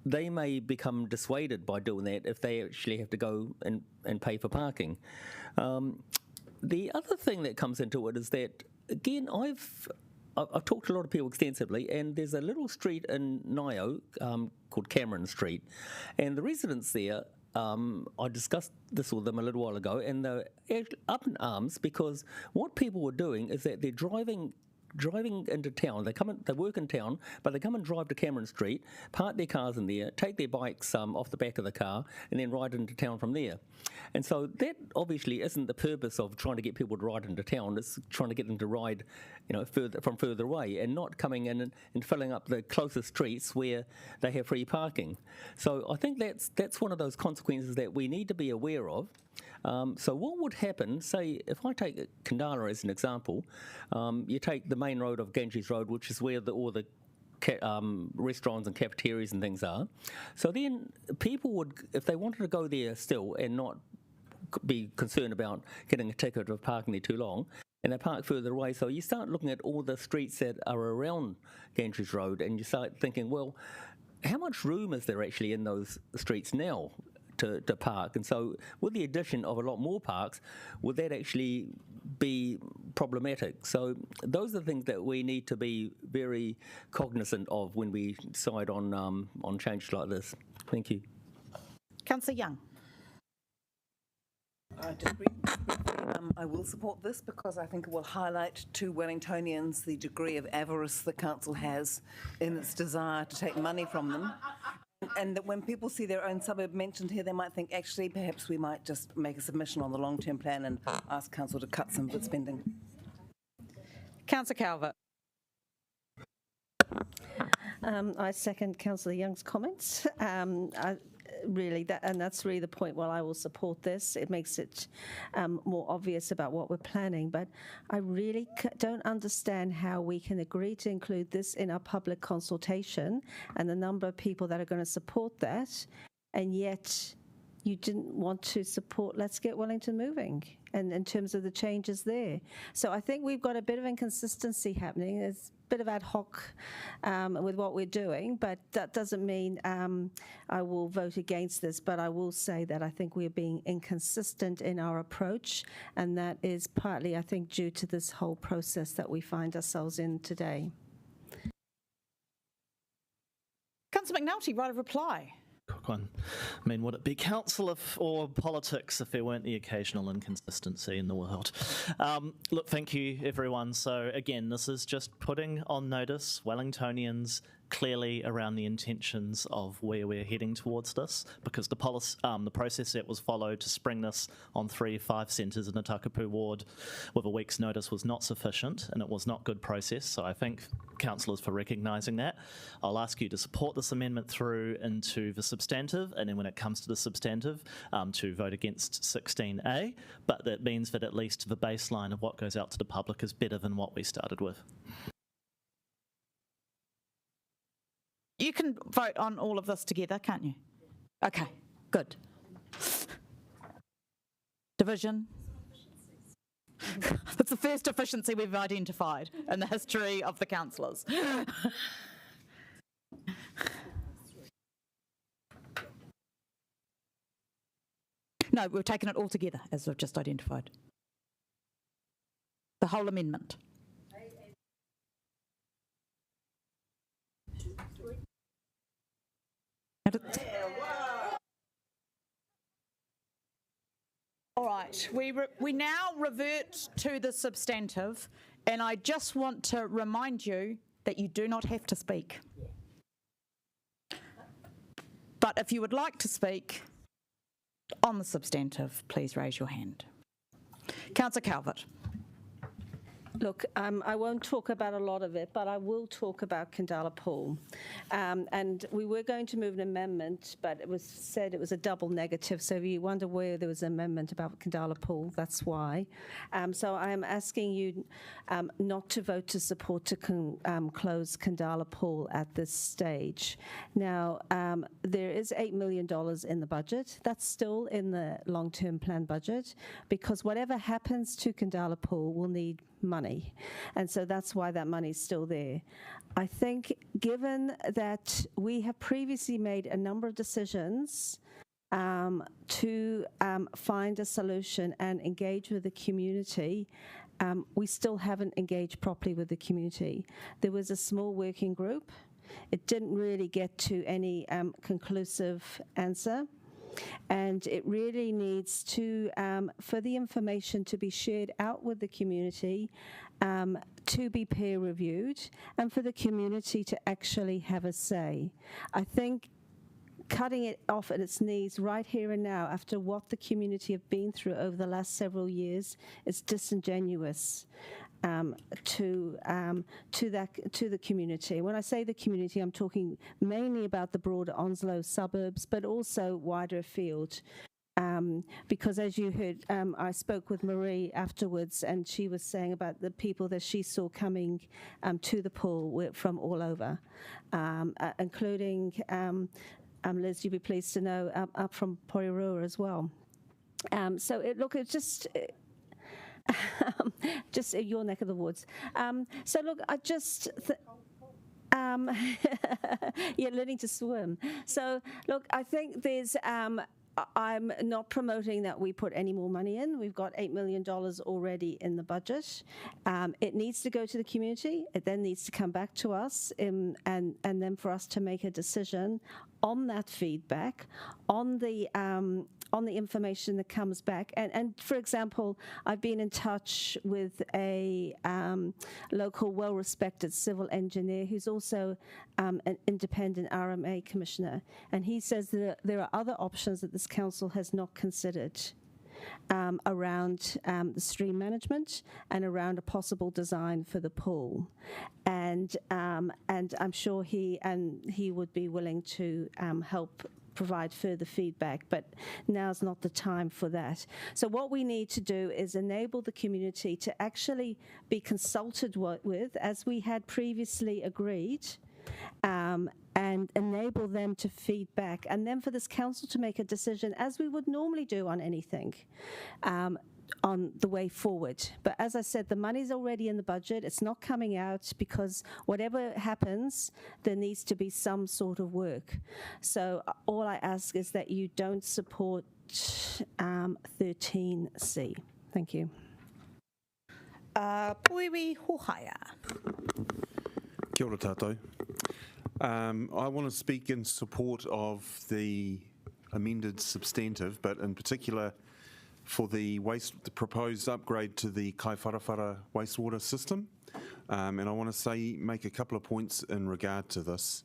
they may become dissuaded by doing that if they actually have to go and pay for parking. The other thing that comes into it is that, again, I've talked to a lot of people extensively, and there's a little street in Nio called Cameron Street, and the residents there, I discussed this with them a little while ago, and they're up in arms because what people were doing is that they're driving into town. They work in town, but they come and drive to Cameron Street, park their cars in there, take their bikes off the back of the car, and then ride into town from there. And so that obviously isn't the purpose of trying to get people to ride into town. It's trying to get them to ride, further away, and not coming in and filling up the closest streets where they have free parking. So I think that's one of those consequences that we need to be aware of. So what would happen, say, if I take Kandala as an example, you take the main road of Ganges Road, which is where all the restaurants and cafeterias and things are. So then people would, if they wanted to go there still and not be concerned about getting a ticket or parking there too long, and they park further away. So you start looking at all the streets that are around Ganges Road, and you start thinking, well, how much room is there actually in those streets now to park? And so with the addition of a lot more parks, would that actually be problematic? So those are the things that we need to be very cognizant of when we decide on changes like this. Thank you. Councillor Young. I will support this because I think it will highlight to Wellingtonians the degree of avarice the council has in its desire to take money from them. And that when people see their own suburb mentioned here, they might think, actually, perhaps we might just make a submission on the long-term plan and ask council to cut some of its spending. Councillor Calvert. I second Councillor Young's comments. That's really the point. Well, I will support this. It makes it more obvious about what we're planning, but I really don't understand how we can agree to include this in our public consultation and the number of people that are going to support that, and yet you didn't want to support Let's Get Wellington Moving, and in terms of the changes there. So I think we've got a bit of inconsistency happening. There's a bit of ad hoc with what we're doing, but that doesn't mean I will vote against this, but I will say that I think we're being inconsistent in our approach, and that is partly, I think, due to this whole process that we find ourselves in today. Councillor McNulty, right of reply. Quick one. I mean, would it be council or politics if there weren't the occasional inconsistency in the world? Look, thank you, everyone. So again, this is just putting on notice Wellingtonians clearly around the intentions of where we're heading towards this, because the process that was followed to spring this on 3 of 5 centres in the Tōtōpū ward with a week's notice was not sufficient, and it was not good process. So I thank councillors for recognising that. I'll ask you to support this amendment through into the substantive, and then when it comes to the substantive, to vote against 16A, but that means that at least the baseline of what goes out to the public is better than what we started with. You can vote on all of this together, can't you? Okay, good. Division. That's the first efficiency we've identified in the history of the councillors. No, we've taken it all together, as we've just identified. The whole amendment. All right, we now revert to the substantive, and I just want to remind you that you do not have to speak. But if you would like to speak, On the substantive, please raise your hand. Councillor Calvert. Look, I won't talk about a lot of it, but I will talk about Kandala Pool. And we were going to move an amendment, but it was said it was a double negative. So if you wonder where there was an amendment about Kandala Pool, that's why. So I am asking you not to vote to support to close Kandala Pool at this stage. Now, there is $8 million in the budget. That's still in the long-term plan budget, because whatever happens to Kandala Pool will need money, and so that's why that money is still there. I think given that we have previously made a number of decisions to find a solution and engage with the community, we still haven't engaged properly with the community. There was a small working group. It didn't really get to any conclusive answer. And it really needs to, for the information to be shared out with the community, to be peer reviewed, and for the community to actually have a say. I think cutting it off at its knees right here and now, after what the community have been through over the last several years, is disingenuous. To the community. When I say the community, I'm talking mainly about the broader Onslow suburbs, but also wider afield. Because as you heard, I spoke with Marie afterwards, and she was saying about the people that she saw coming to the pool from all over, including, Liz, you'd be pleased to know, up from Porirua as well. So it's just your neck of the woods. So look, I just, learning to swim. So look, I think there's, I'm not promoting that we put any more money in. We've got $8 million already in the budget. It needs to go to the community. It then needs to come back to us, and then for us to make a decision on that feedback, on the information that comes back. And for example, I've been in touch with a local well-respected civil engineer who's also an independent RMA commissioner. And he says that there are other options that this council has not considered around the stream management and around a possible design for the pool. And I'm sure he would be willing to help provide further feedback, but now's not the time for that. So what we need to do is enable the community to actually be consulted with, as we had previously agreed, and enable them to feedback, and then for this council to make a decision, as we would normally do on anything, on the way forward. But as I said, the money's already in the budget. It's not coming out, because whatever happens, there needs to be some sort of work. So all I ask is that you don't support 13C. Thank you. Puiwi Hohaya. Kia ora tātou. I want to speak in support of the amended substantive, but in particular for the proposed upgrade to the Kaiwharawhara wastewater system. And I want to make a couple of points in regard to this.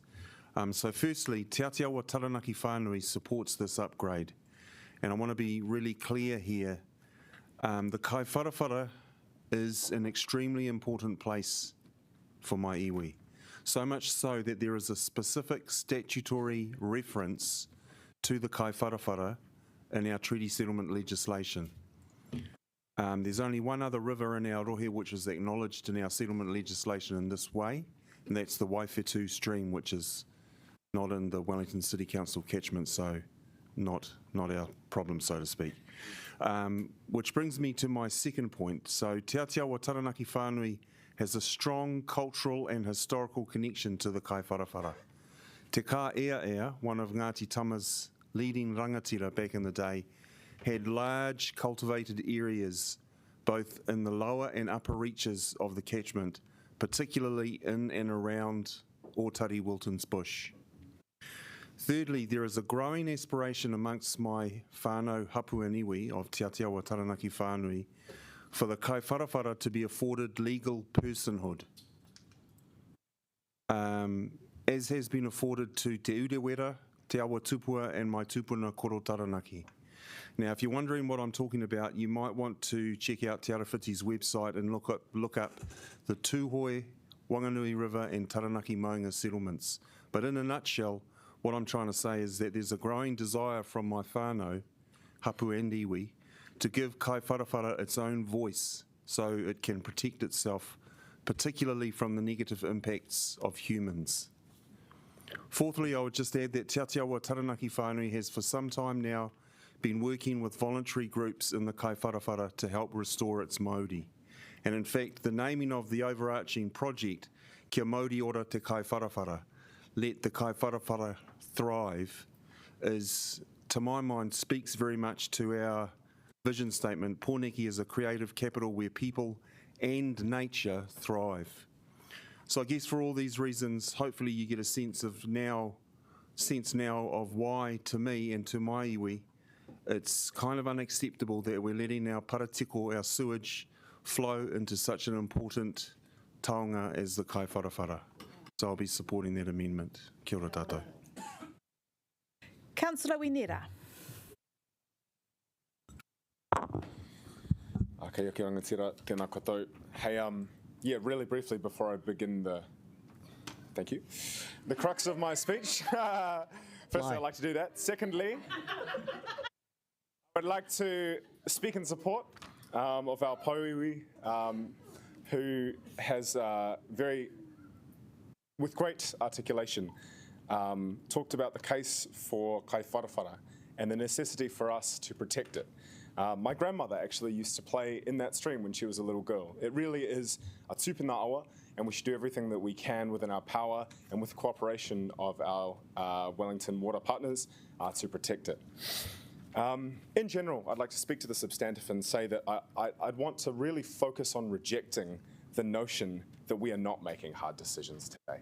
So firstly, Te Atiawa Taranaki Whānui supports this upgrade. And I want to be really clear here. The Kaiwharawhara is an extremely important place for my iwi. So much so that there is a specific statutory reference to the Kaiwharawhara in our treaty settlement legislation. There's only one other river in our rohe which is acknowledged in our settlement legislation in this way, and that's the Waifetu stream, which is not in the Wellington City Council catchment, so not our problem, so to speak. Which brings me to my second point. So Te Atiawa Taranaki Whānui has a strong cultural and historical connection to the Kaiwharawhara. Te Kā Ea, one of Ngāti Tama's leading rangatira back in the day, had large cultivated areas both in the lower and upper reaches of the catchment, particularly in and around Ōtari Wilton's bush. Thirdly, there is a growing aspiration amongst my whānau hapua niwi of Te Atiawa Taranaki Whānui for the Kaiwharawhara to be afforded legal personhood, as has been afforded to Te Urewera, Te Awa Tupua and my tupuna Koro Taranaki. Now, if you're wondering what I'm talking about, you might want to check out Te Arawhiti's website and look up the Tūhoi, Wanganui River and Taranaki Maunga settlements. But in a nutshell, what I'm trying to say is that there's a growing desire from my whānau, hapu and iwi, to give kaiwharawhara its own voice so it can protect itself, particularly from the negative impacts of humans. Fourthly, I would just add that Te Atiawa Taranaki Whānui has for some time now been working with voluntary groups in the kaiwharawhara to help restore its mauri. And in fact, the naming of the overarching project, Kia Mauri Ora Te Kaiwharawhara, Let the Kaiwharawhara Thrive, is, to my mind, speaks very much to our vision statement. Pōneke is a creative capital where people and nature thrive. So I guess for all these reasons, hopefully you get a sense now of why, to me and to my iwi, it's kind of unacceptable that we're letting our paratiko, our sewage, flow into such an important taonga as the kaiwharawhara. So I'll be supporting that amendment. Kia ora tātou. Councillor Winera. Okay, kia rangatira, tēnā koutou. Hey, yeah, really briefly before I begin the crux of my speech. Firstly, I'd like to do that. Secondly, I'd like to speak in support of our Pauiwi, who has with great articulation, talked about the case for kaiwharawhara and the necessity for us to protect it. My grandmother actually used to play in that stream when she was a little girl. It really is a tūpuna awa, and we should do everything that we can within our power and with the cooperation of our Wellington water partners to protect it. In general, I'd like to speak to the substantive and say that I'd want to really focus on rejecting the notion that we are not making hard decisions today.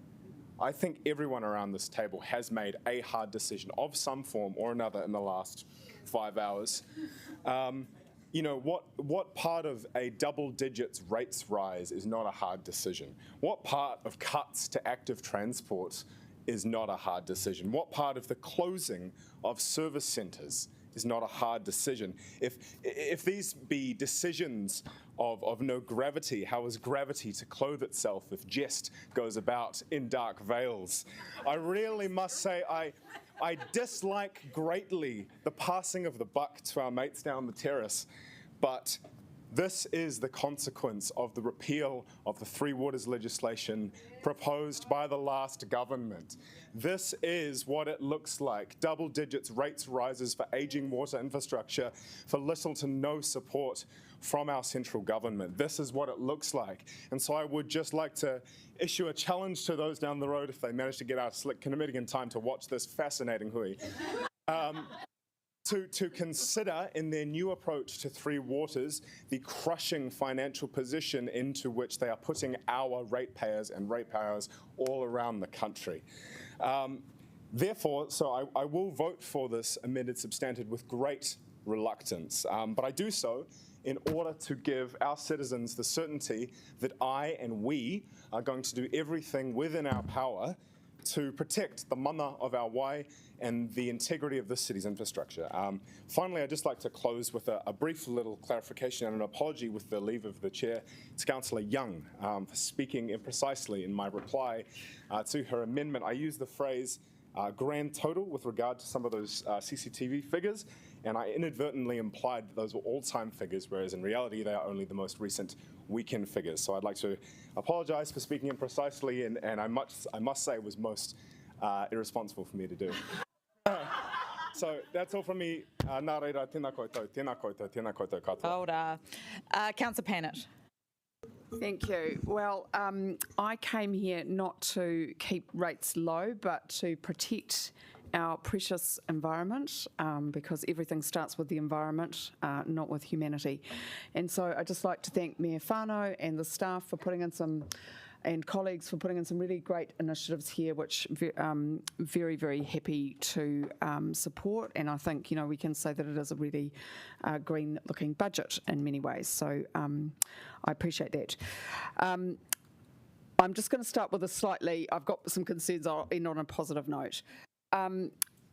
I think everyone around this table has made a hard decision of some form or another in the last 5 hours. You know, what part of a double digits rates rise is not a hard decision? What part of cuts to active transport is not a hard decision? What part of the closing of service centres is not a hard decision? If these be decisions of no gravity, how is gravity to clothe itself if jest goes about in dark veils? I really must say I dislike greatly the passing of the buck to our mates down the terrace, but this is the consequence of the repeal of the Three Waters legislation proposed by the last government. This is what it looks like. Double digits rates rises for ageing water infrastructure for little to no support from our central government. This is what it looks like. And so I would just like to issue a challenge to those down the road, if they manage to get out of Select Committee in time to watch this fascinating hui, to consider in their new approach to Three Waters the crushing financial position into which they are putting our ratepayers and ratepayers all around the country. Therefore, so I will vote for this amended substantive with great reluctance, but I do so in order to give our citizens the certainty that I and we are going to do everything within our power to protect the mana of our wai and the integrity of this city's infrastructure. Finally, I'd just like to close with a brief little clarification and an apology with the leave of the chair to Councillor Young for speaking imprecisely in my reply to her amendment. I used the phrase grand total with regard to some of those CCTV figures, and I inadvertently implied that those were all-time figures, whereas in reality they are only the most recent weekend figures. So I'd like to apologise for speaking imprecisely, and I must say it was most irresponsible for me to do. So that's all from me. Nā reira, tēnā koutou, tēnā koutou, tēnā koutou katoa. Ora. Councillor Pannett. Thank you. Well, I came here not to keep rates low, but to protect our precious environment, because everything starts with the environment, not with humanity. And so I'd just like to thank Mayor Whānau and the staff for putting in and colleagues for putting in some really great initiatives here, which very, very happy to support. And I think, you know, we can say that it is a really green-looking budget in many ways. So I appreciate that. I'm just going to start with I've got some concerns. I'll end on a positive note.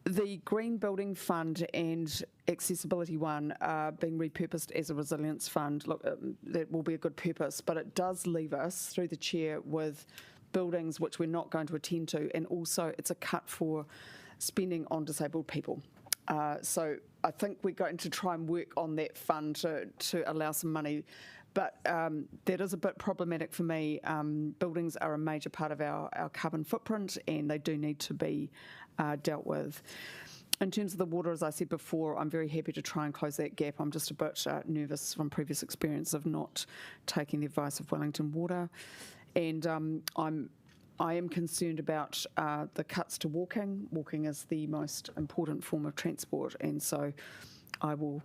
the Green Building Fund and Accessibility one are being repurposed as a resilience fund. Look, that will be a good purpose, but it does leave us, through the chair, with buildings which we're not going to attend to, and also it's a cut for spending on disabled people. So I think we're going to try and work on that fund to allow some money. But that is a bit problematic for me. Buildings are a major part of our carbon footprint, and they do need to be dealt with. In terms of the water, as I said before, I'm very happy to try and close that gap. I'm just a bit nervous from previous experience of not taking the advice of Wellington Water. And I am concerned about the cuts to walking. Walking is the most important form of transport, and so I will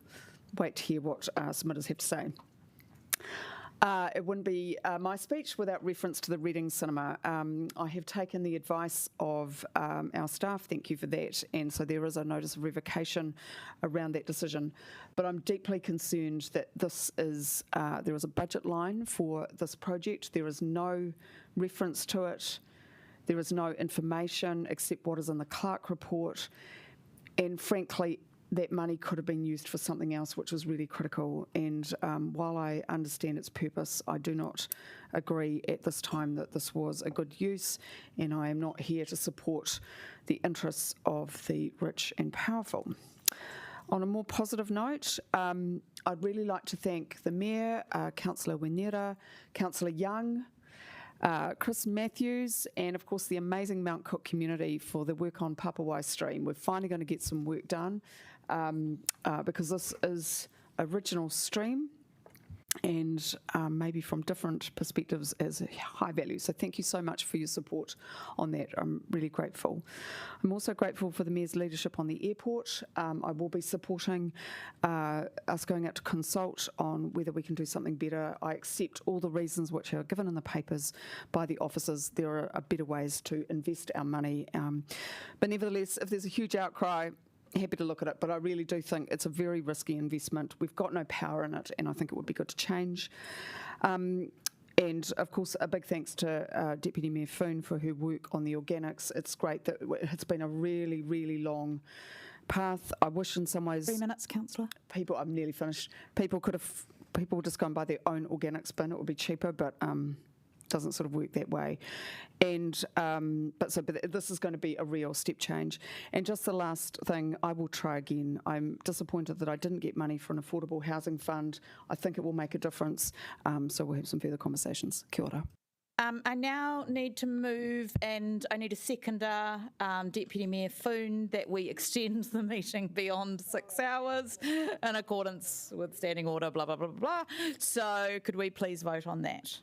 wait to hear what submitters have to say. It wouldn't be my speech without reference to the Reading Cinema. I have taken the advice of our staff, thank you for that, and so there is a notice of revocation around that decision. But I'm deeply concerned that this is, there is a budget line for this project. There is no reference to it. There is no information except what is in the Clark report, and frankly, that money could have been used for something else which was really critical. And while I understand its purpose, I do not agree at this time that this was a good use, and I am not here to support the interests of the rich and powerful. On a more positive note, I'd really like to thank the Mayor, Councillor Wenera, Councillor Young, Chris Matthews, and of course the amazing Mount Cook community for the work on Papawai Stream. We're finally going to get some work done because this is original stream and maybe from different perspectives as high value. So thank you so much for your support on that. I'm really grateful. I'm also grateful for the Mayor's leadership on the airport. I will be supporting us going out to consult on whether we can do something better. I accept all the reasons which are given in the papers by the officers. There are better ways to invest our money. But nevertheless, if there's a huge outcry, happy to look at it, but I really do think it's a very risky investment. We've got no power in it, and I think it would be good to change. And of course, a big thanks to Deputy Mayor Foon for her work on the organics. It's great that it's been a really, really long path. I wish in some ways 3 minutes, Councillor. People, I'm nearly finished. People just go and buy their own organic bin. It would be cheaper, but doesn't sort of work that way. And but this is going to be a real step change. And just the last thing, I will try again. I'm disappointed that I didn't get money for an affordable housing fund. I think it will make a difference. So we'll have some further conversations. Kia ora. I now need to move, and I need a seconder, Deputy Mayor Foon, that we extend the meeting beyond 6 hours in accordance with standing order, blah, blah, blah, blah, blah. So could we please vote on that?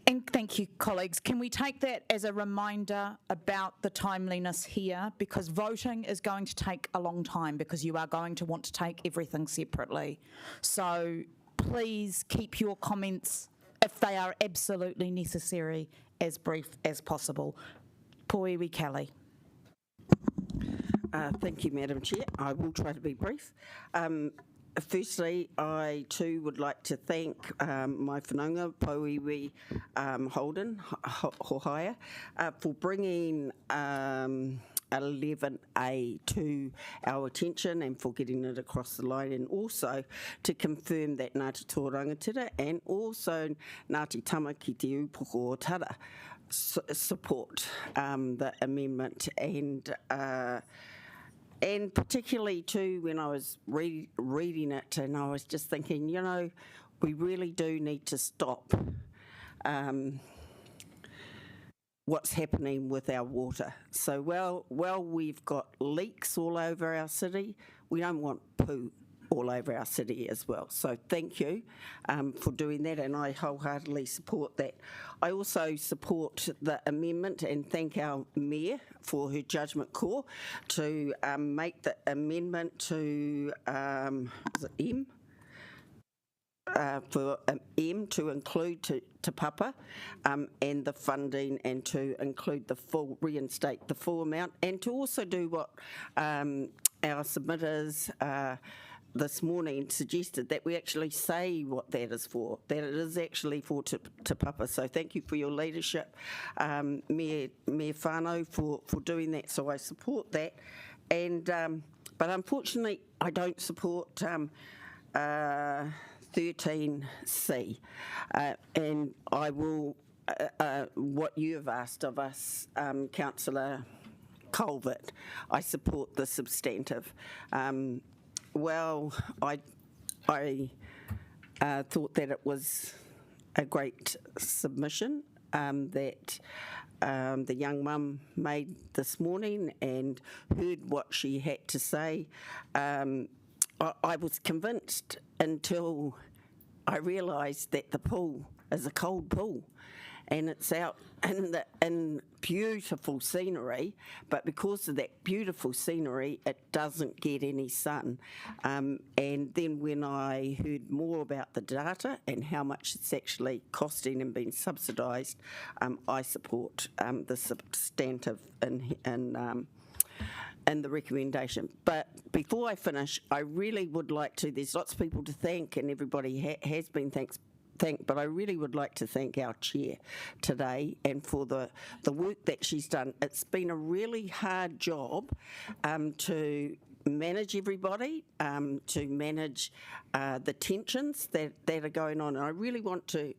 And thank you, colleagues. Can we take that as a reminder about the timeliness here? Because voting is going to take a long time because you are going to want to take everything separately. So please keep your comments, if they are absolutely necessary, as brief as possible. Poiwi Kelly. Thank you, Madam Chair. I will try to be brief. Firstly, I too would like to thank my whanaunga, Poiwi Holden, Hohaia, for bringing 11A to our attention and for getting it across the line, and also to confirm that Ngāti Tō Rangatira and also Ngāti Tama ki te upoko o Tara support the amendment, and particularly too when I was reading it, and I was just thinking, you know, we really do need to stop what's happening with our water. So while we've got leaks all over our city, we don't want poo all over our city as well. So thank you for doing that, and I wholeheartedly support that. I also support the amendment and thank our Mayor for her judgment call to make the amendment to, is it M? for M to include Te Papa and the funding, and to include the full, reinstate the full amount, and to also do what our submitters this morning suggested, that we actually say what that is for, that it is actually for Te Papa. So thank you for your leadership, Mayor Whānau, for doing that. So I support that. And but unfortunately, I don't support 13C. And I will, what you have asked of us, Councillor Colvert, I support the substantive. Well, I thought that it was a great submission that the young mum made this morning, and heard what she had to say. I was convinced until I realised that the pool is a cold pool, and it's out in beautiful scenery, but because of that beautiful scenery, it doesn't get any sun. And then when I heard more about the data and how much it's actually costing and being subsidised, I support the substantive and the recommendation. But before I finish, I really would like to, there's lots of people to thank, and everybody has been thanked, but I really would like to thank our chair today, and for the work that she's done. It's been a really hard job to manage everybody, to manage the tensions that are going on. And I really want to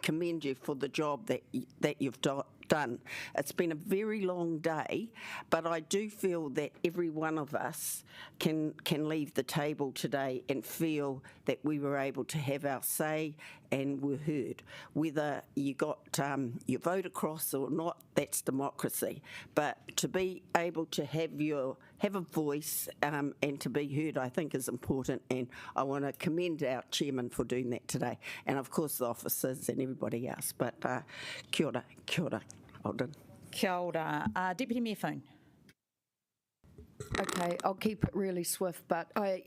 commend you for the job that you've done. It's been a very long day, but I do feel that every one of us can leave the table today and feel that we were able to have our say and were heard. Whether you got your vote across or not, that's democracy. But to be able to have a voice and to be heard, I think, is important. And I want to commend our chairman for doing that today, and of course the officers and everybody else. But kia ora, kia ora. Alden. Kia ora. Deputy Mayor Foon. Okay, I'll keep it really swift, but I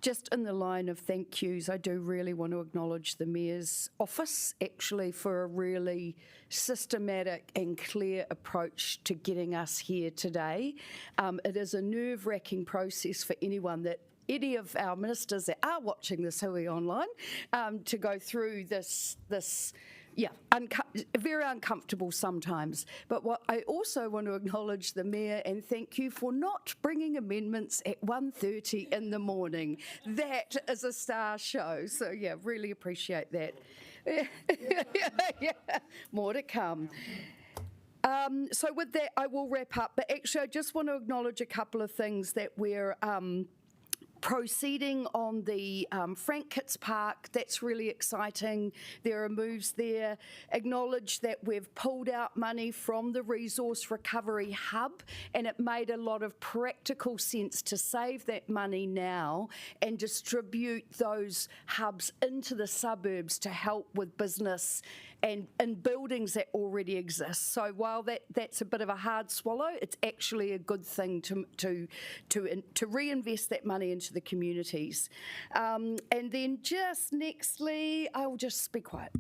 just in the line of thank yous, I do really want to acknowledge the Mayor's office actually for a really systematic and clear approach to getting us here today. It is a nerve-wracking process for anyone that any of our ministers that are watching this hui online to go through this very uncomfortable sometimes. But what I also want to acknowledge the Mayor and thank you for not bringing amendments at 1:30 in the morning. That is a star show. So yeah, really appreciate that. Yeah, more to come. So with that, I will wrap up. But actually, I just want to acknowledge a couple of things that we're proceeding on the Frank Kitts Park. That's really exciting. There are moves there. Acknowledge that we've pulled out money from the Resource Recovery Hub, and it made a lot of practical sense to save that money now and distribute those hubs into the suburbs to help with business and in buildings that already exist. So while that's a bit of a hard swallow, it's actually a good thing to reinvest that money into the communities. And then just nextly, I'll just be quiet.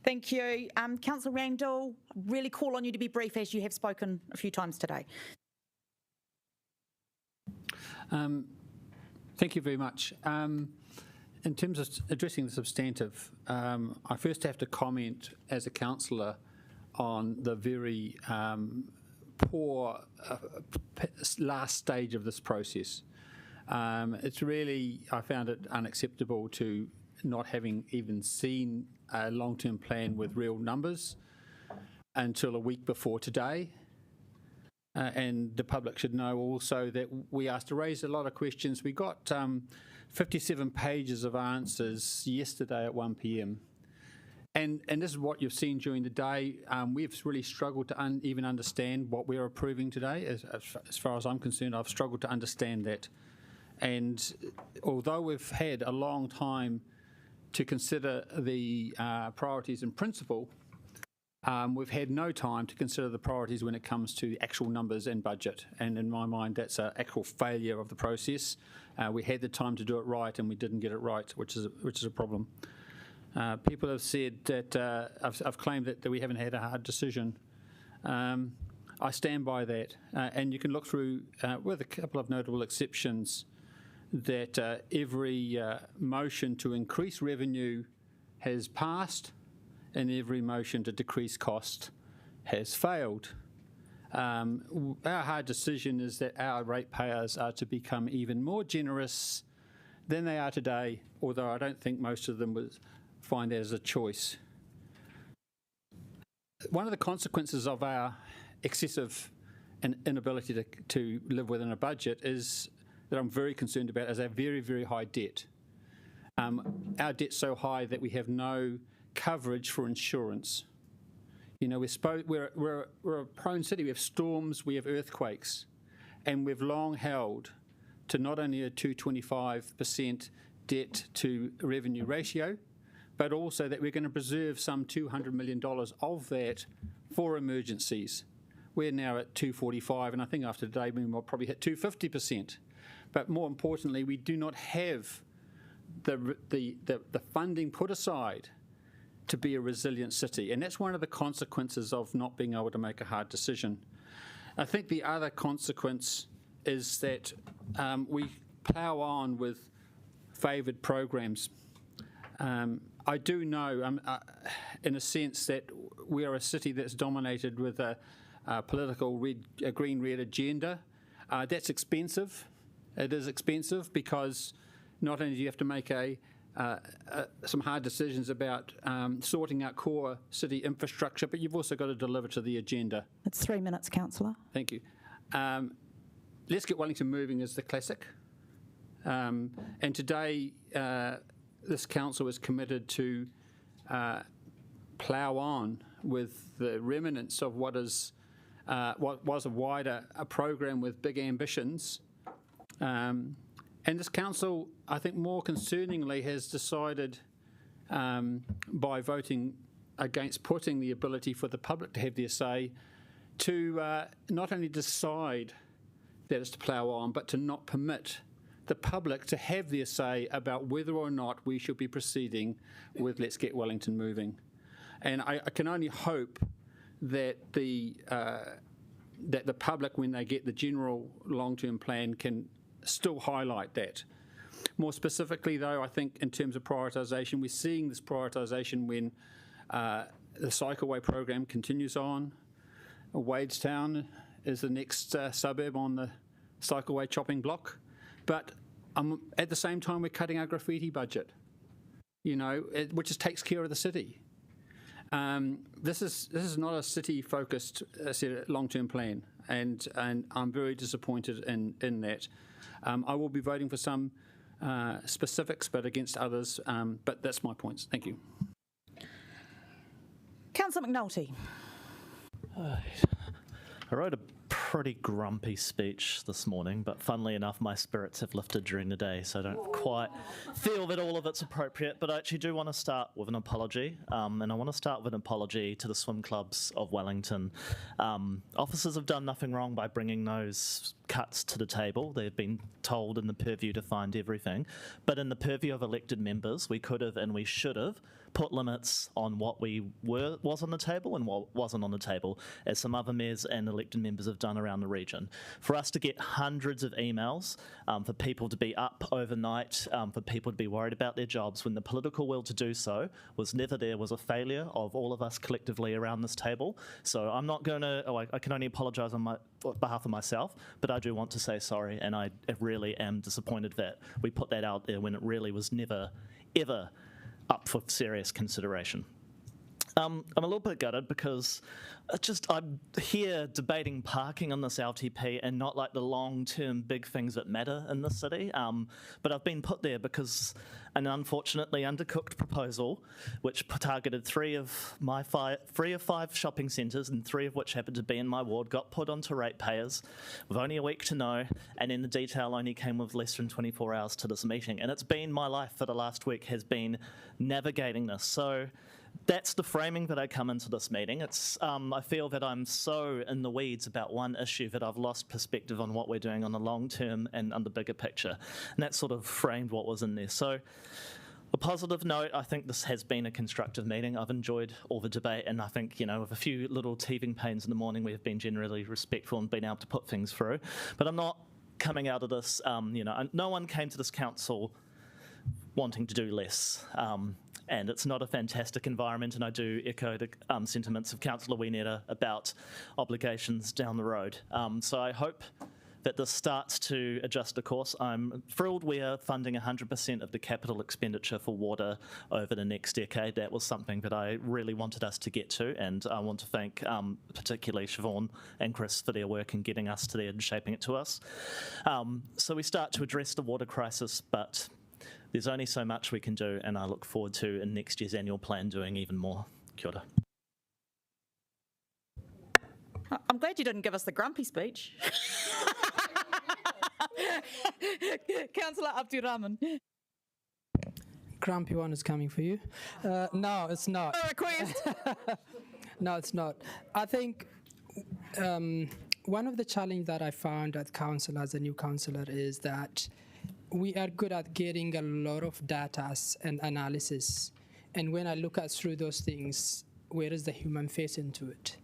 Thank you. Councillor Randall, really call on you to be brief, as you have spoken a few times today. Thank you very much. In terms of addressing the substantive, I first have to comment as a councillor on the very poor last stage of this process. It's really, I found it unacceptable to not having even seen a long-term plan with real numbers until a week before today. And the public should know also that we asked to raise a lot of questions. We got 57 pages of answers yesterday at 1 p.m. And this is what you've seen during the day. We've really struggled to even understand what we're approving today. As far as I'm concerned, I've struggled to understand that. And although we've had a long time to consider the priorities in principle, we've had no time to consider the priorities when it comes to actual numbers and budget. And in my mind, that's an actual failure of the process. We had the time to do it right, and we didn't get it right, which is a problem. People have said that I've claimed that we haven't had a hard decision. I stand by that, and you can look through, with a couple of notable exceptions, that every motion to increase revenue has passed, and every motion to decrease cost has failed. Our hard decision is that our ratepayers are to become even more generous than they are today, although I don't think most of them would find that as a choice. One of the consequences of our excessive inability to live within a budget is that I'm very concerned about is our very, very high debt. Our debt's so high that we have no coverage for insurance. You know, we're a prone city. We have storms, we have earthquakes, and we've long held to not only a 225% debt to revenue ratio, but also that we're going to preserve some $200 million of that for emergencies. We're now at 245, and I think after today we will probably hit 250%. But more importantly, we do not have the funding put aside to be a resilient city. And that's one of the consequences of not being able to make a hard decision. I think the other consequence is that we plough on with favoured programs. I do know, in a sense, that we are a city that's dominated with a political green-red agenda. That's expensive. It is expensive because not only do you have to make some hard decisions about sorting out core city infrastructure, but you've also got to deliver to the agenda. It's 3 minutes, councillor. Thank you. Let's Get Wellington Moving is the classic. And today, this council is committed to plough on with the remnants of what was a wider program with big ambitions. And this council, I think more concerningly, has decided by voting against putting the ability for the public to have their say to not only decide that it's to plough on, but to not permit the public to have their say about whether or not we should be proceeding with Let's Get Wellington Moving. And I can only hope that the public, when they get the general long-term plan, can still highlight that. More specifically, though, I think in terms of prioritisation, we're seeing this prioritisation when the cycleway program continues on. Wadestown is the next suburb on the cycleway chopping block. But at the same time, we're cutting our graffiti budget, you know, which takes care of the city. This is not a city-focused long-term plan, and I'm very disappointed in that. I will be voting for some specifics, but against others. But that's my points. Thank you. Councillor McNulty. I wrote a pretty grumpy speech this morning, but funnily enough, my spirits have lifted during the day, so I don't quite feel that all of it's appropriate. But I actually do want to start with an apology, and I want to start with an apology to the swim clubs of Wellington. Officers have done nothing wrong by bringing those cuts to the table. They've been told in the purview to find everything, but in the purview of elected members, we could have and we should have put limits on what was on the table and what wasn't on the table, as some other mayors and elected members have done around the region. For us to get hundreds of emails, for people to be up overnight, for people to be worried about their jobs when the political will to do so was never there, was a failure of all of us collectively around this table. So I'm not going to, I can only apologise on behalf of myself, but I do want to say sorry, and I really am disappointed that we put that out there when it really was never, ever up for serious consideration. I'm a little bit gutted because I'm here debating parking on this LTP and not like the long-term big things that matter in the city. But I've been put there because an unfortunately undercooked proposal, which targeted three of 5 shopping centres, and 3 of which happened to be in my ward, got put onto ratepayers with only a week to know, and then the detail only came with less than 24 hours to this meeting. And it's been my life for the last week, has been navigating this. So that's the framing that I come into this meeting. It's I feel that I'm so in the weeds about one issue that I've lost perspective on what we're doing on the long term and on the bigger picture. And that sort of framed what was in there. So a positive note, I think this has been a constructive meeting. I've enjoyed all the debate, and I think, with a few little teething pains in the morning, we have been generally respectful and been able to put things through. But I'm not coming out of this, no one came to this council wanting to do less. And it's not a fantastic environment, and I do echo the sentiments of Councillor Wiener about obligations down the road. So I hope that this starts to adjust the course. I'm thrilled we are funding 100% of the capital expenditure for water over the next decade. That was something that I really wanted us to get to, and I want to thank particularly Siobhan and Chris for their work in getting us to there and shaping it to us. So we start to address the water crisis, but there's only so much we can do, and I look forward to, in next year's annual plan, doing even more. Kia ora. I'm glad you didn't give us the grumpy speech. Councillor Abdurrahman. Grumpy one is coming for you. No, it's not. A request. No, it's not. I think one of the challenges that I found at council as a new councillor is that we are good at getting a lot of data and analysis. And when I look at through those things, where is the human face into it?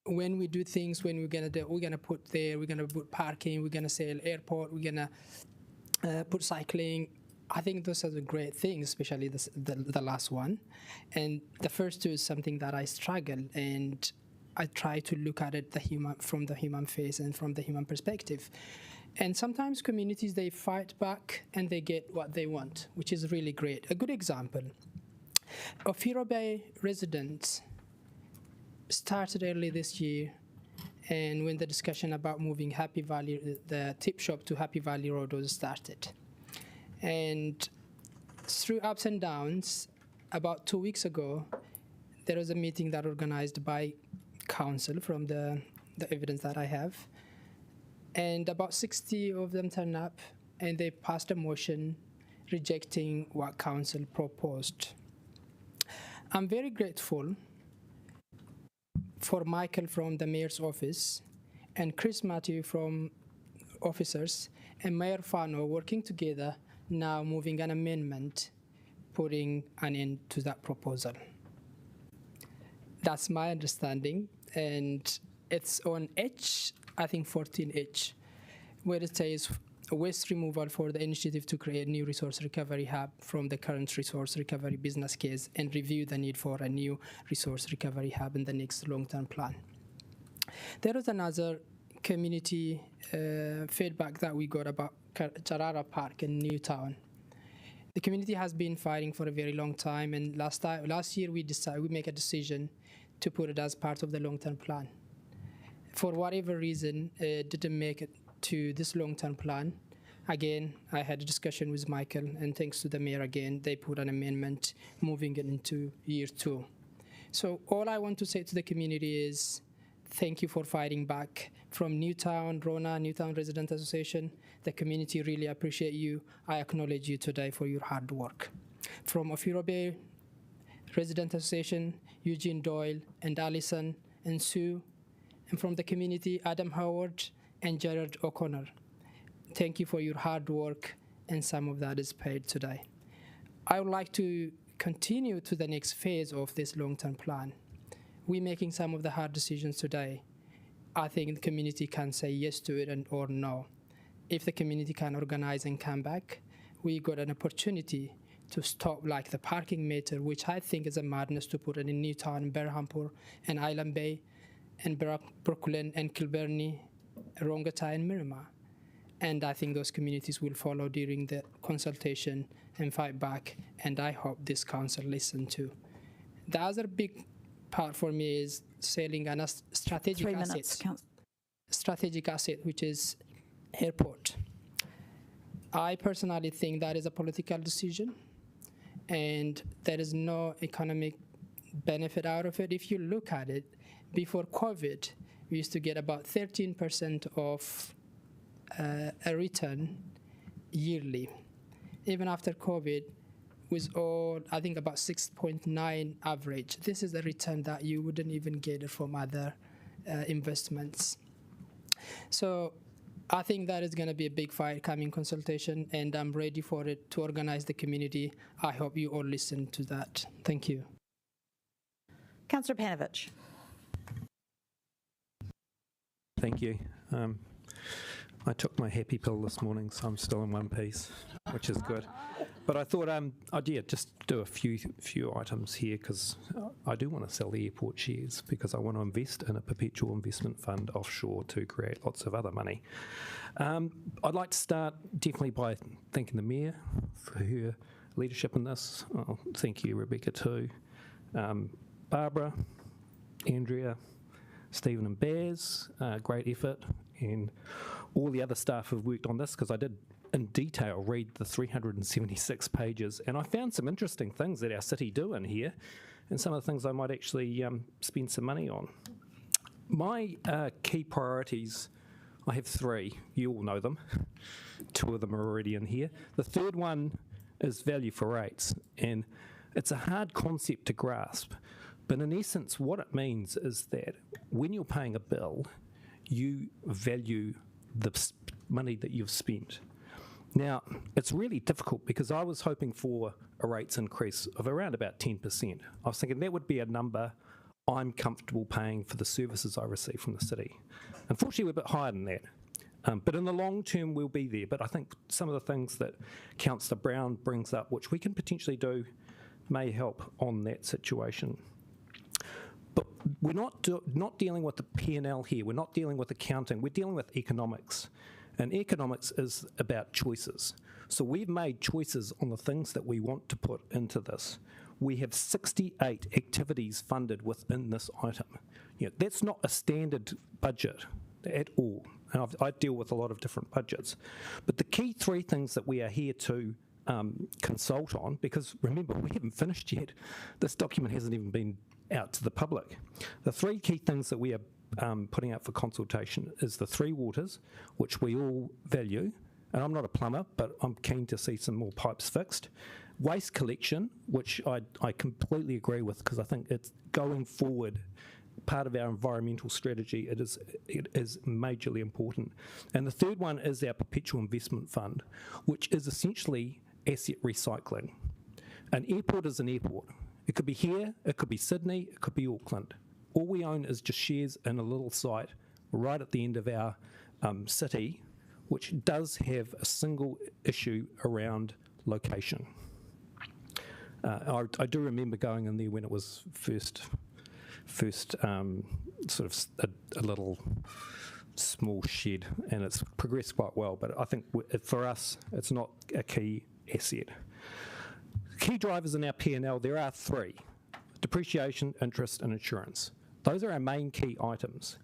When we do things, when we're gonna put there, we're gonna put parking, we're gonna sell airport, we're gonna put cycling. I think those are the great things, especially the last one. And the first two is something that I struggle, and I try to look at it from the human face and from the human perspective. And sometimes communities, they fight back and they get what they want, which is really great. A good example, Ofiro Bay residents started early this year, and when the discussion about moving Happy Valley, the tip shop to Happy Valley Road was started. And through ups and downs, about 2 weeks ago, there was a meeting that organized by council from the evidence that I have. And about 60 of them turned up, and they passed a motion rejecting what council proposed. I'm very grateful for Michael from the mayor's office and Chris Matthew from officers and Mayor Fano working together, now moving an amendment, putting an end to that proposal. That's my understanding, and it's on H, I think 14H, where it says waste removal for the initiative to create new resource recovery hub from the current resource recovery business case and review the need for a new resource recovery hub in the next long-term plan. There was another community feedback that we got about Charara Park in Newtown. The community has been fighting for a very long time, and last year we make a decision to put it as part of the long-term plan. For whatever reason, it didn't make it to this long-term plan. Again, I had a discussion with Michael, and thanks to the mayor again, they put an amendment moving it into year 2. So all I want to say to the community is thank you for fighting back. From Newtown, Rona, Newtown Resident Association, the community really appreciate you. I acknowledge you today for your hard work. From Ofiro Bay Resident Association, Eugene Doyle and Alison and Sue, and from the community, Adam Howard and Gerard O'Connor. Thank you for your hard work, and some of that is paid today. I would like to continue to the next phase of this long-term plan. We're making some of the hard decisions today. I think the community can say yes to it or no. If the community can organize and come back, we got an opportunity to stop like the parking meter, which I think is a madness to put it in Newtown, Berhampur, and Island Bay, and Brooklyn, and Kilbirnie, Rongotai, and Miramar. And I think those communities will follow during the consultation and fight back, and I hope this council listen to. The other big part for me is selling a strategic asset, which is airport. I personally think that is a political decision, and there is no economic benefit out of it. If you look at it, before COVID, we used to get about 13% of a return yearly. Even after COVID, was all, I think, about 6.9 average. This is a return that you wouldn't even get from other investments. So I think that is going to be a big fight coming consultation, and I'm ready for it to organize the community. I hope you all listen to that. Thank you. Councillor Panovich. Thank you. I took my happy pill this morning, so I'm still in one piece, which is good. But I thought I'd just do a few items here, because I do want to sell the airport shares, because I want to invest in a perpetual investment fund offshore to create lots of other money. I'd like to start definitely by thanking the Mayor for her leadership in this. Oh, thank you, Rebecca, too. Barbara, Andrea, Stephen and Baz, great effort, and all the other staff who've worked on this, because I did in detail read the 376 pages, and I found some interesting things that our city do in here, and some of the things I might actually spend some money on. My key priorities, I have three. You all know them. Two of them are already in here. The third one is value for rates, and it's a hard concept to grasp, but in essence what it means is that when you're paying a bill, you value the money that you've spent. Now, it's really difficult, because I was hoping for a rates increase of around about 10%. I was thinking that would be a number I'm comfortable paying for the services I receive from the city. Unfortunately, we're a bit higher than that. But in the long term, we'll be there. But I think some of the things that Councillor Brown brings up, which we can potentially do, may help on that situation. But we're not dealing with the P&L here. We're not dealing with accounting. We're dealing with economics. And economics is about choices. So we've made choices on the things that we want to put into this. We have 68 activities funded within this item. That's not a standard budget at all. And I deal with a lot of different budgets. But the key three things that we are here to consult on, because remember, we haven't finished yet. This document hasn't even been out to the public. The three key things that we are putting out for consultation is the three waters, which we all value, and I'm not a plumber, but I'm keen to see some more pipes fixed. Waste collection, which I completely agree with, because I think it's going forward, part of our environmental strategy. It is majorly important. And the third one is our perpetual investment fund, which is essentially asset recycling. An airport is an airport. It could be here, it could be Sydney, it could be Auckland. All we own is just shares in a little site right at the end of our city, which does have a single issue around location. I do remember going in there when it was first sort of a little small shed, and it's progressed quite well, but I think for us it's not a key asset. Key drivers in our P&L, there are three: depreciation, interest and insurance. Those are our main key items.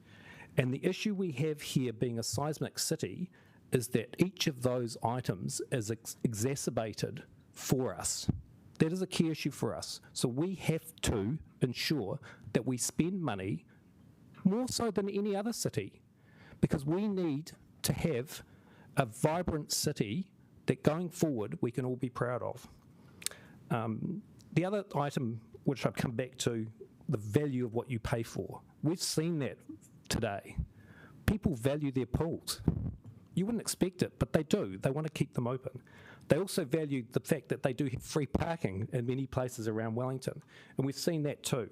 And the issue we have here, being a seismic city, is that each of those items is exacerbated for us. That is a key issue for us. So we have to ensure that we spend money more so than any other city, because we need to have a vibrant city that going forward we can all be proud of. The other item, which I've come back to, the value of what you pay for. We've seen that today. People value their pools. You wouldn't expect it, but they do. They want to keep them open. They also value the fact that they do have free parking in many places around Wellington, and we've seen that too.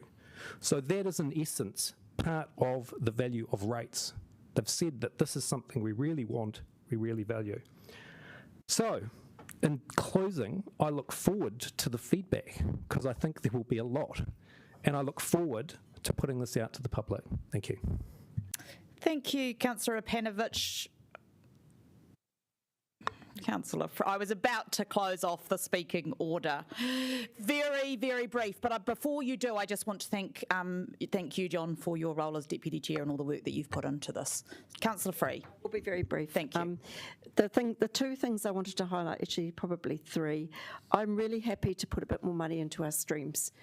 So that is, in essence, part of the value of rates. They've said that this is something we really want, we really value. So, in closing, I look forward to the feedback, because I think there will be a lot, and I look forward to putting this out to the public. Thank you. Thank you, Councillor Panovich. Councillor, I was about to close off the speaking order. Very, very brief. But before you do, I just want to thank you, John, for your role as Deputy Chair and all the work that you've put into this. Councillor Free. I'll be very brief. Thank you. The two things I wanted to highlight, actually probably three. I'm really happy to put a bit more money into our streams,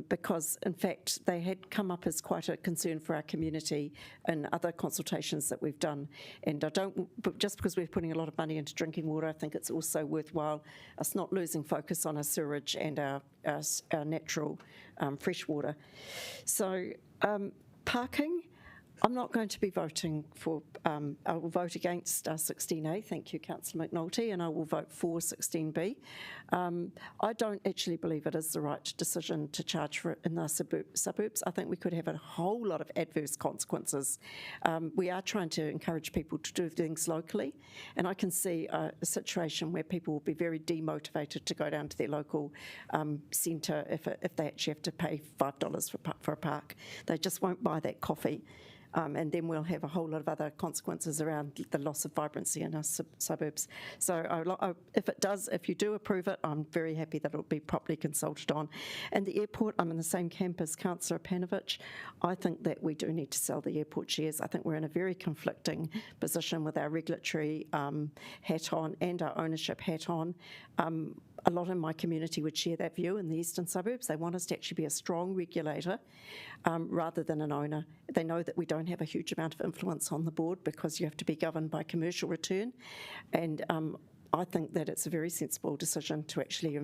because in fact they had come up as quite a concern for our community in other consultations that we've done. And I don't, just because we're putting a lot of money into drinking drinking water, I think it's also worthwhile us not losing focus on our sewerage and our natural fresh water. So parking, I'm not going to be voting for, I will vote against 16A, thank you Councillor McNulty, and I will vote for 16B. I don't actually believe it is the right decision to charge for it in the suburbs. I think we could have a whole lot of adverse consequences. We are trying to encourage people to do things locally, and I can see a situation where people will be very demotivated to go down to their local centre if they actually have to pay $5 for a park. They just won't buy that coffee. And then we'll have a whole lot of other consequences around the loss of vibrancy in our suburbs. So if you do approve it, I'm very happy that it'll be properly consulted on. And the airport, I'm in the same camp as Councillor Panovich. I think that we do need to sell the airport shares. I think we're in a very conflicting position with our regulatory hat on and our ownership hat on. A lot in my community would share that view in the eastern suburbs. They want us to actually be a strong regulator rather than an owner. They know that we don't have a huge amount of influence on the board because you have to be governed by commercial return. And I think that it's a very sensible decision to actually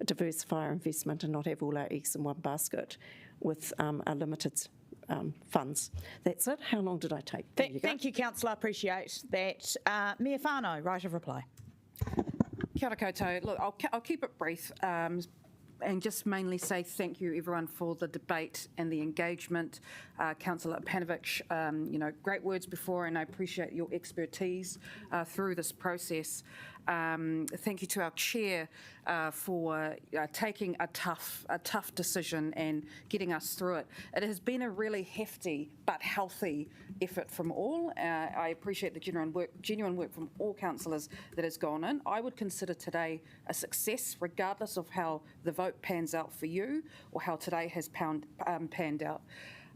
diversify our investment and not have all our eggs in one basket with our limited funds. That's it. How long did I take? Thank you, Councillor. I appreciate that. Mayor Whānau, right of reply. Kia ora koutou. Look, I'll keep it brief and just mainly say thank you everyone for the debate and the engagement. Councillor Panovich, great words before, and I appreciate your expertise through this process. Thank you to our chair for taking a tough decision and getting us through it. It has been a really hefty but healthy effort from all. I appreciate the genuine work from all councillors that has gone in. I would consider today a success, regardless of how the vote pans out for you or how today has panned out.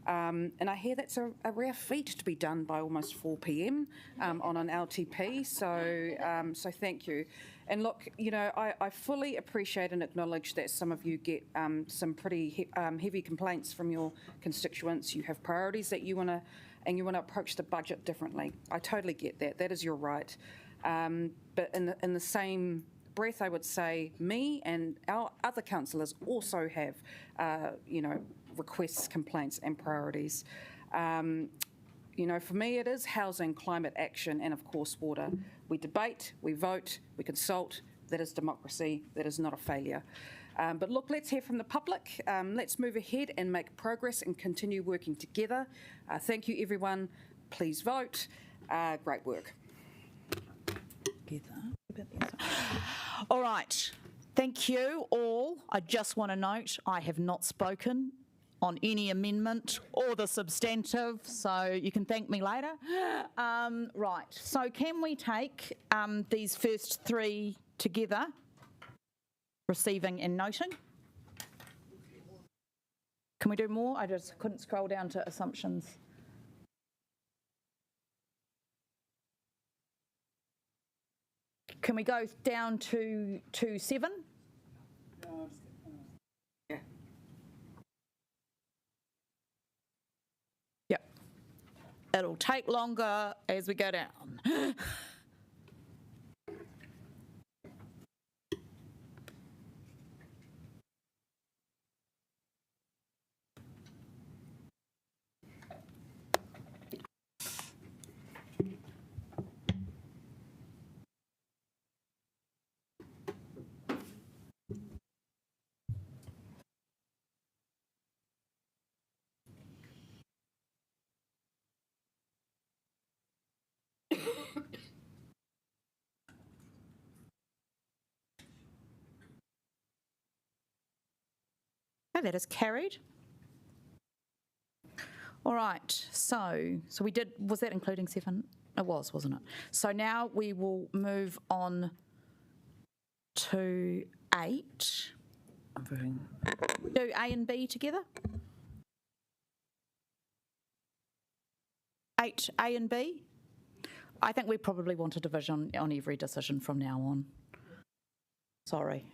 And I hear that's a rare feat to be done by almost 4 p.m. On an LTP, so thank you. And look, I fully appreciate and acknowledge that some of you get some pretty heavy complaints from your constituents. You have priorities that you want to approach the budget differently. I totally get that. That is your right. But in the same breath, I would say me and our other councillors also have, requests, complaints and priorities. For me it is housing, climate action and of course water. We debate, we vote, we consult. That is democracy, that is not a failure. But look, let's hear from the public. Let's move ahead and make progress and continue working together. Thank you everyone, please vote. Great work. All right, thank you all. I just want to note I have not spoken on any amendment or the substantive, so you can thank me later. Right, so can we take these first three together, receiving and noting? Can we do more? I just couldn't scroll down to assumptions. Can we go down to 7? Yep. It'll take longer as we go down. That is carried. All right, so we did, was that including 7? It was, wasn't it? So now we will move on to 8. Do A and B together? 8, A and B? I think we probably want a division on every decision from now on. Sorry.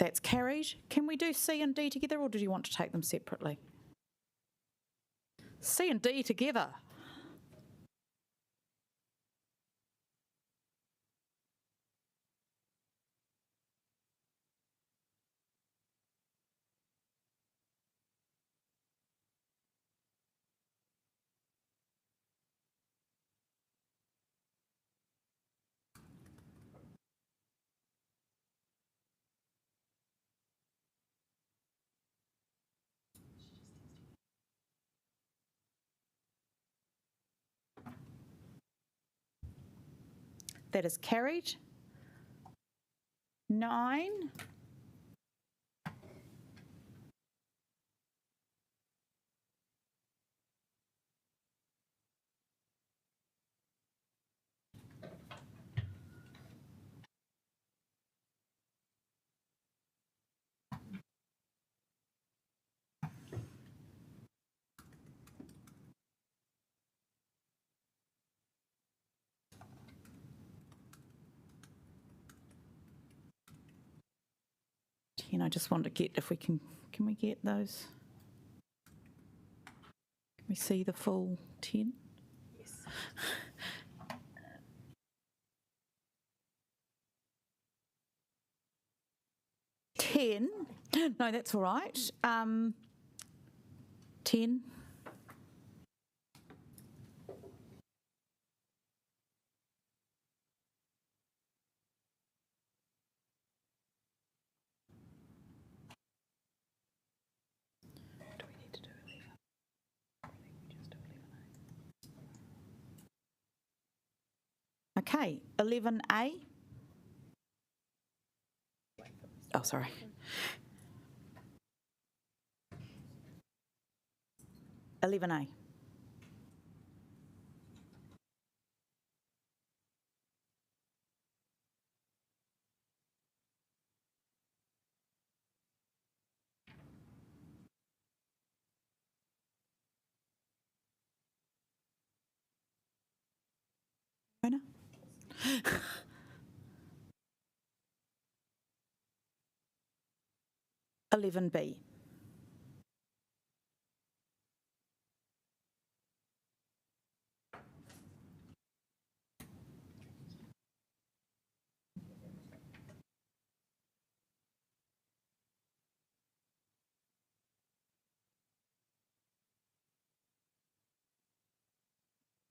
That's carried. Can we do C and D together, or do you want to take them separately? C and D together. That is carried. 9. I just want to get, if we can we get those? Can we see the full 10? Yes. 10. No, that's all right. 10. Okay, 11A. Oh, sorry. A. Fiona? 11B.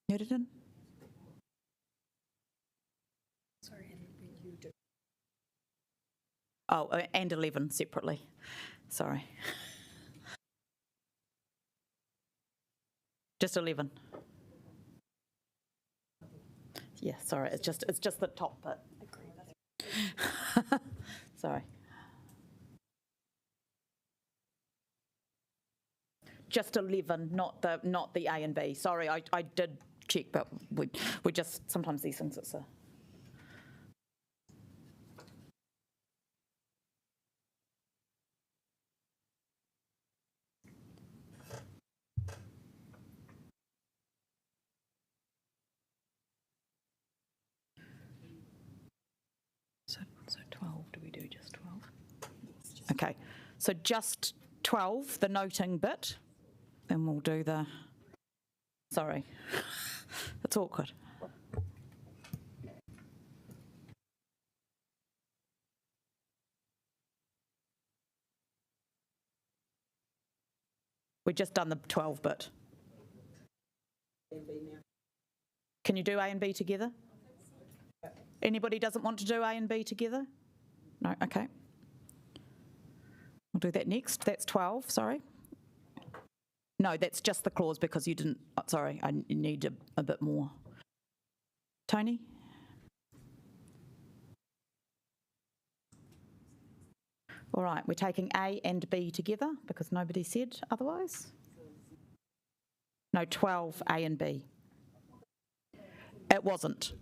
Newton? Sorry, I didn't think you did. Oh, and 11 separately. Sorry. Just 11. Yeah, sorry, it's just the top bit. Sorry. Just 11, not the A and B. Sorry, I did check, but we just, sometimes these things, it's a... So 12, do we do just 12? Okay, so just 12, the noting bit, and we'll do the, sorry, it's awkward. We've just done the 12 bit. Can you do A and B together? Anybody doesn't want to do A and B together? No, okay. We'll do that next. That's 12, sorry. No, that's just the clause because you didn't, sorry, I need a bit more. Tony? All right, we're taking A and B together because nobody said otherwise. No, 12, A and B. It wasn't.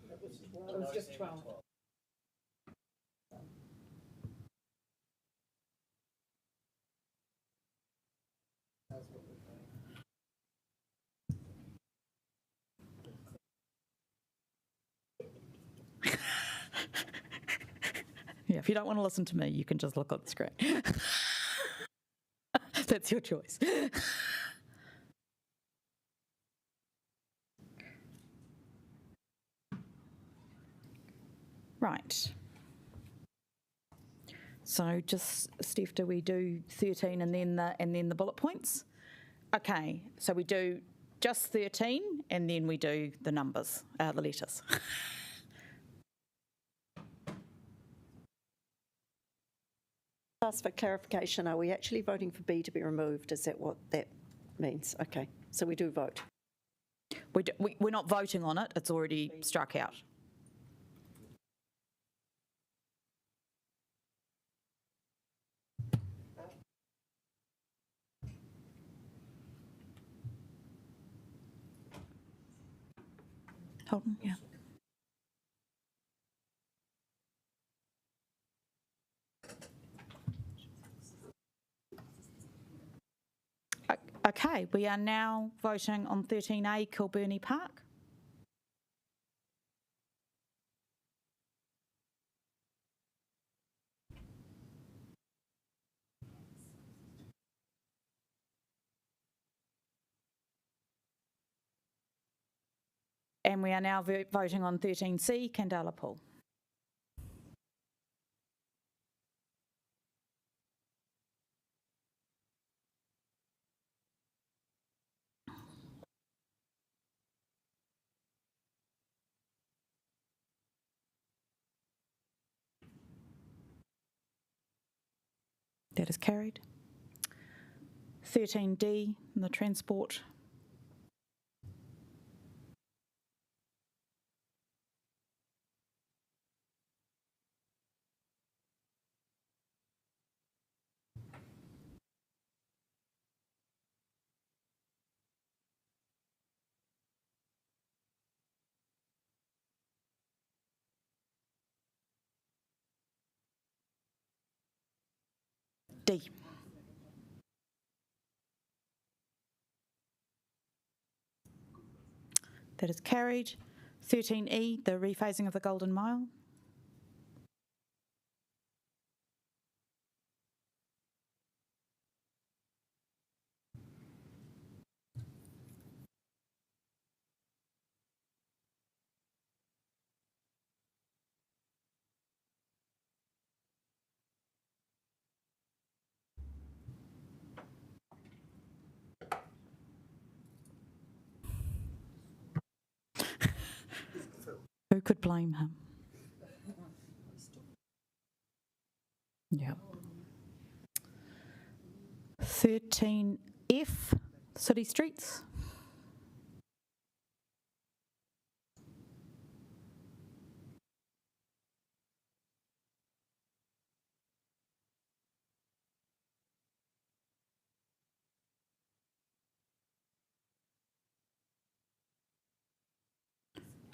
It was just 12. Yeah, if you don't want to listen to me, you can just look at the screen. That's your choice. Right. So just, Steph, do we do 13 and then the bullet points? Okay, so we do just 13 and then we do the numbers, the letters. Ask for clarification, are we actually voting for B to be removed? Is that what that means? Okay, so we do vote. We're not voting on it, it's already struck out. Hold on, yeah. Okay, we are now voting on 13A Kilburnie Park. And we are now voting on 13C Candela Pool. That is carried. 13D, the transport. D. That is carried. 13E, the rephasing of the Golden Mile. Who could blame him? Yeah. 13F, city streets.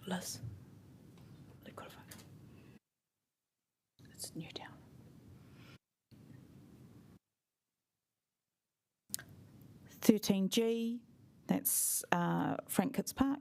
Liz. It's Newtown. 13G, that's Frank Kitts Park.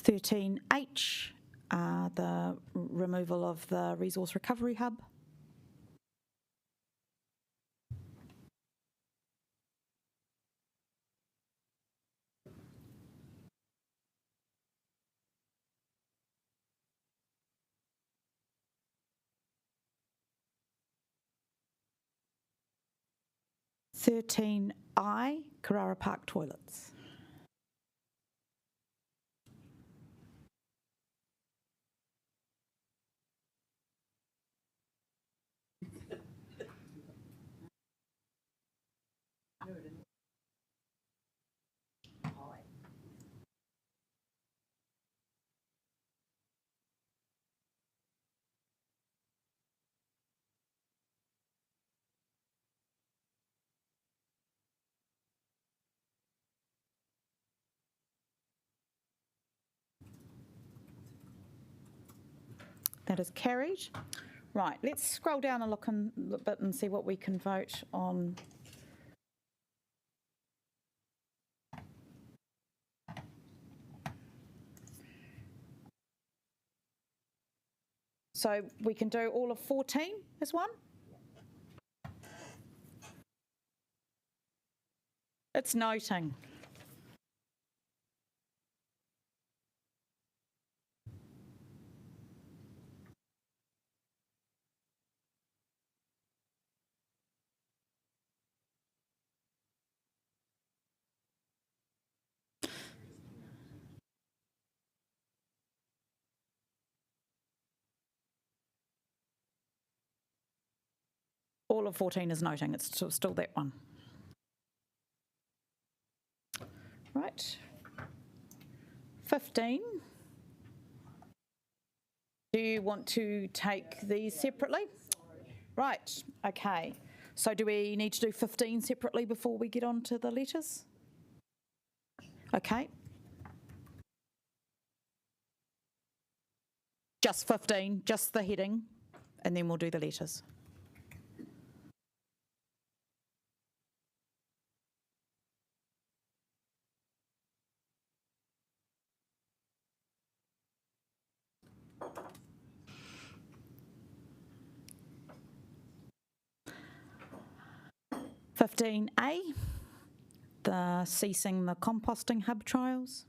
(13H), the removal of the resource recovery hub. (13I), Carrara Park toilets. That is carried. Right, let's scroll down and look a bit and see what we can vote on. So we can do all of 14 as one? It's noting. All of 14 is noting, it's still that one. Right. 15. Do you want to take these separately? Right, okay. So do we need to do 15 separately before we get on to the letters? Okay. Just 15, just the heading, and then we'll do the letters. A, the ceasing the composting hub trials.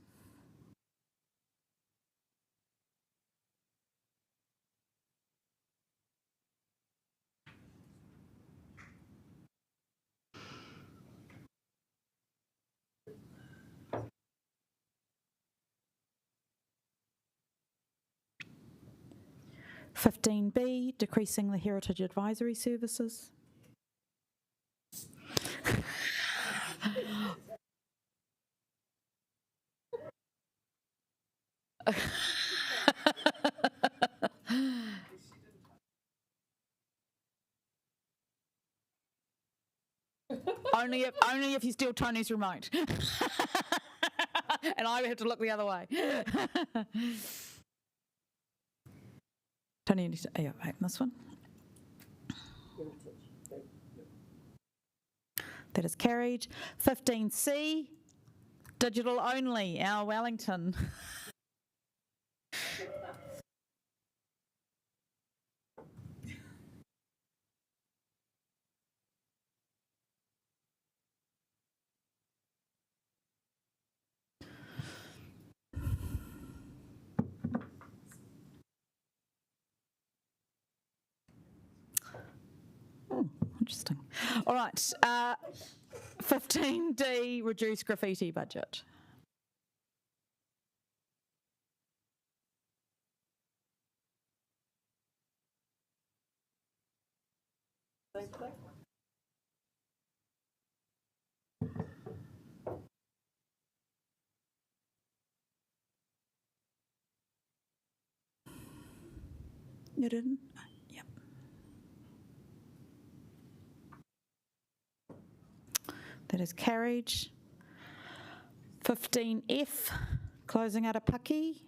B, decreasing the heritage advisory services. only if you steal Tony's remote. And I have to look the other way. Tony, you need to, yeah, right, this one. That is carried. 15C, digital only, our Wellington. Interesting. All right. 15D, reduce graffiti budget. You didn't? Yep. That is carried. 15F, closing out a paki.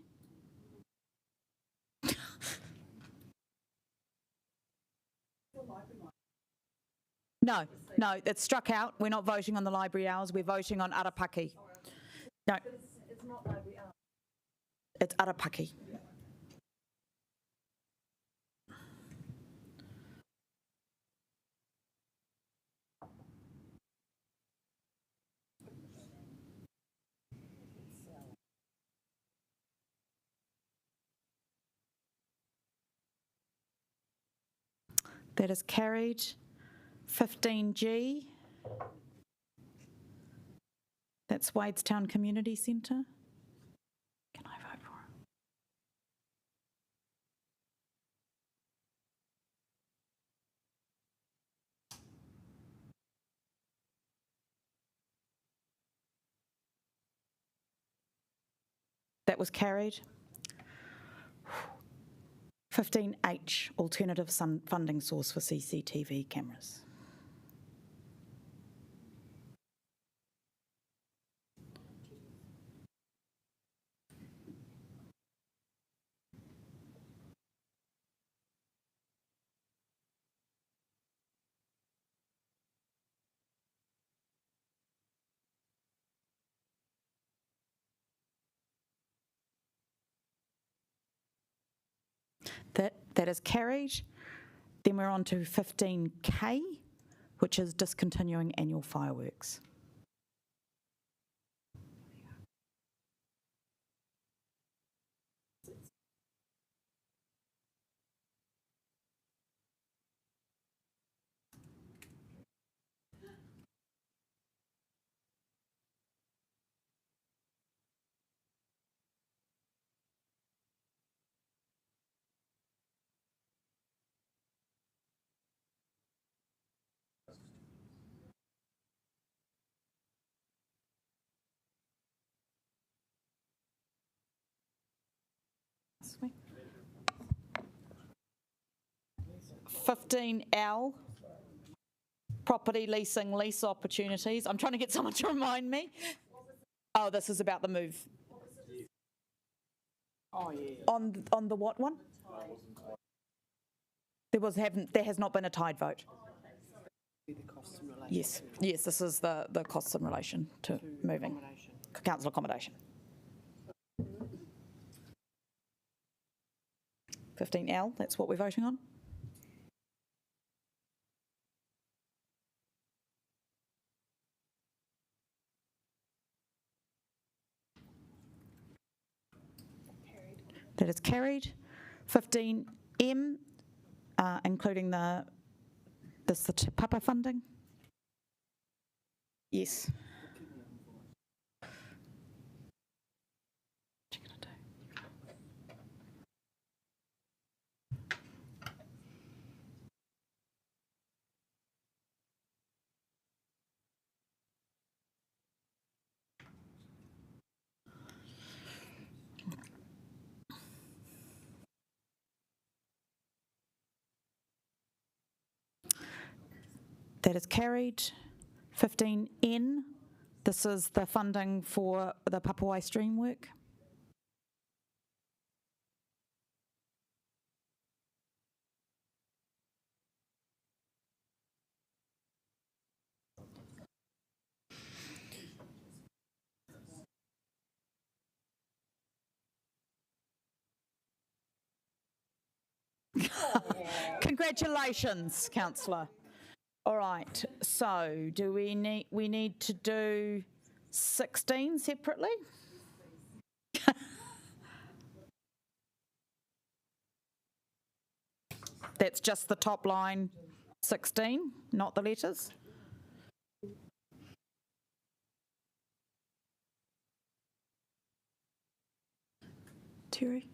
No, it's struck out. We're not voting on the library hours. We're voting on arapaki. No. It's not library hours. It's arapaki. That is carried. 15G. That's Wadestown Community Centre. Can I vote for it? That was carried. 15H, alternative funding source for CCTV cameras. That is carried. Then we're on to 15K, which is discontinuing annual fireworks. Sweet. 15L, property leasing, lease opportunities. I'm trying to get someone to remind me. Oh, this is about the move. Oh, yeah. On the what one? There has not been a tied vote. Yes, this is the costs in relation to moving. Council accommodation. 15L, that's what we're voting on. That is carried. 15M, including the papa funding. Yes. That is carried. 15N, this is the funding for the Papawai stream work. Congratulations, Councillor. All right, so do we need to do 16 separately? That's just the top line 16, not the letters. Terry?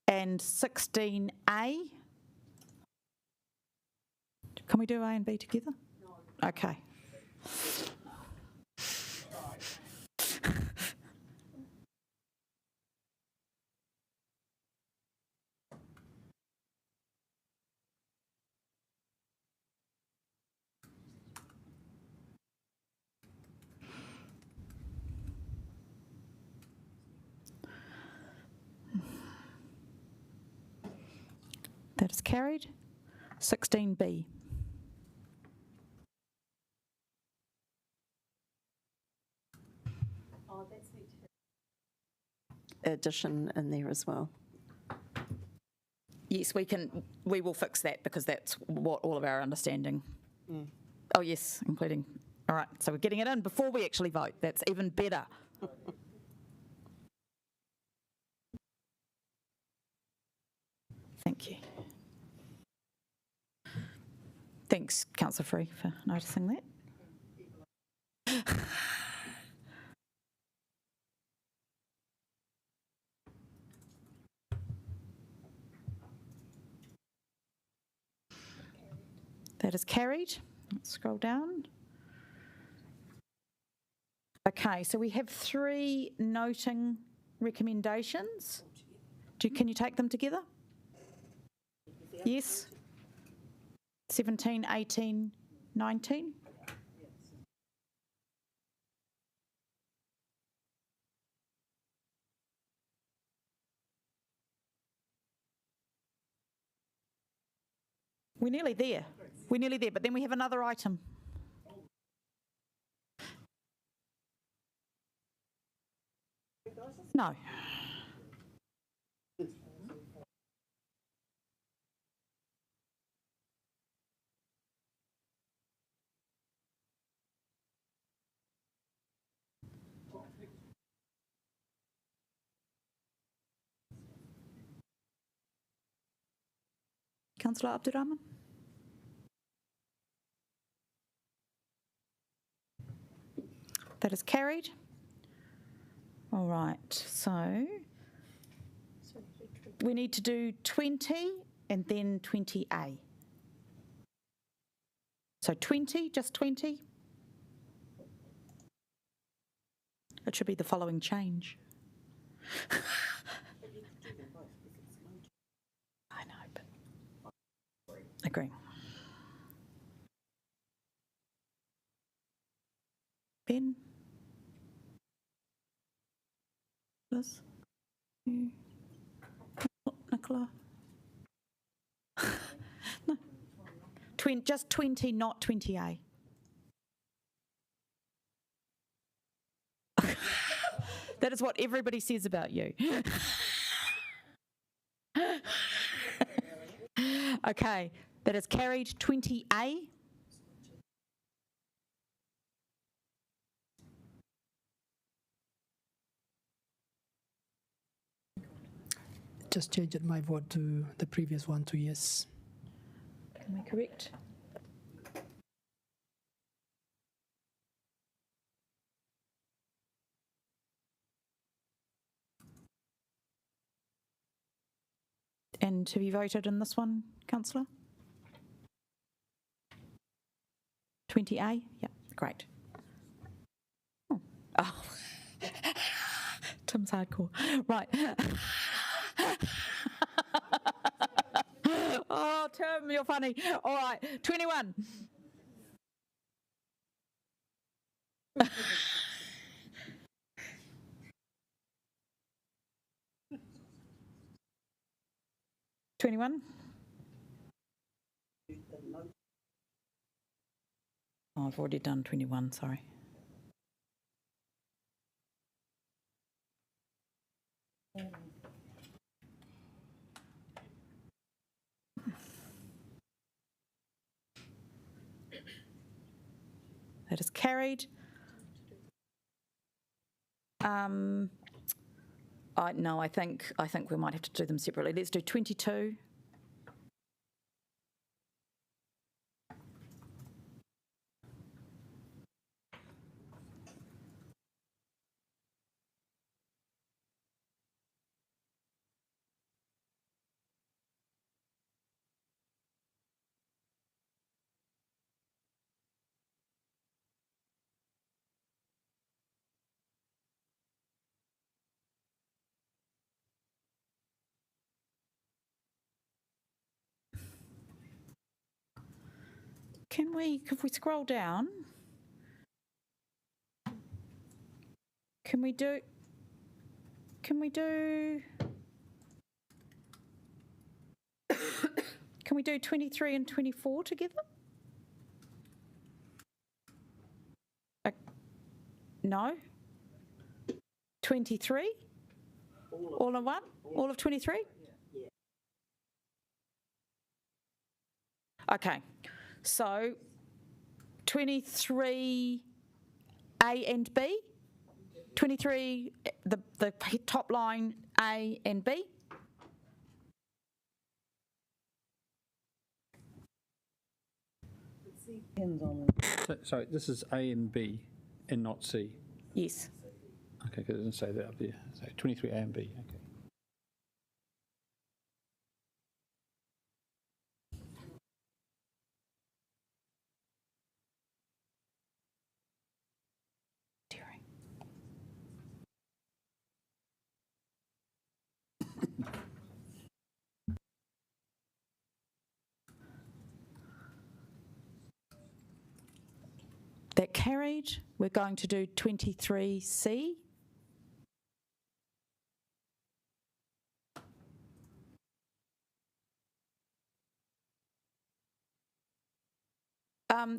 And 16A. Can we do A and B together? No. Okay. That is carried. 16B. Addition in there as well. Yes, we will fix that because that's what all of our understanding. Mm. Oh yes, including. All right, so we're getting it in before we actually vote. That's even better. Thank you. Thanks, Councillor Free, for noticing that. That is carried. Let's scroll down. Okay, so we have 3 noting recommendations. Can you take them together? Yes. 17, 18, 19. We're nearly there. We're nearly there, but then we have another item. No. Councillor Abdurrahman? That is carried. All right, so we need to do 20 and then 20A. So 20, just 20. It should be the following change. I know, but agree. Ben? Liz? You? Nicola? No. Just 20, not 20A. That is what everybody says about you. Okay, that is carried. 20A. Just changed my vote to the previous one to yes. Can we correct? And have you voted in this one, Councillor? 20A? Yeah, great. Oh. Tim's hardcore. Right. Oh, Tim, you're funny. All right, 21. $21. Oh, I've already done 21, sorry. That is carried. No, I think we might have to do them separately. Let's do 22. If we scroll down, can we do 23 and 24 together? No? 23? All in one? All of 23? Yeah. Okay. So 23 A and B, 23 the top line A and B. Sorry, this is A and B and not C? Yes. Okay, because it doesn't say that up there. So 23 A and B, okay. That carried. We're going to do 23C.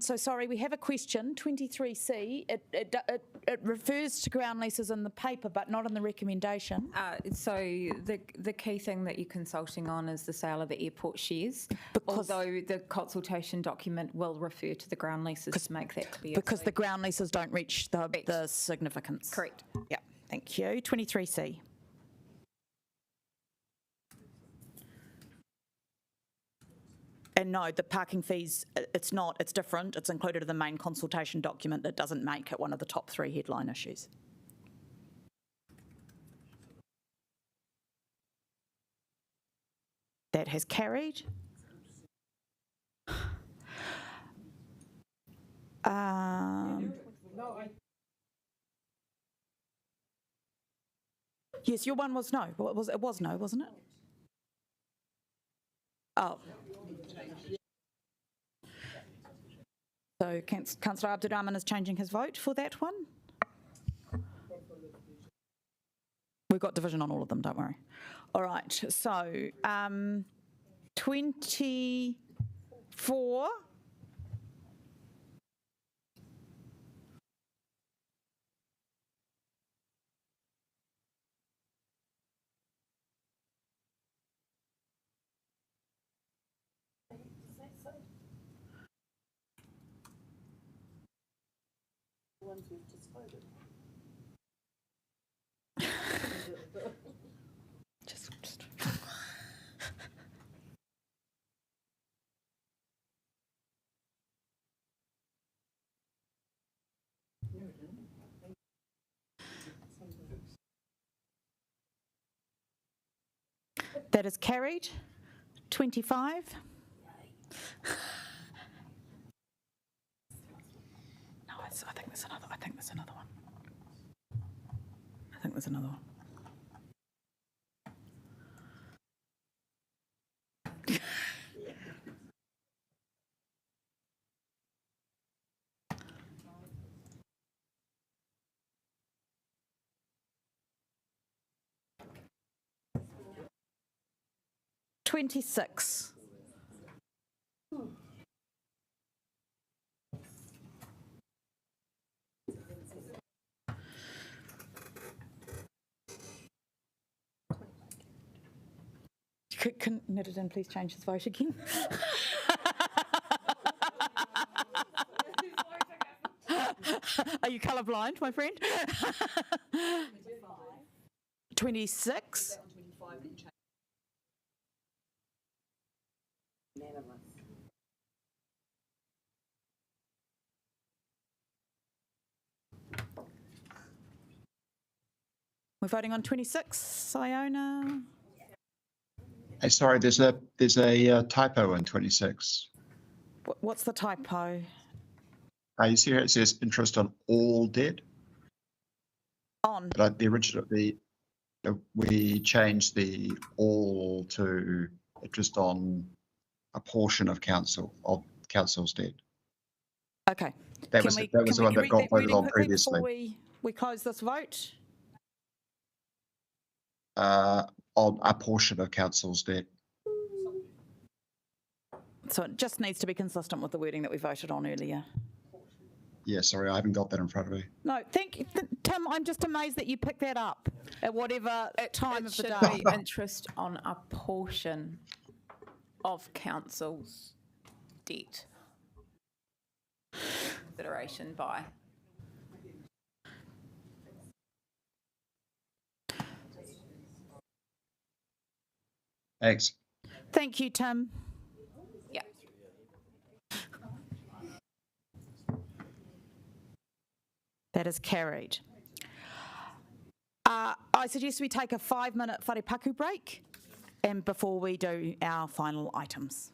So sorry, we have a question, 23C. It refers to ground leases in the paper, but not in the recommendation. So the key thing that you're consulting on is the sale of the airport shares, although the consultation document will refer to the ground leases to make that clear. Because the ground leases don't reach the significance. Correct. Yeah, thank you. 23C. And no, the parking fees, it's not, it's different. It's included in the main consultation document. It doesn't make it one of the top 3 headline issues. That has carried. Yes, your one was no. Well, it was no, wasn't it? Oh. So Councillor Abdurrahman is changing his vote for that one. We've got division on all of them, don't worry. All right, so 24. Ones we've just voted. Just. That is carried. 25. No, I think there's another. I think there's another one. I think there's another one. $26. Can Nidoden please change his vote again? Are you colourblind, my friend? 26. We're voting on 26. Iona. Hey, sorry, there's a typo in 26. What's the typo? You see here it says interest on all debt. On. But the original, we changed the all to interest on a portion of council's debt. Okay. That was the one that got voted on previously. Before we close this vote? On a portion of council's debt. So it just needs to be consistent with the wording that we voted on earlier. Yeah, sorry, I haven't got that in front of me. No, thank you. Tim, I'm just amazed that you picked that up at whatever time of the day. It should be interest on a portion of council's debt. Consideration by. Thanks. Thank you, Tim. Yeah. That is carried. I suggest we take a 5-minute wharepaku break and before we do our final items.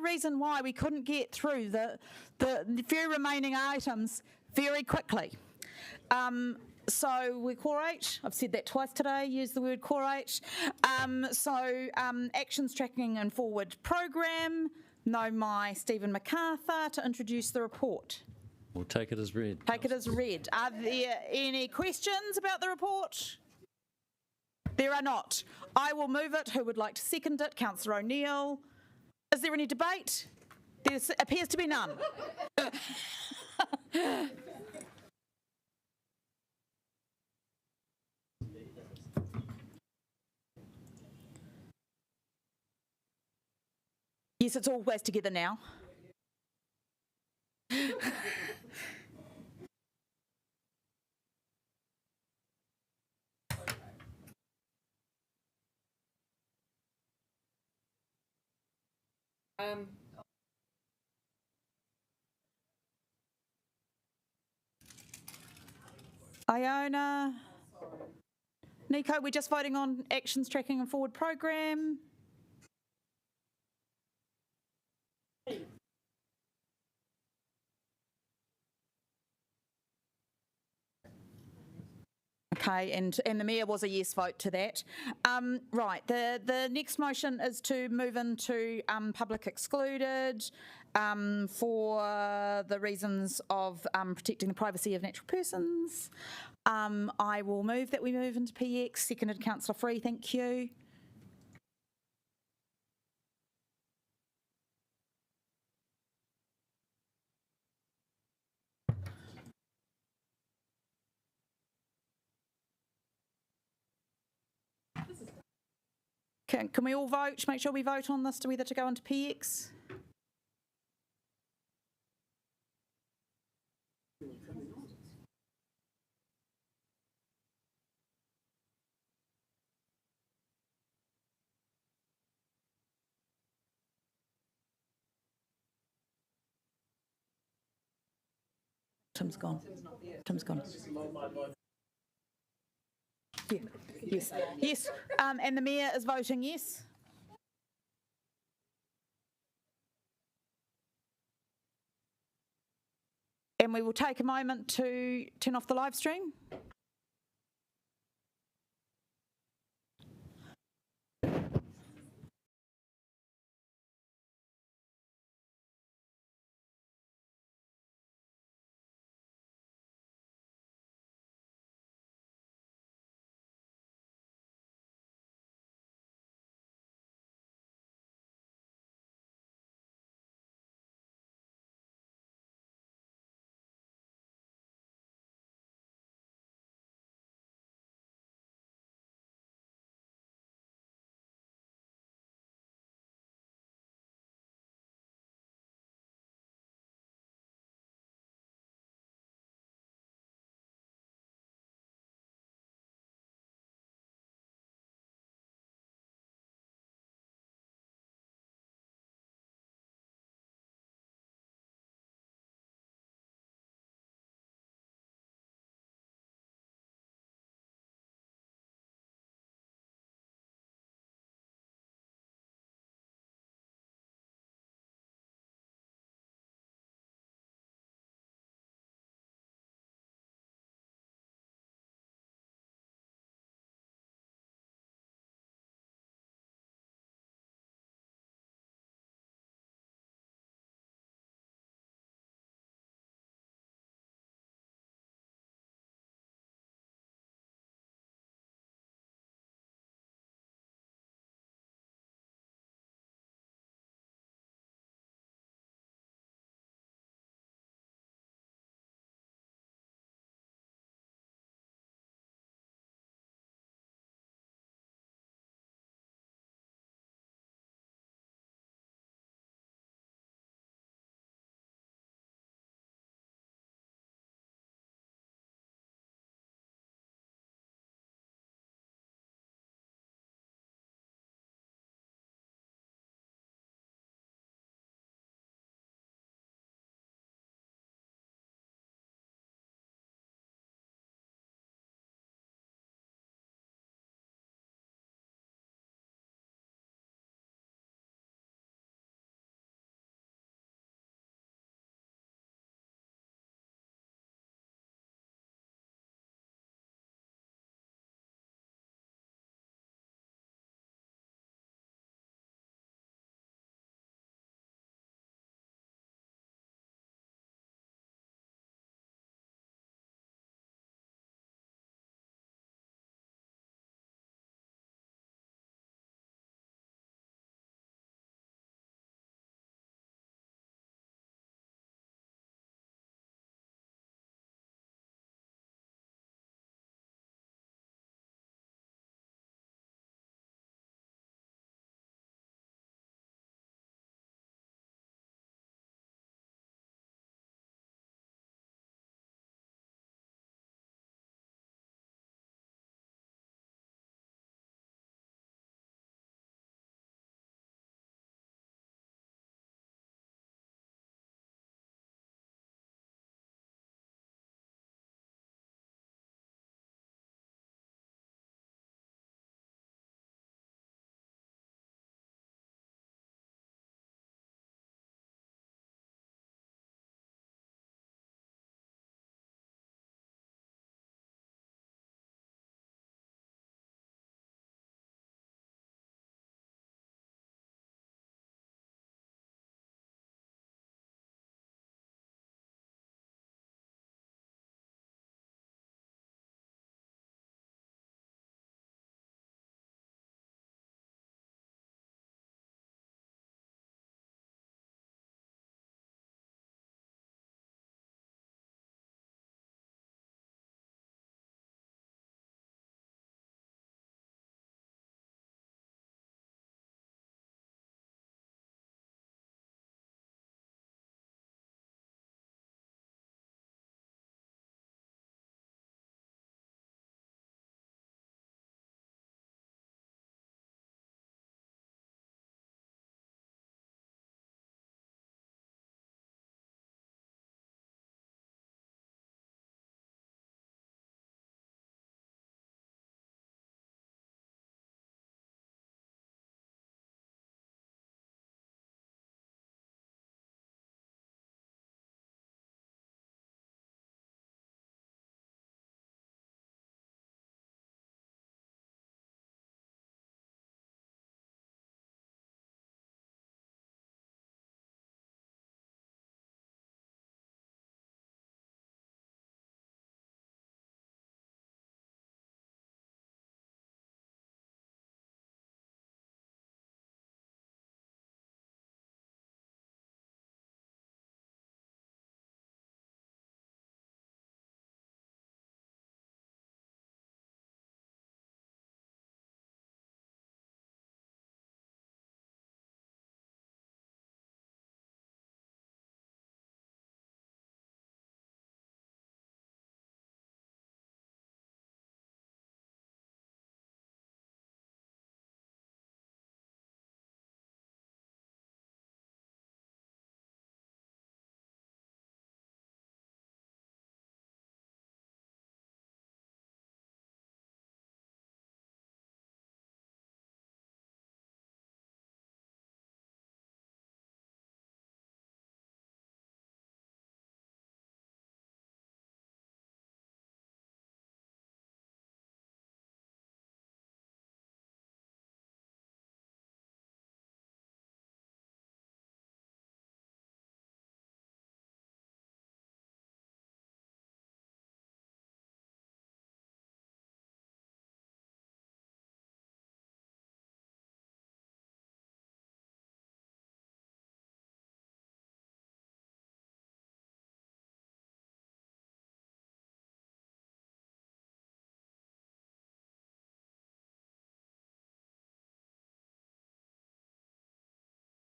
reason why we couldn't get through the few remaining items very quickly. So we're Kōrau. I've said that twice today, use the word Kōrau. Actions Tracking and Forward Program. Know my Stephen MacArthur to introduce the report. We'll take it as read. Take it as read. Are there any questions about the report? There are not. I will move it. Who would like to second it? Councillor O'Neill. Is there any debate? There appears to be none. Yes, it's always together now. Iona. Nico, we're just voting on Actions Tracking and Forward Program. Okay, and the Mayor was a yes vote to that. Right, the next motion is to move into public excluded for the reasons of protecting the privacy of natural persons. I will move that we move into PX, seconded Councillor Free, thank you. Can we all vote? Make sure we vote on this to whether to go into PX. Tim's gone. Tim's gone. Yeah. Yes. Yes. And the Mayor is voting yes. And we will take a moment to turn off the live stream.